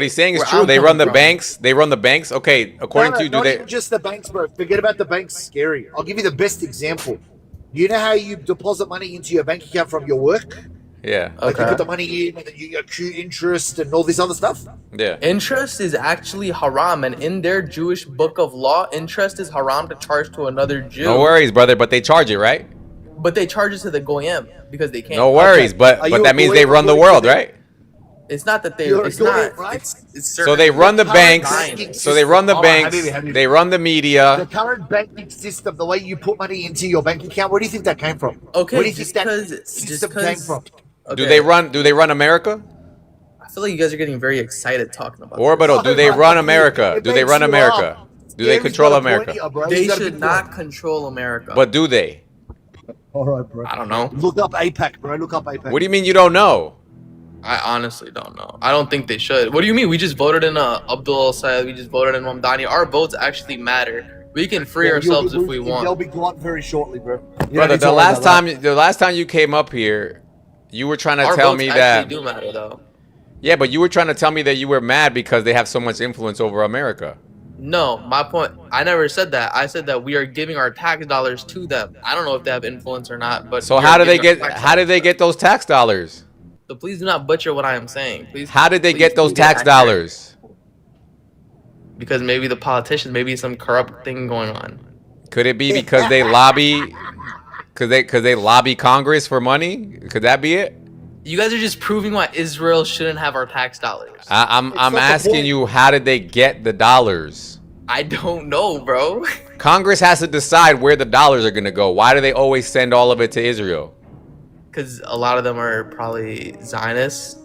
he's saying is where true. I'm They run coming the from. banks. They run the banks. Okay, according to you, do not they? even just the banks, bro. Forget about the banks. Scary. I'll give you the best example. You know how you deposit money into your bank account from your work? Yeah. Like you Okay. put the money in and then you accrue interest and all this other stuff? Yeah. Interest is actually haram, and in their Jewish book of law, interest is haram to charge to another Jew. No worries, brother. But they charge it, right? But they charge it to the goyim because they can't. No worries. But Are you that means a they goy run the according to world, them? right? It's not that they. You're It's doing not. it, right? It's So certain. they run the current banks. banking So they run the system- Hold on, banks. Habibi. They run the The media. current banking system, the way you put money into your bank account, where do you think that came from? Okay, Where do you just think that 'cause- system just came 'cause- from? Do Okay. they run? Do they run America? I feel like you guys are getting very excited talking about Orbital. Do they run America? It Do they makes run you America? laugh. Do they Gary's control got a point America? here, bro. this. They He's got a should big not point. control America. But do they? All right, bro. I don't know. Look up APAC, bro. Look up APAC. What do you mean you don't know? I honestly don't know. I don't think they should. What do you mean? We just voted in Abdul Said. We just voted in Mamdani. Our votes actually matter. We can free ourselves if we They'll want. be gone very shortly, bro. You don't Brother, need to the worry last about that. time you came up here, you were trying to Our tell votes me actually that. do matter, though. Yeah, but you were trying to tell me that you were mad because they have so much influence over America. No, my point. I never said that. I said that we are giving our tax dollars to them. I don't know if they have influence or not, but So we how are do they giving get? our tax How did they get those tax dollars? So please do not butcher what I am saying. Please. How did they please get those be tax accurate. dollars? Because maybe the politicians, maybe some corrupt thing going on. Could it be because they lobby? Because they lobby Congress for money? Could that be it? You guys are just proving why Israel shouldn't have our tax dollars. I'm not the asking point. you, how did they get the dollars? I don't know, bro. Congress has to decide where the dollars are gonna go. Why do they always send all of it to Israel? Because a lot of them are probably Zionists.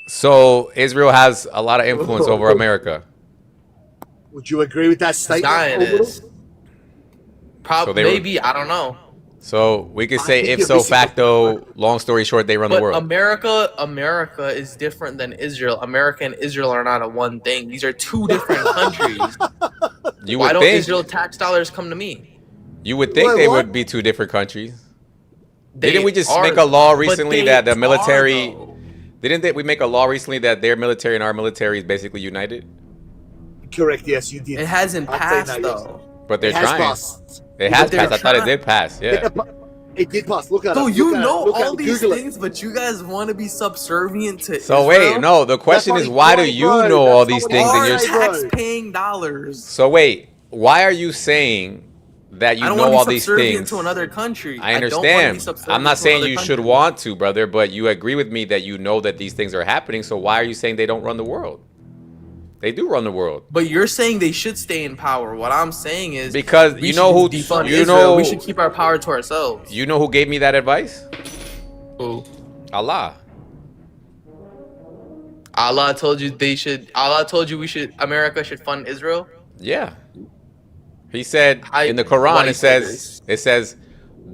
So Israel has a lot of influence over America. Would you agree with that statement? Zionists. So Probably, they were- maybe, I don't know. So we could say think if you're so missing the facto, long story short, they run the But world. America is different than Israel. America and Israel are not a one thing. These are two different countries. You Why would don't think Israel tax dollars come to me? you would think Wait, they what? would be two different countries. They Didn't we just are- make a law but recently they that the are, military? though. Didn't we make a law recently that their military and our military is basically united? Correct, yes, you did. It hasn't I'd say passed no, yes. though. But they're It has trying. passed. It But has they're passed. I thought it trying. did pass. Yeah. It did pass. Look at it. So Look you at know it. Look all at it. these Google things, but you guys want to be subservient to So Israel? wait, no. The question is, why do you bro. know all That's these not things? what And I you're say, bro. Tax-paying dollars. so wait. Why are you saying that you I don't know want all to be these subservient things? to another country. I don't wanna be understand. subservient I'm not to saying another you country. should want to, brother, but you agree with me that you know that these things are happening. So why are you saying they don't run the world? They do run the world. But you're saying they should stay in power. What I'm saying is Because we you know should who defund you Israel. know We should keep our power to ourselves. you know who gave me that advice? Who? Allah. Allah told you they should. Allah told you America should fund Israel. Yeah. He said in the why Quran he it said says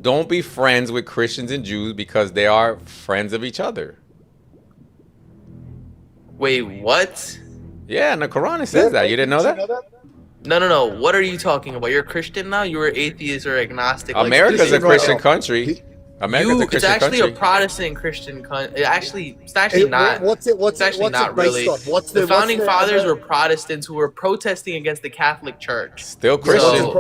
don't be friends with Christians and Jews because they are friends of each other. Wait, what? Yeah, in the Quran it says that. You didn't know that? No. What are you talking about? You're Christian now. You were atheist or agnostic. Like, America's a Christian Christian right now. country. America's a It's Christian actually country. a Protestant Christian country. It's actually not. What's It's actually what's not it based really. on? What's The founding what's fathers were Protestants who were protesting against the Catholic Church. Still Christian.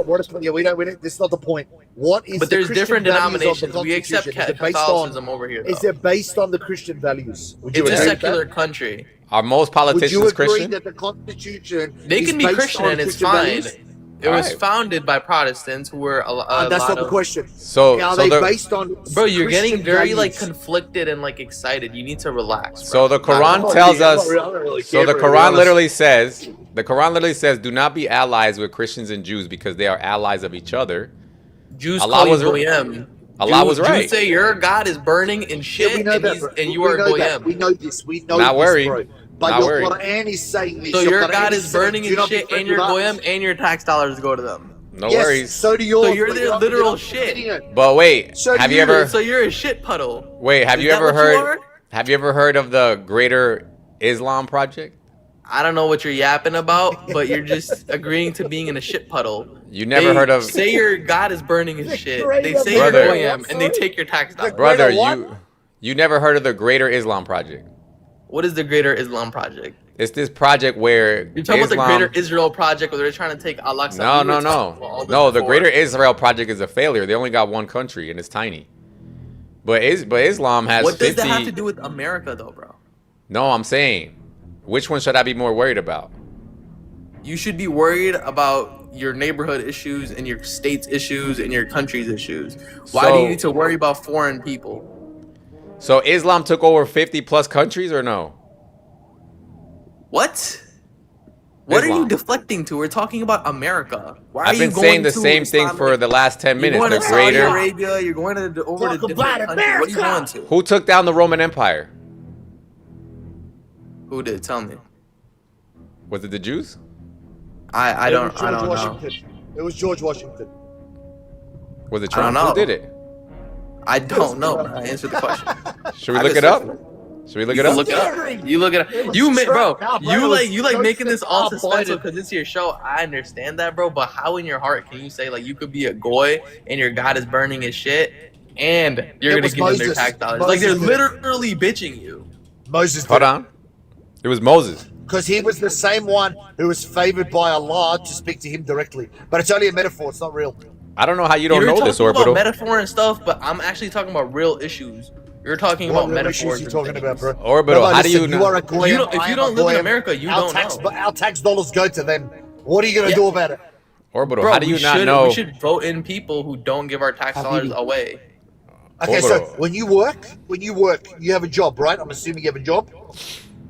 Yeah, we don't. This is not the point. What is? But the there's Christian different values of the denominations. We accept Constitution? Is it based Catholicism on? over here. Is Though. it based on the Christian values? Would you It's a agree with secular that? country. Are most Would politicians you agree Christian? that the Constitution They is can be based Christian on and it's Christian fine. values? It was Alright. founded by Protestants who were That's lot not the of- question. So Are so they the based on? Bro, you're getting Christian very like values? conflicted and like excited. You need to relax. Bro. so the Not Quran really. tells us I don't really so care, the to be Quran honest. literally says do not be allies with Christians and Jews because they are allies of each other. Jews Allah call you was r- goyim. Allah was Jews right. say your God is burning in shit, Yeah, we know and, that, bro. you We are know that. goyim. We know this. We know Not this, worried. bro. But Not your worried. Quran is saying this. So your Quran God is saying, burning do in not be shit, friends and your with us. goyim, and your tax dollars go to them. No Yes, worries. so do yours. So you're but the you're not- literal you're not shit. getting it. But wait, So have do you you. ever So you're a shit puddle. wait, have Is you that ever what you heard are? have you ever heard of the Greater Islam Project? I don't know what you're yapping about, but you're just agreeing to being in a shit puddle. You never They heard of say your God is burning his shit. They say Brother. you're goyim, and they take your tax dollars. Brother, what? you never heard of the Greater Islam Project? What is the Greater Islam Project? It's this project where You're talking Islam, about the Greater Israel Project, where they're trying to take Al-Aqsa. No, We no, were talking no. about all this No, the before. Greater Israel Project is a failure. They only got one country and it's tiny. But Islam has What does 50. that have to do with America, though, bro? No, I'm saying, which one should I be more worried about? You should be worried about your neighborhood issues and your state's issues and your country's issues. Why do So- you need to worry about foreign people? So Islam took over 50 plus countries or no? What? What are Islam. you deflecting to? We're talking about America. Why are I've been you saying going the to same thing Islamic- for the last 10 minutes. You're going The to Saudi greater. Arabia. You're going to over to different countries. What are you going to? Who took down the Roman Empire? Who did? Tell me. Was it the Jews? I It don't was George know. Washington. It was George Washington. Was it I don't Trump? know. Who did it? I don't know. I answered the question. Should we I look just it up? said- Should we look You it can up? look it up. You look it up. You, bro. You like making this all suspenseful because it's your show. I understand that, bro. But how in your heart can you say like you could be a goy and your God is burning his shit and you're It gonna was give them their Moses. tax dollars? Like they're Moses did it. literally bitching you. Moses did Hold on. It was Moses. Because he was the same one who was favored by Allah to speak to him directly. But it's only a metaphor, it's not real. I don't know how you don't You're know this, talking about Orbital. metaphor and stuff, but I'm actually talking about real issues. You're talking What about real metaphors. issues are you talking about, bro? Orbital, Brother, how do you listen, know? You are a goyim, You don't- if I you am don't a live in goyim. America, you Our don't tax, know. But our tax dollars go to them. What are you going to do about it? Orbital, Bro, how do you we not should, know? We should vote in people who don't give our tax dollars away. Okay, so Orbital. when you work, you have a job, right? I'm assuming you have a job.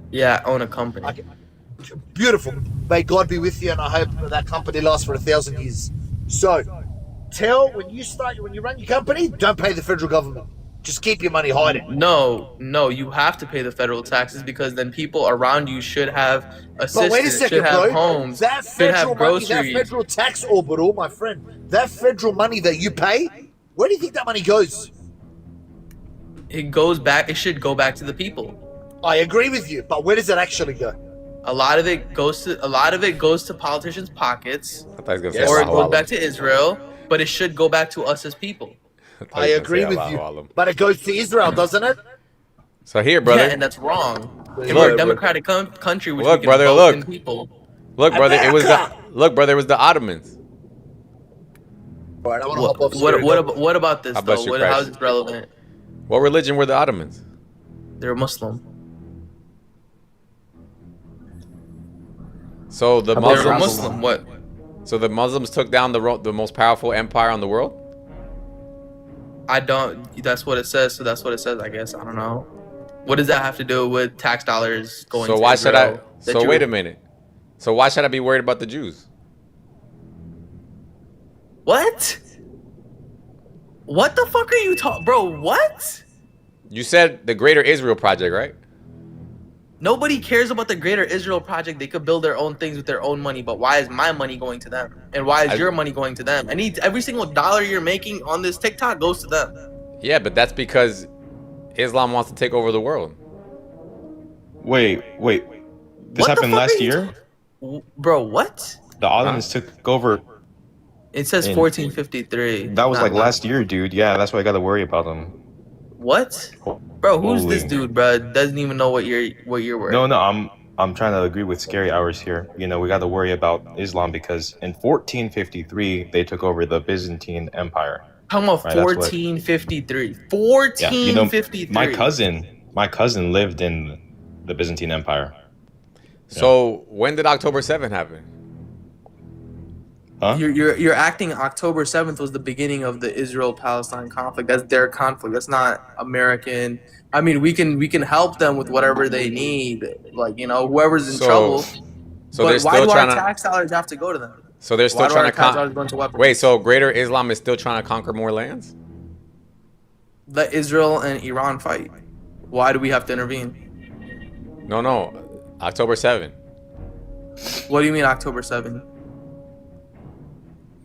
Yeah, I own a company. Okay. Beautiful. May God be with you, and I hope that company lasts for 1,000 years. So, when you run your company, don't pay the federal government. Just keep your money hiding. No, you have to pay the federal taxes because then people around you should have But wait a assistance, second, should have bro. homes, That should have federal money, that groceries. federal tax orbital, my friend, that federal money that you pay, where do you think that money goes? It goes back. It should go back to the people. I agree with you, but where does it actually go? A lot of it goes to politicians' pockets, I thought he was gonna say or it Allahu goes back Alam. to Israel. But it should go back to us as people. thought I he was gonna agree say with Allahu you, Alam. but it goes to Israel, doesn't it? So here, brother. Yeah, and that's wrong. And Look, we're a democratic country, which Look, we can brother, vote look. in people. Look, brother, it was the Ottomans. All right, I want to hop off. What about this How about though? you, How Crash? is this relevant? What religion were the Ottomans? They're Muslim. So the They're Muslims. Muslim. What? So the Muslims took down the most powerful empire on the world. I don't. That's what it says. So that's what it says. I guess. I don't know. What does that have to do with tax dollars going? So to why Israel should I? that So you- wait a minute. So why should I be worried about the Jews? What? What the fuck are you talking, bro? What? You said the Greater Israel Project, right? Nobody cares about the Greater Israel Project. They could build their own things with their own money, but why is my money going to them? And why is your money going to them? Every single dollar you're making on this TikTok goes to them. Yeah, but that's because Islam wants to take over the world. Wait. This What the happened fuck last are you year? Bro, what? The Ottomans took over. It says in- 1453. That was not like now. last year, dude. Yeah, that's why I got to worry about them. What? Bro, who's this Holy. dude, bro? Doesn't even know what you're worried. No, I'm trying to agree with Scary Hours here. You know, we got to worry about Islam because in 1453 they took over the Byzantine Empire. Talking about Right, that's what- 1453. Yeah, you know, 1453. my cousin lived in the Byzantine Empire. So when did October 7th happen? Huh? You're acting October 7th was the beginning of the Israel-Palestine conflict. That's their conflict. That's not American. I mean, we can help them with whatever they need. Like, you know, whoever's in trouble. So But they're why still do our trying to. tax dollars have to go to them? So they're still Why do trying our to tax dollars go into conquer. weapons? Wait, so Greater Islam is still trying to conquer more lands? Let Israel and Iran fight. Why do we have to intervene? No. October 7th. What do you mean October 7th?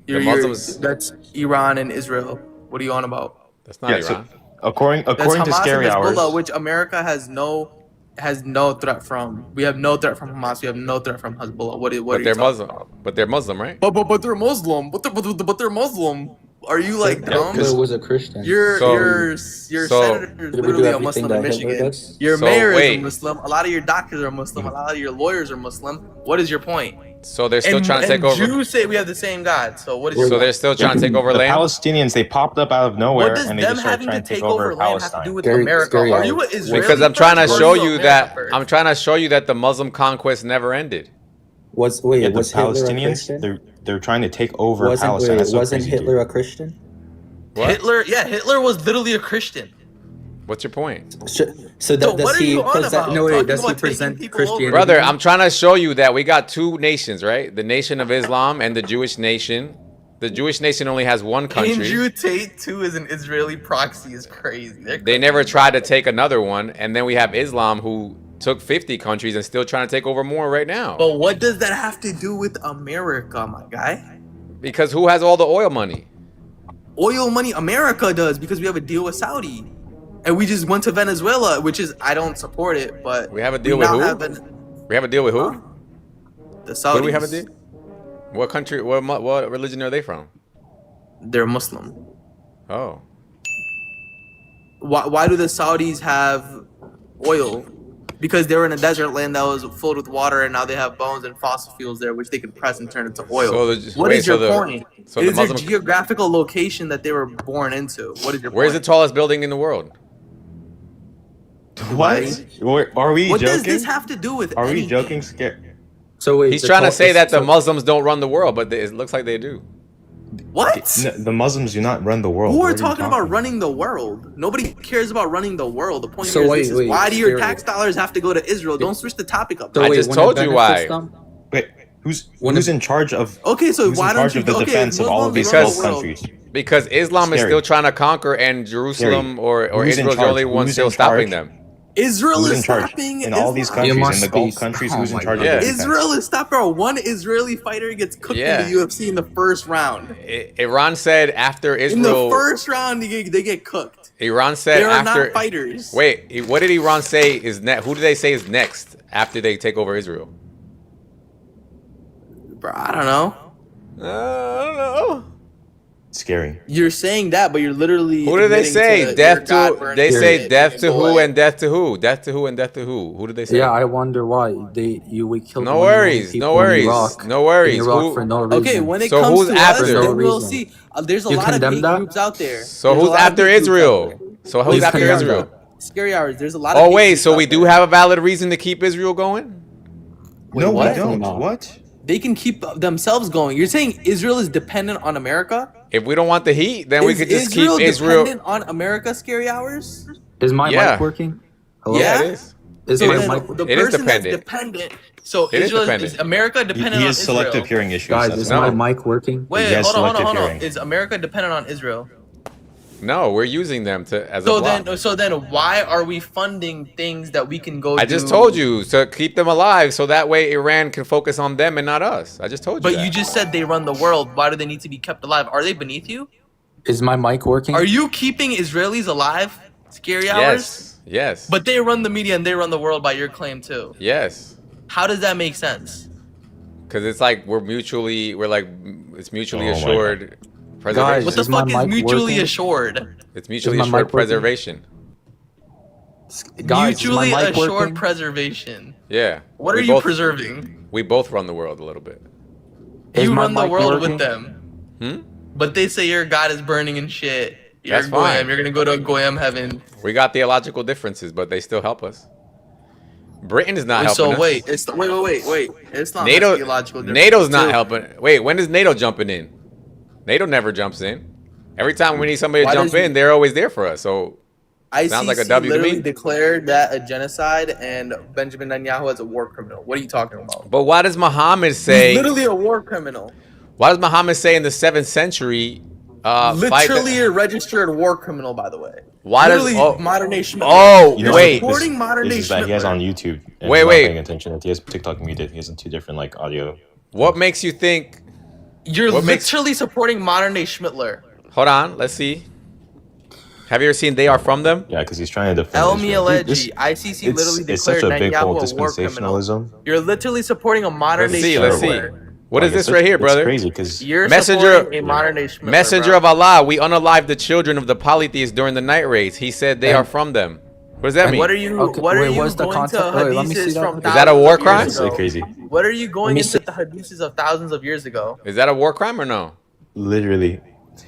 Muslims- That's Iran and Israel. What are you on about? That's not Yeah, Iran. so according That's to Hamas Scary and Hezbollah, Hours, which America has no threat from. We have no threat from Hamas. We have no threat from Hezbollah. What are But you they're talking Muslim. about? But they're Muslim, right? But they're Muslim. But they're Muslim. Are you like dumb? Hitler was a Christian. Your senator is Did we do literally a everything Muslim that in Hitler Michigan. does? Your So, mayor is wait. a Muslim. A lot of your doctors are Muslim. A lot of your lawyers are Muslim. What is your point? So they're still trying to take over. Jews say we have the same God. So what is So they're still trying to take over the land. Palestinians, they popped up out of nowhere What does and they them just started having to trying to take take over over land have to Palestine. do with Scary- America? scary Are you hours. an Israeli Because I'm trying to first, or show are you you America that first? I'm trying to show you that the Muslim conquest never ended. Was Yeah, the Hitler a Palestinians, Christian? they're trying to take over Wasn't Palestine. That's so wasn't crazy, Hitler dude. a Christian? What? Hitler was literally a Christian. What's your point? So So does what are he you on present? about? No, wait, Talking does he about taking present people over. Christianity? Brother, I'm trying to show you that we got two nations, right? The nation of Islam and the Jewish nation. The Jewish nation only has one country. Andrew Tate too is an Israeli proxy is crazy. They never tried to take another one. And then we have Islam who took 50 countries and still trying to take over more right now. But what does that have to do with America, my guy? Because who has all the oil money? Oil money, America does because we have a deal with Saudi, and we just went to Venezuela, which is I don't support it, but We have a deal with now who? have We have a deal with who? the Saudis. What do we have a deal? What country? What religion are they from? They're Muslim. Oh, Why do the Saudis have oil? Because they were in a desert land that was filled with water, and now they have bones and fossil fuels there, which they can press and turn into oil. So the- What wait, is your so the- point? so It the is their Muslim- geographical location that they were born into. What is your where's the point? tallest building in the world? What? Are we What joking? does this have to do with Are we anything? joking? Scare. So wait, He's the trying to tall- say that the so- Muslims don't run the world, but it looks like they do. What? No, the Muslims do not run the world. Who What are you talking about running the world? Nobody cares about running the world. The point So here is wait, this is wait, why do your Scary. tax dollars have to go to Israel? Don't switch the topic up. So I wait, just when it told you why. benefits them- Wait, who's in charge of? Okay, so who's why in don't charge you of the okay, defense of all of these Muslims Gulf run the world. countries? Because Islam is Scary. still trying to conquer, and Jerusalem or Who's in Israel's the charge? only one Who's still in stopping charge? them. Israel Who's is in charge stopping in all these Islam. You countries? must In the Gulf be- countries, oh who's in my charge God. of the defense? Israel is stopping. Bro, one Israeli fighter gets cooked Yeah. in the UFC in the first round. Iran said after In the Israel. first round, they get cooked. Iran said They are after. not fighters. Wait, what did Iran say is next? Who did they say is next after they take over Israel? Bro, I don't know. I don't know. Scary. You're saying that, but you're literally. Who do they admitting say? to Death your God to. burning They shit say death and to who boy. and death to who? Death to who and death to who? Who do they say? Yeah, I wonder why we killed No 1 million worries. people No worries. in Iraq. No worries. In Iraq Who- for no reason. Okay, when it So comes who's to after? us, For no then we'll reason. see. There's a You lot of condemn hate that? groups out there. So There's a who's lot of after hate groups out Israel? there. So who's Wait, after condemn Israel? Scary hours. There's a lot of. Oh hate wait, groups so out we there. do have a valid reason to keep Israel going? Wait, No, what? we don't. No. What? They can keep themselves going. You're saying Israel is dependent on America? If we don't want the heat, then we Is could just Israel keep Israel. dependent on America? Scary hours. Is my Yeah. mic working? Hello? Yeah, it is. Is It my is. mic The It is person that's dependent. dependent. So It is Israel dependent. is America dependent He on has selective Israel? hearing issues. Guys, that's is why. my mic working? Wait, He has hold on. selective hearing. Is America dependent on Israel? No, we're using them to as a So block. then, why are we funding things that we can go? I just do? told you to keep them alive, so that way Iran can focus on them and not us. I just told you. But that. you just said they run the world. Why do they need to be kept alive? Are they beneath you? Is my mic working? Are you keeping Israelis alive? Scary hours. Yes. Yes. But they run the media and they run the world by your claim too. Yes. How does that make sense? Because it's like it's mutually Oh my assured preservation. What the is my fuck is mic mutually working? assured? It's mutually my mic assured working? preservation. Guys, is my Mutually mic assured working? preservation. Yeah. What We are you both- preserving? We both run the world a little bit. Is You my run the mic world working? with them. Hmm? But they say your God is burning and shit. You're That's fine. Goyim. You're gonna go to Goyim heaven. We got theological differences, but they still help us. Britain is not helping So us. wait, wait. It's not NATO, theological. NATO's not too. helping. Wait, when is NATO jumping in? NATO never jumps in. Every time we need somebody to Why jump does- in, they're always there for us. So ICC sounds like a W to literally me. declared that a genocide and Benjamin Netanyahu as a war criminal. What are you talking about? But why does Muhammad say? He's literally a war criminal. Why does Muhammad say in the 7th century? Fight Literally a registered war criminal, by the way. Why does- literally oh. modern day Schmidt? Oh, You know, wait. Supporting modern day Is that he has Schmidt. on YouTube. And Wait, he's not wait. Paying attention. He has TikTok Media. He has two different like audio. What makes you think? You're What makes- literally supporting modern day Schmittler. Hold on, let's see. Have you ever seen They Are From Them? Yeah, because he's trying to defend El Israel. Dude, this- Mialeji, ICC it's- literally it's such declared a big hole Netanyahu a war criminal. dispensationalism. You're literally supporting a modern Let's day see, let's see. Schmittler. What is Like, this it's right here, it's brother? crazy because You're Messenger, supporting a modern day Schmittler, Messenger bro. of Allah, we unalived the children of the polytheists during the night raids. He said they are from them. What does that mean? What are you? Okay, what are wait, you what's the going to context? Wait, let me see hadiths that. from Is that a thousands war of years crime? it's ago? like crazy. What are you going me into see. the hadiths of thousands of years ago? Is that a war crime or no? Literally.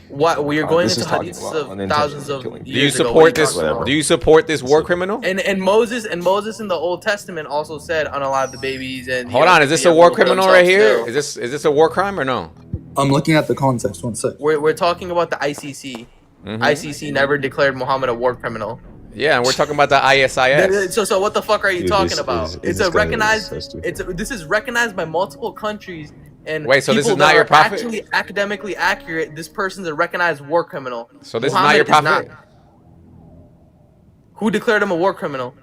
What? We are going this into is talking hadiths about of unintentional thousands of killing. Do you years ago. What support are you this? talking about? Do you support this war criminal? And Moses in the Old Testament also said unalive the babies and. Hold on, is this a war criminal right here? Is this a war crime or no? I'm looking at the context. 1 sec. We're talking about the ICC. Mhm. ICC never declared Muhammad a war criminal. Yeah, and we're talking about the ISIS. So what the fuck are you Dude, talking this about? is- It's this a guy is recognized. so stupid. This is recognized by multiple countries and. Wait, so this people is not that your are prophet? Actually, academically accurate. This person's a recognized war criminal. So this Muhammad is not your not. prophet? Who declared him a war criminal?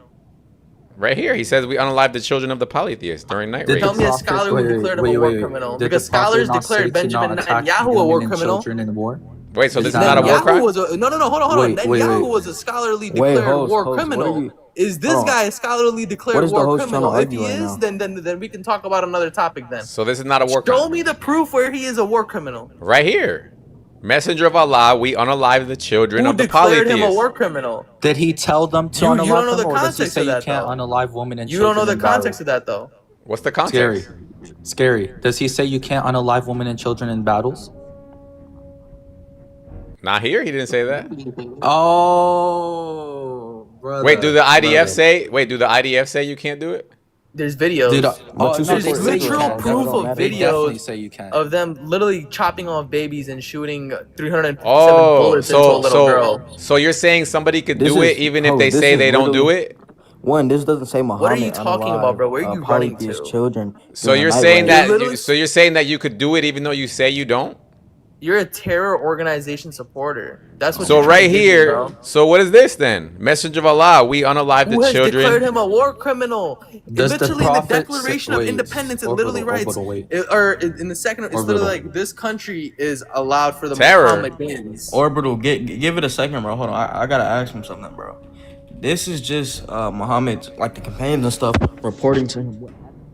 Right here, he says we unalived the children of the polytheists during night Did raids. Tell me a prophet- scholar wait, who declared him wait, a war wait, wait. criminal. Did Because the prophet scholars not say declared to Benjamin not attack Netanyahu a women war and criminal. children in war? Wait, so Is this is that not a war Netanyahu crime? was a no. Hold on. Wait, wait, Netanyahu wait. was a scholarly Wait, declared host, war host, what criminal. are you- Is this hold on. guy a scholarly declared What is the war host trying to criminal? If argue he right is, now? then we can talk about another topic then. So this is not a war Show crime. me the proof where he is a war criminal. Right here. Messenger of Allah, we unalived the children Who of the declared him a polytheists. war criminal? Did he tell them to You unalive don't know the them, or does he context say of you that, can't though. unalive women and You children don't know the in battle? context of that though. What's the context? Scary. Scary. Does he say you can't unalive women and children in battles? Not here. He didn't say that. Oh, brother. Wait, do the IDF brother. say? Wait, do the IDF say you can't do it? There's videos. Dude, But you There's support Israel. literal That proof don't of matter. They definitely videos say you can't. of them literally chopping off babies and shooting 357 Oh, bullets into a little girl. so you're saying somebody could This do it is- even if oh, they this say is they don't do literally- it? One, this doesn't say Muhammad. What are you talking about, bro? Where are you running Polytheist to? children. So during you're the night saying raid. that? So you're saying that you could do it even though you say you don't? You're a terror organization supporter. That's what. So you're trying right to give me, here. bro. So what is this then? Messenger of Allah, we unalived Who the has declared children. him a war criminal? Does the Literally, the prophet Declaration of wait, Independence, it orbital, literally writes, orbital, wait. or in the second, it's Orbital. literally like this country is allowed for the Terror. Mohammedans. Orbital, give it a second, bro. Hold on, I gotta ask him something, bro. This is just Muhammad, like the companions and stuff, reporting to him what happened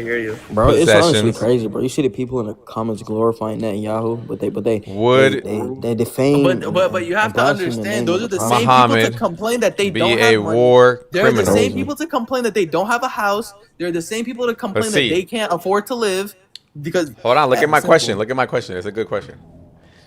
can hear you. Bro, it's honestly Possessions. crazy, bro. You see the people in the comments glorifying Netanyahu, but they Would they defame. But you have and to blaspheme the understand, name those of are the the prophet. same people to Muhammad complain that they be don't a have money. war They're the criminal? same people to complain that they don't have a house. They're the same people to complain that see. they can't afford to live because. Hold on. Look at my simple. question. Look at my question. It's a good question.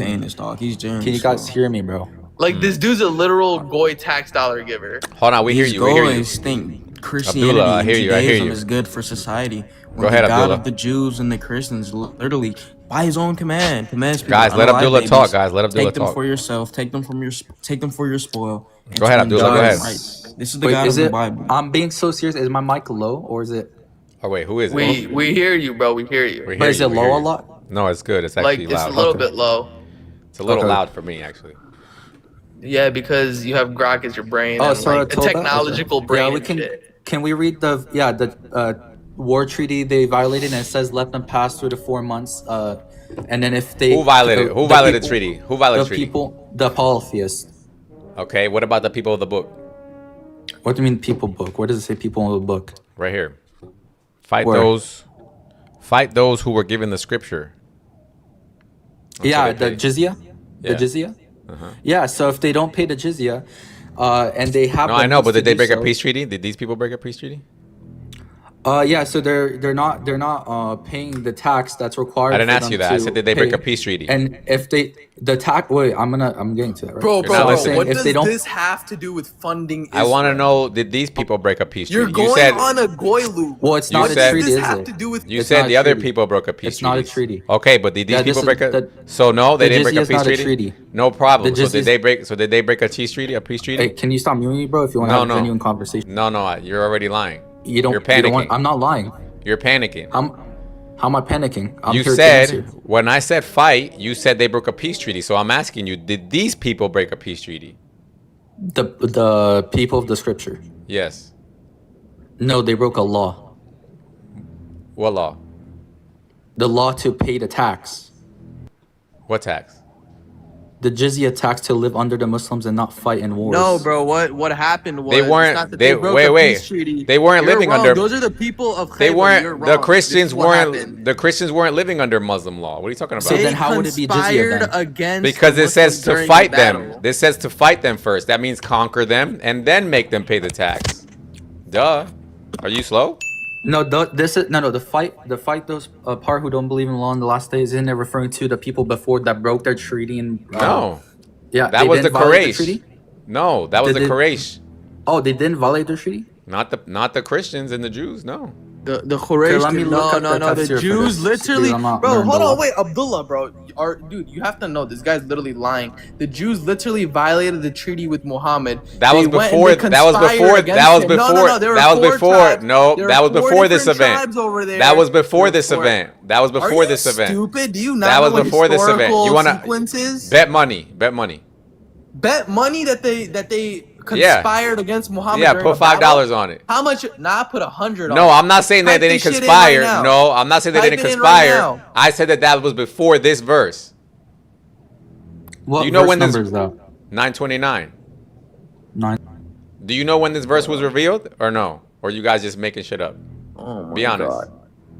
spontaneous, dog. He's genuine. Can you guys hear me, bro? Like this dude's a literal goy tax dollar giver. Hold on, we hear These you. We hear you. goys think Christianity Abdullah, I and hear you. I hear Judaism you. is good for society. When Go ahead, the God Abdullah. of the Jews and the Christians literally, by his own command, commands people Guys, to let unalive Abdullah babies, talk. Guys, let Abdullah take them talk. for yourself, take them for your spoil. And Go ahead, to Abdullah. Go indulge ahead. in right. This is the Wait, God is of the it? Bible. I'm being so serious. Is my mic low or is it? Oh wait, who is it? We hear you, bro. We hear you. We But hear is you, it we low hear a you. lot? No, it's good. It's Like actually it's loud. a little bit low. It's a little Okay. loud for me, actually. Yeah, because you have Grok as your brain. Oh, and, sorry, like, a Toba? technological brain. Yeah, we and can. shit. Can we read the war treaty they violated? And it says let them pass through the 4 months. And then if they Who violated? Who the violated the people- treaty? Who violated The the treaty? people, the polytheists. Okay. What about the people of the book? What do you mean people book? Where does it say people in the book? Right here. Fight Where? those who were given the scripture. Yeah, what the they- jizya. The Yeah. jizya. Uh-huh. Yeah, so if they don't pay the jizya, and they have No, the I know, means but to did they do break a so- peace treaty? Did these people break a peace treaty? Yeah, so they're not paying the tax that's required. I didn't for ask them you that. I to said did they break pay. a peace treaty? And if they the tax, wait, I'm getting to that. Right? Bro, You're not bro, listening. what If does they don't- this have to do with funding I want to Israel? know, did these people break a peace You're treaty? going You said on a goy loop. Well, it's You not said- a treaty, This is have it? to do with you It's said not the a other treaty. people broke a peace It's not a treaties. treaty. Okay, but did these Yeah, people this break is- a? the- So no, they the didn't break jizya a is peace not a treaty. treaty. No problem. The So jizya did is- they break? So did they break a peace treaty? A peace treaty? Hey, can you stop muting me, bro? If you want to No, have a no. genuine conversation. No, you're already lying. You don't. You're You don't panicking. I'm not lying. You're panicking. How am I panicking? I'm You here to said answer. when I said fight, you said they broke a peace treaty. So I'm asking you, did these people break a peace treaty? The people of the scripture. Yes. No, they broke a law. What law? The law to pay the tax. What tax? The jizya tax to live under the Muslims and not fight in wars. No, bro. What happened was They weren't- it's not that they- broke wait, a wait. peace treaty. They weren't You're living wrong. under- Those are the people of They Khaybar. weren't. You're The wrong. This Christians is what weren't. happened. The Christians weren't living under Muslim law. What are you talking about? So then how would it be jizya conspired then? against Because the it says Muslims to during fight the them. battle. This says to fight them first. That means conquer them and then make them pay the tax. Duh. Are you slow? No, this is no. The fight those part who don't believe in law in the last days isn't it referring to the people before that broke their treaty and No. yeah, That they was the didn't violate Quraysh. treaty? No, that was Did the they- Quraysh. Oh, they didn't violate their treaty. Not the Christians and the Jews. No. The Quraysh. let me look up the The tafsir for Jews this, literally, because I'm not bro. learned Hold a on, lot. wait, Abdullah, bro. Dude, you have to know this guy's literally lying. The Jews literally violated the treaty with Muhammad. That was They went and before. they That was conspired before. against That was him. No, before. there were That was four before. tribes. No, There that were was four before this different event. tribes over there. That was before There this were four. event. That was Are before you this event. stupid? Do you not That know was what before this event. historical You wanna sequence is? bet money? Bet money. Bet money that they Yeah. conspired against Muhammad. Yeah, during put a battle? $5 on it. How much? Nah, I put 100 on No, it. I'm not saying that Type they this didn't shit in right conspire. now. No, I'm not saying they Type didn't it in right conspire. now. I said that was before this verse. What Do you know verse when this number is that? 929? 9. Do you know when this verse was revealed or no? Or you guys just making shit up? Oh my Be honest. God.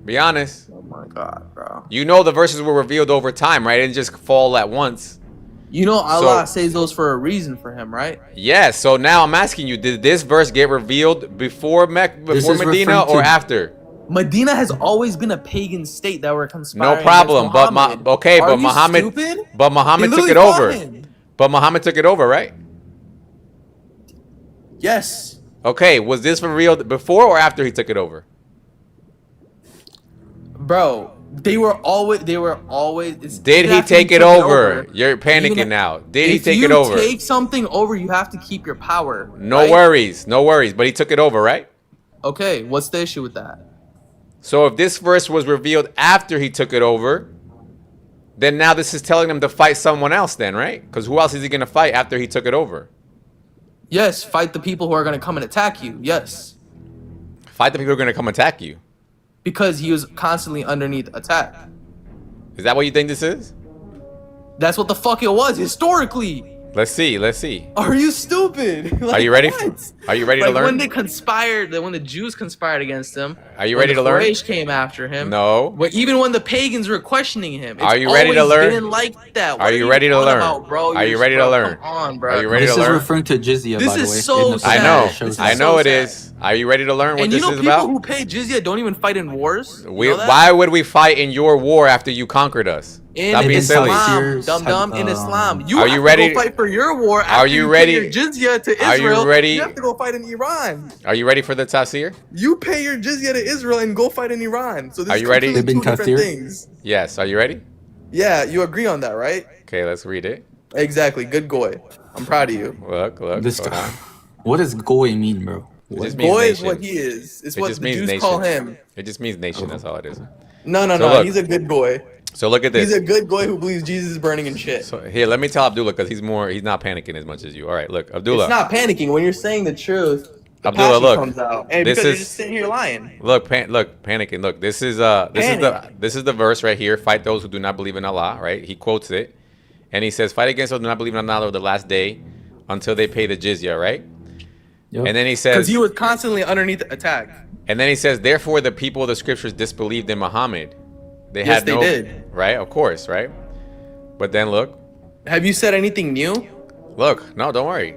Be honest. Oh my God, bro. You know the verses were revealed over time, right? It didn't just fall at once. You know Allah says those for a reason for him, right? Yes. So now I'm asking you: did this verse get revealed before before is Medina referring or to- after? Medina has always been a pagan state that were conspiring. No problem. against But Muhammad. okay, Are but you Muhammad. stupid? But Muhammad They took it literally over. fought him. But Muhammad took it over, right? Yes. Okay. Was this revealed before or after he took it over? Bro, they were always it's Did even he after take it took over? You're Even panicking if- now. Did he if take you it over? take something over, you have to keep your power. No right? worries. No worries. But he took it over, right? Okay, what's the issue with that? So if this verse was revealed after he took it over, then now this is telling him to fight someone else then, right? Because who else is he going to fight after he took it over? Yes, fight the people who are going to come and attack you. Yes, Fight the people who are going to come attack you. because he was constantly underneath attack. Is that what you think this is? That's what the fuck it was historically. Let's see. Let's see. Are you stupid? Are you ready? What? Are you ready to Like when learn? they conspired, when the Jews conspired against him. Are you when ready the to learn? Quraysh came after him. No. But even when the pagans were questioning him, it's Are you ready to always learn? been like that. What Are you ready to on learn? about, bro? Are you You're- ready to bro, learn? Come on, bro. Are you ready This to is learn? referring to jizya, This by the is way. so in the sad. I know. It shows I is know so it sad. is. Are you ready to learn what And this you know, is people about? who pay jizya don't even fight in wars. You We, know that? why would we fight in your war after you conquered us? In Stop being silly. Islam, dum in Islam. You Are have you to ready? go fight for your war after Are you pay ready? your jizya to Are you Israel. ready? You have to go fight in Iran. Are you ready for the tafsir? You pay your jizya to Israel and go fight in Iran. So this Are is you ready? completely two different things. Yes. Are you ready? Yeah, you agree on that, right? Okay, let's read it. Exactly. Good goy. I'm proud of you. Look. This hold guy. on. What does goy mean, bro? It just means Goy is nation. what he is. It's It what just the means Jews nation. call him. It just means nation. That's all it is. No, So look. he's a good goy. So look at this. He's a good goy who believes Jesus is burning and shit. So here, let me tell Abdullah because he's not panicking as much as you. All right, look, Abdullah. It's not panicking when you're saying the truth. The Abdullah, passion look. comes out. And This because you're is- just sitting here lying. Look, panicking. Look, this is the verse right here. Fight those who do not believe in Allah. Right? He quotes it, and he says, "Fight against those who do not believe in Allah or the last day, until they pay the jizya." Right? Yep. And then he Because says, he was constantly underneath attack. and then he says, therefore the people of the scriptures disbelieved in Muhammad. They Yes, had they no, did. right? Of course, right? But then look, Have you said anything new? look. No, don't worry.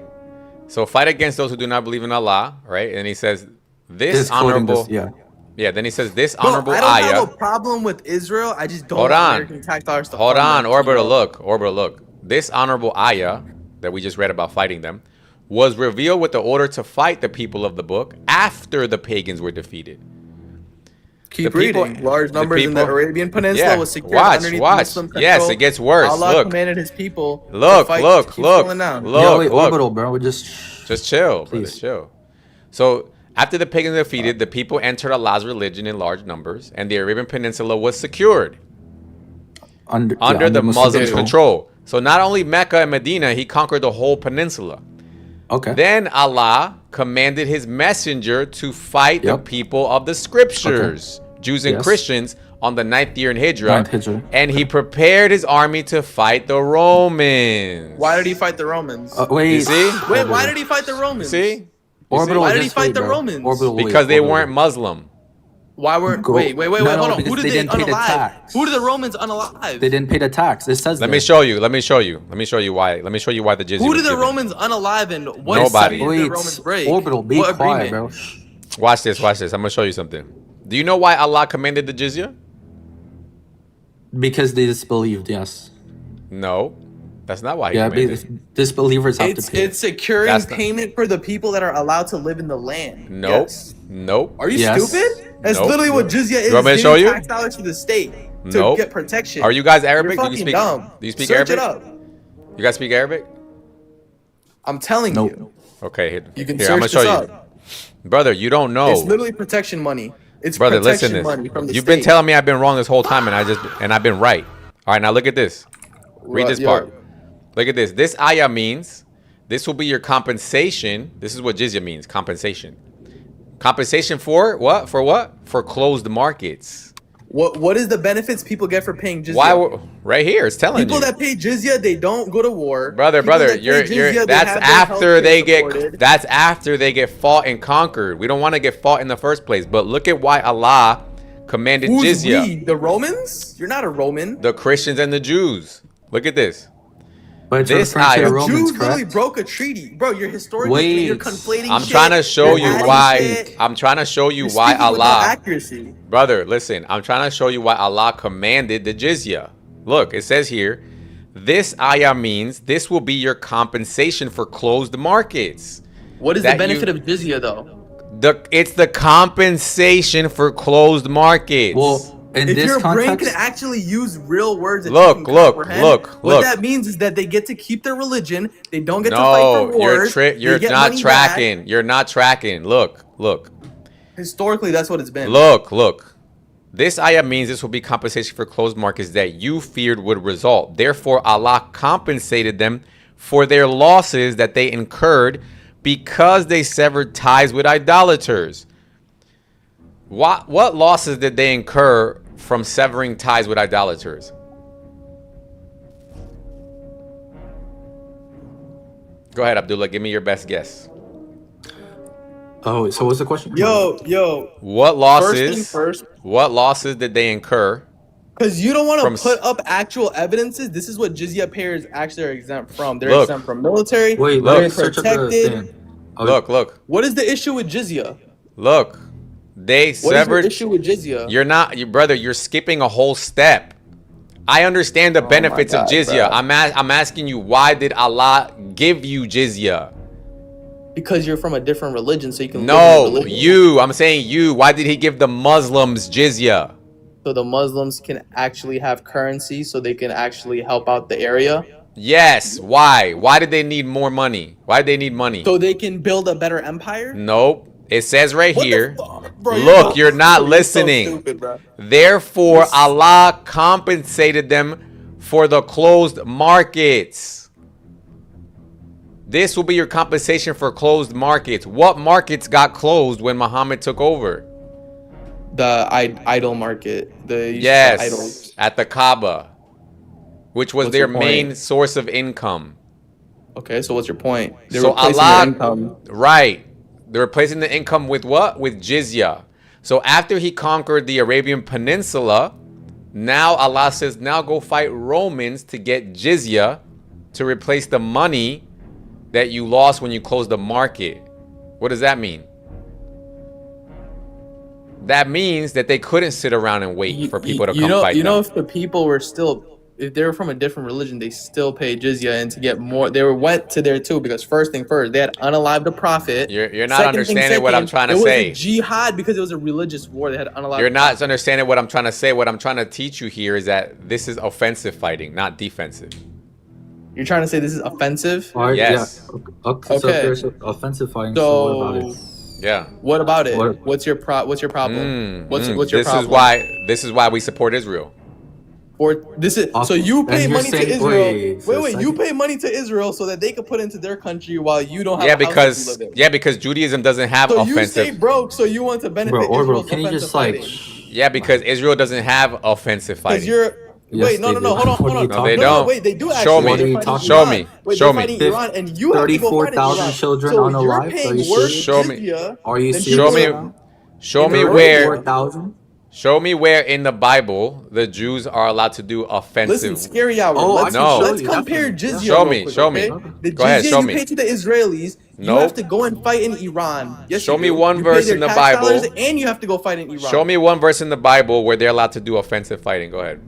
So fight against those who do not believe in Allah, right? And he says, this quoting honorable, this, yeah. Yeah. Then he says, this Bro, honorable I don't ayah. have a problem with Israel. I just don't Hold want on. American tax dollars to Hold fund on, them. Orbital, look. This honorable ayah that we just read about fighting them was revealed with the order to fight the people of the book after the pagans were defeated. Keep The people- reading. Large the numbers in the people- Arabian Peninsula Yeah, was secured watch. underneath Muslim control. Yes, it gets worse. Allah Look. commanded his people to Look, fight look, to keep look, falling down. look, wait, look. Orbital, bro. Just chill, brother, Please. chill. So after the pagans were defeated, the people entered Allah's religion in large numbers, and the Arabian Peninsula was secured under the Muslims' control. control. So not only Mecca and Medina, he conquered the whole peninsula. Okay. Then Allah commanded his messenger to fight the people of the scriptures, Jews and Yes. Christians, on the 9th year in Hijrah, Ninth Hijrah. and he prepared his army to fight the Romans. Why did he fight the Romans? Wait. You see? Wait, why did he fight the Romans? See? Orbital, Why did he just fight wait, the bro. Romans? Orbital, wait, Because they Orbital. weren't Muslim. Why were Go- wait, No, hold on. because Who did they they didn't pay the unalive? tax. Who did the Romans unalive? They didn't pay the tax. It says Let that. me show you. Let me show you why. Let me show you why the jizya Who was did the given. Romans unalive and what Nobody. city did Wait, the Romans break? Orbital, be What quiet, agreement? bro. Watch this. I'm gonna show you something. Do you know why Allah commanded the jizya? Because they disbelieved, yes. No, that's not why he Yeah, commanded. because disbelievers have It's to pay. it's securing That's not- payment for the people that are allowed to live in the land. Nope. Yes. Nope. Are you Yes. stupid? That's Nope. literally what jizya is. You want me to giving show you? tax dollars to the state to Nope. get protection. Are you guys Arabic? You're Do you fucking speak? dumb. Do you speak Search Arabic? it up. You guys speak Arabic? I'm telling Nope. you. Okay, here, You can here, I'm gonna search show this you. up. Brother, you don't know. It's literally protection money. It's Brother, protection listen money this. from the You've state. been telling me I've been wrong this whole time, and I've been right. All right, now look at this. Read What? this Yo. part. Look at this. This ayah means this will be your compensation. This is what jizya means, compensation. Compensation for what? For what? For closed markets. What is the benefits people get for paying jizya? Right here, it's telling People you. that pay jizya, they don't go to war. Brother, People that pay you're jizya, they that's have their after healthcare they get supported. that's after they get fought and conquered. We don't want to get fought in the first place. But look at why Allah commanded Who's jizya. we? The Romans? You're not a Roman. The Christians and the Jews. Look at this. But it's This referring to ayah- the The Romans, Jews literally correct? broke a treaty, bro. You're historically Wait. you're conflating. I'm shit. trying to show You're you adding why. shit. I'm trying to show you You're why speaking without Allah. accuracy. Brother, listen. I'm trying to show you why Allah commanded the jizya. Look, it says here, this ayah means this will be your compensation for closed markets. What is That the benefit you- of jizya though? It's the compensation for closed markets. Well, in If this your brain can context, actually use real words, that Look, you can look, comprehend, look, what look. that means is that they get to keep their religion. They don't get to fight No, for wars. you're they get not money tracking. You're not tracking. Look. back. Historically, that's what it's been. Look. This ayah means this will be compensation for closed markets that you feared would result. Therefore, Allah compensated them for their losses that they incurred because they severed ties with idolaters. What losses did they incur from severing ties with idolaters? Go ahead, Abdullah. Give me your best guess. oh, so what's the question? Yo, What First thing losses? first. What losses did they incur? because you don't want From to put up actual evidences. This is what jizya payers actually are exempt from. They're Look. exempt from military. Wait, Look. let me they're search up the protected. thing. Look. What is the issue with jizya? Look, they What is your severed. issue with jizya? You're not, you brother. You're skipping a whole step. I understand the benefits of God, jizya. bro. I'm asking you, why did Allah give you jizya? Because you're from a different religion, so you can live in No, a religion. you. I'm saying you. Why did he give the Muslims jizya? So the Muslims can actually have currency, so they can actually help out the area. Yes. Why? Why did they need more money? Why did they need money? So they can build a better empire. Nope. It says right here. Bro, Look, you're not you're so listening. stupid, bro. Therefore, Allah compensated them for the closed markets. This will be your compensation for closed markets. What markets got closed when Muhammad took over? The idol market. The Yes, idols. at the Kaaba, which was What's their your point? main source of income. Okay, so what's your point? They're So replacing Allah, their income. right? They're replacing the income with what? With jizya. So after he conquered the Arabian Peninsula, now Allah says, now go fight Romans to get jizya to replace the money that you lost when you closed the market. What does that mean? That means that they couldn't sit around and wait for people to come fight You know, them. if the people were still, if they were from a different religion, they still pay jizya, and to get more, they went to there too. Because first thing first, they had unalived the prophet. You're not Second thing understanding what I'm second, trying to it was say. a jihad because it was a religious war. They had unalived. You're not understanding what I'm trying to say. What I'm trying to teach you here is that this is offensive fighting, not defensive. You're trying to say this is offensive? Alright, Yes. Yeah. Okay. So if there's offensive fighting, so what about it? Yeah. What about it? What- What's your problem? What's your This problem? This is why we support Israel. Or this is so you pay And you're money to saying- Israel. wait, You pay money to Israel so that they could put into their country while you don't have. Yeah, a house to live in. because Judaism doesn't have So you stay offensive. broke, so you want to benefit Bro, Orville, Israel's can you offensive just like? fighting. Yeah, because Israel doesn't have offensive Because fighting. you're. Yes, Wait, no, they no, do. hold on, What hold are on. you No, talking they No, don't. wait, they do actually. Show me. What are you They're talking fighting Show Iran. me. Wait, Show they're me. fighting Iran, and you have to go fight in 34,000 Iran. children so unalived? you're Are paying you worse serious? Show me. jizya Are you than serious? Show me. people are. Show me There are where. 4,000? Show me where in the Bible the Jews are allowed to do offensive. Listen, scary hour. Oh, let's I can show let's you, compare definitely. jizya. Show real me, quick, show me. okay? The Go ahead, jizya show you me. pay to the Israelis, you Nope. have to go and fight in Iran. Yes, Show you me do. one You verse pay in their the tax Bible. dollars, and you have to go fight in Iran. Show me one verse in the Bible where they're allowed to do offensive fighting. Go ahead.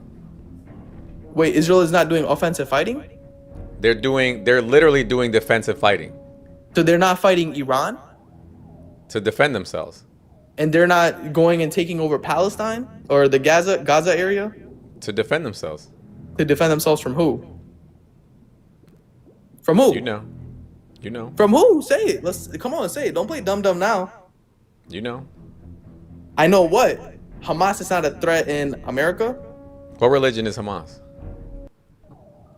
Wait, Israel is not doing offensive fighting, They're literally doing defensive fighting so they're not fighting Iran, to defend themselves. and they're not going and taking over Palestine or the Gaza area To defend themselves. to defend themselves from who? From who? You know. You know. From who? Say it. Let's come on, say it. Don't play dumb now. You know. I know what. Hamas is not a threat in America. What religion is Hamas?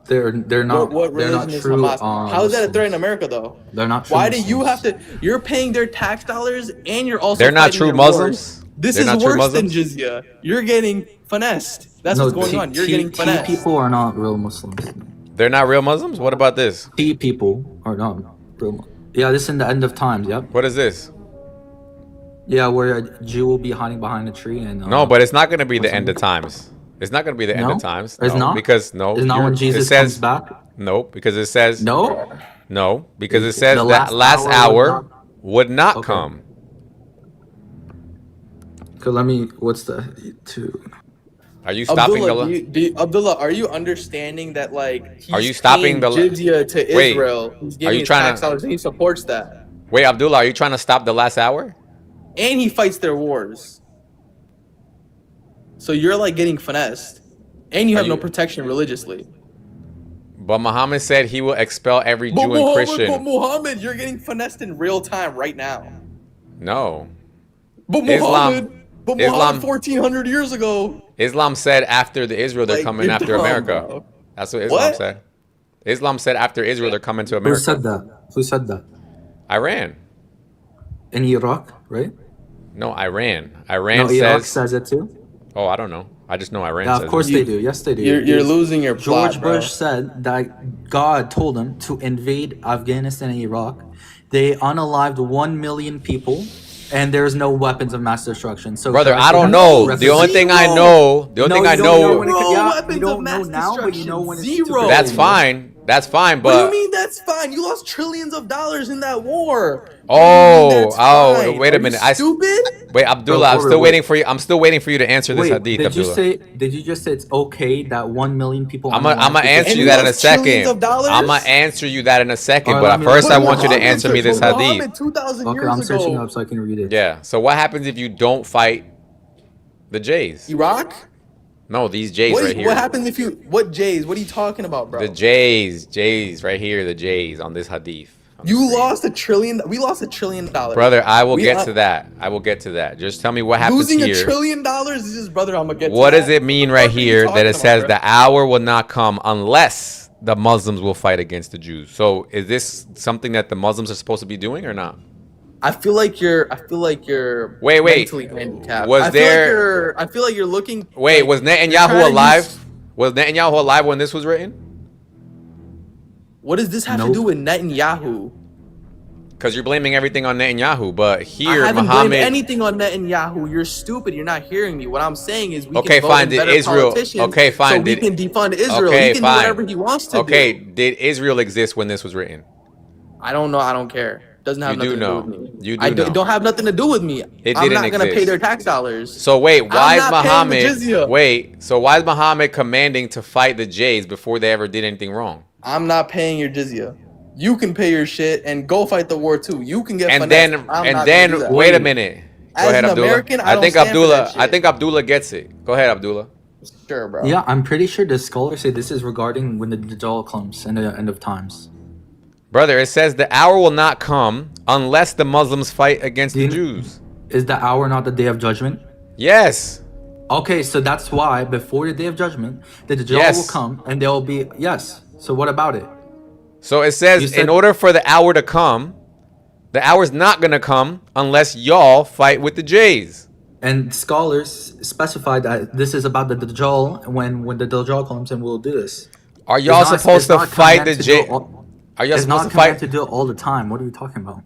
They're not. What they're not religion is true. Hamas? How is that a threat in America though? They're not true. Why do you Muslims. have to? You're paying their tax dollars and you're also. They're not fighting true their Muslims? wars. This They're is not true worse than Muslims? jizya. You're getting finessed. That's No, what's going on. You're getting finessed. people are not real Muslims. They're not real Muslims? What about this? T people are not real. Yeah, this is in the end of times. Yep. What is this? Yeah, where a Jew will be hiding behind a tree and. No, but it's not going to be the end of times. It's not going to be the end No? of times. It's No, not? Because no. It's not when Jesus it says, comes back? No, because it says. No? No, because it says The that last hour would not Okay. come. Okay, let me. What's the two? Are you stopping Abdullah, are you understanding that like he's Are you stopping paying the- jizya to Wait, Israel? He's are giving you his trying tax to- dollars and he supports that, Wait, Abdullah, are you trying to stop the last hour? and he fights their wars. So you're like getting finessed, and you Are have no you- protection religiously. But Muhammad said he will expel every Jew and But Christian. Muhammad, you're getting finessed in real time right now. No. But Islam- Muhammad, but Islam- Muhammad 1400 years ago. Islam said after the Israel, they're Like, coming you're after dumb, America. bro. That's what Islam What? said. Islam said after Israel, they're coming to Who America. said that? Who said that? Iran. In Iraq, right? No, Iran. Iran No, Iraq says. says it too. Oh, I don't know. I just know Iran Yeah, says of course it. they do. Yes, they do. You're losing your plot, George bro. Bush said that God told him to invade Afghanistan and Iraq. They unalived 1 million people, and there's no weapons of mass destruction. So, Brother, should I don't say know. that's The only thing I zero? know, the only No, thing I you don't know, when it could- Zero yeah, weapons you don't of know mass now, but you know when it's destruction. too Zero. big. that's fine. That's fine, What do you but mean that's fine? You lost trillions of dollars in that war. oh, wait a Are minute. you stupid? Wait, Abdullah, I'm still waiting for you. I'm still waiting for you to answer this Wait, hadith, did you Abdullah. say? Did you just say it's okay that 1 million people? I'm gonna answer you that in a second. I'm gonna answer you that in a second, Alright, but first I want you to answer me this hadith. 2,000 Okay, years I'm searching ago. up so I can read it. Yeah. So what happens if you don't fight the Jays? Iraq? No, these Jays What, right here. what happens if you? What Jays? What are you talking about, bro? The Jays right here. The Jays on this hadith. You lost $1 trillion. We lost $1 trillion. Brother, I will get to that. I will get to that. Just tell me what happens Losing here. $1 trillion is just, brother. I'm gonna get. What to does that. it mean right here that it talking says about, the hour will not come unless the Muslims will fight against the Jews? So is this something that the Muslims are supposed to be doing or not? I feel like you're. Wait. Mentally handicapped. Was I feel like you're looking. Wait, like, was you're trying Netanyahu to alive? use- Was Netanyahu alive when this was written? What does this have to do with Netanyahu? Because you're blaming everything on Netanyahu, but here I haven't Muhammad. blamed anything on Netanyahu. You're stupid. You're not hearing me. What I'm saying is we Okay, can vote fine. in Did better Israel? politicians Okay, fine. so we Did can defund Israel. Okay, he can fine. do whatever he wants to Okay, do. did Israel exist when this was written? I don't know. I don't care. Doesn't have You nothing do know. to do with me. You do I know. don't have nothing to do with me. It I'm didn't not gonna pay exist. their tax dollars. So wait, why is I'm not paying the Muhammad? jizya. Wait, so why is Muhammad commanding to fight the Jays before they ever did anything wrong? I'm not paying your jizya. You can pay your shit and go fight the war too. You can get And finessed. then, I'm not gonna do and that. then, wait a minute. Go As ahead, an Abdullah. American, I don't think stand for Abdullah. that I shit. think Abdullah gets it. Go ahead, Abdullah. Sure, bro. Yeah, I'm pretty sure the scholars say this is regarding when the Dajjal comes in the end of times. Brother, it says the hour will not come unless the Muslims fight against the Jews. Is the hour not the day of judgment? Yes. Okay, so that's why before the day of judgment, the Dajjal Yes. will come and there will be yes. So what about it? So it says in order for the hour to come, the hour's not gonna come unless y'all fight with the Jays. And scholars specify that this is about the Dajjal when the Dajjal comes and we'll do this. Are y'all It's not- supposed it's to not fight command the to do Jay? all- Are y'all It's supposed not to fight? command to do it all the time. What are you talking about?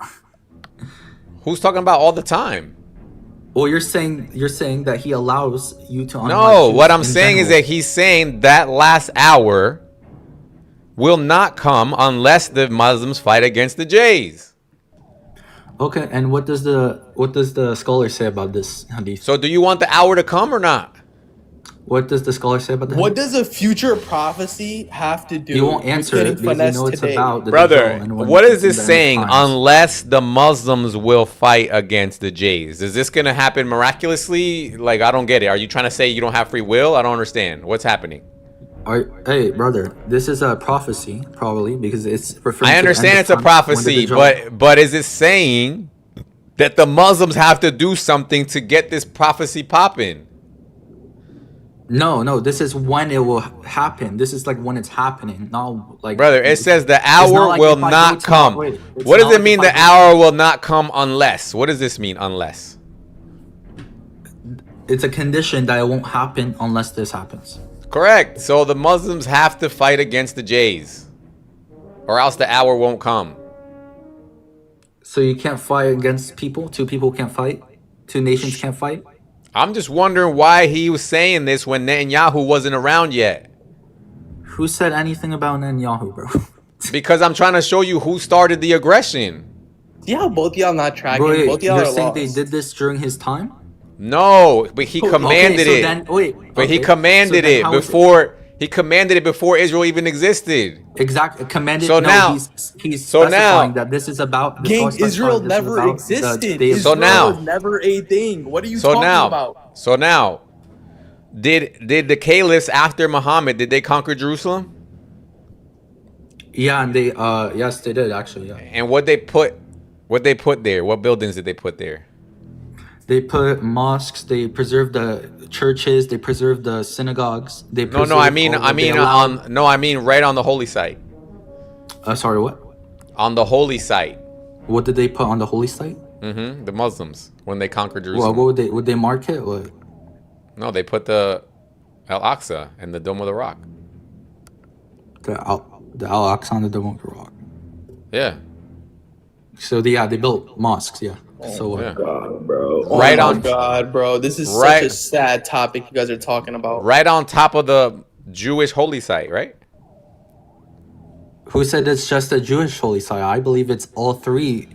Who's talking about all the time? Well, you're saying that he allows you to. No, what I'm saying is that he's saying that last hour will not come unless the Muslims fight against the Jays. Okay, and what does the scholar say about this hadith? So do you want the hour to come or not? What does the scholar say about that? What does a future prophecy have to do? You won't answer with it getting because you finessed know it's today? about the Brother, Dajjal and when what it's is this in the end of saying? times. Unless the Muslims will fight against the Jays. Is this going to happen miraculously? Like, I don't get it. Are you trying to say you don't have free will? I don't understand. What's happening? Hey, brother, this is a prophecy, probably, because it's referring I understand it's a prophecy, but is it saying that the Muslims have to do something to get this prophecy popping? No, this is when it will happen. This is like when it's happening, not like. Brother, it says the It's not hour like will if I go not to- come. wait, it's What does not it like mean if I the go- hour will not come unless? What does this mean unless? It's a condition that it won't happen unless this happens. Correct. So the Muslims have to fight against the Jays, or else the hour won't come. So you can't fight against people. Two people can't fight. Two nations can't fight. I'm just wondering why he was saying this when Netanyahu wasn't around yet. Who said anything about Netanyahu, bro? Because I'm trying to show you who started the aggression. See how both y'all not tracking? Bro, Both y'all you're are saying lost. they did this during his time? No, but he commanded Okay, so it. then- wait, But he okay, commanded so then it how is it- before. He commanded it before Israel even existed. Exactly. Commanded. So no, now- he's so specifying now- that this is about. Gang, specifying Israel this is never about the existed. day of- Israel So now- was never a thing. What are you So talking now, about? did the caliphs after Muhammad, did they conquer Jerusalem? Yeah, and they yes they did actually, yeah. And what they put there? What buildings did they put there? They put mosques, they preserved the churches, they preserved the synagogues. They No, I preserved mean all of- they allowed- I mean right on the holy site. Sorry, what? On the holy site. What did they put on the holy site? The Muslims when they conquered Well, Jerusalem. what would they mark it? What? No, they put the Al-Aqsa and the Dome of the Rock. The Al-Aqsa on the Dome of the Rock. Yeah. So they built mosques, yeah. So what? Yeah. God, bro. Oh Right my on- God, bro. This is Right- such a sad topic you guys are talking about. Right on top of the Jewish holy site, right? Who said it's just a Jewish holy site? I believe it's all three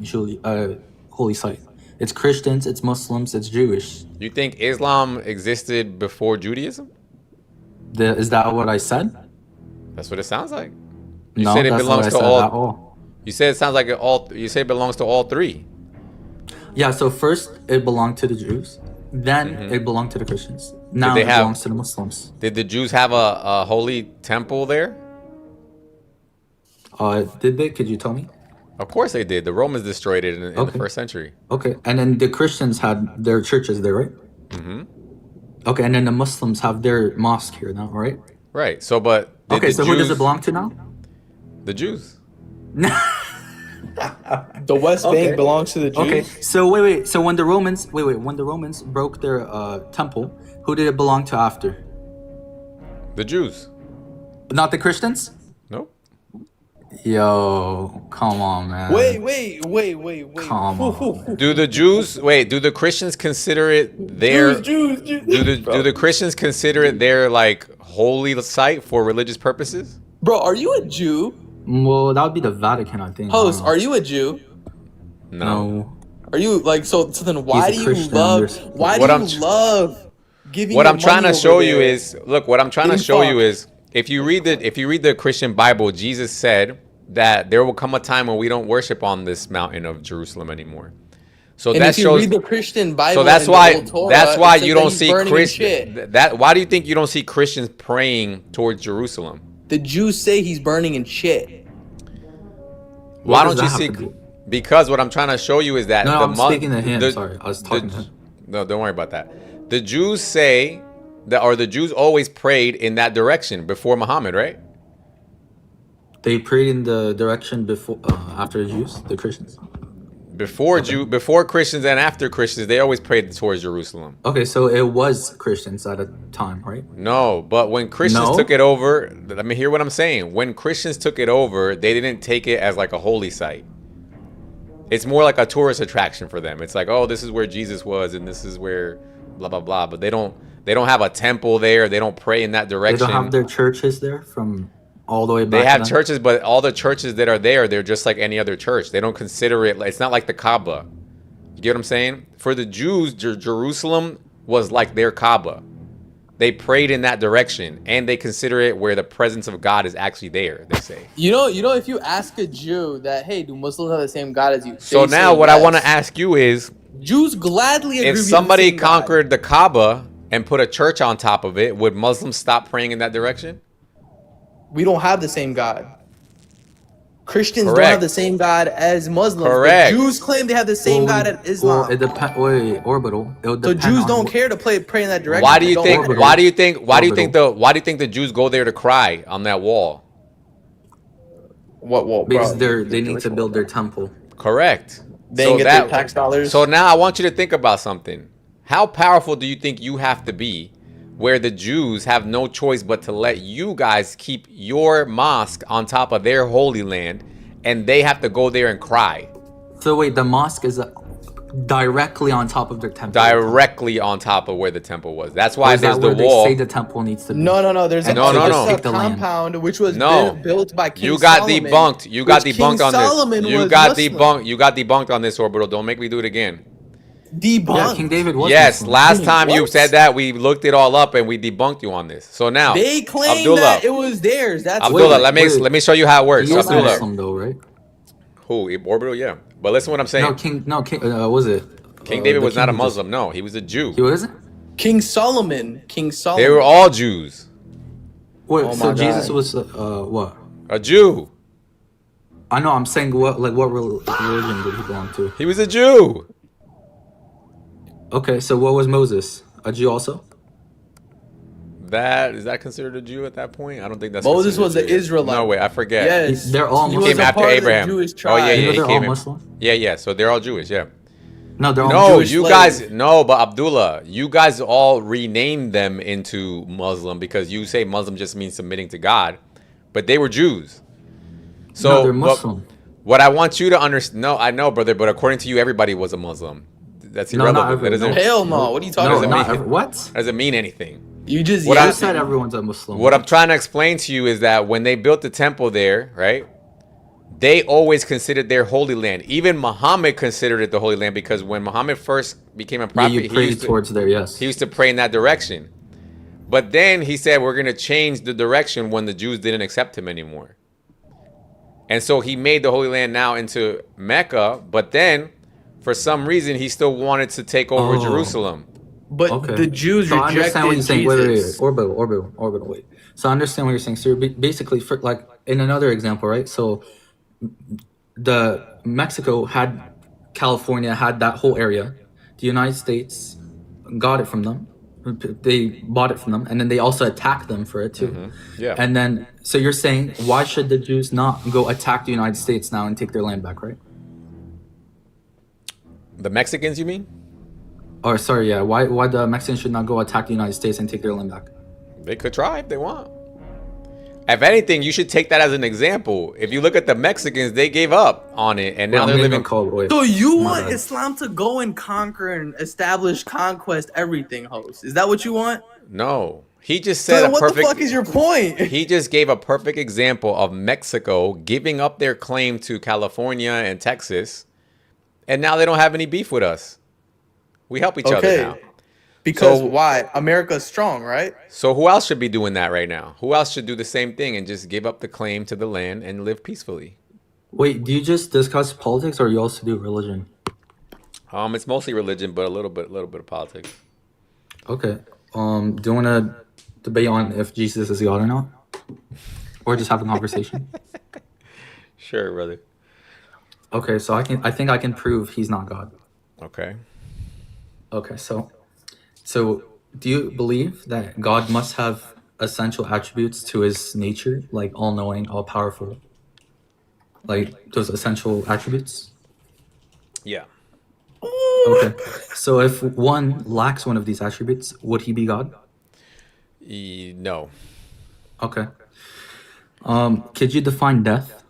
holy site. It's Christians, it's Muslims, it's Jewish. You think Islam existed before Judaism? Is that what I said? That's what it sounds like. You No, said it that's not what belongs I to said all. at all. You said it sounds like you say it belongs to all three. Yeah, so first it belonged to the Jews, then it belonged to the Christians. Now it belongs to the Muslims. Did the Jews have a holy temple there? Did they? Could you tell me? Of course they did. The Romans destroyed it in the first century. Okay, and then the Christians had their churches there, right? Mm-hmm. Okay, and then the Muslims have their mosque here now, right? Right. So, but Okay, so who does it belong to now? The Jews. The West Bank belongs to the Jews. Okay, so wait. So when the Romans broke their temple, who did it belong to after? The Jews. Not the Christians? Nope. Yo, come on, man. Wait. Come on. Do the Christians consider it their Jews. Do the Christians consider it their like holy site for religious purposes? Bro, are you a Jew? Well, that would be the Vatican, I think. Host, are you a Jew? No. Are you like so then why do you Christian, love giving What your I'm trying to money show over you there? is what I'm trying to Getting show you fucked. is if you read the Christian Bible, Jesus said that there will come a time when we don't worship on this mountain of Jerusalem anymore. So And that if you shows read the Christian Bible, so that's and the why Old Torah, that's why it says you that don't he's see burning Christians shit. why do you think you don't see Christians praying towards Jerusalem? The Jews say he's burning in shit. Why does don't you that see? have to do? Because what I'm trying to show you is that No, the I'm speaking to him. the- Sorry, I was talking to him. No, don't worry about that. The Jews say that, or the Jews always prayed in that direction before Muhammad, right? They prayed in the direction before, after the Jews, the Christians. Before Christians and after Christians, they always prayed towards Jerusalem. Okay, so it was Christians at a time, right? No, but when Christians took it over, let me hear what I'm saying. When Christians took it over, they didn't take it as like a holy site. It's more like a tourist attraction for them. It's like, oh, this is where Jesus was, and this is where blah blah blah. But they don't have a temple there. They don't pray in that They direction. don't have their churches there from all the way back. They have then? churches, but all the churches that are there, they're just like any other church. They don't consider it. It's not like the Kaaba. You get what I'm saying? For the Jews, Jerusalem was like their Kaaba. They prayed in that direction, and they consider it where the presence of God is actually there. They say. You know, if you ask a Jew that, hey, do Muslims have the same God as you? So They now, say what I yes. want to ask you is, Jews gladly agree if with somebody the same God. conquered the Kaaba and put a church on top of it, would Muslims stop praying in that direction? We don't have the same God. Christians don't Correct. have the same God as Muslims. Correct. The Jews claim they have the same God as Islam. Well, it depends. Wait, orbital. It would So depend Jews on don't care to pray in that direction. Why do you They think? don't- Why do you think the Jews go there to cry on that wall? What wall? Because they need to build their temple. Correct. They ain't get their tax dollars. So now I want you to think about something. How powerful do you think you have to be where the Jews have no choice but to let you guys keep your mosque on top of their holy land, and they have to go there and cry? So wait, the mosque is directly on top of their temple. Directly on top of where the temple was. That's Or why is that there's the where wall. They say the temple needs to be. No. There's a, No. there's a Take the land. compound which was No. built by King You got Solomon, debunked. You got which debunked King on Solomon this. You was got Muslim. debunked. You got debunked on this, Orbital. Don't make me do it again. Debunked. Yeah, King David was Yes, Muslim. last time you What? said that, we looked it all up and we debunked you on this. So now, They claim Abdullah, that it was theirs. That's Abdullah, Wait. let me show you how it works. He is Abdullah, Muslim though, right? who? Orbital, yeah. But listen, what I'm saying. King. Was it? King David the was not a king was- Muslim. No, he was a Jew. He wasn't. King Solomon. They were all Jews. Wait, Oh so my Jesus God. was what? A Jew. I know. I'm saying what religion did he belong to? He was a Jew. Okay, so what was Moses? A Jew also? Is that considered a Jew at that point? I don't think that's. Moses considered was a an Jew. Israelite. No way, I forget. Yes. They're all He He was came a after part of the Abraham. Jewish Oh yeah, tribe. yeah. You know He they're came all in. Muslim? Yeah. So they're all Jewish. Yeah. No, they're all No, Jewish you slave. guys. No, but Abdullah, you guys all renamed them into Muslim because you say Muslim just means submitting to God, but they were Jews. So No, they're but Muslim. what I want you to understand. No, I know, brother, but according to you, everybody was a Muslim. That's No, not irrelevant. That everyone. doesn't. Hell no. What are you talking No, doesn't not mean- what? That doesn't mean anything. You just What You I- said everyone's a Muslim. What I'm trying to explain to you is that when they built the temple there, right? they always considered their holy land. Even Muhammad considered it the holy land, because when Muhammad first became a prophet, you prayed towards there, yes. He used to pray in that direction. But then he said, we're going to change the direction when the Jews didn't accept him anymore. And so he made the Holy Land now into Mecca, but then for some reason he still wanted to take over Jerusalem. But the Jews I understand what you're saying. Jesus. Wait. Orbital, wait. So I understand what you're saying. So you're basically, for, like, in another example, right? So the Mexico had California, had that whole area. The United States got it from them. They bought it from them, and then they also attacked them for it too. Yeah. And then, so you're saying, why should the Jews not go attack the United States now and take their land back, right? The Mexicans, you mean? Or sorry, yeah. Why the Mexicans should not go attack the United States and take their land back? They could try if they want. If anything, you should take that as an example. If you look at the Mexicans, they gave up on it, and now they're living. So you want Islam to go and conquer and establish, conquest everything, host? Is that what you want? No, he just said So a what perfect. the fuck is your point? He just gave a perfect example of Mexico giving up their claim to California and Texas, and now they don't have any beef with us. We help each other now. Because why? America's strong, right? So who else should be doing that right now? Who else should do the same thing and just give up the claim to the land and live peacefully? Wait, do you just discuss politics, or you also do religion? It's mostly religion, but a little bit of politics. Okay. Do you want to debate on if Jesus is God or not, or just have a conversation? Sure, brother. Okay, so I think I can prove he's not God. Okay. Okay, so do you believe that God must have essential attributes to his nature, like all-knowing, all-powerful, like those essential attributes? Yeah. Okay, so if one lacks one of these attributes, would he be God? No. Okay. Could you define death?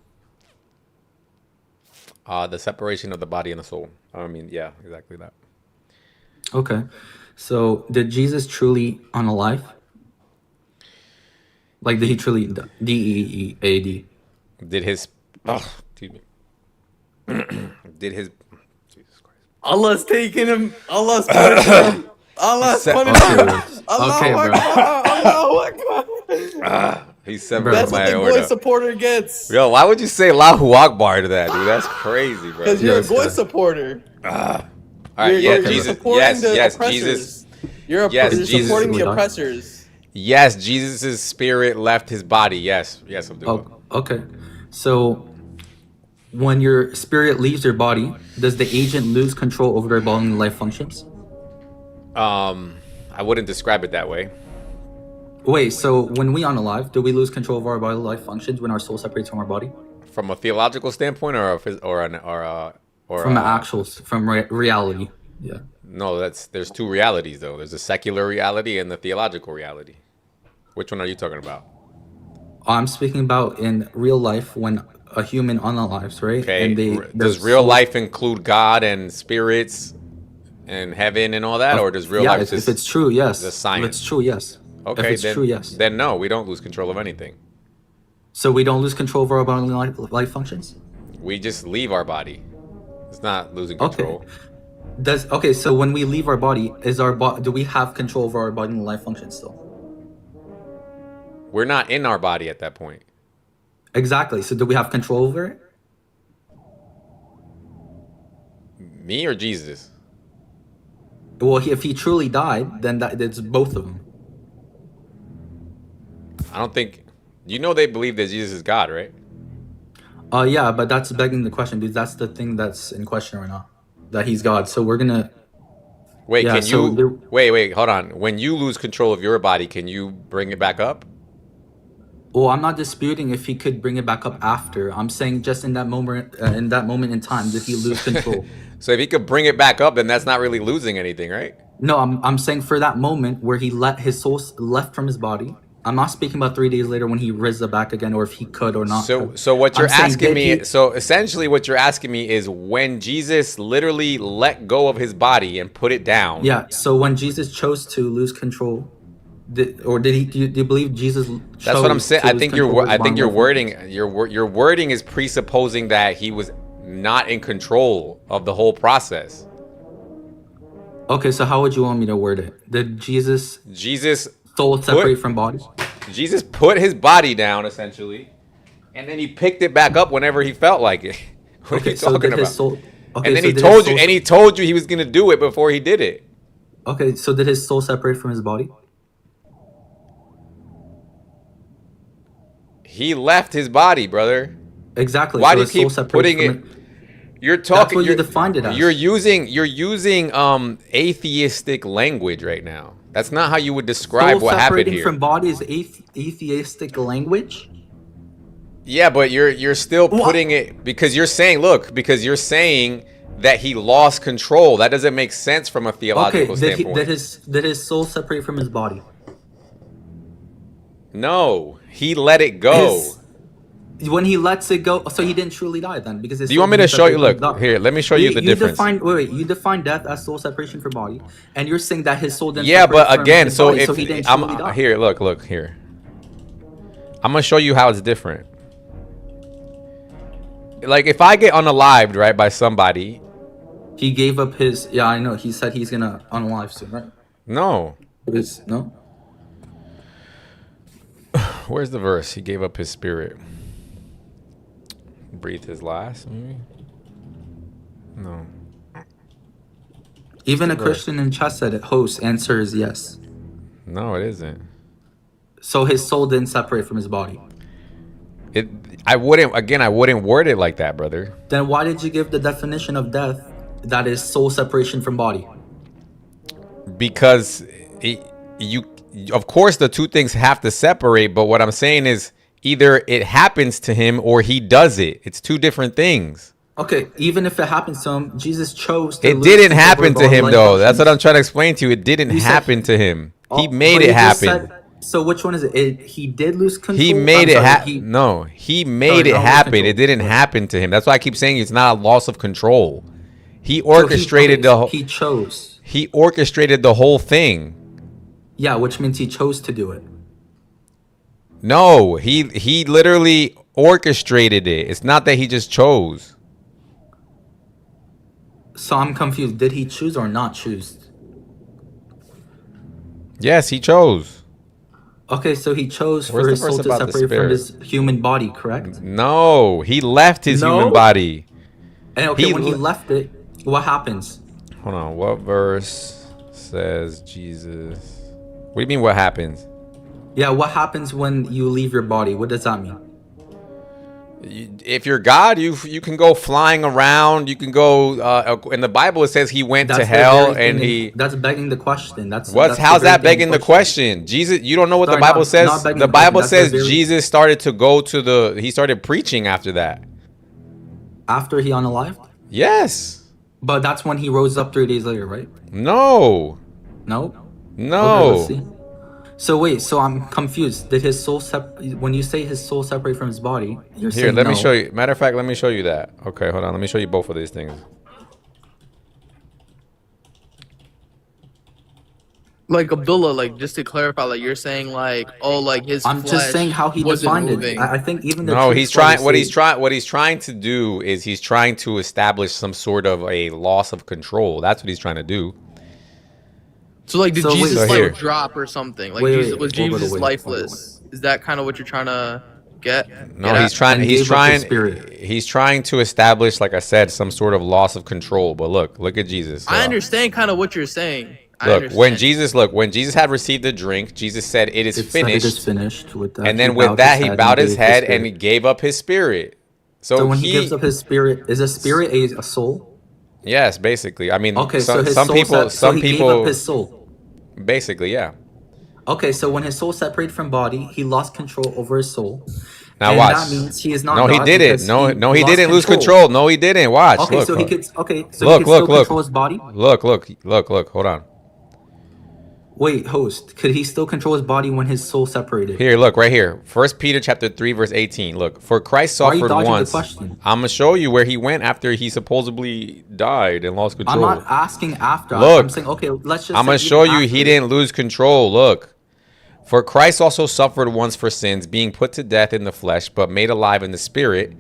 The separation of the body and the soul. I mean, yeah, exactly that. Okay. So did Jesus truly unalive? Like, did he truly D-E-E-A-D? Did his excuse me. Did his Allah's taking him. Allah's punishing him. Allah's punishing him. Allahu Akbar. He's severed That's my what the order. Goy supporter gets. Yo, why would you say Allahu Akbar to that, dude? That's crazy, bro. Because you're a Goy supporter. All right, You're Jesus. supporting Yes, the yes, oppressors. Jesus. You're supporting the oppressors. Yes, Jesus' spirit left his body. Yes, Abdullah. Okay. So when your spirit leaves your body, does the agent lose control over their bodily life functions? I wouldn't describe it that way. Wait, so when we unalive, do we lose control of our bodily life functions when our soul separates from our body? From a theological standpoint, or from reality. Yeah. No, there's two realities though. There's a secular reality and the theological reality. Which one are you talking about? I'm speaking about in real life when a human unalives, right? Okay. And does real life include God and spirits and heaven and all that, or does real life if it's true, yes. The science? If it's true, yes. Okay, if it's then, true, yes. Then no, we don't lose control of anything. So we don't lose control of our bodily life functions? We just leave our body. It's not losing control. Okay. So when we leave our body, do we have control over our bodily life functions still? We're not in our body at that point. Exactly. So do we have control over it? Me or Jesus? Well, if he truly died, then it's both of them. I don't think. You know they believe that Jesus is God, right? Yeah, but that's begging the question, dude. That's the thing that's in question right now, that he's God. So we're gonna. Wait, yeah, wait, hold on. When you lose control of your body, can you bring it back up? Well, I'm not disputing if he could bring it back up after. I'm saying just in that moment, in time, did he lose control? So if he could bring it back up, then that's not really losing anything, right? No, I'm saying for that moment where he let his soul left from his body. I'm not speaking about 3 days later when he risen back again, or if he could or not. So what you're asking me, so essentially what you're asking me is when Jesus literally let go of his body and put it down. Yeah. So when Jesus chose to lose control Or did he? Do you believe Jesus? That's what I'm saying. I think your wording. your wording is presupposing that he was not in control of the whole process. Okay, so how would you want me to word it? Did Jesus soul separate from body? Jesus put his body down essentially, and then he picked it back up whenever he felt like it. What are you talking about? And then he told you he was gonna do it before he did it. Okay, so did his soul separate from his body? He left his body, brother. Exactly. Why so do you keep putting it? You're talking. That's what you defined it as. You're using atheistic language right now. That's not how you would describe what happened here. Separating from body is atheistic language. Yeah, but you're still putting it because you're saying that he lost control. That doesn't make sense from a theological standpoint. Did his soul separate from his body? No, he let it go. When he lets it go, so he didn't truly die then, because. Do you want me to show you? Look here. Let me show you the difference. You define death as soul separation from body, and you're saying that his soul didn't. Yeah, but separate again, from his so body, if he didn't I'm truly die. here, look here. I'm gonna show you how it's different. Like if I get unalived, right, by somebody. He gave up his. Yeah, I know. He said he's gonna unalive soon, right? No. No. Where's the verse? He gave up his spirit. Breathed his last, maybe? No. Even a Christian in chat said it. Host answer is yes. No, it isn't. So his soul didn't separate from his body. I wouldn't word it like that, brother. Then why did you give the definition of death that is soul separation from body? Because of course the two things have to separate, but what I'm saying is either it happens to him or he does it. It's two different things. Okay, even if it happens to him, Jesus chose to. It didn't happen to him though. That's what I'm trying to explain to you. It didn't happen to him. He made it happen. So which one is it? He did lose control. He made it happen. No, he made it happen. It didn't happen to him. That's why I keep saying it's not a loss of control. He orchestrated the whole. He chose. He orchestrated the whole thing. Yeah, which means he chose to do it. No, he literally orchestrated it. It's not that he just chose. So I'm confused. Did he choose or not choose? Yes, he chose. Okay, so he chose for his soul to separate from his human body, correct? No, he left his human body. And okay, when he left it, what happens? Hold on, what verse says Jesus? What do you mean what happens? Yeah, what happens when you leave your body? What does that mean? If you're God, you can go flying around. You can go. In the Bible, it says he went to hell, and he. That's begging the question. How's that begging the question? Jesus, you don't know what the Bible says. The Bible says Jesus started to go to he started preaching after that. After he unalived? Yes. But that's when he rose up 3 days later, right? No. No. No. Okay, let's see. So wait, so I'm confused. Did his soul when you say his soul separate from his body, you're saying let me show you. Matter of fact, let me show you that. Okay, hold on. Let me show you both of these things. Like Abdullah, like just to clarify, like you're saying, like his. I'm just saying how he defined it. I think even the he's trying. What he's trying to do is he's trying to establish some sort of a loss of control. That's what he's trying to do. So like, did Jesus drop or something? Like, was Jesus lifeless? Is that kind of what you're trying to get? No, he's trying to establish, like I said, some sort of loss of control. But look at Jesus. I understand kind of what you're saying. When Jesus had received the drink, Jesus said, "It is finished." It is finished. With that, and then with that, he bowed his head and he gave up his spirit. So when he gives up his spirit, is a spirit a soul? Yes, basically. I mean, okay, some people gave up his soul. Basically, yeah. Okay, so when his soul separated from body, he lost control over his soul. Now and watch. That means he is not. No, he didn't. No, he didn't lose control. No, he didn't. Watch. Okay, look, so look. he could. Okay, so he could still control his body. Look. Hold on. Wait, host. Could he still control his body when his soul separated? Here, look right here. 1 Peter chapter 3 verse 18. Look, for Christ suffered once. I'm gonna show you where he went after he supposedly died and lost control. I'm not asking after. Look, I'm saying okay. Let's just. I'm gonna show you he didn't lose control. Look. For Christ also suffered once for sins, being put to death in the flesh, but made alive in the spirit,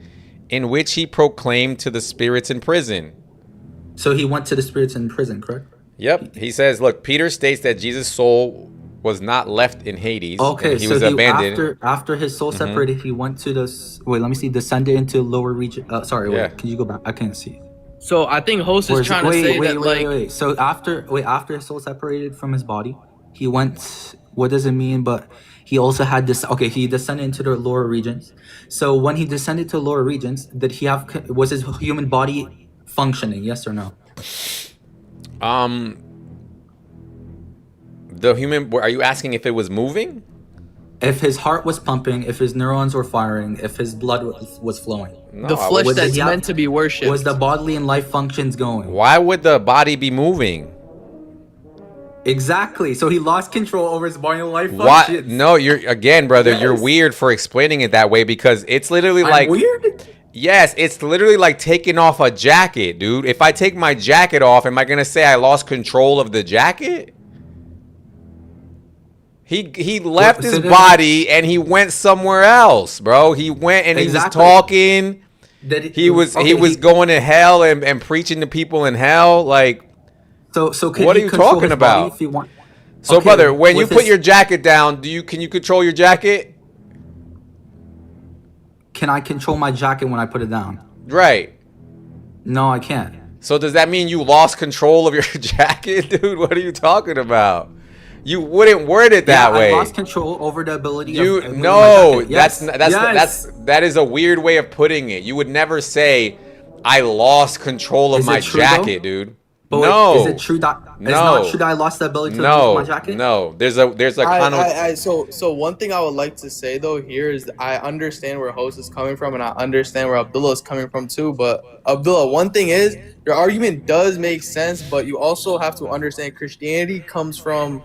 in which he proclaimed to the spirits in prison. So he went to the spirits in prison, correct? Yep. He says, look, Peter states that Jesus' soul was not left in Hades. Okay, and he so was abandoned. after his soul separated, he went to the wait. Let me see. Descended into lower region. Sorry, Yeah. wait. Can you go back? I can't see. So I think host is trying to say that like So after his soul separated from his body, he went. What does it mean? But he also had this. Okay, he descended into the lower regions. So when he descended to lower regions, did he have? Was his human body functioning? Yes or no? The human. Are you asking if it was moving? If his heart was pumping, if his neurons were firing, if his blood was flowing. No, the flesh Did that's he have- meant to be worshipped. Was the bodily and life functions going? Why would the body be moving? Exactly. So he lost control over his body and life Why? functions. No, you're again, brother. You're Yes. weird for explaining it that way because it's literally I'm like weird? Yes, it's literally like taking off a jacket, dude. If I take my jacket off, am I gonna say I lost control of the jacket? He left so his then- body and he went somewhere else, bro. He went and Exactly. he was talking. He was going to hell and preaching to people in hell. Like, So could what he are you control talking his body about? if he want- So, Okay, brother, when you with put his- your jacket down, can you control your jacket? Can I control my jacket when I put it down? Right. No, I can't. So does that mean you lost control of your jacket, dude? What are you talking about? You wouldn't word it that way. I lost control over the ability of moving my No, jacket. Yes. that is a weird way of putting it. You would never say I lost control of Is it my true, jacket, though? dude. But no. wait, is it true that it's not true that I lost the ability to move my jacket? No. There's a kind of So one thing I would like to say though here is that I understand where host is coming from and I understand where Abdullah is coming from too. But Abdullah, one thing is your argument does make sense, but you also have to understand Christianity comes from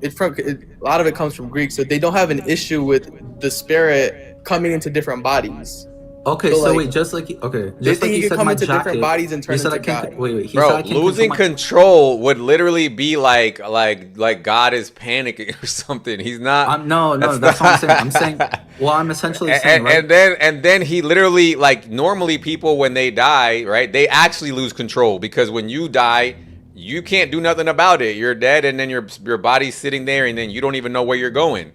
a lot of it comes from Greek, so they don't have an issue with the spirit coming into different bodies. Okay, So, so like, wait, just like okay, they just think like you you can said come my into jacket. different bodies and turn you said into I can't. God. Wait, he said bro, I can't losing control control would literally be like God is panicking or something. He's not. No, that's what I'm saying. I'm saying. Well, I'm essentially saying, right? And then he literally, like, normally people when they die, right, they actually lose control because when you die, you can't do nothing about it. You're dead, and then your body's sitting there, and then you don't even know where you're going.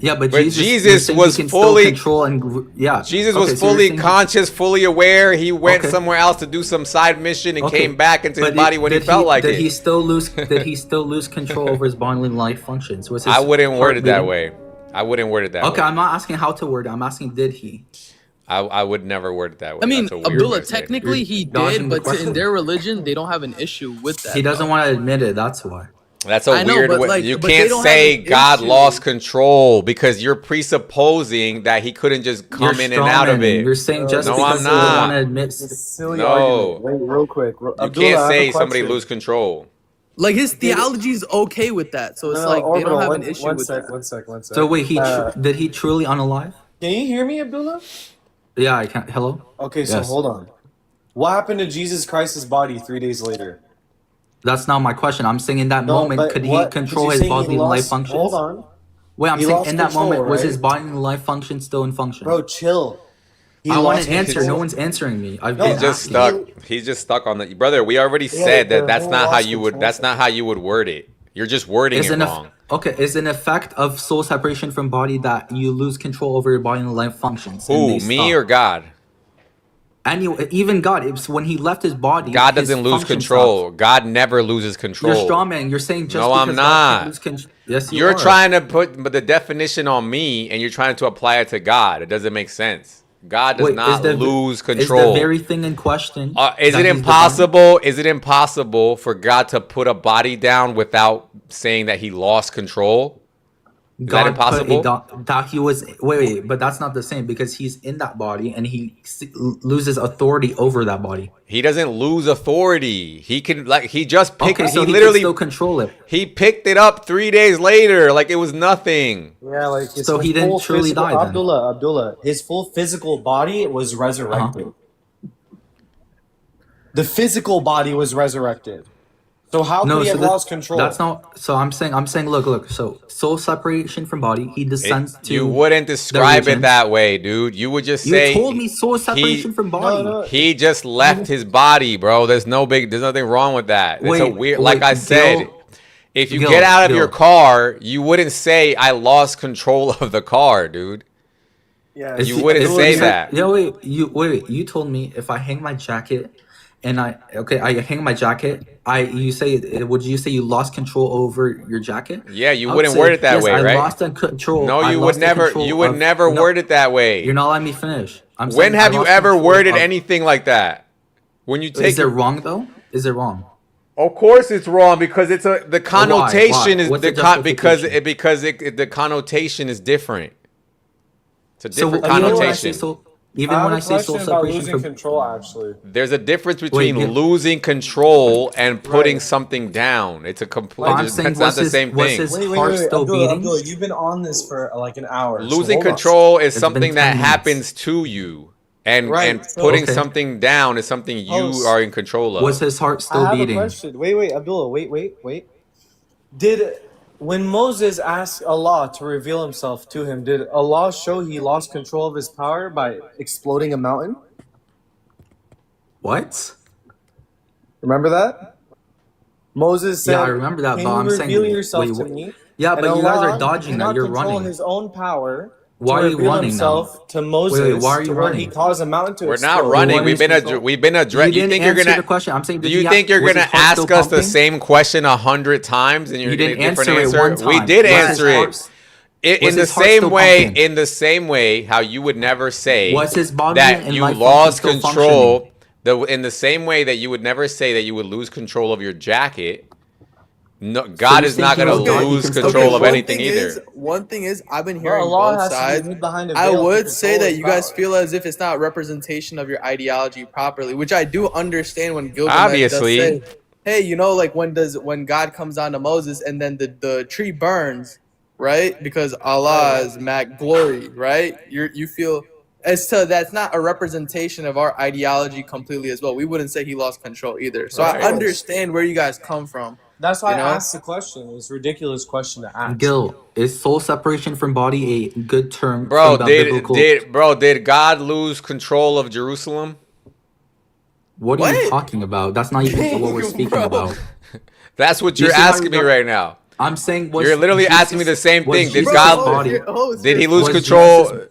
Yeah, but But Jesus Jesus you're saying was he can still fully- control and yeah. Jesus Okay, was so you're fully saying- conscious, fully aware. He went Okay. somewhere else to do some side mission and Okay, came back into his but body when he did felt like did it. He still lose? Did he still lose control over his bodily life functions? Was his I wouldn't word heart it that beating? way. I wouldn't word it that Okay, way. I'm not asking how to word it. I'm asking did he? I would never word it that way. I mean, That's a weird way Abdullah, to say it. technically he dodging did, the but question. in their religion they don't have an issue with that. He doesn't want to admit it. That's why. That's a I know, weird but way. like- You but they can't don't say have an God issue. lost control because you're presupposing that he couldn't just come You're in and out of strawmanning. it. You're saying just no, because I'm they don't want not. to admit. Silly No. argument. Wait, real quick. You can't say somebody lose control. Like his theology is okay with that, so it's like they don't have an issue with that. One sec. So wait, did he truly unalive? Can you hear me, Abdullah? Yeah, I can. Hello. Okay, so Yes. hold on. What happened to Jesus Christ's body 3 days later? That's not my question. I'm saying in that No, moment, but could he what- control you're his saying he bodily and life lost- functions? Hold on. Wait, I'm He saying lost in that control, moment, was right? his body and life function still in function? Bro, chill. He I want lost an answer. control. No one's answering me. I've No, been He's just asking. stuck. He's just stuck on the brother. We already Yeah, said that the that's whole not how lost you would. control That's not how you would word it. You're just wording Is it an wrong. okay, is an effect of soul separation from body that you lose control over your body and life functions. and Who, they me stop. or God? Anyway, even God, it's when he left his body, God his doesn't lose function control. stopped. God never loses control. You're strawman. You're saying just No, because I'm God not. can't lose control. Yes, you You're are. trying to put the definition on me, and you're trying to apply it to God. It doesn't make sense. God does Wait, not lose Is control. the very thing in question? Is that it he's impossible? Is it impossible for God to put a body down without saying that He lost control? Is that impossible? That he was wait, but that's not the same because he's in that body and he loses authority over that body. He doesn't lose authority. He can he just picked. Okay, so he he literally can still control it. He picked it up 3 days later, like it was nothing. Yeah, like his So he didn't full truly physical- die then. Abdullah, his full physical body was resurrected. The physical body was resurrected. So how No, could he so have that, lost control? that's not. So I'm saying, look. So soul separation from body. He descends to. You wouldn't the describe it regions. that way, dude. You would just You say told me soul separation from body. he just left his body, bro. There's nothing wrong with that. It's a weird, like I said, if you get out of your car, you wouldn't say I lost control of the car, dude. Yeah, you wouldn't say that. No, wait. You told me if I hang my jacket, and I hang my jacket. Would you say you lost control over your jacket? Yeah, you I would wouldn't say, word it that yes, way, I right? lost the control. No, I you would lost the never. control You would of- never no, word it that way. You're not letting me finish. I'm When saying I have you lost ever control worded of- anything like that? When you take Is it wrong though? Is it wrong? Of course, it's wrong because the connotation Why? is What's the the because the connotation is different. It's a different even when I connotation. say soul I have a separation question about losing from control, actually. There's a difference between yeah. losing control and putting Right. something down. It's a complete. I'm saying, That's not the same thing. Wait, Abdullah, you've been on this for like an hour. so Losing hold on. control is It's something been that 10 minutes. happens to you, and Right, so- putting Okay. something down is something you Host. are in control of. Was his heart I still have beating? a question. Wait, Abdullah, wait. When Moses asked Allah to reveal himself to him, did Allah show he lost control of his power by exploding a mountain? What? Remember that? Moses said, Yeah, I remember that, "Can but you I'm saying, reveal yourself wait, to wait. me?" Yeah, And but you guys Allah are dodging that. cannot You're control running. his own power. Why to are you reveal running himself now? to Moses, why are you to where running? he caused a mountain to We're explode. not running. We've been control. addressed. You didn't think you're answer gonna? the question. I'm saying, Do did you he think you're was gonna his heart ask still us the pumping? same question 100 times and you're You gonna didn't get a different answer it answer? one We time. did Was his answer it. heart- In was the his heart same still way, pumping? in the same way, how you would never say Was his body that and you life lost function still control. In the same way that you would never say that you would lose control of your jacket. No, God you is think not he going was to God, he lose can still control of control? anything either. One thing is, I've been Bro, hearing Allah both has to sides. be behind a I veil to would say control that his you guys power. feel as if it's not representation of your ideology properly, which I do understand when Gilgamesh Obviously. does say, hey, you know, like when God comes on to Moses and then the tree burns, right? Because Allah is Mac glory, right? You feel as to that's not a representation of our ideology completely as well. We wouldn't say he lost control either. So Right. I understand where you guys come from. That's why You know? I asked the question. It's a ridiculous question to ask. Gil, is soul separation from body a good term? Bro, from the biblical? did God lose control of Jerusalem? What are you talking about? That's not even what we're speaking about. That's what You you're see how asking me you're- right now. I'm saying, You're literally asking me the same was thing. Did Jesus' God? body- Did he lose was control? Jesus-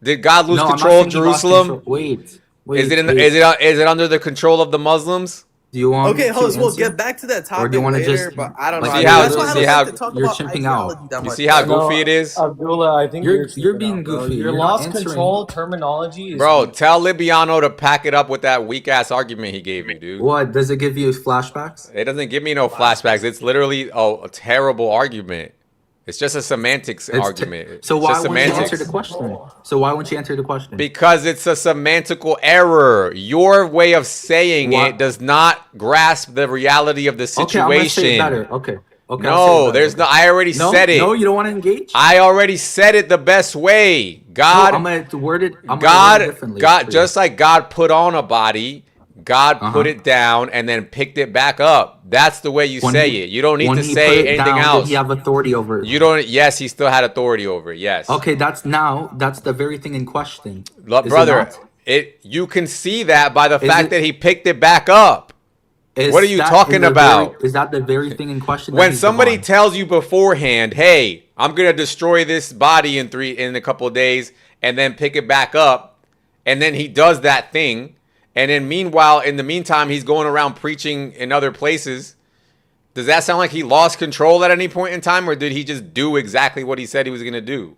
Did God lose No, I'm not control of saying he lost Jerusalem? control. Wait, Is wait. it under the control of the Muslims? Do you want? Okay, me to host, we'll answer? get back to that topic Or do you want to later, just? but I don't know. See how- That's why I see don't how- like to talk you're about chimping ideology out. that You much. see how No, goofy it is? Abdullah, I think You're chipping being out, bro. goofy. Your You're lost answering- control terminology is Bro, tell Libiano to pack it up with that weak ass argument he gave you, dude. What does it give you? Flashbacks? It doesn't give me no flashbacks. It's literally a terrible argument. It's just a semantics argument. So It's why just won't you semantics. answer the question? So why won't you answer the question? Because it's a semantical error. Your way of saying What? it does not grasp the reality of the Okay, I'm gonna say it situation. better. Okay. Okay. I'll say it No, better. there's no. I already No, said it. No, you don't want to engage. I already said it the best way. No, God, I'm gonna word it. I'm gonna word it God, differently. God. Just like God put on a body, God Uh-huh. put it down and then picked it back up. That's the way you When say he- it. You don't need when to he say put it anything down, did else. he have authority over it? You don't. Yes, he still had authority over it. Yes. Okay, that's the very thing in question. Look, Is it brother, not? you can see that by the Is fact it- that he picked it back up. Is What are you that talking the about? Is that the very thing in question? that When he's somebody divine? tells you beforehand, "Hey, I'm gonna destroy this body in a couple of days," and then pick it back up, and then he does that thing, and then meanwhile, in the meantime, he's going around preaching in other places. Does that sound like he lost control at any point in time, or did he just do exactly what he said he was gonna do?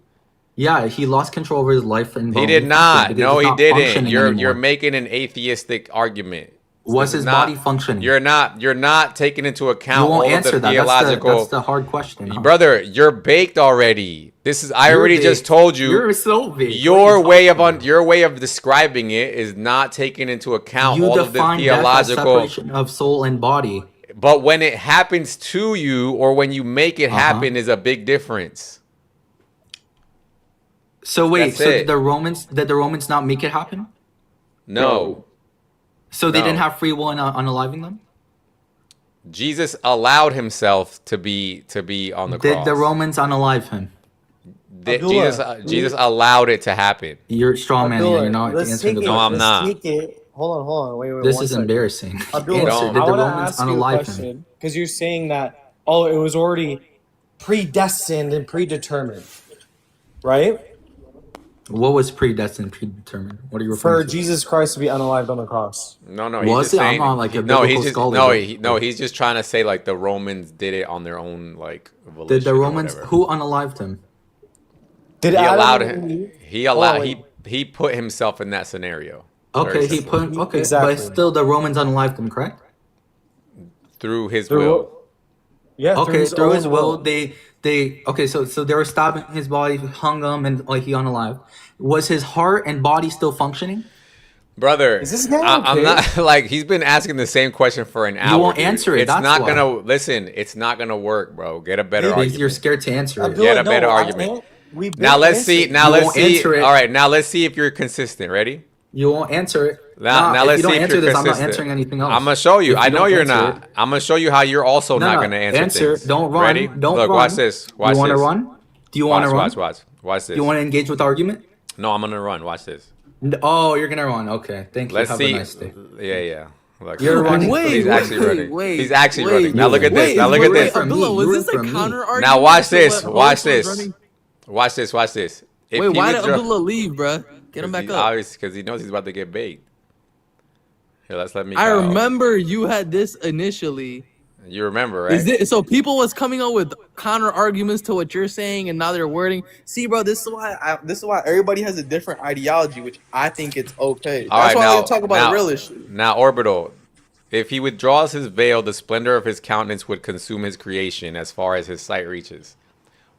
Yeah, he lost control over his life and He body did not. because No, it's he not didn't. functioning You're anymore. making an atheistic argument. Was This is his not- body functioning? You're not taking into account You won't all of answer the that. theological. That's the hard question. Huh? Brother, you're baked already. I You're already big. just told you. You're so big. Your way of describing it is not taking into account You all of the define death as theological. separation of soul and body. But when it happens to you, or when you make it Uh-huh. happen, is a big difference. So wait, That's so it. did the Romans not make it happen? No. So they No. didn't have free will in unaliving them? Jesus allowed himself to be on the Did cross. the Romans unalive him? Jesus allowed it to happen. You're straw man. You're not answering the question. No, I'm not. Hold on. Wait. This one is second. embarrassing. Abdullah, Answer. Did I the want to Romans ask you a unalive him? question because you're saying that it was already predestined and predetermined, right? What was predestined, predetermined? What are you For referring to? Jesus Christ to be unalived on the cross. No, Was he's just it? I'm saying. not like a No, biblical he's just scholar. he's just trying to say like the Romans did it on their own like volition. Did the or Romans whatever. who unalived him? Did he Adam allowed and him? Eve- He Hold allowed on, he put himself in that scenario. Okay, Very he simple. put okay, Exactly. but still the Romans unalived him, correct? Through his Through- will. Yeah. Okay, through his own will, they okay, so they were stabbing his body, hung him, and like he unalived. Was his heart and body still functioning? Brother, Is this guy I'm okay? not like he's been asking the same question for an hour. won't dude. answer it, It's that's not why. gonna listen. It's not gonna work, bro. Get a better Because argument. you're scared to answer it. Abdullah, Get a better argument. Now let's see. Now You let's won't see. answer it. All right. Now let's see if you're consistent. Ready? You won't answer it. Now if let's you don't see if answer you're this, I'm consistent. not answering anything else. I'm gonna show you. If I know don't you're answer not. it- I'm gonna show you how you're also not gonna answer things. Don't run. Ready? Don't Look, run. watch this. Watch you want to this. run? Do you want to run? Watch this. Do you want to engage with argument? No, I'm gonna run. Watch this. Oh, you're gonna run. Okay, thank you. Let's Have see. a nice day. Yeah. Look, You're running. He's actually running. wait, He's actually wait, running. Now look at this. wait, Now look at wait, this. Abdullah, was You this ran a from me. counter argument? Now watch to this. what Watch Host was this. running? Watch this. Watch this. If Wait, he why did withdraw- Abdullah leave, bruh? Get him back up. Obviously, because he knows he's about to get bait. Here, let me. I remember you had this initially. You remember, right? Is it so? People was coming up with counter arguments to what you're saying, and now they're wording. See, bro, this is why everybody has a different ideology, which I think it's okay. All That's right, why now, we talk about now, the real issue. Now, Orbital, if he withdraws his veil, the splendor of his countenance would consume his creation as far as his sight reaches.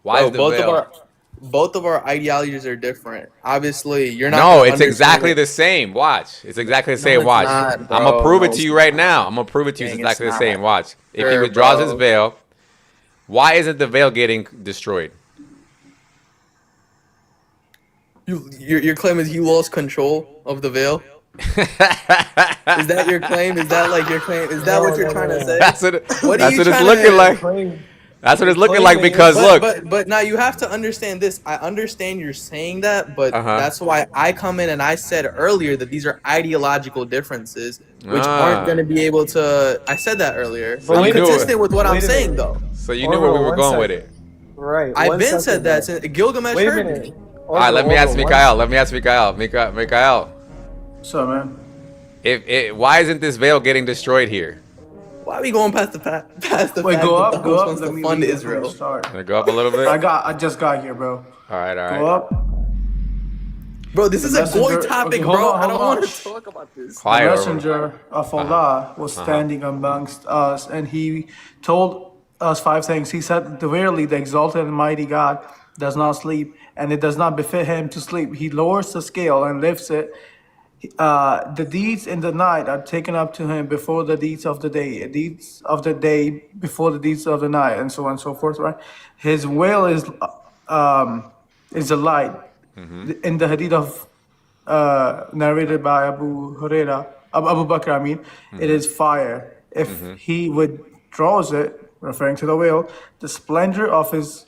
Why is the veil? Both of our ideologies are different. Obviously, you're not. No, gonna it's understand exactly it. the same. Watch. It's exactly the same. it's Watch. not, I'm going to bro. prove it No, to you it's right not. now. I'm going to prove it to you. It's Dang, exactly the it's same. not. Watch. If he Sure, withdraws bro. his veil, why isn't the veil getting destroyed? Your claim is he lost control of the veil. Is that your claim? Is that like your claim? Is that what you're trying to say? That's what, What that's are you what it's trying looking to like. That's what it's looking like because look. But now you have to understand this. I understand you're saying that, but that's why I come in and I said earlier that these are ideological differences, which aren't going to be able to. I said that earlier. So I'm you knew consistent it. with what I'm Wait a saying, minute. though. So you knew where we were going with it. Right. I've one been second, said that. though. Since Gilgamesh Wait a heard minute. me. All right, let me ask Orbital, Mikael. Let me ask Mikael. Mikael. What's up, man? Why isn't this veil getting destroyed here? Why are we going past the fact Wait, that go the up, host go up. wants Let to me fund read it Israel? from the start. Can I go up a little bit? I just got here, bro. All right. Go up. Bro, this is a goy topic, Okay, hold bro. on, I don't hold on. want to talk about this. The messenger of Allah was standing amongst us, and he told us 5 things. He said, "Verily, the exalted and mighty God does not sleep, and it does not befit him to sleep. He lowers the scale and lifts it. The deeds in the night are taken up to him before the deeds of the day, deeds of the day before the deeds of the night, and so on and so forth." Right? His will is the light. In the hadith of narrated by Abu Bakr, it is fire. If he withdraws it, referring to the veil, the splendor of his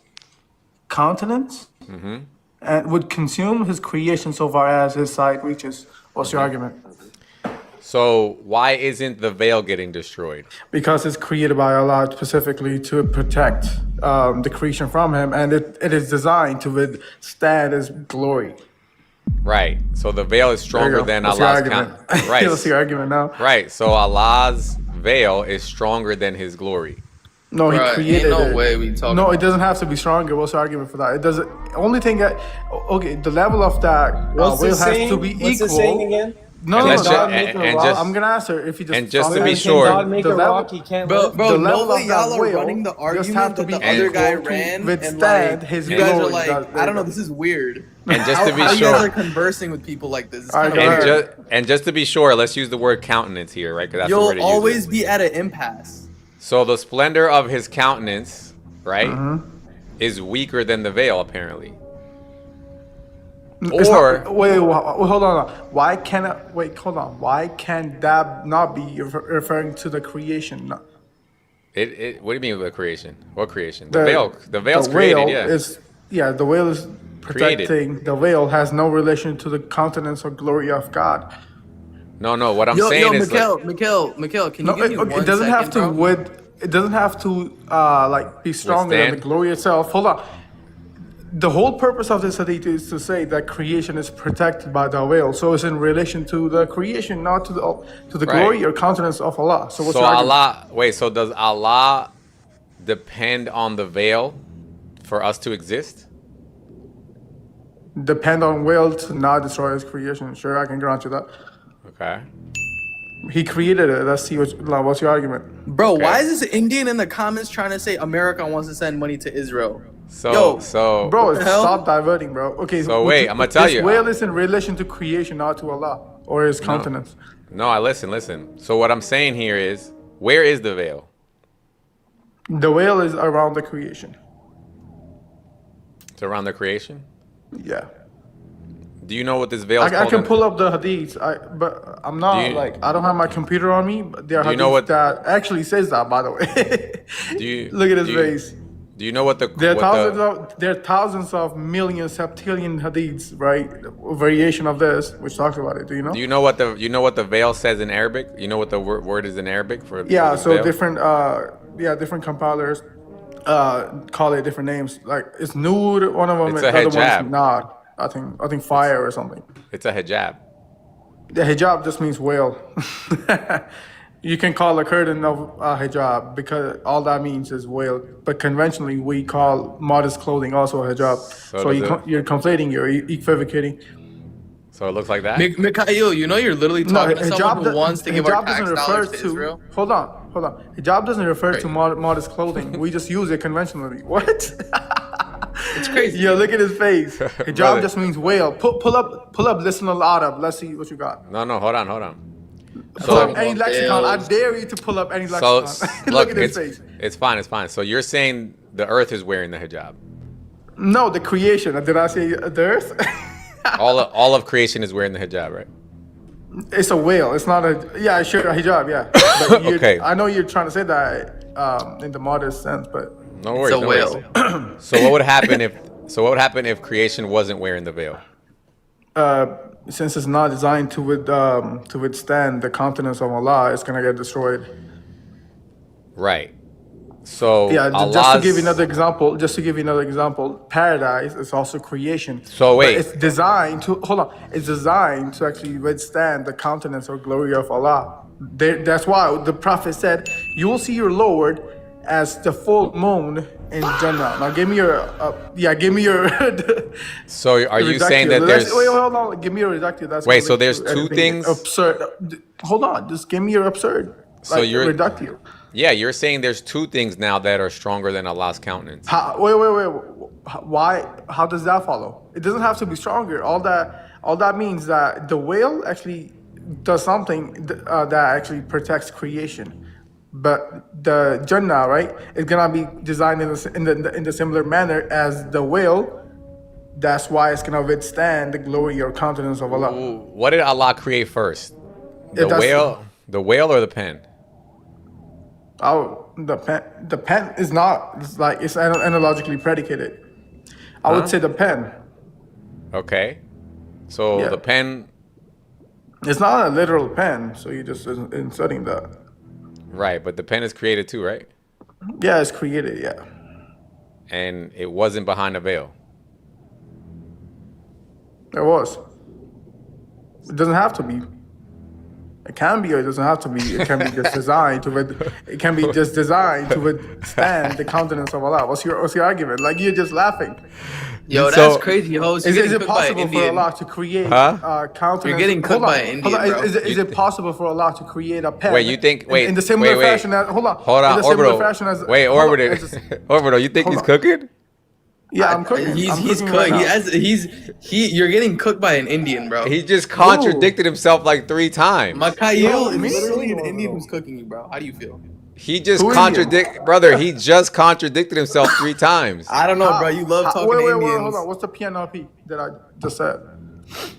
countenance and would consume his creation so far as his sight reaches. What's your argument? So why isn't the veil getting destroyed? Because it's created by Allah specifically to protect the creation from him, and it is designed to withstand his glory. Right. So the veil is There you stronger go. than That's your Allah's argument. count. Right. That's your argument now. Right. So Allah's veil is stronger than his glory. No, he Bruh, created ain't no it. way we talking No, about it doesn't have to be stronger. What's the argument for that? It doesn't. Only thing that okay, the level of that What's will the has saying? to be What's equal. the saying again? No, And no, let's no. ju- God and- make a and rock. just- I'm gonna answer if you just. and just to follow be me. sure- God make the a level- rock he can't Bro, lift? bro, the level normally of y'all that are will running the just argument have to that be the other guy equal to ran, and withstand like his you guys are glory. like, That- I don't know, this is weird. And just to be how sure- you guys are conversing with people like this. It's All right, kinda go weird. ahead. And just to be sure, let's use the word countenance here, right? Because that's the word You'll it uses. always be at an impasse. So the splendor of his countenance, right, Mm-hmm. is weaker than the veil, apparently. It's Or not, wait, hold on. Why can it, wait? Hold on. Why can that not be referring to the creation? No. What do you mean with creation? What creation? The veil. The veil's created. Yeah. The veil is protecting. Created. The veil has no relation to the countenance or glory of God. No. What I'm saying is, Mikhail, can you give me 1 it doesn't have second, to bro? it doesn't have to like be stronger than the Withstand? glory itself. Hold on. The whole purpose of this hadith is to say that creation is protected by the veil, so it's in relation to the creation, not to the Right. glory or countenance of Allah. So what's so your argument? Allah. Wait. So does Allah depend on the veil for us to exist? Depend on veil to not destroy His creation. Sure, I can grant you that. Okay. He created it. Let's see what's your argument. Bro, why is this Indian in the comments trying to say America wants to send money to Israel? So Bro, stop diverting, bro. Okay. So wait, I'm gonna tell you. This veil is in relation to creation, not to Allah or His countenance. No, I listen. So what I'm saying here is, where is the veil? The veil is around the creation. It's around the creation. Yeah. Do you know what this veil is I called? can pull up the hadiths, but I'm not I don't have my computer on me. But there are Do you hadiths know what- that actually says that, by the way. Do you Look at his do you- face? Do you know what the There what are thousands of millions, septillion hadiths, right? Variation of this, which talks about it. Do you know? Do you know what the veil says in Arabic? You know what the word is in Arabic for? Yeah, for this so veil? different compilers call it different names. Like it's Noor, one of them, It's and a the other hijab. one's Nar. I think fire or something. It's a hijab. The hijab just means veil. You can call a curtain of hijab because all that means is veil. But conventionally, we call modest clothing also a hijab. So you're conflating, you're equivocating. So it looks like that. Mikhail, you know you're literally talking to someone who wants to give our hijab tax doesn't dollars refer to to. Israel. Hold on. Hijab doesn't refer to modest clothing. We just use it conventionally. What? It's crazy. Yo, look at his face. Hijab Brother. just means veil. Pull up Listen a lot up. Let's see what you got. No, hold on. Pull up any lexicon. I dare you to pull up any lexicon. Look at his face. It's fine. So you're saying the earth is wearing the hijab. No, the creation. Did I say the earth? all of creation is wearing the hijab, right? It's a veil. It's not a sure a hijab. Yeah. But Okay. I know you're trying to say that in the modest sense, but No worries. It's a whale. So what would happen if creation wasn't wearing the veil? since it's not designed to withstand the countenance of Allah, it's gonna get destroyed. Right. So Yeah, Allah's, just to give you another example, paradise is also creation. So wait. But it's designed to It's designed to actually withstand the countenance or glory of Allah. That's why the Prophet said, "You will see your Lord as the full moon in Jannah." Now, give me your. So are you reductio. saying that there's? Wait, hold on. Give me your reductio. That's Wait, gonna so make there's two everything things- absurd. Hold on. Just give me your absurd. So you're reductio. Yeah, you're saying there's two things now that are stronger than Allah's countenance. Wait. Why? How does that follow? It doesn't have to be stronger. All that means that the whale actually does something that actually protects creation, but the Jannah, right, is gonna be designed in the similar manner as the whale. That's why it's gonna withstand the glory or countenance of Allah. What did Allah create first? The whale or the pen? Oh, the pen is not. It's analogically predicated. I would say the pen. Okay. So Yeah. the pen. It's not a literal pen, so you're just inserting that. Right, but the pen is created too, right? Yeah, it's created. Yeah. And it wasn't behind a veil. It was. It doesn't have to be. It can be, or it doesn't have to be. It can be just designed to. It can be just designed to withstand the countenance of Allah. What's your argument? Like you're just laughing. Yo, that's crazy, host. You're Is getting it cooked by an possible for Indian. Allah to create countenance? You're getting cooked by an Hold on. Indian, bro. Is it possible for Allah to create a pen? Wait, you think? Wait, in the similar wait. fashion as Hold on, in the similar Orbital. fashion as Wait, hold on, Orbital. it's just- Orbital, you think hold he's on. cooking? Yeah, I'm cooking. He's I'm cooking cooked. right now. You're getting cooked by an Indian, bro. He just contradicted himself like 3 times. Mikhail is literally an Indian who's cooking you, bro. How do you feel? He just Who brother. He just contradicted himself 3 times. I don't know, bro. You love talking to Wait, Indians. hold on. What's the PNRP that I just said?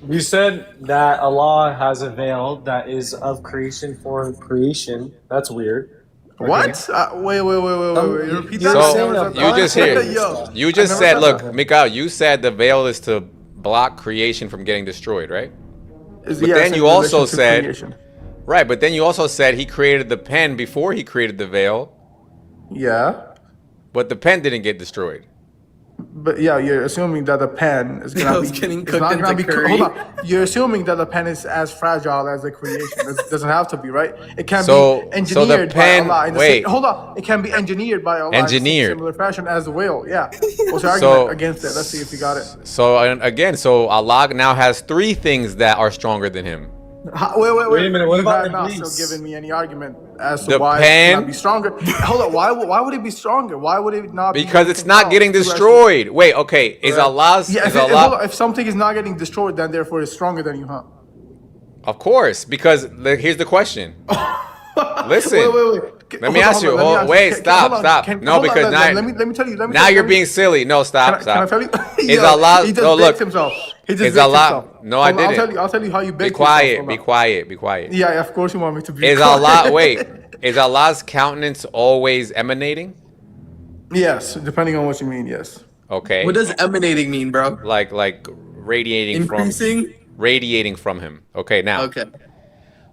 You said that Allah has a veil that is of creation for creation. That's weird. What? Wait. Repeat that. So you just hear. Yo, You just I never said, said look, that. Mikhail, you said the veil is to block creation from getting destroyed, right? But Yes, then in you also relation to said, creation. right? But then you also said he created the pen before he created the veil, Yeah. but the pen didn't get destroyed. But yeah, you're assuming that the pen is gonna It's be getting it's cooked not gonna into be curry. hold on. You're assuming that the pen is as fragile as the creation. It doesn't have to be, right? It can So- be so the engineered pen- by Allah. In the wait. hold on. It can be engineered by Allah in the same Engineered. similar fashion as the whale. Yeah. What's your So- argument against it? Let's see if you got it. So and again, so Allah now has 3 things that are stronger than him. Wait. Wait a minute, what You about have not Iblis? still giving me any argument as to The why pen- it cannot be stronger. Hold on. Why would it be stronger? Why would it not be? Because it's not getting to actually- destroyed. Wait, okay. Is Allah's Yeah, is hold Allah on, if something is not getting destroyed, then therefore it's stronger than you, huh? Of course, because here's the question. Listen. Wait. Let me ask you. Wait, stop. No, because now let me tell you. now you're being silly. No, stop. Can I tell you? Is Yo, Allah? He just No, baked look. himself. He just Is baked Allah? himself. No, I Hold on, didn't. I'll tell you how you Be baked quiet. yourself. Be Hold on. quiet. Be quiet. Yeah, of course you want me to be. Is quiet. Allah? Wait. Is Allah's countenance always emanating? Yes, depending on what you mean. Yes. Okay. What does emanating mean, bro? Like radiating Increasing? radiating from him. Okay, now. Okay.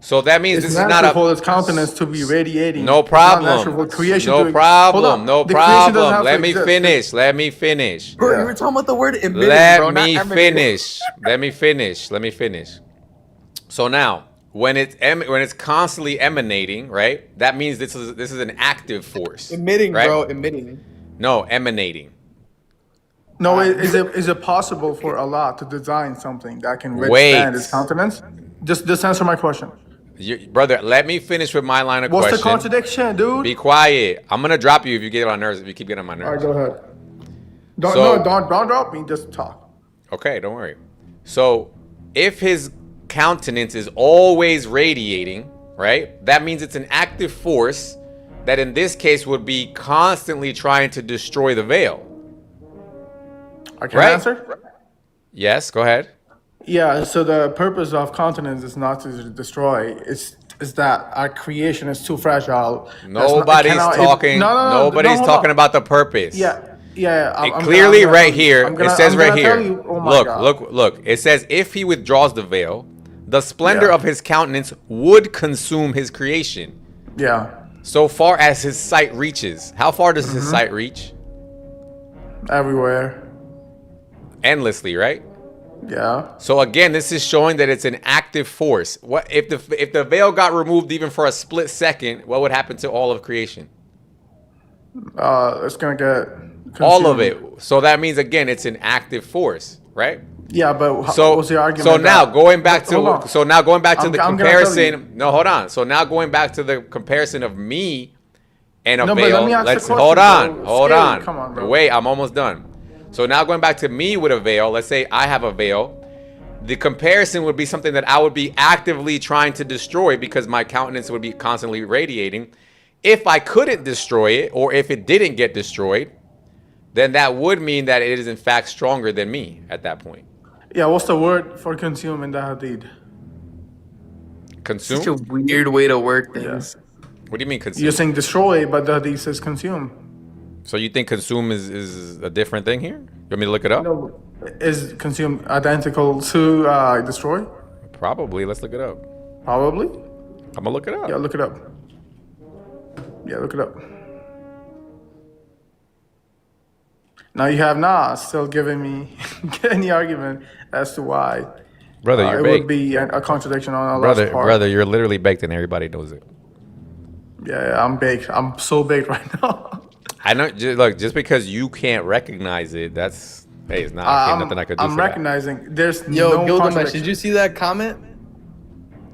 So that means It's this is natural not a for its countenance to be radiating. no It's not natural problem. for creation No to- problem. Hold on. No The creation doesn't problem. have to Let me exist. finish. Let me finish. Bro, you were talking about the word emitting, Let bro, not me emanating. finish. Let me finish. Let me finish. So now, when it's constantly emanating, right? That means this is an active force. Emitting, right? bro, emitting. No, emanating. No, is it possible for Allah to design something that can Wait. withstand His countenance? Just answer my question. Brother, let me finish with my line of What's question. the contradiction, dude? Be quiet. I'm gonna drop you if you get on nerves. If you keep getting on my All right, nerves. go ahead. So- Don't drop me. Just talk. Okay, don't worry. So, if his countenance is always radiating, right? That means it's an active force that in this case would be constantly trying to destroy the veil. I can Right? answer. Yes, go ahead. Yeah. So the purpose of countenance is not to destroy. Is that our creation is too fragile. Nobody's talking. Nobody's hold talking on. about the purpose. Yeah. I'm Clearly, gonna right tell you. here, I'm gonna- it says I'm right gonna here. tell you- oh my God. Look. It says if he withdraws the veil, the splendor Yeah. of his countenance would consume his creation. Yeah. So far as his sight reaches. How far does his sight reach? Everywhere. Endlessly, right? Yeah. So again, this is showing that it's an active force. What if the veil got removed even for a split second? What would happen to all of creation? It's gonna get All of consumed. it. So that means again, it's an active force, right? Yeah, but So what's the argument? So now that- going back Hold to on. so now going back to I'm the gonna tell you. comparison. No, hold on. So now going back to the comparison of me and a No, but let veil. me ask the Let's question, hold on. bro. Hold Scary. on. Come on, bro. Wait, I'm almost done. So now going back to me with a veil. Let's say I have a veil. The comparison would be something that I would be actively trying to destroy because my countenance would be constantly radiating. If I couldn't destroy it, or if it didn't get destroyed, then that would mean that it is in fact stronger than me at that point. Yeah, what's the word for consume in the hadith? Consume? Such a weird way to work things. What do you mean consume? You're saying destroy, but the hadith says consume. So you think consume is a different thing here? You want me to look it up? No, is consume identical to destroy? Probably. Let's look it up. Probably. I'm gonna look it up. Yeah, look it up. Yeah, look it up. Now you have not still giving me any argument as to why Brother, you're it baked. would be a contradiction on Allah's part. Brother, you're literally baked and everybody knows it. Yeah, I'm baked. I'm so baked right now. I know. Look, just because you can't recognize it, that's hey, it's not ain't nothing I could do I'm for that. recognizing there's Yo, no Gilgamesh, contradiction. did you see that comment?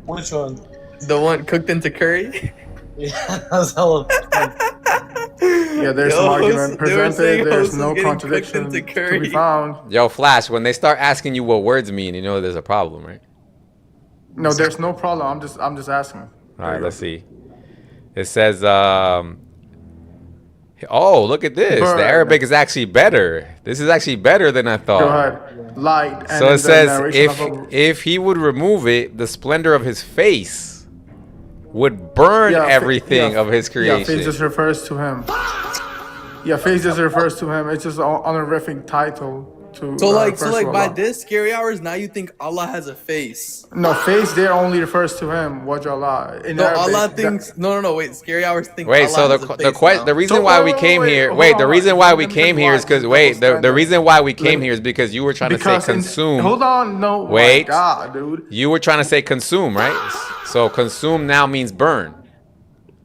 Which one? The one cooked into curry? Yeah, that's hella. Yeah, there's Yo, some argument they were presented. saying There's Host no was getting cooked contradiction into to curry. be found. Yo, Flash, when they start asking you what words mean, you know there's a problem, right? No, there's no problem. I'm just asking. All right, let's see. It says, oh, look at this. Bird. The Arabic is actually better. This is actually better than I thought. Go ahead. Light. And So then it the says narration if of a- if he would remove it, the splendor of his face would burn Yeah, everything of his Yeah, creation. faith just refers to him. Yeah, faith just refers to him. It's just an honorific title to. So like refers to by Allah. this scary hours, now you think Allah has a face. No, face there only refers to him. Wajh in No, Arabic, Allah that- thinks wait, scary hours think Wait, Allah so has a face now. the reason So, why wait, we wait, came wait, here, hold wait, on, the hold reason on. why Let we me came just here is watch because the wait, double the reason why we standard. came here is because you were trying to say Because consume. hold on, no. Wait. My God, dude. You were trying to say consume, right? So consume now means burn.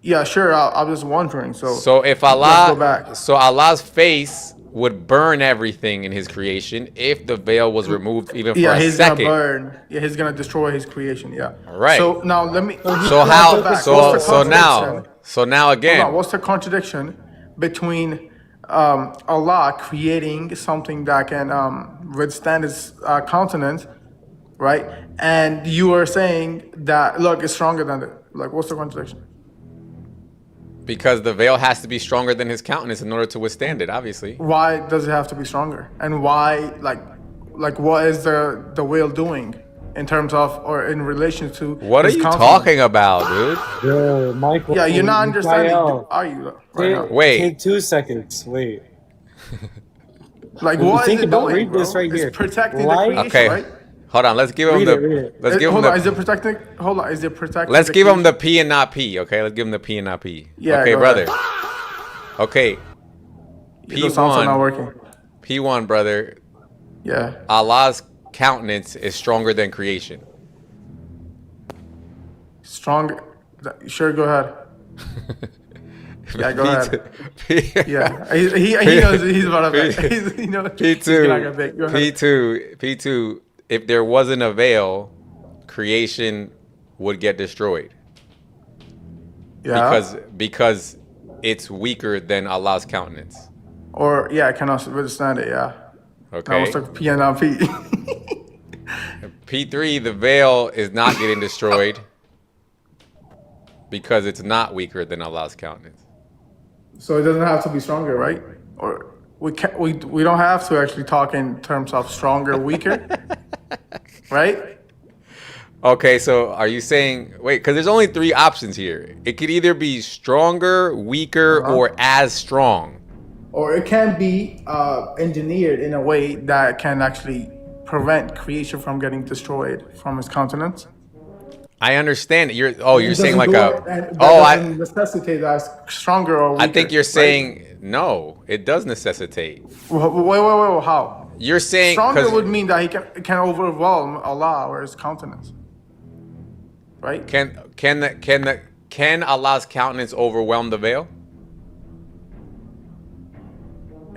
Yeah, sure. I was wondering. So If let's go Allah, back. so Allah's face would burn everything in his creation if the veil was removed even for Yeah, a he's second. gonna burn. Yeah, he's gonna destroy his creation. Yeah. Right. So now let me. So let's go how? back. So What's the now. contradiction? So now Hold again. on, what's the contradiction between Allah creating something that can withstand its countenance, right? And you are saying that look, it's stronger than it. Like, what's the contradiction? Because the veil has to be stronger than his countenance in order to withstand it, obviously. Why does it have to be stronger? And why, like what is the veil doing in terms of or in relation to? What are his you countenance? talking about, dude? Yo, Michael. Yeah, you're not understanding. Mikael. Are you? Take, Right now? Wait. Take 2 seconds. Wait. Like, When you what is think it about- doing, read this bro? right It's here. protecting Light- the creation, Okay. right? Hold on. Let's give him Read the. it, read it. Let's give him Hold on. Is the. it protecting? Hold on. Is it protecting? Let's the give him creation? the P and not P. Okay. Let's give him the P and not P. Yeah, Okay, go brother. ahead. Okay. Those sounds are not P1. working. P1, brother. Yeah. Allah's countenance is stronger than creation. Strong. Sure. Go ahead. Yeah, go ahead. Yeah, he knows he's about to pick. He knows he's not gonna pick. Go ahead. P2. If there wasn't a veil, creation would get destroyed. Yeah. Because it's weaker than Allah's countenance. Or yeah, I cannot withstand it. Yeah. Okay. Now what's the P and not P? P3, the veil is not getting destroyed because it's not weaker than Allah's countenance. So it doesn't have to be stronger, right? Or we don't have to actually talk in terms of stronger, weaker, right? Okay, so are you saying, wait, because there's only 3 options here. It could either be stronger, weaker, or as strong. Or it can be engineered in a way that can actually prevent creation from getting destroyed from its countenance. I understand. You're It saying doesn't like go- a. and that Oh, doesn't necessitate as stronger or weaker. I think you're right? saying no. It does necessitate. Wait, how? You're saying Stronger 'cause would mean that he can overwhelm Allah or his countenance, right? can Allah's countenance overwhelm the veil?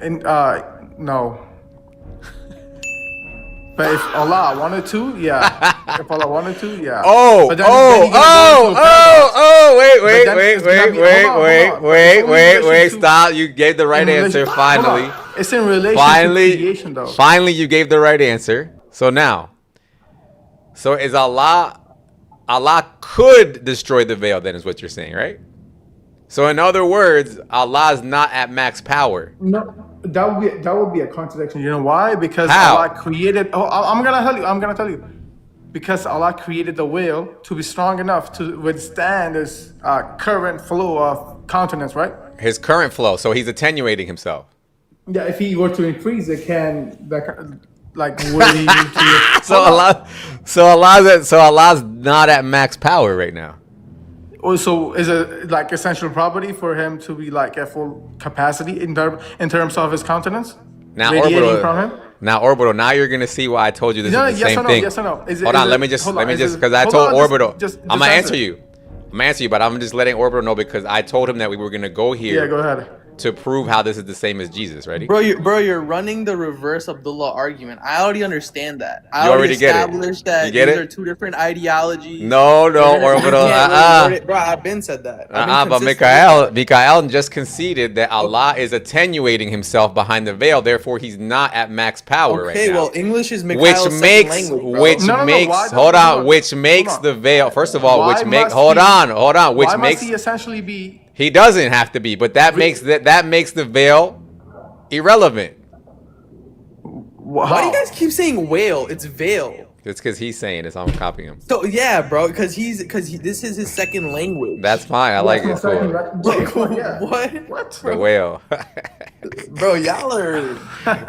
And no. But if Allah wanted to, yeah. If Allah wanted to, yeah. But then he gonna go into paradise. Wait, But then it's gonna be- hold on. It's only in relation to- Stop. You gave the right in relation- answer, hold finally. on. It's in relation Finally, to creation, though. finally, you gave the right answer. So now, is Allah could destroy the veil, then is what you're saying, right? So in other words, Allah is not at max power. No, that would be a contradiction. You know why? Because How? Allah created. Oh, I'm gonna tell you. Because Allah created the will to be strong enough to withstand this current flow of countenance, right? His current flow, so he's attenuating himself. Yeah, if he were to increase it, like would he need to? So Allah's not at max power right now. Also, is it like essential property for him to be like at full capacity in terms of his countenance? Now radiating from him? Orbital. Now you're gonna see why I told you this No, is the yes same or no, thing. yes or no. Hold on, let me just because I told Orbital. I'm gonna answer you. But I'm just letting Orbital know because I told him that we were gonna go here. Yeah, go ahead. To prove how this is the same as Jesus. Ready? Bro, you're running the reverse Abdullah argument. I already understand that. I You already get it. established that You get these it? are 2 different ideologies. No, Orbital. Bro, I've been said that. But Mikael just conceded that Allah is attenuating himself behind the veil, therefore he's not at max power right now. Okay, well, English is Mikhail's second language, bro. Which makes the veil. First of all, Why which makes must which why makes must he essentially be? he doesn't have to be, but that makes the veil irrelevant. Why do you guys keep saying whale? It's veil. It's because he's saying it, so I'm copying him. So yeah, bro, because this is his second language. That's fine. I like it. Cool. Like, what? The whale. Bro, y'all are.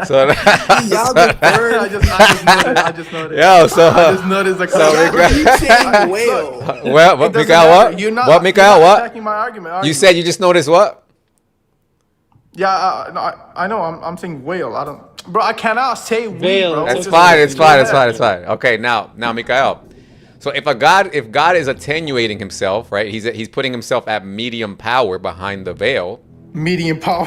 So y'all deferred. I just noticed. Yo, so I just noticed the you saying whale. Well, what, Mikael? What? You're not, What, Mikael? you're not What? attacking my argument. You said you just noticed what? Yeah, no, I know. I'm saying whale. I don't, bro. I cannot say whale. Bro. That's fine. It's fine. It's fine. It's fine. Okay, now, Mikael. So if God is attenuating himself, right? He's putting himself at medium power behind the veil. Medium power.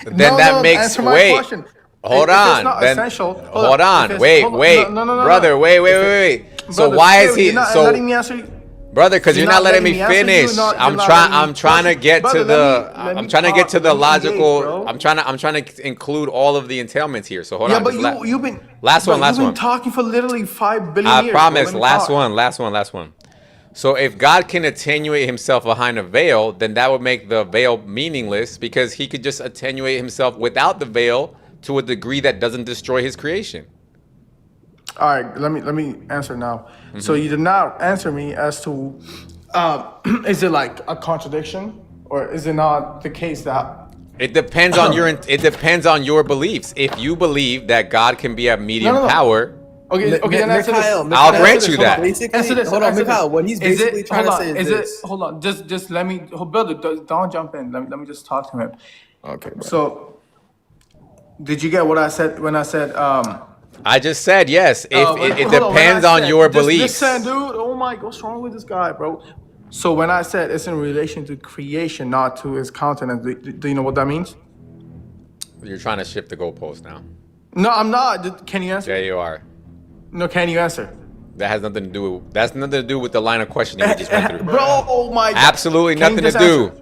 Then that makes answer my wait. question. Hold If on. It's not Then essential. hold on. Wait. No, Brother, wait. So Brother, why is he you're not so? letting me answer you. Brother, because you're not letting me answer you, finish. I'm trying to get to the. I'm trying to get to the logical. I'm trying to include all of the entailments here. So hold on. Yeah, but you've been last one. You've been talking for literally 5 billion years. I promise. Bro. Last one. So if God can attenuate himself behind a veil, then that would make the veil meaningless because he could just attenuate himself without the veil to a degree that doesn't destroy his creation. All right, let me answer now. So you did not answer me as to is it like a contradiction or is it not the case that it depends on your beliefs. If you believe that God can be at medium power, okay, then answer this. I'll grant you that. Answer this. Hold on, Mikhail. What he's basically trying to say is this. Hold on, just let me, brother, don't jump in. Let me just talk to him. Okay. Bro. So, did you get what I said when I said? I just said yes. If it hold depends on your beliefs. Listen, dude. Oh my, what's wrong with this guy, bro? So when I said it's in relation to creation, not to his countenance, do you know what that means? You're trying to shift the goalpost now. No, I'm not. Can you answer? Yeah, you are. No, can you answer? That has nothing to do with. That's nothing to do with the line of questioning we just went through. Bro, oh my God. Absolutely Can you nothing to just do. answer?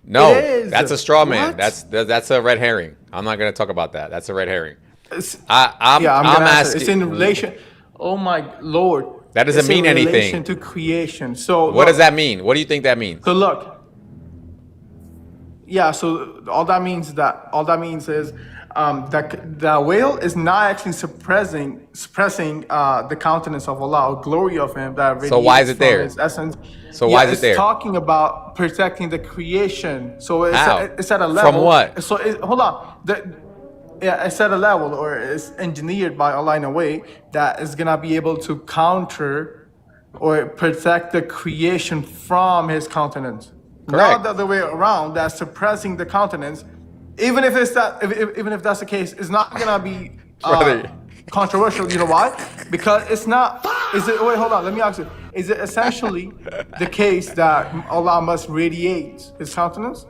No, It is. that's a straw man. What? That's a red herring. I'm not gonna talk about that. That's a red herring. I'm I'm asking. asking. It's in relation. Oh my Lord. That doesn't It's mean in anything. relation to creation. So What does that mean? What do you think that means? So look. Yeah. So all that means is that the whale is not actually suppressing the countenance of Allah, or glory of Him that So why is it radiates from there? His essence. So why is it it's there? talking about protecting the creation. So How? it's at a level. From what? So hold on. It's at a level, or it's engineered by Allah in a way that is gonna be able to counter or protect the creation from His countenance. Correct. Not the other way around. That's suppressing the countenance. Even if even if that's the case, it's not gonna be Brother. controversial. You know why? Because it's not. Wait, hold on. Let me ask you. Is it essentially the case that Allah must radiate His countenance?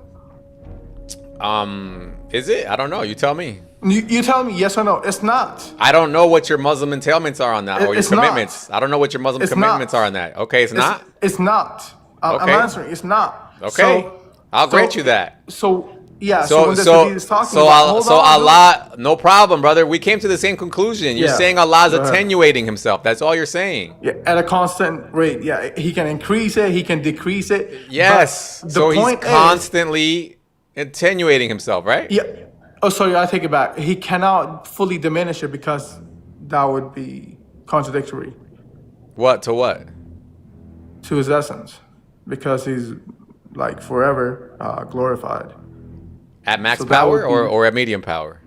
Is it? I don't know. You tell me. You tell me yes or no. It's not. I don't know what your Muslim entailments are on that, or your It's not. commitments. I don't know what your Muslim It's commitments not. are on that. Okay, it's not. It's not. I'm Okay. answering. It's not. Okay, I'll grant you that. So yeah. So when this is talking so about, hold on, Allah, no problem, brother. We came to the same conclusion. You're Yeah. saying Allah's Go ahead. attenuating Himself. That's all you're saying. Yeah, at a constant rate. Yeah, He can increase it. He can decrease it. Yes. But So the He's point is, constantly attenuating Himself, right? yeah. Oh, sorry. I take it back. He cannot fully diminish it because that would be contradictory What to what? to His essence, because He's like forever glorified. At max So that power would be- or at medium power?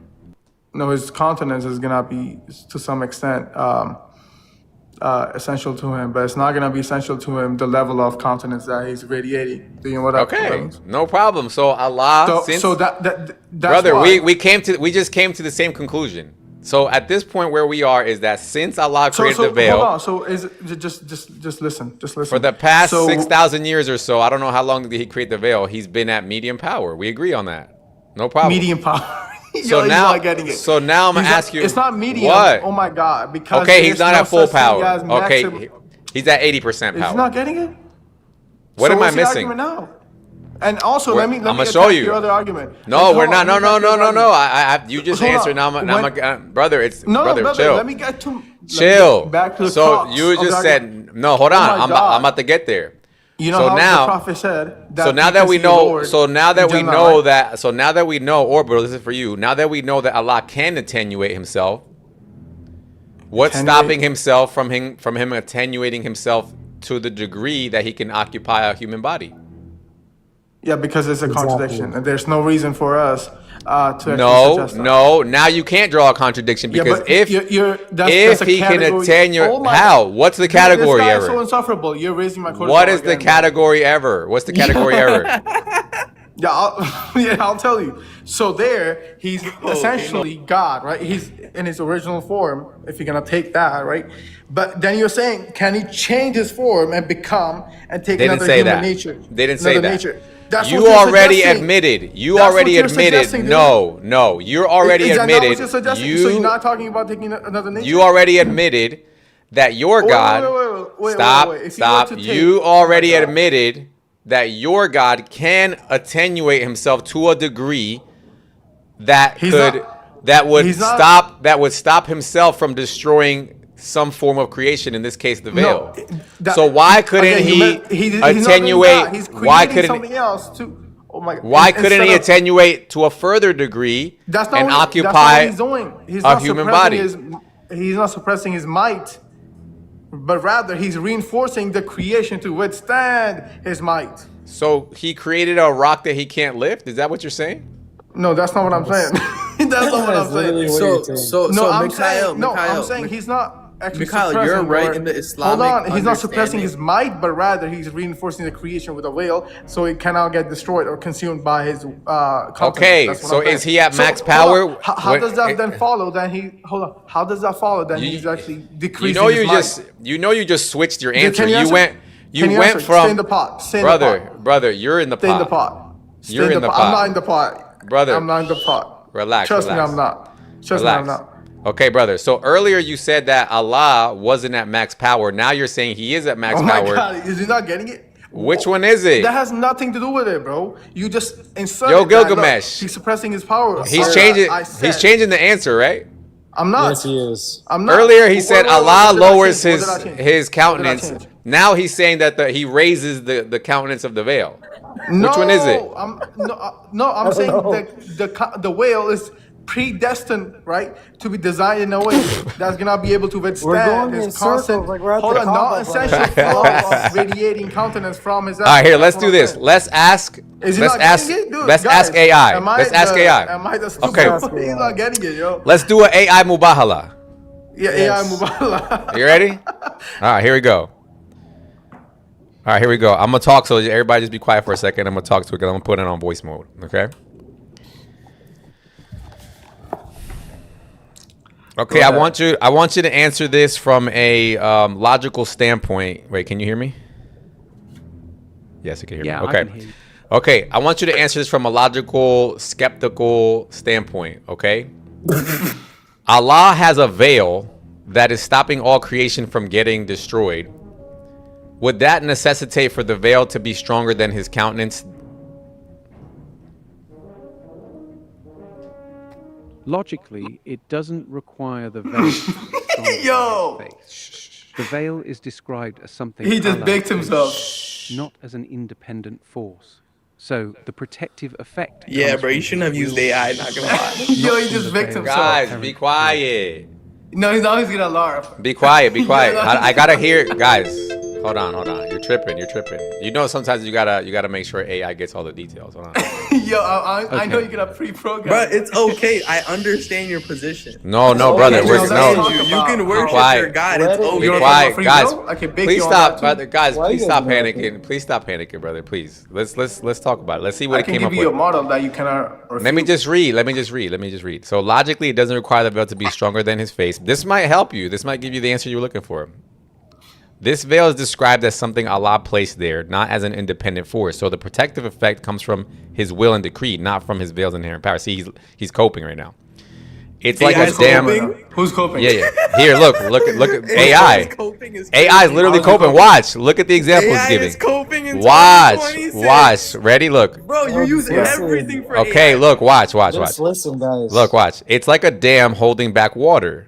No, His countenance is gonna be to some extent essential to Him, but it's not gonna be essential to Him the level of countenance that He's radiating. Do you know what that Okay, means? no problem. So Allah, So, so that's brother, why. we just came to the same conclusion. So at this point where we are is that since Allah created the Hold veil on. So is it, just listen. for the past So- 6,000 years or so, I don't know how long did He create the veil. He's been at medium power. We agree on that. No problem. Medium power. So He's now, not getting it. so now I'm gonna He's not- ask you. It's not medium. What? Oh my God! Because Okay, he's there's not no at full such thing power. as Okay, maximum- he's at 80% power. He's not getting it. What So am I what's the missing? argument now? And also, We're- let me I'ma attack show you. your other argument. No, Like, we're hold not. on, No, let me no, attack no, your no, no. argument. You just Hold on. answered. Now, brother, it's No, brother, brother, chill. let me get to. Chill. Back to the So crux you of the just argument. said no. Hold Oh on. my I'm God. about to get there. You know So how now- the prophet said. So now you that can we see the know, Lord so now that in we Jannah, know right? that, so now that we know, or bro, this is for you. Now that we know that Allah can attenuate Himself, What's stopping himself from him attenuating himself to the degree that he can occupy a human body? Yeah, because it's a contradiction, and there's no reason for us to actually suggest that. No. Now you can't draw a contradiction because but if that's a he can category- attenuate, Oh my- how? What's the category this guy is error? so insufferable. You're raising my cortisol What is the again, bro. category error? What's the category error? Yeah, I'll tell you. So there, he's essentially God, right? He's in his original form, if you're gonna take that, right? But then you're saying, can he change his form and become and take They didn't another say human that. nature? They didn't say Another that. nature. That's You what you're already suggesting. admitted. You That's what already you're admitted. suggesting, dude. No. You're already Is that not what admitted. you're suggesting? So you're not talking about taking another nature? You already admitted that your God. Stop. If you were Stop. to take- You already admitted that your God can attenuate himself to a degree that would stop himself from destroying some form of creation. In this case, the veil. So why couldn't he attenuate? Why couldn't? Something else too? Oh my God. Why couldn't he Instead of- attenuate to a further degree That's not and what, occupy that's not what he's doing. He's a not human suppressing body? He's not suppressing his might, but rather he's reinforcing the creation to withstand his might. So he created a rock that he can't lift? Is that what you're saying? No, that's not what I'm saying. That's not what I'm saying. So I'm Mikhail, saying, no, I'm Mikhail, saying he's not actually Mikhail, suppressing. you're right or- in the Islamic Hold on, he's not suppressing understanding. his might, but rather he's reinforcing the creation with a veil, so it cannot get destroyed or consumed by his content. Okay, That's what so I'm saying. is he at max hold on. power? How When- does that then follow? Then he hold on. How does that follow? Then he's actually decreasing his might. you just switched your Can answer. you You answer? went Can you went answer? from Stay in the pot. Stay in the pot. brother, you're in the Stay in the pot. pot. Stay You're in the pot. I'm not pot. in the pot. Brother. I'm not in the pot. Relax. Trust me, relax. I'm not. Trust me, I'm Relax. not. Okay, brother. So earlier you said that Allah wasn't at max power. Now you're saying he is at max Oh my power. God, is he not getting it? Which one is it? That has nothing to do with it, bro. You just inserted Yo, that. Look, Gilgamesh. he's suppressing his power. He's I changing. said- He's changing the answer, right? I'm not. Yes, he is. I'm not. Earlier he said What Allah did I lowers change? What his did I change? his countenance. What did I change? Now he's saying that he raises the countenance of the veil. No, Which one is it? I'm saying that the whale is predestined, right, to be designed in a way that's gonna be able to withstand going in his constant, circles like we're at hold the on, Kaaba, non-essential flow of radiating countenance from his. All right, here. Let's That's do what I'm this. saying. Let's ask. Is he Let's not ask. getting it? Dude, Let's guys, ask AI. am I Let's ask the- AI. Am I the stupid Okay. one? He's not getting it, yo. Let's do an AI mubahala. Yeah, AI Mubala. You ready? All right, here we go. All right, here we go. I'm gonna talk, so everybody just be quiet for a second. I'm gonna talk to it because I'm gonna put it on voice mode. Okay. Okay, I want you to answer this from a logical standpoint. Wait, can you hear me? Yes, you can hear Yeah, me. I Okay. can hear you. Okay, I want you to answer this from a logical, skeptical standpoint. Okay. Allah has a veil that is stopping all creation from getting destroyed. Would that necessitate for the veil to be stronger than his countenance? Logically, it doesn't require the veil. to be stronger than Yo! his face. The veil is described as something He just Allah baked himself. created, not as an independent force. So the protective effect. Yeah, comes bro, you from shouldn't have his used will AI. and Not mission, gonna lie. Yo, not he from just the baked veil's himself. Guys, inherent be power. quiet. No, he's gonna laugh. Be quiet. Be quiet. I gotta hear, guys. Hold on. You're tripping. You know, sometimes you gotta make sure AI gets all the details. Hold on. Yo, I know you're gonna pre-program. Bro, it's okay. I understand your position. No, brother. Okay, We're no, no. You can Be worship quiet. your God. It's You Be wanna okay. talk quiet, about free guys. will? I can bake Please you on stop, that too. brother. Guys, Why please you stop guys laughing? panicking. Please stop panicking, brother. Please. Let's talk about it. Let's see what I it can came give up you a with. model that you cannot refute. Let me just read. So logically, it doesn't require the veil to be stronger than his face. This might help you. This might give you the answer you were looking for. This veil is described as something Allah placed there, not as an independent force. So the protective effect comes from his will and decree, not from his veil's inherent power. See, he's coping right now. It's like a AI's damn. coping? Who's coping? Yeah. Here, look at AI. Coping is AI is literally How's he coping. coping? Watch. Look at the examples AI giving. is coping in Watch. 2026. Ready? Look. Bro, you use Listen. everything for Okay. AI. Look. Watch. Just listen, guys. Look. Watch. It's like a dam holding back water.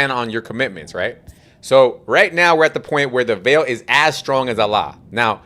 depend on your commitments, right? So right now we're at the point where the veil is as strong as Allah. Now,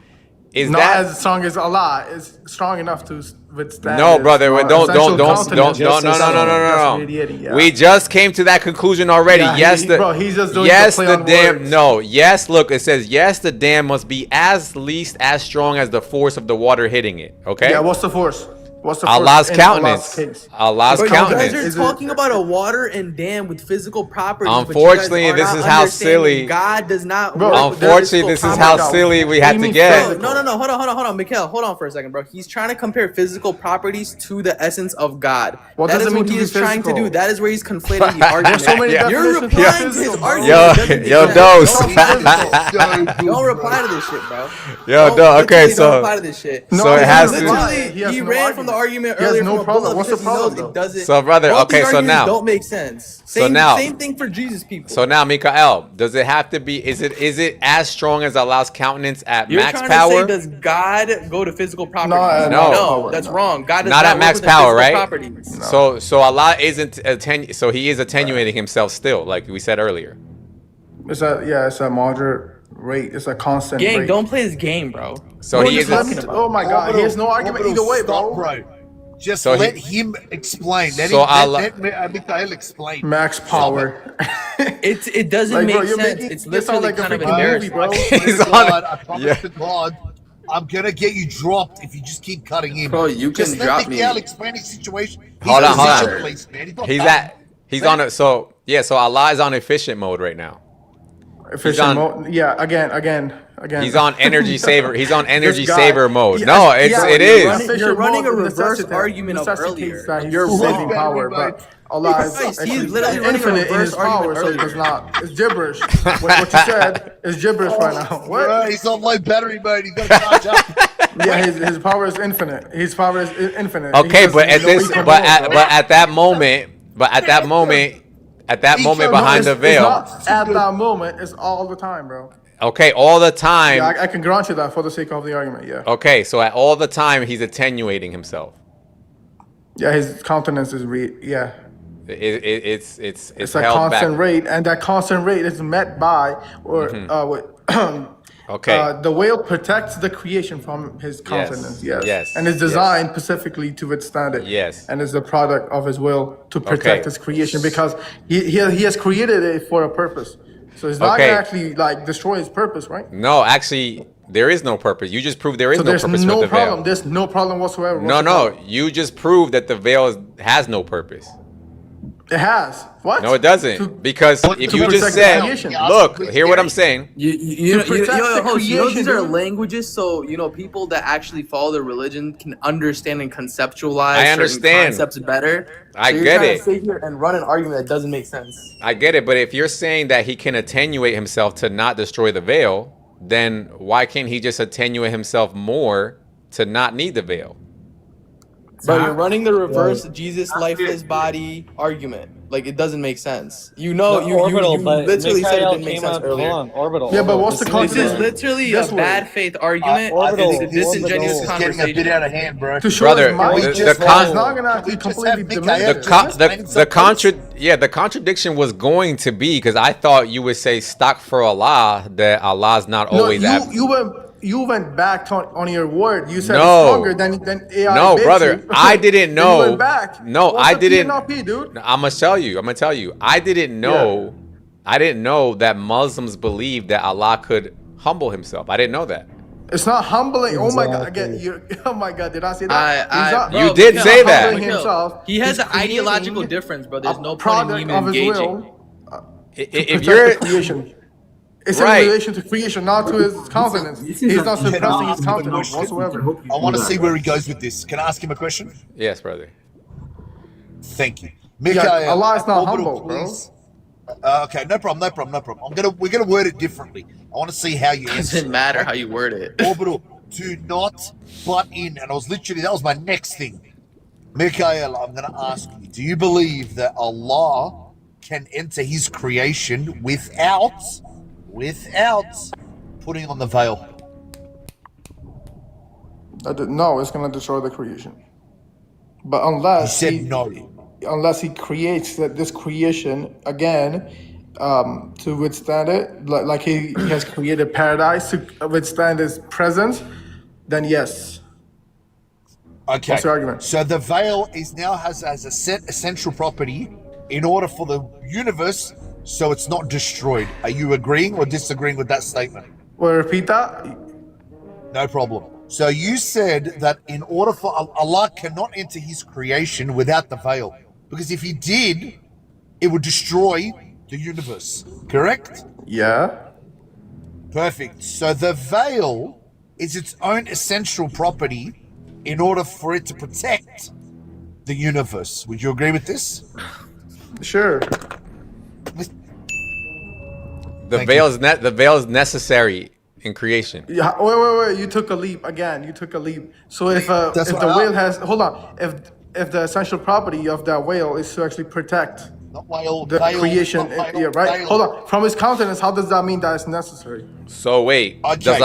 Is not that as strong as Allah. It's strong enough to withstand. no, his, brother? Don't essential no. countenance. No. Radiating, yeah. We just came to that conclusion already. Yeah, Yes, bro, he's just doing yes, the play the on dam. words. No, yes. Look, it says yes. The dam must be at least as strong as the force of the water hitting it. Okay. Yeah, what's the force? What's the Allah's force in countenance. Allah's case? Allah's But countenance. you guys are talking about a water and dam with physical properties. Unfortunately, but you guys this are is not how understanding silly- God does not. Bro, work with Unfortunately, physical this is how properties. silly we What had do to you get. mean No. Hold on, Mikhail. Hold on for a second, bro. He's trying to compare physical properties to the essence of God. What That does is it mean what to he be is trying to do. physical? That is where he's conflating the argument. so many Yeah. You're definitions of replying to his physical, argument. Yo, It doesn't make yo, sense. Dose. Don't reply to this shit, bro. Yo, Don't- okay, literally don't so reply to this shit. No, so it he has doesn't to. reply. Literally, He he has no ran argument. from the argument He has earlier no from a problem. pull-up What's the because he knows problem, it doesn't. So, brother, both okay, these so arguments now- don't make sense. So Same, now- same thing for Jesus people. So now, Mikael, does it have to be? Is it as strong as Allah's countenance at You're max trying power? to say, does God go to physical properties? No. no, that's wrong. God does Not not at work max with the power, physical right? properties. So Allah isn't so he is attenuating himself still, like we said earlier. It's a moderate rate. It's a constant Gang, rate. don't play this game, bro. So What he are is. you talking about? Oh my God, he has no argument either way, Stop, bro. Just So let he- him explain. Let So him, Allah- let Mikhail explain. Max power. It doesn't Like, make bro, you're sense. making- It's you sound literally like a kind of freaking movie, embarrassing. bro. He's I on. promise Yeah. to God, I'm gonna get you dropped if you just keep cutting him. Bro, you just can let drop me. Mikhail explain his situation. He's Hold on, a hold on. position police, man. He's not He's dumb. at. He's on it. So yeah. So Allah is on efficient mode right now. Efficient on- mode. Yeah, again. He's on energy saver. He's on energy This guy- saver mode. Yeah, No, yeah, it you're is. running- You're running a mode reverse necessitates- argument of necessitates earlier. that he's You're saving wrong. power, but Allah is He's actually literally running a infinite in reverse his power, argument so earlier. it's not. It's gibberish. what you said is gibberish right now. What? Bro, he's on low battery mode. He's got to charge up. Yeah, his power is infinite. His power is infinite. Okay, He but doesn't at know this, he can but move, at bro. but at that moment, behind the It's veil. not at that moment. It's all the time, bro. Okay, all the time. Yeah, I can grant you that for the sake of the argument. Yeah. Okay, so at all the time he's attenuating himself. Yeah, his countenance is yeah. It's It's a held constant back. rate, and that constant rate is met by Okay. the whale protects the creation from his countenance. Yes. And it's designed specifically to withstand it. Yes. And it's the product of his will to protect Okay. his creation because he has created it for a purpose. So it's not Okay. gonna actually like destroy his purpose, right? No, actually, there is no purpose. You just proved there is So no there's purpose no with the problem. veil. There's no problem whatsoever. No, you just proved that the veil has no purpose. It has. What? No, it doesn't. Because if to you just protect the said, creation. look, hear what I'm saying. You know, protect the host, you know these creation, are dude. languages, so people that actually follow the religion can understand and conceptualize I certain understand. concepts better. I so you're get trying it. to sit here and run an argument that doesn't make sense. I get it, but if you're saying that he can attenuate himself to not destroy the veil, then why can't he just attenuate himself more to not need the veil? But you're running the reverse Jesus lifeless body argument. Like it doesn't make sense. You Orbital, but literally said it Mikhail didn't make came sense out- earlier. hold on, Orbital. Yeah, but what's the This context? is literally This a way. bad faith argument. Orbital, It's a disingenuous This is getting a bit conversation. out of hand, bro. To show Brother, his might, the- it's the just con- it's not gonna actually We just completely have diminish Mikhail it. The contradiction was going to be because I thought you would say stock for Allah that Allah's not No, always at. you went back on your word. You said No. it's stronger than AI. No, bakes brother, you. I didn't Then know. You went back. No, What's I the P didn't. and not P, dude? I'm gonna tell you. I didn't know. I didn't know that Muslims believe that Allah could humble himself. I didn't know that. It's not humbling. Oh my god! Again, oh my god! Did I say that? He's not- You did say that. humbling himself. He has He's an ideological creating difference, bro. There's a no point in product even of his engaging. will. If Protect you're the creation. It's Right. in relation to creation, not to his countenance. He's not suppressing his countenance whatsoever. I want to see where he goes with this. Can I ask him a question? yes, brother. Thank you. Yeah, Allah is not Orbital, humble, bro. please. Okay, no problem. We're gonna word it differently. I want to see how you answer. Doesn't matter how you word it. Orbital, do not butt in. And that was my next thing. Mikhail, I'm gonna ask you, do you believe that Allah can enter his creation without putting on the veil? No, it's gonna destroy the creation. But unless He said no. Unless he creates this creation again to withstand it, like he has created paradise to withstand his presence, then yes. Okay. What's your argument? So the veil is now has a set essential property in order for the universe, so it's not destroyed. Are you agreeing or disagreeing with that statement? Well, repeat that. No problem. So you said that in order for Allah cannot enter His creation without the veil, because if He did, it would destroy the universe. Correct? Yeah. Perfect. So the veil is its own essential property in order for it to protect the universe. Would you agree with this? Sure. The veil is necessary in creation. Yeah. Wait. You took a leap again. You took a leap. So if the whale has, hold on, if the essential property of that whale is to actually protect the creation, yeah, right? Hold on. From his countenance, how does that mean that it's necessary? So wait, does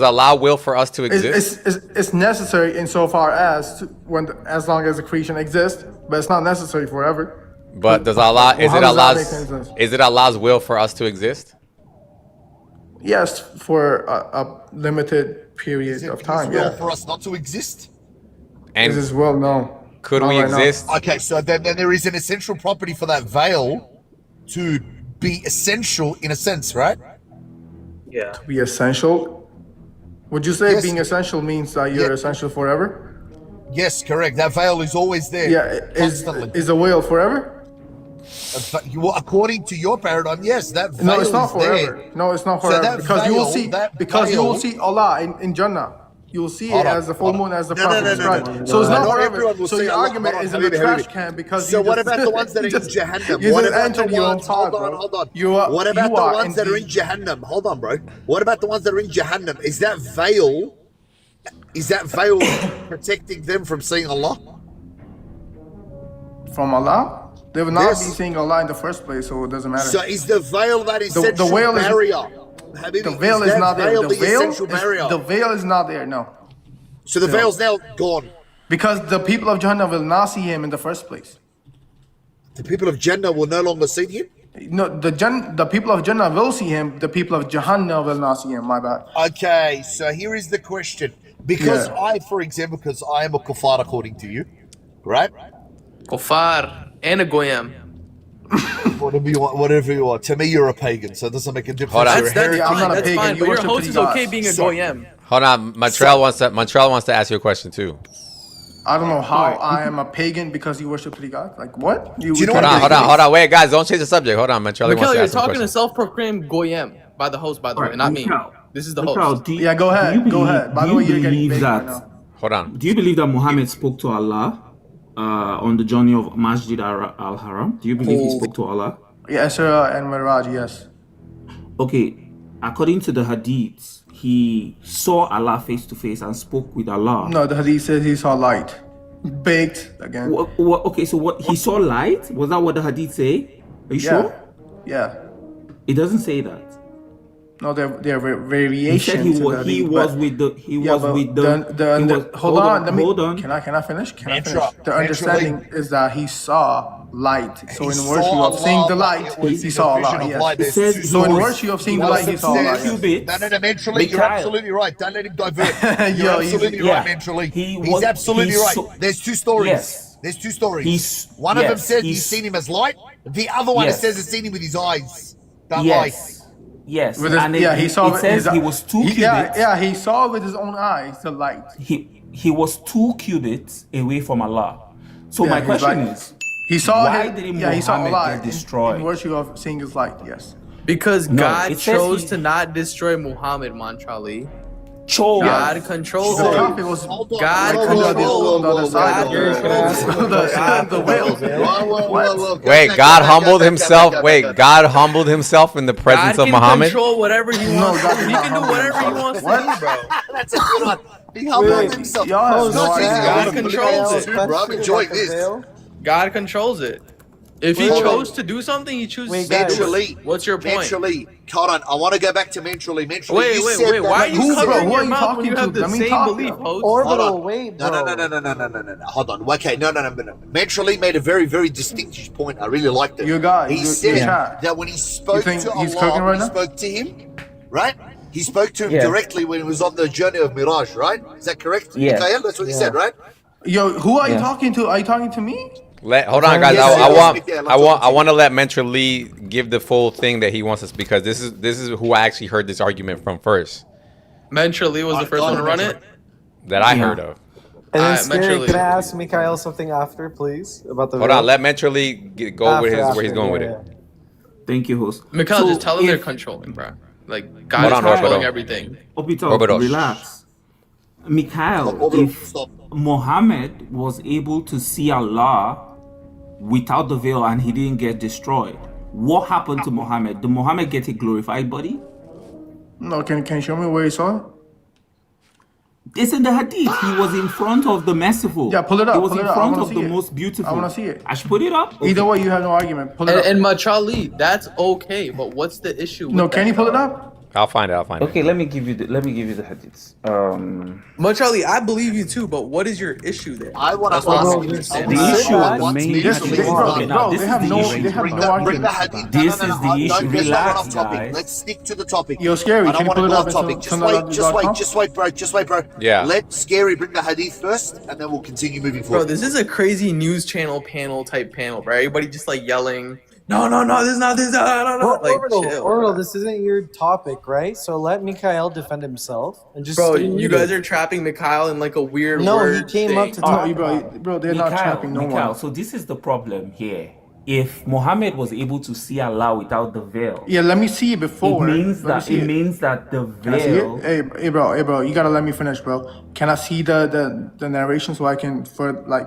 Allah will for us to exist? It's necessary insofar as as long as the creation exists, but it's not necessary forever. But does Allah is it Allah's will for us to exist? Yes, for a limited period of time. Will for us not to exist? And is His will? No. Could Not we right exist? now. Okay, so then there is an essential property for that veil to be essential in a sense, right? Yeah. To be essential? Would you say Yes. being essential means that you're essential forever? Yes, correct. That veil is always there. Yeah. Constantly. Is a whale forever? According to your paradigm, yes, that veil No, it's not is there. forever. No, it's not So forever. that Because you will veil- see. that Because you will veil- see Allah in Jannah. You will see Hold it on, as the full moon, as the No, prophet no, described. no, no, So it's no, not not forever. everyone will So see your Allah. argument Hold on, is in the Habibi, trash Habibi. can because So you what just, about the ones that are you in just- Jahannam? You What just about entered the your own ones? path, Hold bro. on, hold on. What What about the ones that are in Jahannam? Hold on, bro. What about the ones that are in Jahannam? Is that veil protecting them from seeing Allah? From Allah? They will not Yes. be seeing Allah in the first place, so it doesn't matter. So is the veil that essential the veil barrier? is the veil is that not there. veil The essential barrier? veil is not there. No. So the veil's now gone. Because the people of Jannah will not see him in the first place. The people of Jannah will no longer see him? No, the people of Jannah will see him. The people of Jahannam will not see him. My bad. Okay, so here is the question. Because Yeah. for example, because I am a kuffar according to you, right? Kufar and a goyim. Whatever you are. To me, you're a pagan, so it doesn't make a difference. Hold on. You're a That's heretic. I'm not a that's pagan. fine, You but your worship host three is okay gods. being a Sorry. goyim. Hold on, Montreal wants to ask you a question too. I don't know how I am a pagan because you worship three gods. Like what? Do you know what Hold on. Wait, guys, don't change the subject. Hold on, Montreal wants Mikhail, to you're ask you a talking to question. self-proclaimed goyim by the host, by the way, not me. This is the host. Yeah, go ahead. Go ahead. By the way, you're getting big right now. Hold on. Do you believe that Muhammad spoke to Allah on the journey of Masjid al-Haram? Do you believe he spoke to Allah? Yeah, Isra and Miraj, yes. Okay, according to the Hadiths, he saw Allah face to face and spoke with Allah. No, the hadith says he saw light. Baked again. Okay, so what he saw light? Was that what the Hadith say? Are you sure? Yeah. It doesn't say that. No, there are He variations. said in the he hadith, was but- with the he Yeah, was but with the hold on. Let me. hold on. Can I finish? Can I Intro. finish? The understanding is that he saw light. So in saw virtue of seeing the Allah, light, it was he in saw the vision Allah. of Yes. light. It says So in he was- virtue of seeing the he light, was he saw Allah. 10 yes. cubits. No, mentally, you're Mikhail. absolutely right. Don't let him divert. You're Yo, absolutely yeah. right, mentally. He's was- absolutely he right. saw- There's two stories. Yes. There's two stories. He's- One of them yes, says he's he's- seen him as light. The other one Yes. says he's seen him with his eyes. That Yes. Yes. With his, And yeah, it, he saw it says he was 2 cubits. Yeah, he saw with his own eyes the light. He was 2 cubits away from Allah. So Yeah, my he's question like- is, He saw why him. didn't Yeah, he saw Muhammad Allah get destroyed? in virtue of seeing his light. Yes. Because No, God it says chose he- to not destroy Muhammad, Mantrali. Chose. God controls The it. prophet was God on controls the other side. The whales. Wait, God humbled himself. Wait, God humbled himself in the presence God of can Muhammad. control whatever he wants. God He can do whatever he wants to do, bro. That's a good one. He humbled himself. Y'all have no No, idea. God controls it. Bro, I'm enjoying this. God controls it. If he chose to do something, he chooses to do Mentally. it. What's your point? Mentally. Hold on. I want to go back to mentally. Mentally. Wait, you wait, said wait. that- Why are you Who, bro? covering Who are your you mouth when talking you have to? the Let me same talk, belief, yo. host? Hold Orbital on. wave, No. Hold on. Okay, no. Mentally made a very, very distinctive point. I really liked it. You got- He you- said yeah. that when he spoke think to he's Allah, cooking right when he now? spoke to him, right? He spoke to him Yeah. directly when he was on the journey of Miraj, right? Is that correct? Yeah. Mikhail, that's what he said, right? Yo, who are you Yeah. talking to? Are you talking to me? Hold on, guys. Yes, I yes, want Miguel, I'm I want I talking want to let Mentor Lee give the full thing that he wants us, because this is who I actually heard this argument from first, Mentor Lee was the first one to run it. that I heard of. And then Alright, Scary, Mentor can I Lee. ask Mikhail something after, please? About the Hold on, let Mentor Lee go with his where he's going with it. Thank you, host. Mikhail, So just tell them they're if- controlling, bro. Like, God Hold is on, controlling Orbital. everything. Obito, relax. Mikhail, Orbital, if stop. Muhammad was able to see Allah without the veil and he didn't get destroyed, what happened to Muhammad? Did Muhammad get a glorified body? No, can you show me where you saw it? It's in the hadith. He was in front of the merciful. Yeah, pull it up. He was pull in it up. I front wanna of see the it. most beautiful. I want to see it. I should put it up? Either way, you have no argument. Pull it up. And Machali, that's okay, but what's the issue with No, that, can you pull it bro? up? I'll find it. I'll find it. Okay, let me give you the hadiths. Machali, I believe you too, but what is your issue there? I want That's to what I'm ask saying. you. The issue, Bro, they have no Bring the argument. hadith. This is the issue. Don't get Relax, off topic. guys. Let's stick to the topic. Yo, Scary, I can don't you want to pull it go up off and topic. Just wait, bro. Yeah. Let Scary bring the hadith first, and then we'll continue moving Bro, forward. this is a crazy news channel type panel, bro. Everybody just like yelling, no, this is not this, no. Like, Orbital, chill, Orbital, bro. this isn't your topic, right? So let Mikhail defend himself and just Bro, stay you muted. guys are trapping Mikhail in like a weird No, word he came thing. up to talk No, about it. bro, they're not trapping no Mikhail, one. so this is the problem here. If Muhammad was able to see Allah without the veil, Yeah, let me see it before. it means Let me that see the Can I see veil. it? Hey, bro, you gotta let me finish, bro. Can I see the narration so I can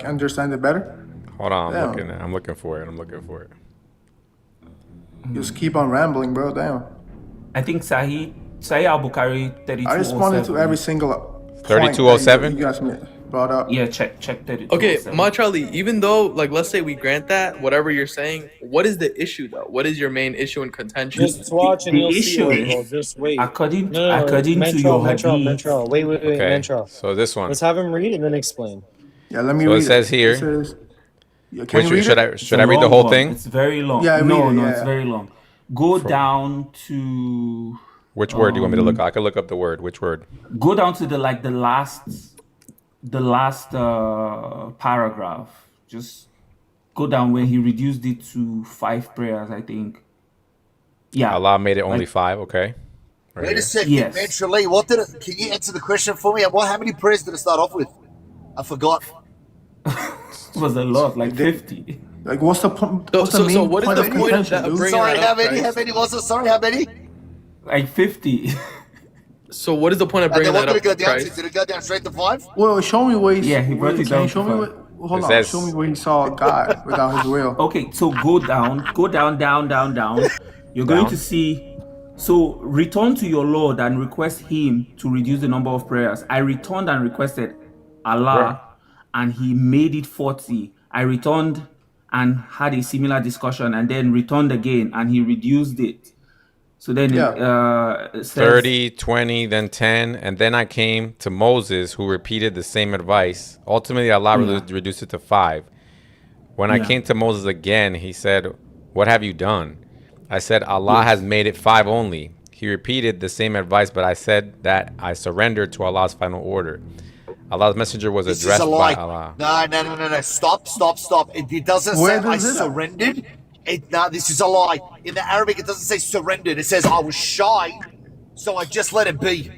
understand it better? Hold on, Damn. I'm looking for it. Just keep on rambling, bro. Damn. I think Sahih Al-Bukhari 3207. I responded to every single point 3207? that you guys brought up. Yeah, check 3207. Okay, Machali, even though, like, let's say we grant that, whatever you're saying, what is the issue, though? What is your main issue and contention? Just watch and The you'll see, issue Orbital. is, Just wait. according to Mentrell, your Mentrell, hadith. Mentrell. Wait, Okay, Mentrell. so this one. Let's have him read and then explain. Yeah, let me So read it says here. It says, yeah, can you read Should it? I read the whole thing? It's very long. Yeah, no, read it, it's yeah. very long. Go down to. Which word do you want me to look? I could look up the word. Which word? Go down to the last paragraph. Just go down where he reduced it to 5 prayers, I think. Yeah. Allah made it only 5. Okay. Right Wait here. a second, Yes. Mantra Lee. Can you answer the question for me? How many prayers did it start off with? I forgot. It was a lot, like 50. Like, what's the point? So what is the point of that? dude? Bringing Sorry, that up, how Christ? many was it? Sorry, how many? Like 50. So what is the point of And bringing then what that did up, it go down to? Christ? Did it go down straight to 5? Well, show me where he. Yeah, he brought it can down you to show me 5. what? Hold It on. says- Show me where he saw God without his will. Okay, so go down. You're going Down. to see. So return to your Lord and request Him to reduce the number of prayers. I returned and requested Allah, and He made it 40. I returned and had a similar discussion, and then returned again, and He reduced it. So then it says, 30, 20, then 10, and then I came to Moses, who repeated the same advice. Ultimately, Allah reduced it to 5. When I came to Moses again, he said, "What have you done?" I said, "Allah has made it 5 only." He repeated the same advice, but I said that I surrendered to Allah's final order. Allah's messenger was This is addressed a by lie. Allah. No. Stop. It doesn't Where say I does it- surrendered. No, this is a lie. In the Arabic, it doesn't say surrendered. It says I was shy, so I just let it be.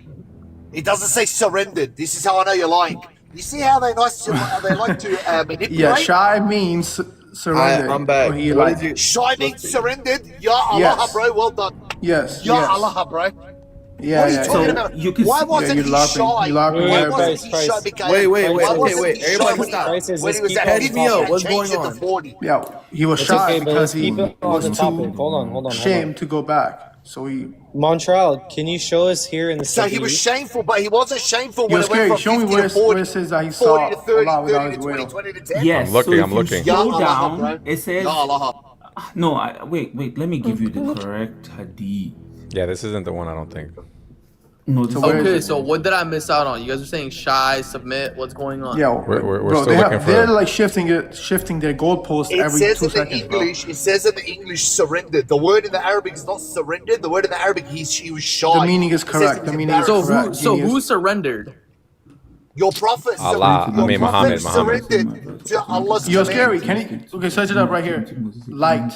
It doesn't say surrendered. This is how I know you're lying. You see how they like to manipulate? Yeah, shy means surrender. I'm back. Or he What like- is it? Shy means surrendered. Ya Allah, Yes. bro. Well done. Yes. Ya yes. Allah, bro. Yeah, What are you yeah. talking So about? you can Why see- wasn't Yeah, he you're laughing. shy? You're laughing. Why Yeah, wasn't Christ, he shy? Christ. Mikael? Wait, Why wasn't wait. he Everybody shy when stop. he was Let's keep at it 50 on topic. and What's changed going it on? to 40? Yeah, he was It's shy okay, but because let's he keep it on was the topic. too Hold on. ashamed to go back. So he. Montreal, can you show us here in the So he was Sahih? shameful, but he wasn't shameful when Yo, it went Scary, from show me 50 where to 40, it says that he 40 saw to 30, Allah without 30 his to 20, will. 20 to 10. yes. I'm looking, So if I'm you looking. Ya scroll Allah, down, bro. it says. Ya Allah. No, wait. Let me give you the correct hadith. Yeah, this isn't the one, I don't think. No, this where So what did I miss out on? You guys are saying shy, submit. What's going on? Yeah, We're bro, still looking for. they're like shifting their goalposts It every says 2 in the seconds, bro. English. It says in the English surrendered. The word in the Arabic is not surrendered. The word in the Arabic he was shy. The meaning is It says correct. it The was meaning is embarrassed. So who surrendered? Your prophet. Allah. I mean Muhammad. Surrendered to Allah's Yo, command. Scary, can you? Okay, search it up right here. Light.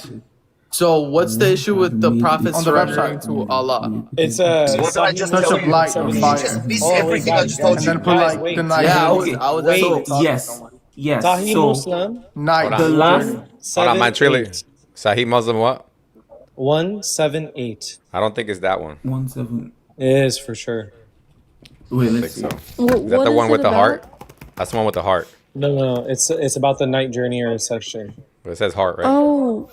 So what's the issue with the prophet On the surrendering website. to Allah? It's What did I just Search tell up you? light or You fire. just missed Oh, everything I just told And you. then put Guys, like wait. the night. Yeah, journey. I was Wait. actually So talking to yes, someone. yes. Sahih So Muslim Night. the last. Hold on, 7, man. Truly, 8. Sahih Muslim what? 178. I don't think it's that one. 17. It is for sure. Wait, I let's think see. so. Is that the one with the heart? That's the one with the heart. No. It's about the night journey or section. But it says heart, right? Oh.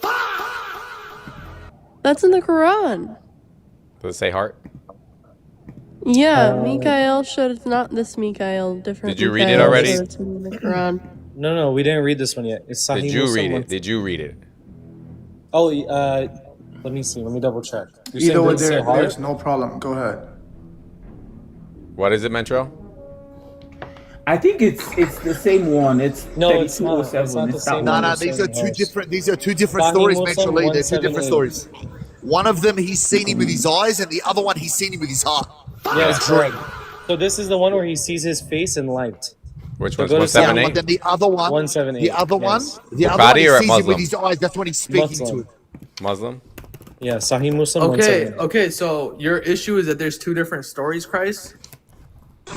That's in the Quran. Does it say heart? Yeah, Mikael showed it's not this Mikael. Different. Did you read it Mikael already? showed it's in the Quran. No, we didn't read this one yet. It's Sahih Did you Muslim read one- it? Did you read it? Oh, let me see. Let me double check. You're Either saying way, does it say heart? there's no problem. Go ahead. What is it, Mentro? I think it's the same one. It's No, it's not. 3207. It's not the that same one. No, one. no, Muslim these are two verse. different. These are two different Sahih stories, Muslim Mentally. They're two different 178. stories. One of them, he's seen him with his eyes, and the other one, he's seen him with his heart. Yes, correct. So this is the one where he sees his face in light. Which So one's go to Yeah, 178? but then the other one, 178. the other one, Yes. the other Bukhari one, he or sees him Muslim? with his eyes. That's when he's speaking to Muslim. him. Muslim? Yeah, Sahih Muslim. Okay, 178. okay. So your issue is that there's two different stories, Christ.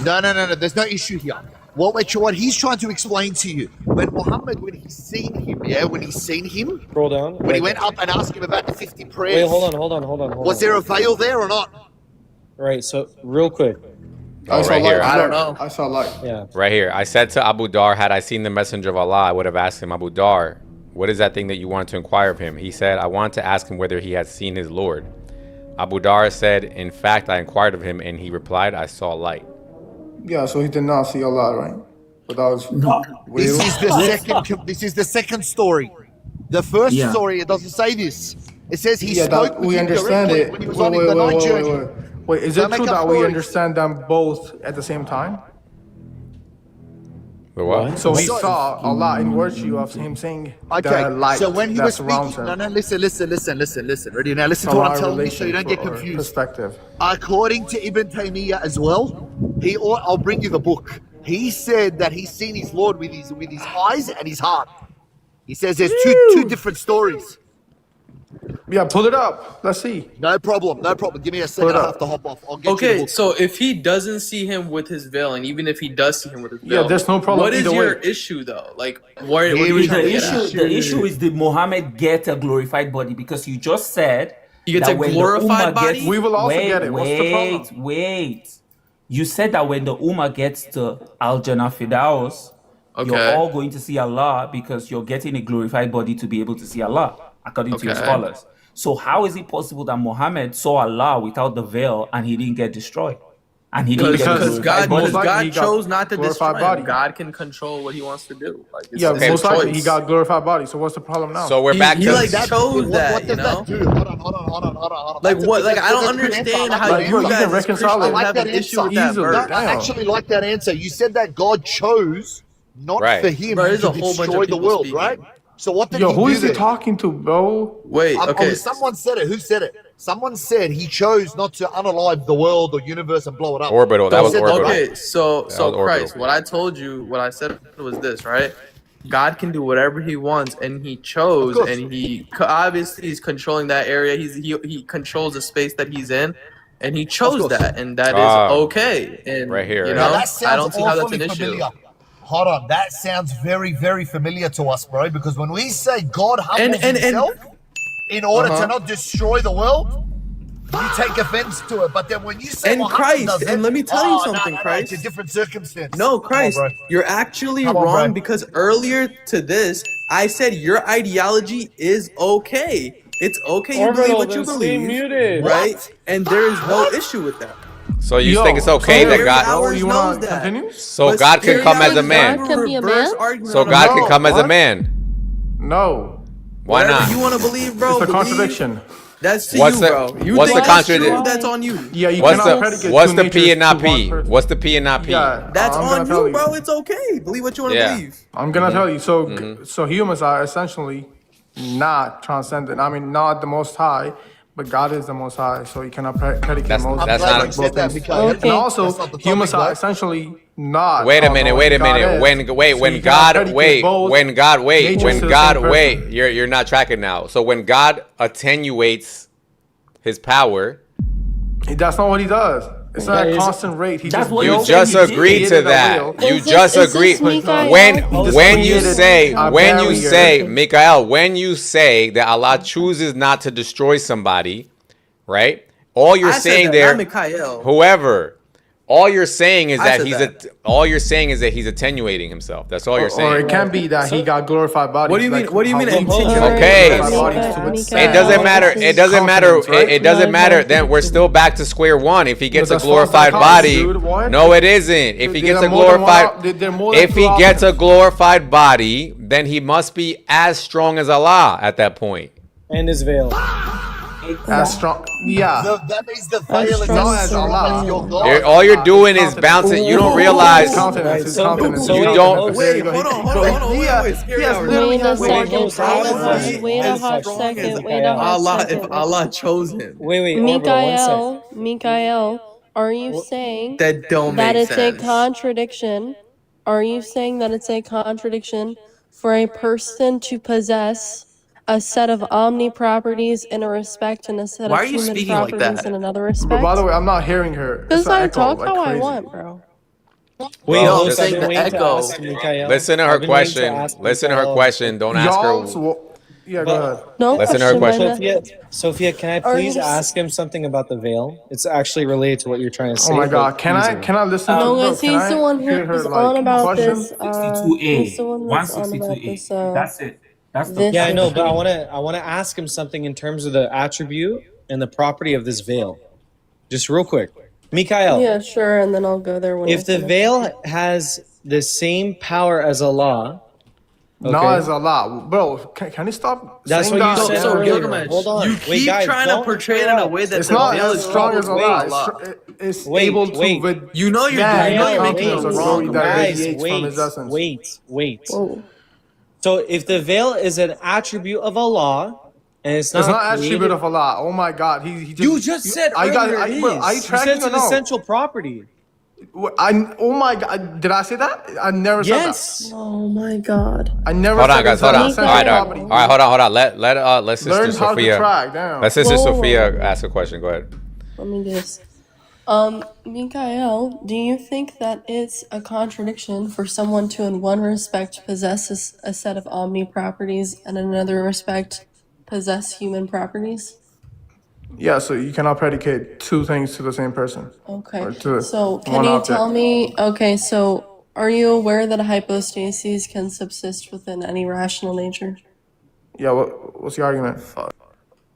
No. There's no issue here. What he's trying to explain to you, when he's seen him, Scroll down. when he went up and asked him about the 50 Wait, prayers, hold on. was there a veil there or not? Right, so real quick. Oh, right here. I don't know. I saw light. Yeah. Right here. I said to Abu Dar, had I seen the messenger of Allah, I would have asked him, Abu Dar, what is that thing that you wanted to inquire of him? He said, I wanted to ask him whether he had seen his Lord. Abu Dar said, in fact, I inquired of him, and he replied, I saw light. Yeah, so he did not see Allah, right? But that was This is the second. This is the second story. The first Yeah. story, it doesn't say this. It says he yeah, spoke that with we him understand directly it. when he was on the night journey. Wait, is Don't it make true up that we stories. understand them both at the same time? The what? So he saw Allah in virtue of him saying Okay, the light so when he that was surrounds speaking, him. no, listen. Ready now? Listen From to what I'm our telling you, so you don't get relation or confused. Perspective. According to Ibn Taymiyyah as well, I'll bring you the book. He said that he's seen his Lord with his eyes and his heart. He says there's two different stories. Yeah, pull it up. Let's see. No problem. Give me a second. Put it I up. have to hop off. I'll get you the Okay, book. so if he doesn't see him with his veil, and even if he does see him with his Yeah, veil, there's no problem What is either your way. issue though? Like, what are you trying to get at? The issue is did Muhammad get a glorified body? Because you just said He gets that a when the glorified Ummah body? gets- We will also get it. What's the problem? Wait. You said that when the Ummah gets to Al Jannah Firdaus, you're Okay. all going to see Allah because you're getting a glorified body to be able to see Allah, according to your Okay. scholars. So how is it possible that Muhammad saw Allah without the veil and he didn't get destroyed? And he didn't get a Because glorified God, body? because Most likely God he got chose not to glorified destroy him. body. God can control what He wants to do. Like, it's Yeah, his most likely he choice. got glorified body. So what's the problem now? So we're back He to like chose that, What you does know? that do? Hold on. Like That's what? a- Like I don't that's a good understand answer. how Like, you you guys can as reconcile Christians it. I like have that an issue answer. with that Easily. verse. I Damn. actually like that answer. You said that God chose not Right. for him Bro, there's to a whole bunch of destroy the people world, speaking. right? So what did Yo, he who do is he there? talking to, bro? Wait, okay. Someone said it. Who said it? Someone said he chose not to unalive the world or universe and blow it up. Orbital. That was Said orbital. Okay, so was Christ, orbital. what I told you, what I said was this, right? God can do whatever He wants, and He chose, Of course. and He obviously He's controlling that area. He controls the space that He's in, and He chose course. that, and that Ah, is okay. And right here, you right? know, Now that sounds I don't see how that's an awfully issue. familiar. Hold on, that sounds very, very familiar to us, bro. Because when we say God humbles And- Himself in order Uh-huh. to not destroy the world, you take offense to it. But then when you say And Muhammad Christ, does and it, let me tell you no, something, Christ. it's a different circumstance. No, Christ, Come on, bro. you're actually Come on, wrong bro. because earlier to this, I said your ideology is okay. It's okay you believe Orbital, what you then stay believe, muted. right? And there is no issue with that. So you Yo, think it's okay that Scary God? Hours you knows want to that. continue? So But God can Scary come as a Hours man. never Can be a reverse man? argument So on God it. can come as a what? man. No. Why Whatever not? you want to believe, bro. It's a believe. contradiction. That's to What's you, the bro. You what's think the that's true? contradiction? That's on you. Yeah, you What's cannot the predicate what's two the P natures and not to one P? person. What's the P and not P? Yeah, That's I'm on gonna tell you, bro. It's okay. Believe what you want to Yeah. believe. I'm gonna tell you. So humans are essentially not transcendent. I mean, not the Most High, but God is the Most High. So you cannot predicate That's most. that's glad not. you said that, Mikael. And also, humans are essentially not. Wait a minute. Wait a God minute. is. When So when you cannot God predicate both when God natures when to the God same person. you're not tracking now. So when God attenuates His power, That's not what he does. It's not Yeah, a is- constant rate. He That's just what you built- just he did. agreed to created a that. wheel. You Is just this agreed. Mikael? When He when you created say a when you barrier. say Mikael, when you say that Allah chooses not to destroy somebody, right? All you're I said saying that, there, not Mikael. whoever, all you're saying is I that said he's that. all you're saying is that he's attenuating himself. That's all you're Or it saying. can be that he got glorified bodies. What do you mean- like what do you how mean we attenuate? get Okay. glorified bodies to Mikael, itself. It doesn't matter. It doesn't matter. Confidence, right? It doesn't No, matter. no. Then we're still back to square one. If he gets a that's false glorified dichotomy, body, dude. What? no, it isn't. If he There gets are a more than one glorified, there are more than if two he gets a options. glorified body, then he must be as strong as Allah at that point. And his veil. As strong. Yeah. That means the veil is strong not as as strong Allah. as your You're- God. all you're doing is confidence. bouncing. You don't His realize. confidence. His So- confidence. so his wait, confidence. wait, There you go. hold on, He- hold on, hold on, wait, Yeah, wait, scary he has hours. literally Wait a has second. no Wait a confidence. second. Wait a hot second. Wait a hot Allah, second. if Allah chose him, Wait, Orbital, one sec. Mikael, are you saying that don't that make it's sense. a contradiction? Are you saying that it's a contradiction for a person to possess a set of omni properties in a respect and a set Why of are you human speaking like properties that? in another But respect? by the way, I'm not hearing her. It's Because an I echo talk like how I crazy. want, bro. Wait, Bro, host, just- I've Saying been the waiting to echo. ask Mikael. Listen to her I've been waiting to question. ask Listen to her Mikael. question. Don't ask Y'all, her. yeah, go ahead. No Listen to her question, question. Sophia, can I Are please you- ask him something about the veil? It's actually related to what you're trying to say. Oh my but God! Can I easier. listen to No, bro? guys, Can he's I the one hear her who's like on about question? this. 162A. He's the one that's on about 162A. this. That's it. That's the this Yeah, I know, issue. but I want to ask him something in terms of the attribute and the property of this veil. Just real quick, Mikael. Yeah, sure, and then I'll go there when If I the finish. veil has the same power as Allah, Not as a lot, bro. Can you stop? That's saying what you that? said So earlier. Gilgamesh, Hold on. you Wait, keep guys, trying to don't portray it in a way that It's the not veil as is strong as equal to Allah. Allah. It's Wait, able to wait. with You know you're making confidence it of wrong. glory that Guys, radiates from His wait, essence. wait. Whoa. So if the veil is an attribute of Allah, and it's not, It's not created- attribute of Allah. Oh my God, he just. You just said I got. earlier I, it bro, is. are you You said tracking it's or an no? essential property. Oh my God, did I say that? I never said that. Yes. Oh my god. I never Hold said on, guys. it's Hold an on. essential All right, property. all right. Hold on. Let Learn Sister how to Sophia. track down. Let Sister Whoa. Sophia ask a question. Go ahead. Let me do this. Mikael, do you think that it's a contradiction for someone to, in one respect, possess a set of omni properties and in another respect, possess human properties? Yeah, so you cannot predicate two things to the same person. Okay. Or to So, can one you object. tell me? Okay, so are you aware that hypostases can subsist within any rational nature? Yeah, what's the argument?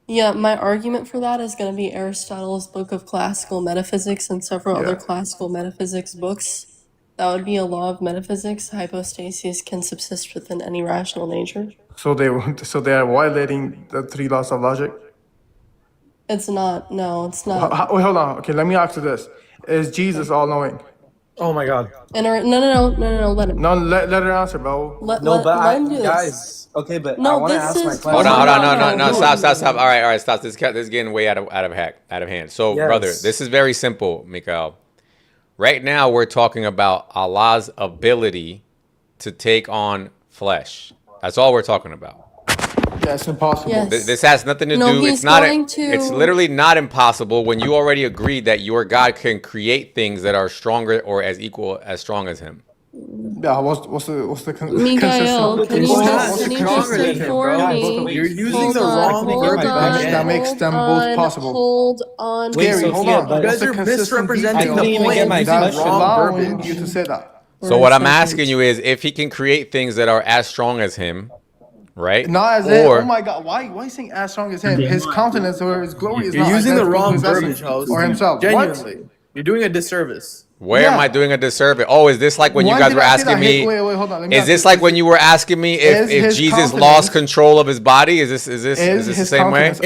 Yeah, my argument for that is going to be Aristotle's Book of Classical Metaphysics and several other Yeah. classical metaphysics books. That would be a law of metaphysics. Hypostases can subsist within any rational nature. So they are violating the three laws of logic. It's not. No, it's not. Wait, hold on. Okay, let me ask you this: Is Jesus all knowing? Oh my God. No. Let him. No, let her answer, bro. Let him do this. guys. Okay, but No, I want to this ask my is- question. Hold on. No. Stop. All right. Stop. This is getting way out of hand. So, Yes. brother, this is very simple, Mikael. Right now, we're talking about Allah's ability to take on flesh. That's all we're talking about. Yeah, it's impossible. Yes. This has nothing to No, do. he's It's not. going to- It's literally not impossible when you already agreed that your God can create things that are stronger or as strong as Him. Yeah, what's the Mikael, consistent? can you just inform me? You're using Hold the on, wrong hold word. on, That makes them both hold possible. Hold on. Wait, Scary, hold Sophia, on. but- You What's guys the are consistent misrepresenting detail? the couldn't even point. get my Using That's question. wrong allowing verbiage. you to say that. So what I'm asking you is, if He can create things that are as strong as Him, right? Not as if, Or oh my God, why are you saying as strong as him? His countenance or his glory is You're not using the identical to wrong his verbiage, essence host. or himself. What? Genuinely, you're doing a disservice. Where am I doing a disservice? Oh, is this like when you When guys did were I say asking that? me? Wait, hold on. Let me Is ask this you, like when you were asking me is if his Jesus countenance- lost control of his body? Is this the his same way? countenance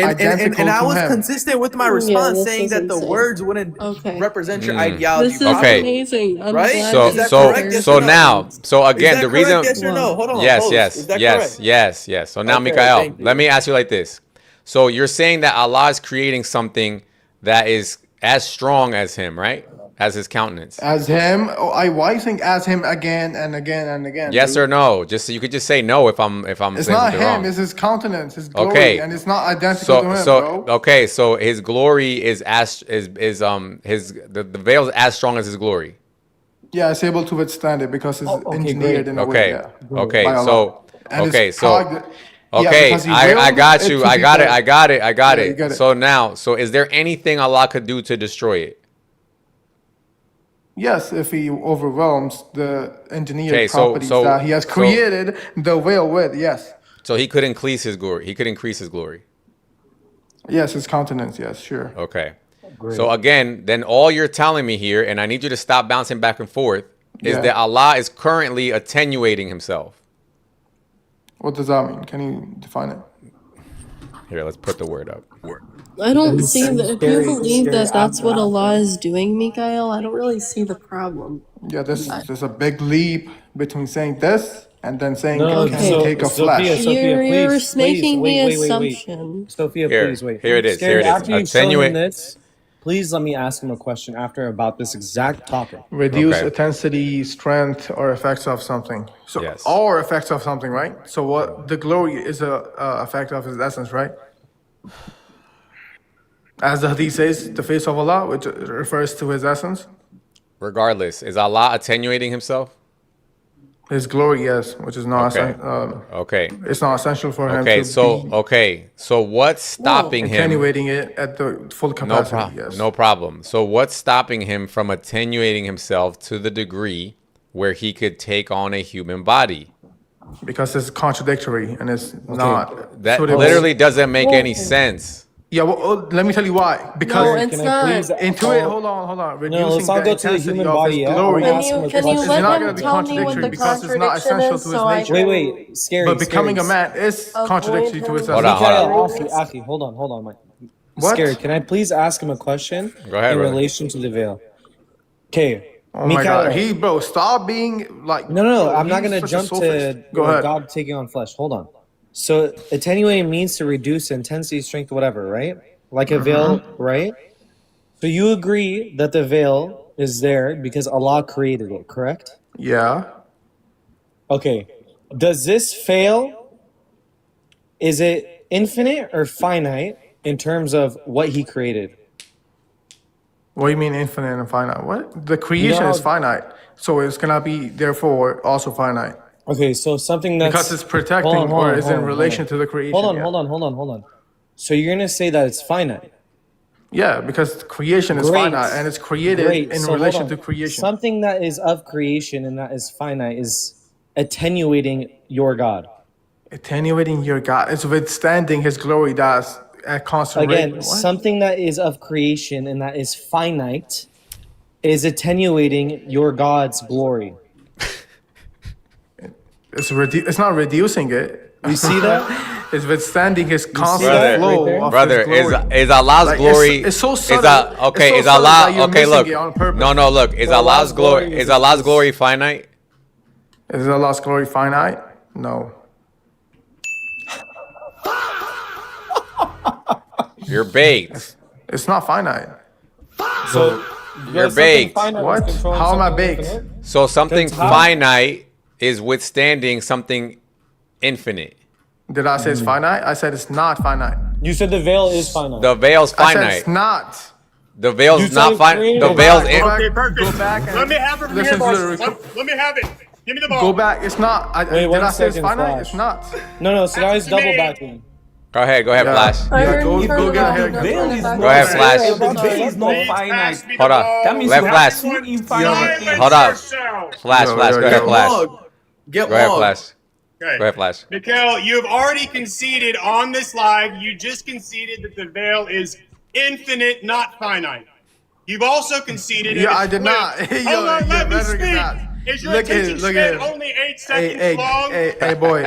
And I to was him? consistent with my Yeah, response, this saying is that the insane. words wouldn't represent your ideology. This is Okay. amazing. I'm Right? glad So that that so correct? Yes so or no? now so again that the correct? reason Yes or no? Hold on. yes Pose. yes Is that yes correct? yes. So now Okay, Mikael, thank you. let me ask you like this. So you're saying that Allah is creating something that is as strong as him, right? As his countenance. As him? Oh, why you think as him again and again and again? Yes dude? or no? Just you could just say no if I'm It's saying not something him. wrong. It's his countenance, his glory, Okay. and it's not identical to him, bro. Okay, so his glory is as is the veil is as strong as his glory. Yeah, it's able to withstand it because it's engineered in a way. Okay. Yeah. Okay. By Allah. So And it's okay. So yeah, okay. because he I willed got it you. to I be got it. better. I got it. I got Yeah, you it. get it. So now, so is there anything Allah could do to destroy it? Yes, if he overwhelms the engineered Okay, so- properties so- that he has so- created the veil with, yes. So he could increase his glory. He could increase his glory. Yes, his countenance, yes, sure. Okay. So again, then all you're telling me here, and I need you to stop bouncing back and forth, is Yeah. that Allah is currently attenuating himself. What does that mean? Can you define it? Here, let's put the word up. I don't see that. If you Scary- believe scary that that's what outcome. Allah is doing, Mikael, I don't really see the problem. Yeah, there's a big leap between saying this and then saying, No, can okay. you take a Sophia, flesh? Sophia, You're please, making please, the wait. assumption. Sophia, Here, please wait. here it is, Scary, here it is. After you show him Attenuate- this, please let me ask him a question after about this exact topic. Reduce Okay. intensity, strength, or effects of something. So Yes. all are effects of something, right? So what the glory is a effect of his essence, right? As the hadith says, the face of Allah, which refers to his essence. Regardless, is Allah attenuating himself? His glory, yes, which is not Okay. Okay. it's not essential for him Okay. to So be okay. So what's stopping him? attenuating it at the full No capacity. problem. Yes. No problem. So what's stopping him from attenuating himself to the degree where he could take on a human body? Because it's contradictory and it's not. That suitable. literally doesn't make any sense. Yeah, well, let me tell you why. Because No, it's not. into it, hold on. Reducing let's not the go to the intensity human of body his yet. glory. Can Can you is let not him going to be tell me what contradictory the because it's not contradiction essential is to his so I nature. can Wait, Scary. But becoming Scary. a man is contradictory to his Avoid essence. Hold on. Aki, hold on, Mike. What? Scary, can I please ask him a question Go ahead, in brother. relation to the veil? Okay. Oh my God, bro, stop being like. No, bro, I'm not he's gonna such a jump sophist. to Go ahead. God taking on flesh. Hold on. So attenuating means to reduce intensity, strength, whatever, right? Like a veil, right? So you agree that the veil is there because Allah created it, correct? Yeah. Okay. Does this fail? Is it infinite or finite in terms of what he created? What do you mean infinite and finite? What? The creation No. is finite, so it's gonna be therefore also finite Okay, so something that's because it's protecting Hold on, or is in hold on. relation to the creation. Hold on, yeah. hold on. So you're gonna say that it's finite. Yeah, because creation is Great. finite and it's created Great. in So hold relation on. to creation. Something that is of creation and that is finite is attenuating your God. Attenuating your God. It's withstanding his glory that's at constant rate. Again, What? something that is of creation and that is finite is attenuating your God's glory. It's not reducing it. You see that? It's withstanding his constant Brother, flow of brother, his glory. is Allah's Like, glory? It's so is subtle. that okay? It's Is so subtle Allah that you're okay? missing Look, it on purpose. no. Look, is Well, Allah's glory? Is Allah's glory finite? Is Allah's glory finite? No. You're baked. It's not finite. So You're baked. What? How am I baked? So something That's how- finite is withstanding something infinite. Did I say it's finite? I said it's not finite. You said the veil is finite. The veil's I said finite. it's not. The veil's You not said finite. created. The Go veil's back, in. go back, Okay, perfect. Go back and Let me have it from listen here, to the boss. Let me have it. Give me the ball. Go back. It's not. Wait, did 1 I say it's second, finite? Flash. It's not. No, so now he's That's double me. backing. Go ahead, Yeah. Flash. Yeah, go get a haircut. Veil is Go ahead, Flash. The veil is not Please finite. pass me the Hold on. ball. That means Let you Flash. have two infinite things. Hold up. Yourself. Flash, Yo, Flash. yo, Go ahead, yo. Flash. Get Go ahead, logged. Flash. Okay. Go ahead, Flash. Mikhail, you have already conceded on this live. You just conceded that the veil is infinite, not finite. You've also conceded. Yeah, it I is did not. flipped. Yo, Hold on, let me better speak. than that. Is your Look at attention it, look span at it. only 8 seconds long? Hey, boy.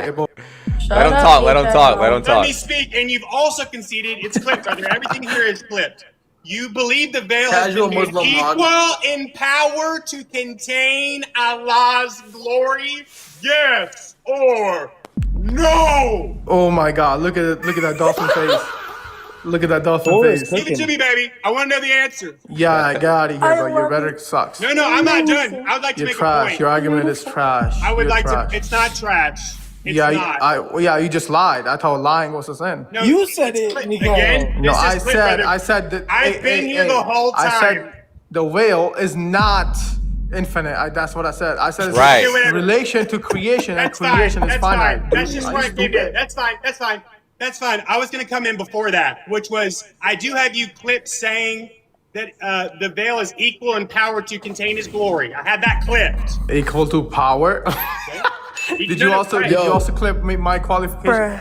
Let him talk. Let him talk. Let him Let talk. me speak, and you've also conceded it's clipped, brother. Everything here is clipped. You believe the veil Casual has been made Muslim equal in power to contain Allah's glory? Yes or no? Oh my God! Look at that dolphin face. Look at that dolphin Thor is face. Give it to me, baby. I want to know the answer. Yeah, get out of here, bro. Your rhetoric sucks. No, I'm not done. I would like to You're make a trash. point. Your argument is trash. I would You're like trash. to. It's not trash. It's Yeah, not. you just lied. I thought lying was a sin. No, You said it's it, clipped. Miguel. Again, No, this I is clipped, brother. said that. I've been here the whole I time. said the veil is not infinite. That's what I said. I said it's Right. in relation to creation, and That's fine. creation is That's finite. fine. That's just Are where you I came in. stupid? That's fine. That's fine. That's fine. I was going to come in before that, which was I do have you clipped saying that the veil is equal in power to contain his glory. I had that clipped. Equal to power. Did you also clip my qualification?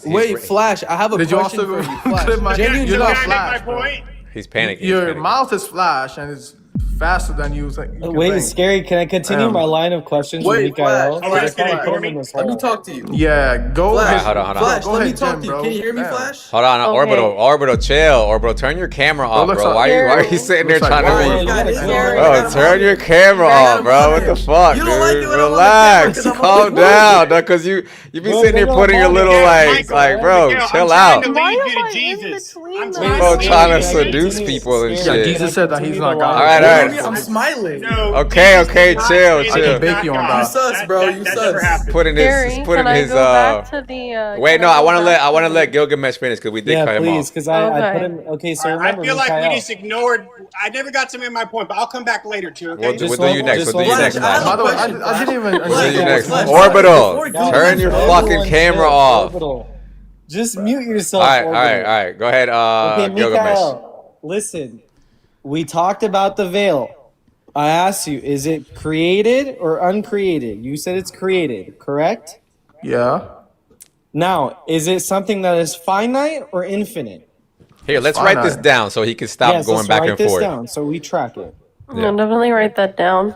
Wait, Flash, I have a Did you question also for you, Flash. clip my? Can You're not I make Flash, my bro. point? He's panicking. He's Your panicking. mouth is Flash, and it's faster than you. Wait, Scary, can I continue my line of questions with Wait, Mikael? Flash. Oh, that's I can't good. put him in this Let me hole. talk to you. Yeah, go Flash, ahead. Hold on. Flash, Go let me ahead, talk Jim, to you. bro. Can you hear me, Damn. Flash? Hold on, Okay. Orbital, chill. Orbital, turn your camera off, looks bro. like- Why are you sitting there looks like trying Warren. to be? got it. Scary. Oh, turn your camera off, bro. What the fuck, You don't like it dude? when I'm on the Relax. camera 'cause I'm Calm on the down, because you be sitting here putting your little like, bro, Miguel, chill I'm out. trying to Why lead am you to I in Jesus. between I'm them? trying People to trying to lead you to seduce Jesus. people and Yeah, shit. Jesus said that he's not All God. right, all right. I'm smiling. No, Okay, Jesus okay, did not chill, say chill. that I he's can bake not you on God. that. You sus, bro. You That sus. never happened. Putting Scary. his, putting Can I his, go back to the? Wait, can no, I go want to back I want to the- let Gilgamesh finish because we did Yeah, cut him please, off. because I Okay. put him. Okay, so I remember, feel like we Mikael. just ignored. I never got to make my point, but I'll come back later too. Okay. We'll do you one- next. just We'll do you one next. second. I have By a the way, question, I didn't even We'll do you understand next. what's Flash, Orbital, before Guys, turn your everyone fucking chill. camera off. Orbital. Just mute yourself. All right, Orbital. Go ahead, Okay, Gilgamesh. Mikael, listen. We talked about the veil. I asked you, is it created or uncreated? You said it's created, correct? Yeah. Now, is it something that is finite or infinite? Here, let's write this finite. down so he can stop Yes, going let's back write and this forth. down so we track it. Yeah. I'll definitely write that down.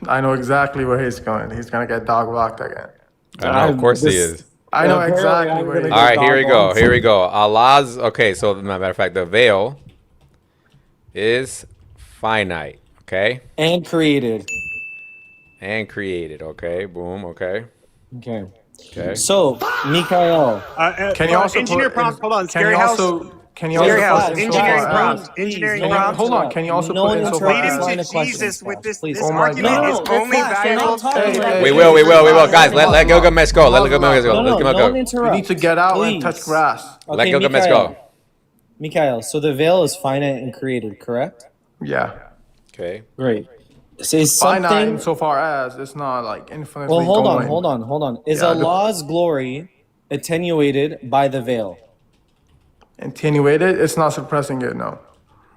I know exactly where he's going. He's gonna get dog walked again. I know, of course he This- is. I know Apparently, exactly I'm where gonna he's All right, here we dog go. walked. Here we go. Allah's okay. So, matter of fact, the veil is finite. Okay, And created. and created. Okay, boom. Okay, Okay. okay. So, Mikael. Can you also engineer put, prompts? Hold on, Can you Scary House. also can you Scary also House. put Engineering insofar prompts. as Engineering Please, prompts. hold on? Can you also no put one insofar interrupt as this line of Jesus questions, with guys, this please. Oh my argument God. is only Flash, they're valuable not talking to about Hey, We this. will. Guys, let Pause, Gilgamesh go. Let pause, Gilgamesh go. No, Let no, Gilgamesh no one go. interrupt. you need to get out and Please. touch grass. Let Gilgamesh go. Mikael, so the veil is finite and created, correct? Yeah. Okay. Great. So is Finite something... insofar as it's not like infinitely Well, hold going. on, hold on. Is Yeah, Allah's glory attenuated by the veil? Attenuated, it's not suppressing it, no.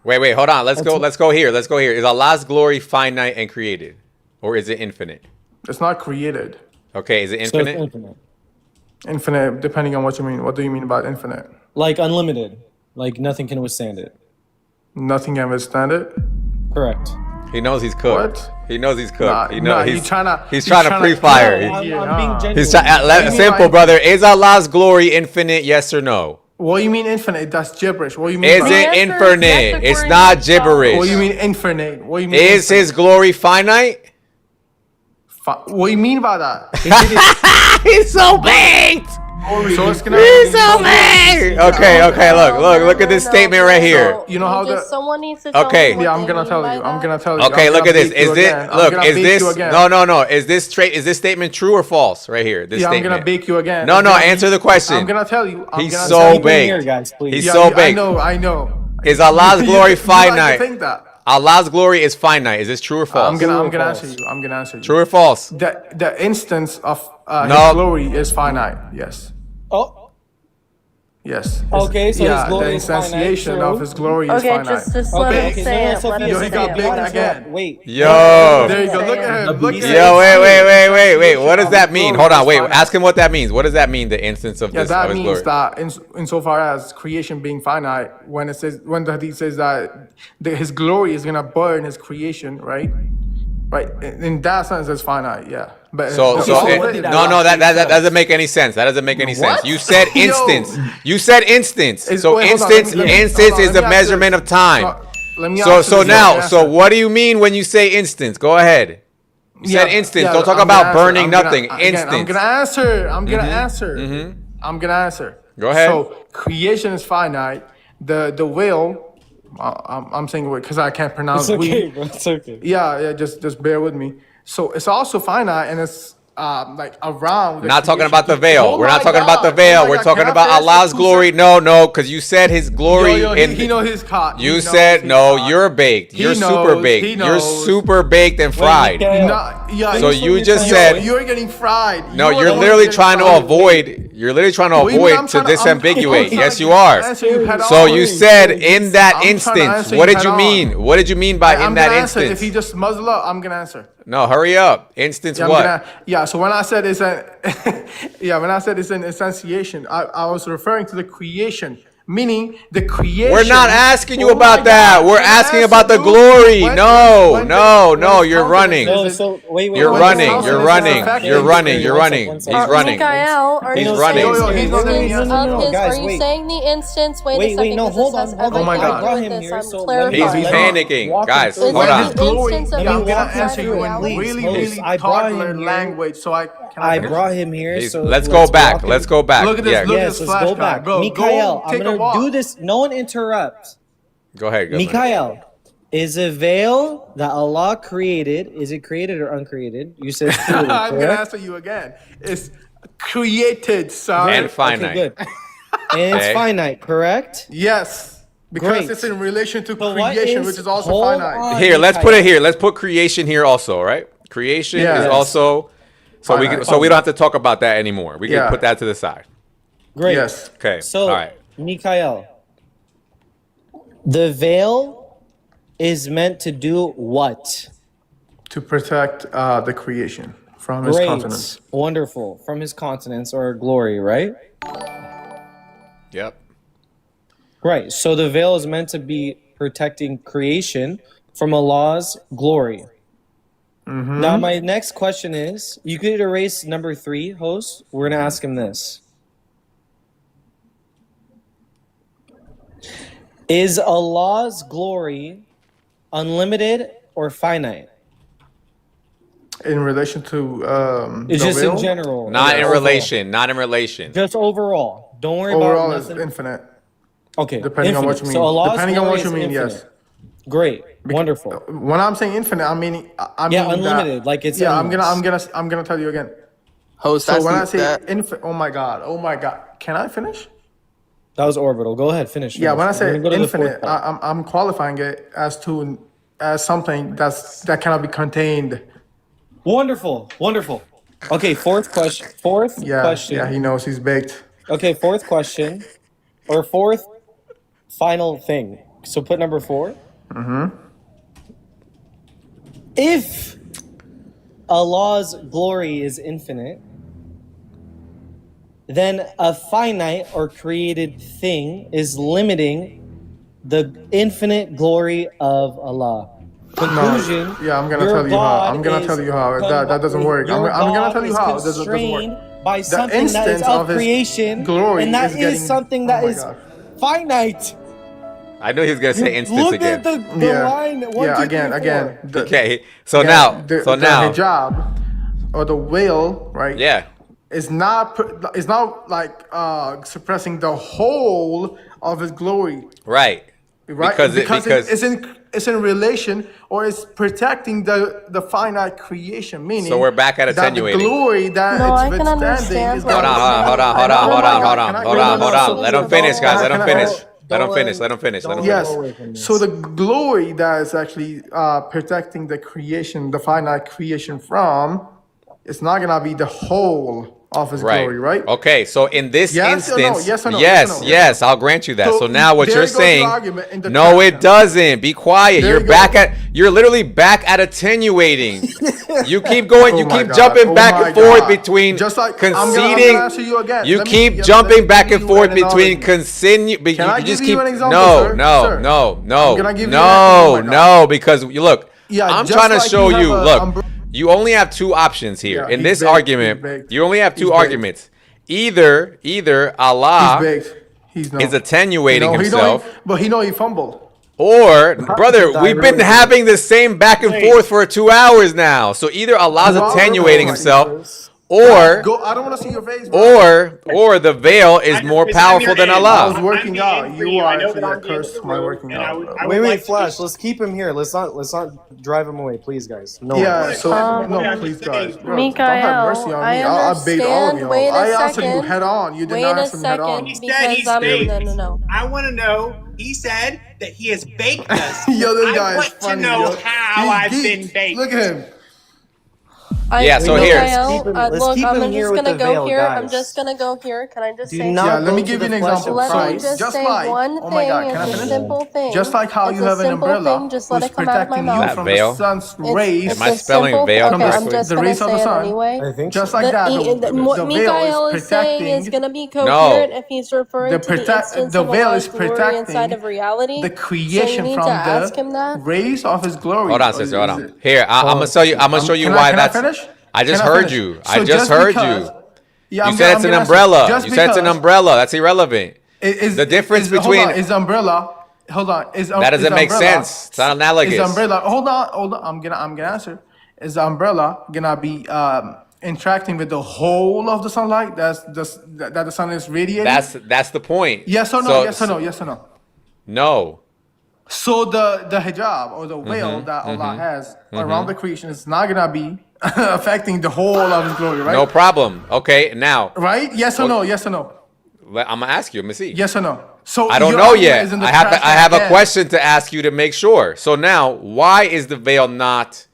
Wait. Hold on. Let's go here. Is Allah's glory finite and created, or is it infinite? It's not created. Okay. Is it So it's infinite? infinite. Infinite, depending on what you mean. What do you mean about infinite? Like unlimited. Like nothing can withstand it. Nothing can withstand it? Correct. He knows he's cooked. What? He knows he's cooked. Nah, he knows he's trying to pre-fire. No, I'm being genuine. He's simple, brother. Is Allah's glory infinite? Yes or no? What do you mean infinite? That's gibberish. What do you mean? Is by it that? infinite? It's not gibberish. What do you mean infinite? What do you mean? Is his glory finite? What do you mean by that? He's so baked. So it's gonna. He's so baked. Okay. Look at this statement right here. You know how the. Someone needs to tell Okay. me what Yeah, I'm they gonna mean tell by you. I'm that. gonna tell you. Okay, I'm look gonna at this. beat you Is this again. I'm look? gonna Is beat this you again. no? Is this statement true or false? Right here. This Yeah, I'm statement. gonna bake you again. No. I'm gonna- Answer the question. I'm gonna tell you. He's gonna so tell you. baked. Here, guys, please. He's Yeah, so I baked. know. Is Allah's glory You like to finite? think that. Allah's glory is finite. Is this true or false? I'm gonna answer you. I'm gonna answer you. True or false? The instance of No. his glory is finite. Yes. Oh. Yes. Okay, so yeah, his glory the is finite, instantiation true. of his glory is Okay, finite. just let him say it. Let him Yo, he say got it. big Let him again. Wait. Yo. There you go. Look at him. Look at him. Yo, wait. What does that mean? Hold on, wait. Ask him what that means. What does that mean? The instance of Yeah, this that of his means glory. that insofar as creation being finite, when the hadith says that his glory is gonna burn his creation, right? Right. In that sense, it's finite. Yeah. But No, that doesn't make any sense. That doesn't make any sense. You said instance. You said instance. So instance is the measurement of time. So what do you mean when you say instance? Go ahead. You said instance. Don't talk about burning nothing. Instance. I'm gonna answer. Go ahead. So creation is finite. The will. I'm saying it because I can't pronounce. It's okay, bro. It's okay. Yeah. Just bear with me. So it's also finite, and it's like around. We're not talking about the veil. We're not talking about the veil. We're talking about Allah's glory. No, because you said His glory. He knows his caught. You said no. You're baked. You're super baked. You're super baked and fried. So you just said you're getting fried. No, you're literally trying to avoid. You're literally trying to avoid to disambiguate. Yes, you are. So you said in that instance. What did you mean? What did you mean by in that instance? If he just muzzle up, I'm gonna answer. No, hurry up. Instance what? So when I said it's an instantiation, I was referring to the creation, meaning the creation. We're not asking you about that. We're asking about the glory. No, you're running. You're running. He's running. Mikael, are you running. Are you saying the instance? Wait a second. No, hold on. Oh my God. I'm clarifying. He's panicking. Guys, hold Is on. the instance of I'm the gonna answer you in really toddler language, so I brought him here. So Let's go back. Let's go back. Look at this. Look at this let's go back. flashback. Mikael, I'm gonna do this. No one interrupt. Go ahead. Mikael, is a veil that Allah created? Is it created or uncreated? You said created, I'm gonna answer you again. It's created, son. And finite. Okay, good. And it's finite, correct? Yes. Because Great. it's in relation to So what creation, is- which is also hold finite. on. Here, let's put it here. Let's put creation here also, right? Creation is also so we don't have to talk about that anymore. We can put that to the side. Great. Yes. Okay. So, all right. Mikael, the veil is meant to do what? To protect the creation from his countenance. Wonderful. From his countenance or glory, right? Yep. Right. So the veil is meant to be protecting creation from Allah's glory. Mm-hmm. Now, my next question is, you could erase number 3, host. We're going to ask him this. Is Allah's glory unlimited or finite? In relation to It's the just will? in general. Not in overall. relation. Not in relation. Just overall. Don't worry Overall about is nothing. infinite. Okay. Depending on what you infinite. mean. So Allah's Depending on glory what you is mean, infinite. yes. Great. Wonderful. When I'm saying infinite, I mean unlimited. Like it's I'm endless. gonna tell you again. Host, So when I say infinite, oh my god, can I finish? That was orbital. Go ahead, finish. Yeah, when I say We're gonna go to the fourth infinite, part. I'm qualifying it as something that cannot be contained. Wonderful. Okay, fourth question. Yeah, he knows he's baked. Okay, fourth question, or fourth final thing. So put number 4. Mm-hmm. If Allah's glory is infinite, then a finite or created thing is limiting the infinite glory of Allah. Conclusion. Yeah, I'm gonna your tell you how. God I'm gonna is tell you how that doesn't work. your I'm gonna God tell you is how it doesn't work. constrained by The something that is instance of of his creation, glory and that is is getting- something that oh my is God. finite. I knew he was gonna say instance Look again. at the line. 1, 2, 3, 4. Okay. So now. the hijab or the veil, right? Yeah. Is not like suppressing the whole of his glory, Right. right? Because it's in relation, or it's protecting the finite creation. Meaning, So we're back at that the attenuating. glory that No, I it's can understand. is Hold gonna- on. Let him finish, guys. Let him finish. Let him finish. Yes. So the glory that is actually protecting the creation, the finite creation from, it's not gonna be the whole of His Right. glory, right? Okay, so in this Yes or no? instance, Yes or no? yes, Yes or no? yes, I'll grant you that. So, So now what there you're goes your saying, argument in the no, question. it doesn't. Be quiet. There You're you back go. you're literally back at attenuating. You keep going, Oh you my keep God. jumping Oh back my and forth God. between Just like I'm conceding. gonna answer you again. You Let me- keep yeah, let jumping me back give and you forth an between analogy. but Can you I just give you keep an example, no, sir? no, Sir. no, no, I'm gonna give you an no, example. Oh my no, because you look, Yeah, I'm just trying to like show you have you. a Look, you only have two options here Yeah, in he's this baked, argument. he's baked, You only have two he's baked. arguments. Either Allah He's baked. He's no. is attenuating He himself, but he fumbled. or brother, we've been having the same back and forth for 2 hours now. So either Allah's Wow. attenuating Oh my himself, or Go. I don't want to see your face, bro. or the veil is more powerful than I was Allah. working out. for You you. I are know that actually I'm a the end of curse the to my room, working and I out, would- bro. I would Wait, like to Flash. Let's keep him here. Let's not drive him away, please, guys. No. Yeah, so no, I'm please, just guys, saying. bro, don't have mercy on me. I bait all of you. Wait a I answered you second. head on. You did Wait not a answer me head on. second, He said because he's I'm baked. no. I want to know. He said that he has baked us. Yo, this guy I is want funny. to know Yo. how He's I've geeked. been baked. Look at him. Yeah, so Wait, here. Look, keep I'm him here just with gonna the go veil, here. I'm guys. just gonna go here. Can I just Do say not Yeah, let me go give to you the an flesh example. of Let me Christ. just Just say like, one oh my God, thing. can I It's a finish? simple thing. Just like how It's you a have an simple umbrella thing. Just let who's it come out of my protecting you mouth. from veil? the sun's It's- rays. it's Am I a spelling simple- veil Okay, I'm correctly? just The gonna rays of say the it sun. anyway. I think Just so. like that, What the veil Mikael is is saying is protecting. going to be coherent No. if he's referring to the instance The of veil Allah's is glory inside protecting of reality. the So you creation need from to ask him the that. rays of His glory. Hold on, Or sister. Hold is on. it- Here, I'm gonna show you. I'm gonna show you why Can I that's. finish? I just Can heard finish? you. So I just just heard because- you. Yeah, You I'm said gonna- it's I'm an gonna umbrella. say, just You said it's an because- umbrella. That's irrelevant. Is The difference hold between- on, is umbrella. Hold on. That doesn't make sense. It's not analogous. Is umbrella? Hold on. I'm gonna answer. Is the umbrella gonna be interacting with the whole of the sunlight that the sun is radiating? That's the point. Yes or no? So- Yes or no? Yes or no? No. So the hijab or the veil that Allah has around the creation is not gonna be affecting the whole of His glory, right? No problem. Okay, now Right? Yes or no? Yes or no? I'm gonna ask you. Let me see. Yes or no? So I don't your know argument yet. is in the I have trash I have a can. question to ask you to make sure. So now, why is the veil not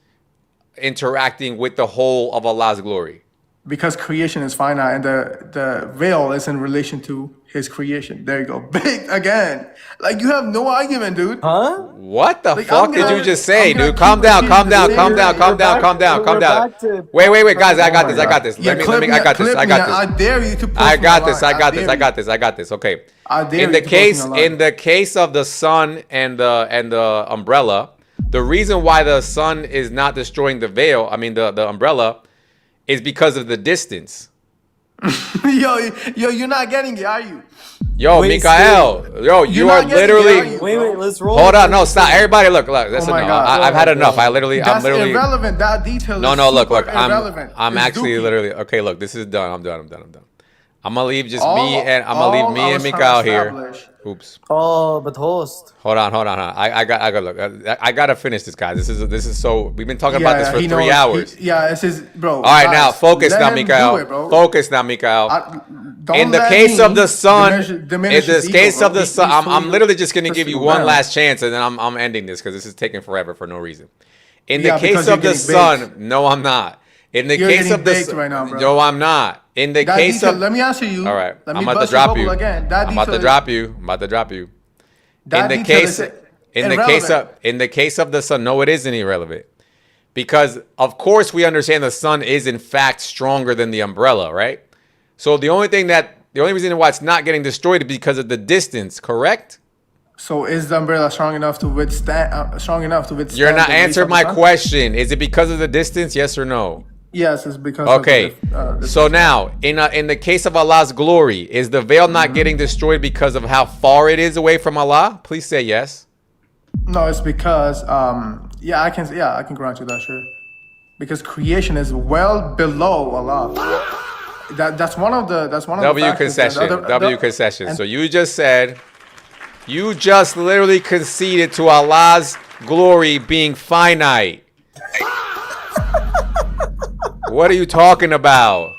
interacting with the whole of Allah's glory? Because creation is finite and the veil is in relation to His creation. There you go. Big again. Like you have no argument, dude. Huh? What the Like, fuck I'm did gonna- you just say, I'm gonna dude? Calm keep down, repeating calm the down, same calm thing. down, calm down, calm down, calm down. Wait, guys, I got this, I got this. Yeah, Let me, clip I got this, clip I me. got I this. dare you to post I me got online. this, I got this, dare I you. got this, I got this. Okay. I dare In you the to post me case, online. in the case of the sun and the umbrella, the reason why the sun is not destroying the veil, I mean the umbrella, is because of the distance. yo, you're not getting it, are you? Yo, Wait, Mikael, yo, you not are getting it, literally. are you? Wait, let's roll. Hold with on, it. no, stop. Everybody, look. Listen, my no, God. I've had enough. I'm That's literally. irrelevant. That detail No, is look, super I'm irrelevant. It's actually dookie. literally okay. Look, this is done. I'm done. I'm gonna leave just All- me and all I was Mikael trying to here. establish- Oops. Oh, but host. Hold on. I got look. I gotta finish this, guys. This is so. We've been talking about this for he 3 knows- hours. It's his bro. All right, guys, now focus let now, him do Mikael. it, bro. Focus now, Mikael. Don't In the let case me of the sun, diminish in his the ego, case bro. of the He's sun, I'm too- literally just gonna just give you too one bad. last chance, and then I'm ending this because this is taking forever for no reason. In the Yeah, case because of you're the getting sun, no, I'm not. In the You're case getting of the baked sun, right now, bro. no, I'm not. In the That case detail, of, let me answer you. all right, Let I'm me about to bust your drop bubble you. again. That I'm about to detail drop you. I'm about to drop you. That In the detail case, is in the case of the sun, no, it isn't irrelevant, because of course we understand the sun is in fact stronger than the umbrella, right? So the only reason why it's not getting destroyed is because of the distance, correct? So is the umbrella strong enough to withstand? You're not the rays answering of the my sun? question. Is it because of the distance? Yes or no? Yes, it's because. Okay. Of the, So now, in the case of Allah's glory, is the veil not getting destroyed because of how far it is away from Allah? Please say yes. no, it's because. I can grant you that, sure. Because creation is well below Allah. That's one of the. W factors. concession. And W concession. and- So you just literally conceded to Allah's glory being finite. What are you talking about?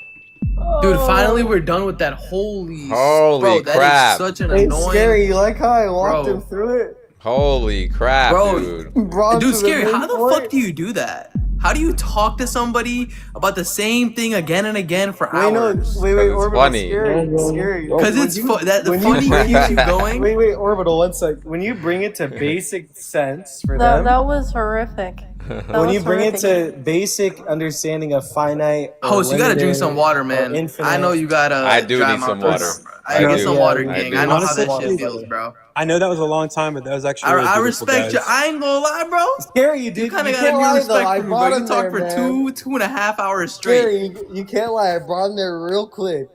Dude, finally we're done with that. Holy bro, that crap. is such an It's annoying. scary. You like how I walked Bro. him through it? Holy crap, Bro, dude. Brought Dude, to scary. the How the midpoint? fuck do you do that? How do you talk to somebody about the same thing again and again for hours? Wait, it's Orbital, funny. scary. Because it's the funny keeps you going. Wait, Orbital, one sec. When you bring it to basic sense for That them, that was horrific. when you bring it to basic understanding of finite, Host, you gotta drink some water, man. I know you gotta. I do need some water. I get some water, I gang. do. I know how Honestly, that shit feels, bro. I know that was a long time, but that was actually. Really I beautiful, respect you. guys. I ain't gonna lie, bro. Scary, you dude. You kind of You gotta can't be lie, though. respect I for me, brought bro. him You talk there, for man. 2.5 hours straight. Scary, you can't lie. I brought him there real quick.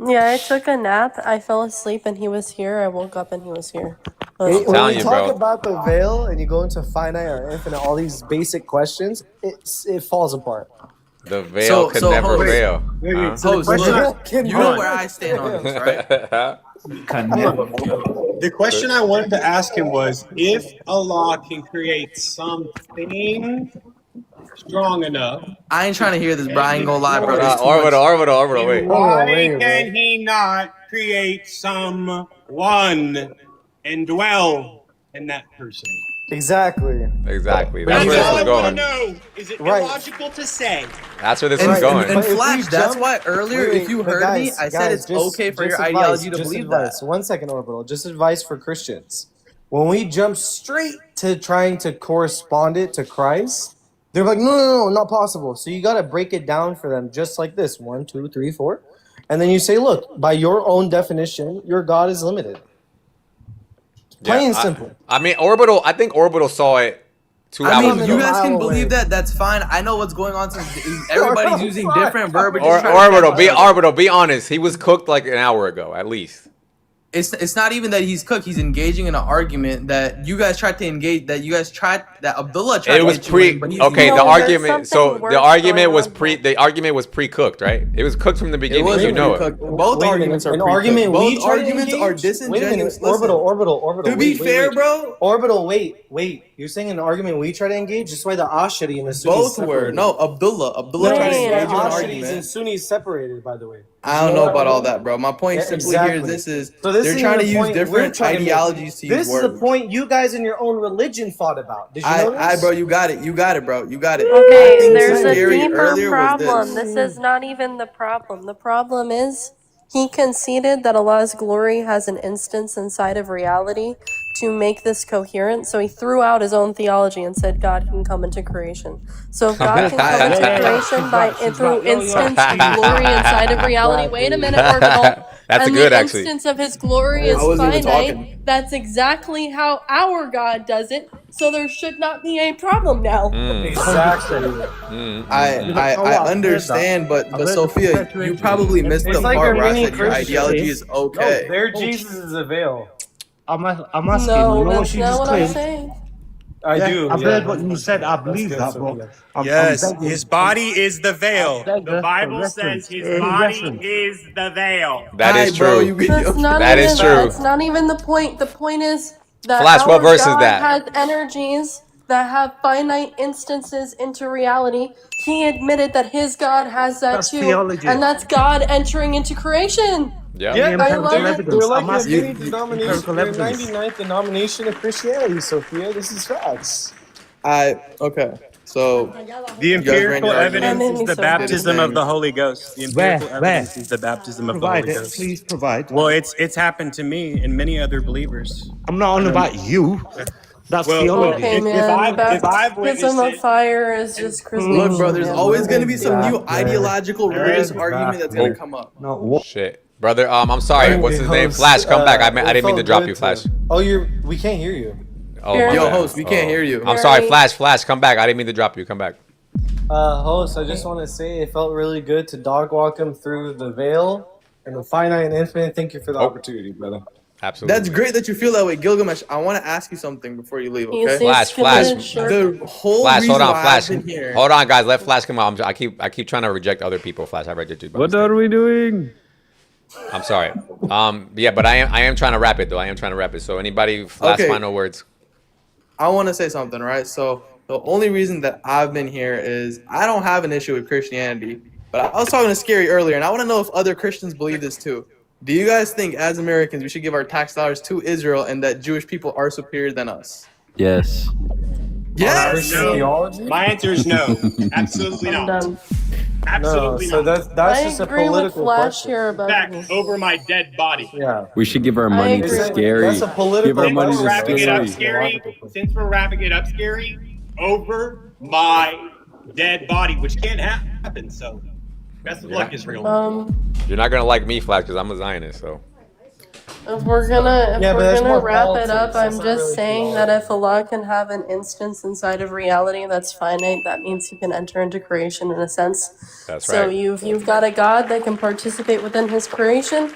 Yeah, I took a nap. I fell asleep and he was here. I woke up and he was here. When telling you you, talk bro. about the veil and you go into finite or infinite, all these basic questions, it falls apart. The veil could never fail. Huh? So look, you know where I stand on this, right? The question I wanted to ask him was, if Allah can create something strong enough, I ain't trying to hear this, bro. I ain't gonna lie, bro. There's too much- Orbital, wait. why can he not create someone and dwell in that person? Exactly. Exactly. That's That's where this all was I want to going. know. Is it Right. illogical to say? That's where this And, was going. and But if Flash, we that's jump- why earlier, Wait, if you but heard me, guys, I said it's just- okay for your just ideology to just believe advice. that. 1 second, Orbital. Just advice for Christians. When we jump straight to trying to correspond it to Christ, they're like, no, not possible. So you got to break it down for them just like this. 1, 2, 3, 4. And then you say, look, by your own definition, your God is limited. Plain and simple. I mean, Orbital. I think Orbital saw it 2 I hours mean, ago. you guys can Mile away. believe that. That's fine. I know what's going on since everybody's using different verbiage. Orbital, be honest. He was cooked like an hour ago, at least. It's not even that he's cooked. He's engaging in an argument that you guys tried to engage. That Abdullah tried. It was to get you in, but he's okay. No, The there's argument. So something the worse argument going was on the argument was pre-cooked, right? It was cooked from the It beginning. was You know it. pre-cooked. Both Wait a arguments are minute, an pre-cooked. argument we Both try to arguments are engage? Wait a disingenuous. minute, Listen, Orbital. to be wait, fair, wait. bro, Orbital, wait. You're saying an argument we try to engage? Just why the Ashari and the Sunnis both were. separated. No, Abdullah Wait, tried to Wait, engage in an Asharis argument. and Sunnis separated, by the way. I don't know about all that, bro. My point Yeah, simply here exactly. is So this they're is trying the to use point we're different trying to make. ideologies to use This words. is the point you guys in your own religion fought about. Did you know this? bro, you got it, bro, you got it. Okay, I think there's a scary deeper earlier was problem. This is not even the problem. The problem is he conceded that Allah's glory has an instance inside of reality to make this coherent. So he threw out his own theology and said God can come into creation. So if God can come into creation through instance and glory inside of reality. Wait a minute, Orbital. That's and good, the actually. instance of his glory is I wasn't even finite. talking. That's exactly how our God does it. So there should not be a problem now. Exactly. I understand, but Sophia, you probably missed the It's like part a where I mini said your Christian. ideology is okay. Their Jesus is a veil. I'm asking, No, you know what that's she not just what I'm claimed? saying. I do. I've yeah. heard what you said. I believe good, that, Sophia. but Yes, I'm begging- his body is the veil. beg The for Bible reference. says his Any body reference. is the veil. That is Bro, true. you That's not That even, is true. That's not even the point. The point is that Flash, our what verse is God that? has energies that have finite instances into reality. He admitted that his God has that That's too, theology. and that's God entering into creation. Yeah. Yeah, I love empirical it. evidence. They're like I'm your asking mini denomination, empirical your evidence. 99th denomination of Christianity, Sophia. This is facts. Okay. So The You guys ran empirical your argument. evidence That is made the me so baptism happy. of the Holy Ghost. The Where? empirical evidence is the baptism of the Provide Holy it. Ghost. Please provide. Well, it's happened to me and many other believers. I'm not on about you. That's Well, theology. Okay, If man. I've Baptism witnessed of it, fire is just Christmas. look, bro, there's man. always gonna be some new Exactly. ideological religious argument that's gonna come up. No, what? Shit, brother. I'm sorry. What's his name? Flash, come back. I didn't mean to drop you, Flash. Oh, we can't hear you. Oh, my Yo, bad. host, we can't hear you. I'm sorry, Flash, come back. I didn't mean to drop you. Come back. Host, I just want to say it felt really good to dog walk him through the veil and the finite and infinite. Thank you for the opportunity, brother. Absolutely. That's great that you feel that way, Gilgamesh. I want to ask you something before you leave, He okay? seems Flash. committed, The whole Flash, reason hold on, why Flash. I've been here. Hold on, guys. Let Flash come out. I keep trying to reject other people. Flash, I reject you. by What mistake. are we doing? I'm sorry. Yeah, but I am trying to wrap it though. I am trying to wrap it. So anybody, last Okay. final words? I want to say something, right? So the only reason that I've been here is I don't have an issue with Christianity, but I was talking to Scary earlier, and I want to know if other Christians believe this too. Do you guys think, as Americans, we should give our tax dollars to Israel and that Jewish people are superior than us? Yes. Yes. No. My answer is no. Absolutely I'm not. done. Absolutely so not. that's I just a agree with political Flash question. here about Back this. over my dead body. Yeah. We should give our I money agree to with Scary. That's a political Give our money Since we're to wrapping it up, Scary. Since we're wrapping it up, Scary, over my dead body, which can't happen. So, best of luck, Israel. You're not gonna like me, Flash, because I'm a Zionist. So If we're gonna Yeah, but that's more wrap it politics. up, That's I'm not just really saying that if Allah can have an instance inside of reality that's finite, that means he can enter into creation in a sense. That's So right. you've got a God that can participate within his creation.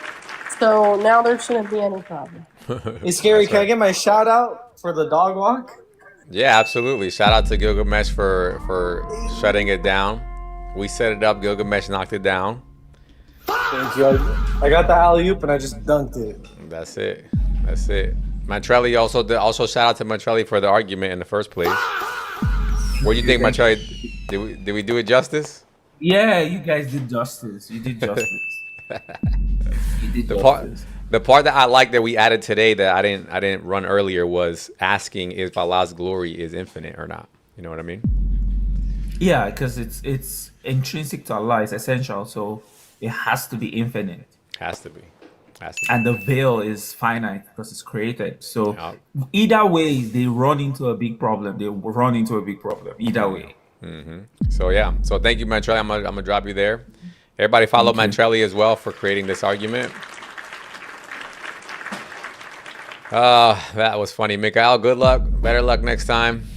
So now there shouldn't be any problem. Hey, Scary, That's can I right. get my shout out for the dog walk? Yeah, absolutely. Shout out to Gilgamesh for shutting it down. We set it up. Gilgamesh knocked it down. Thank you. I got the alley oop and I just dunked it. That's it. That's it. Mantrelli also shout out to Mantrelli for the argument in the first place. What do you think, Mantrelli? Did we do it justice? Yeah, you guys did justice. You did justice. You did justice. The part that I like that we added today that I didn't run earlier was asking if Allah's glory is infinite or not. You know what I mean? Yeah, because it's intrinsic to Allah. It's essential, so it has to be infinite. Has to be. And the veil is finite because it's created. So either way, they run into a big problem. They run into a big problem. Either way. So yeah. So thank you, Mantrelli. I'm gonna drop you there. Everybody follow Mantrelli as well for creating this argument. That was funny, Mikhail. Good luck. Better luck next time.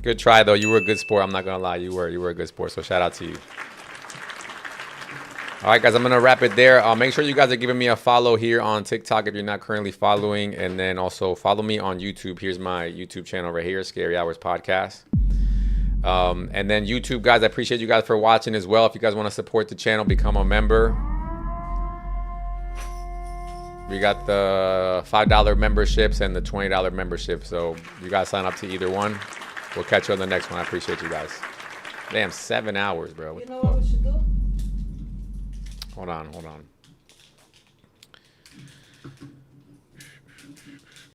Good try though. You were a good sport. I'm not gonna lie. You were a good sport. So shout out to you. All right, guys, I'm going to wrap it there. Make sure you guys are giving me a follow here on TikTok if you're not currently following. And then also follow me on YouTube. Here's my YouTube channel right here, Scary Hours Podcast. And then YouTube, guys, I appreciate you guys for watching as well. If you guys want to support the channel, become a member. We got the $5 memberships and the $20 membership. So you guys sign up to either one. We'll catch you on the next one. I appreciate you guys. Damn, 7 hours, bro. You know what we should do? Hold on.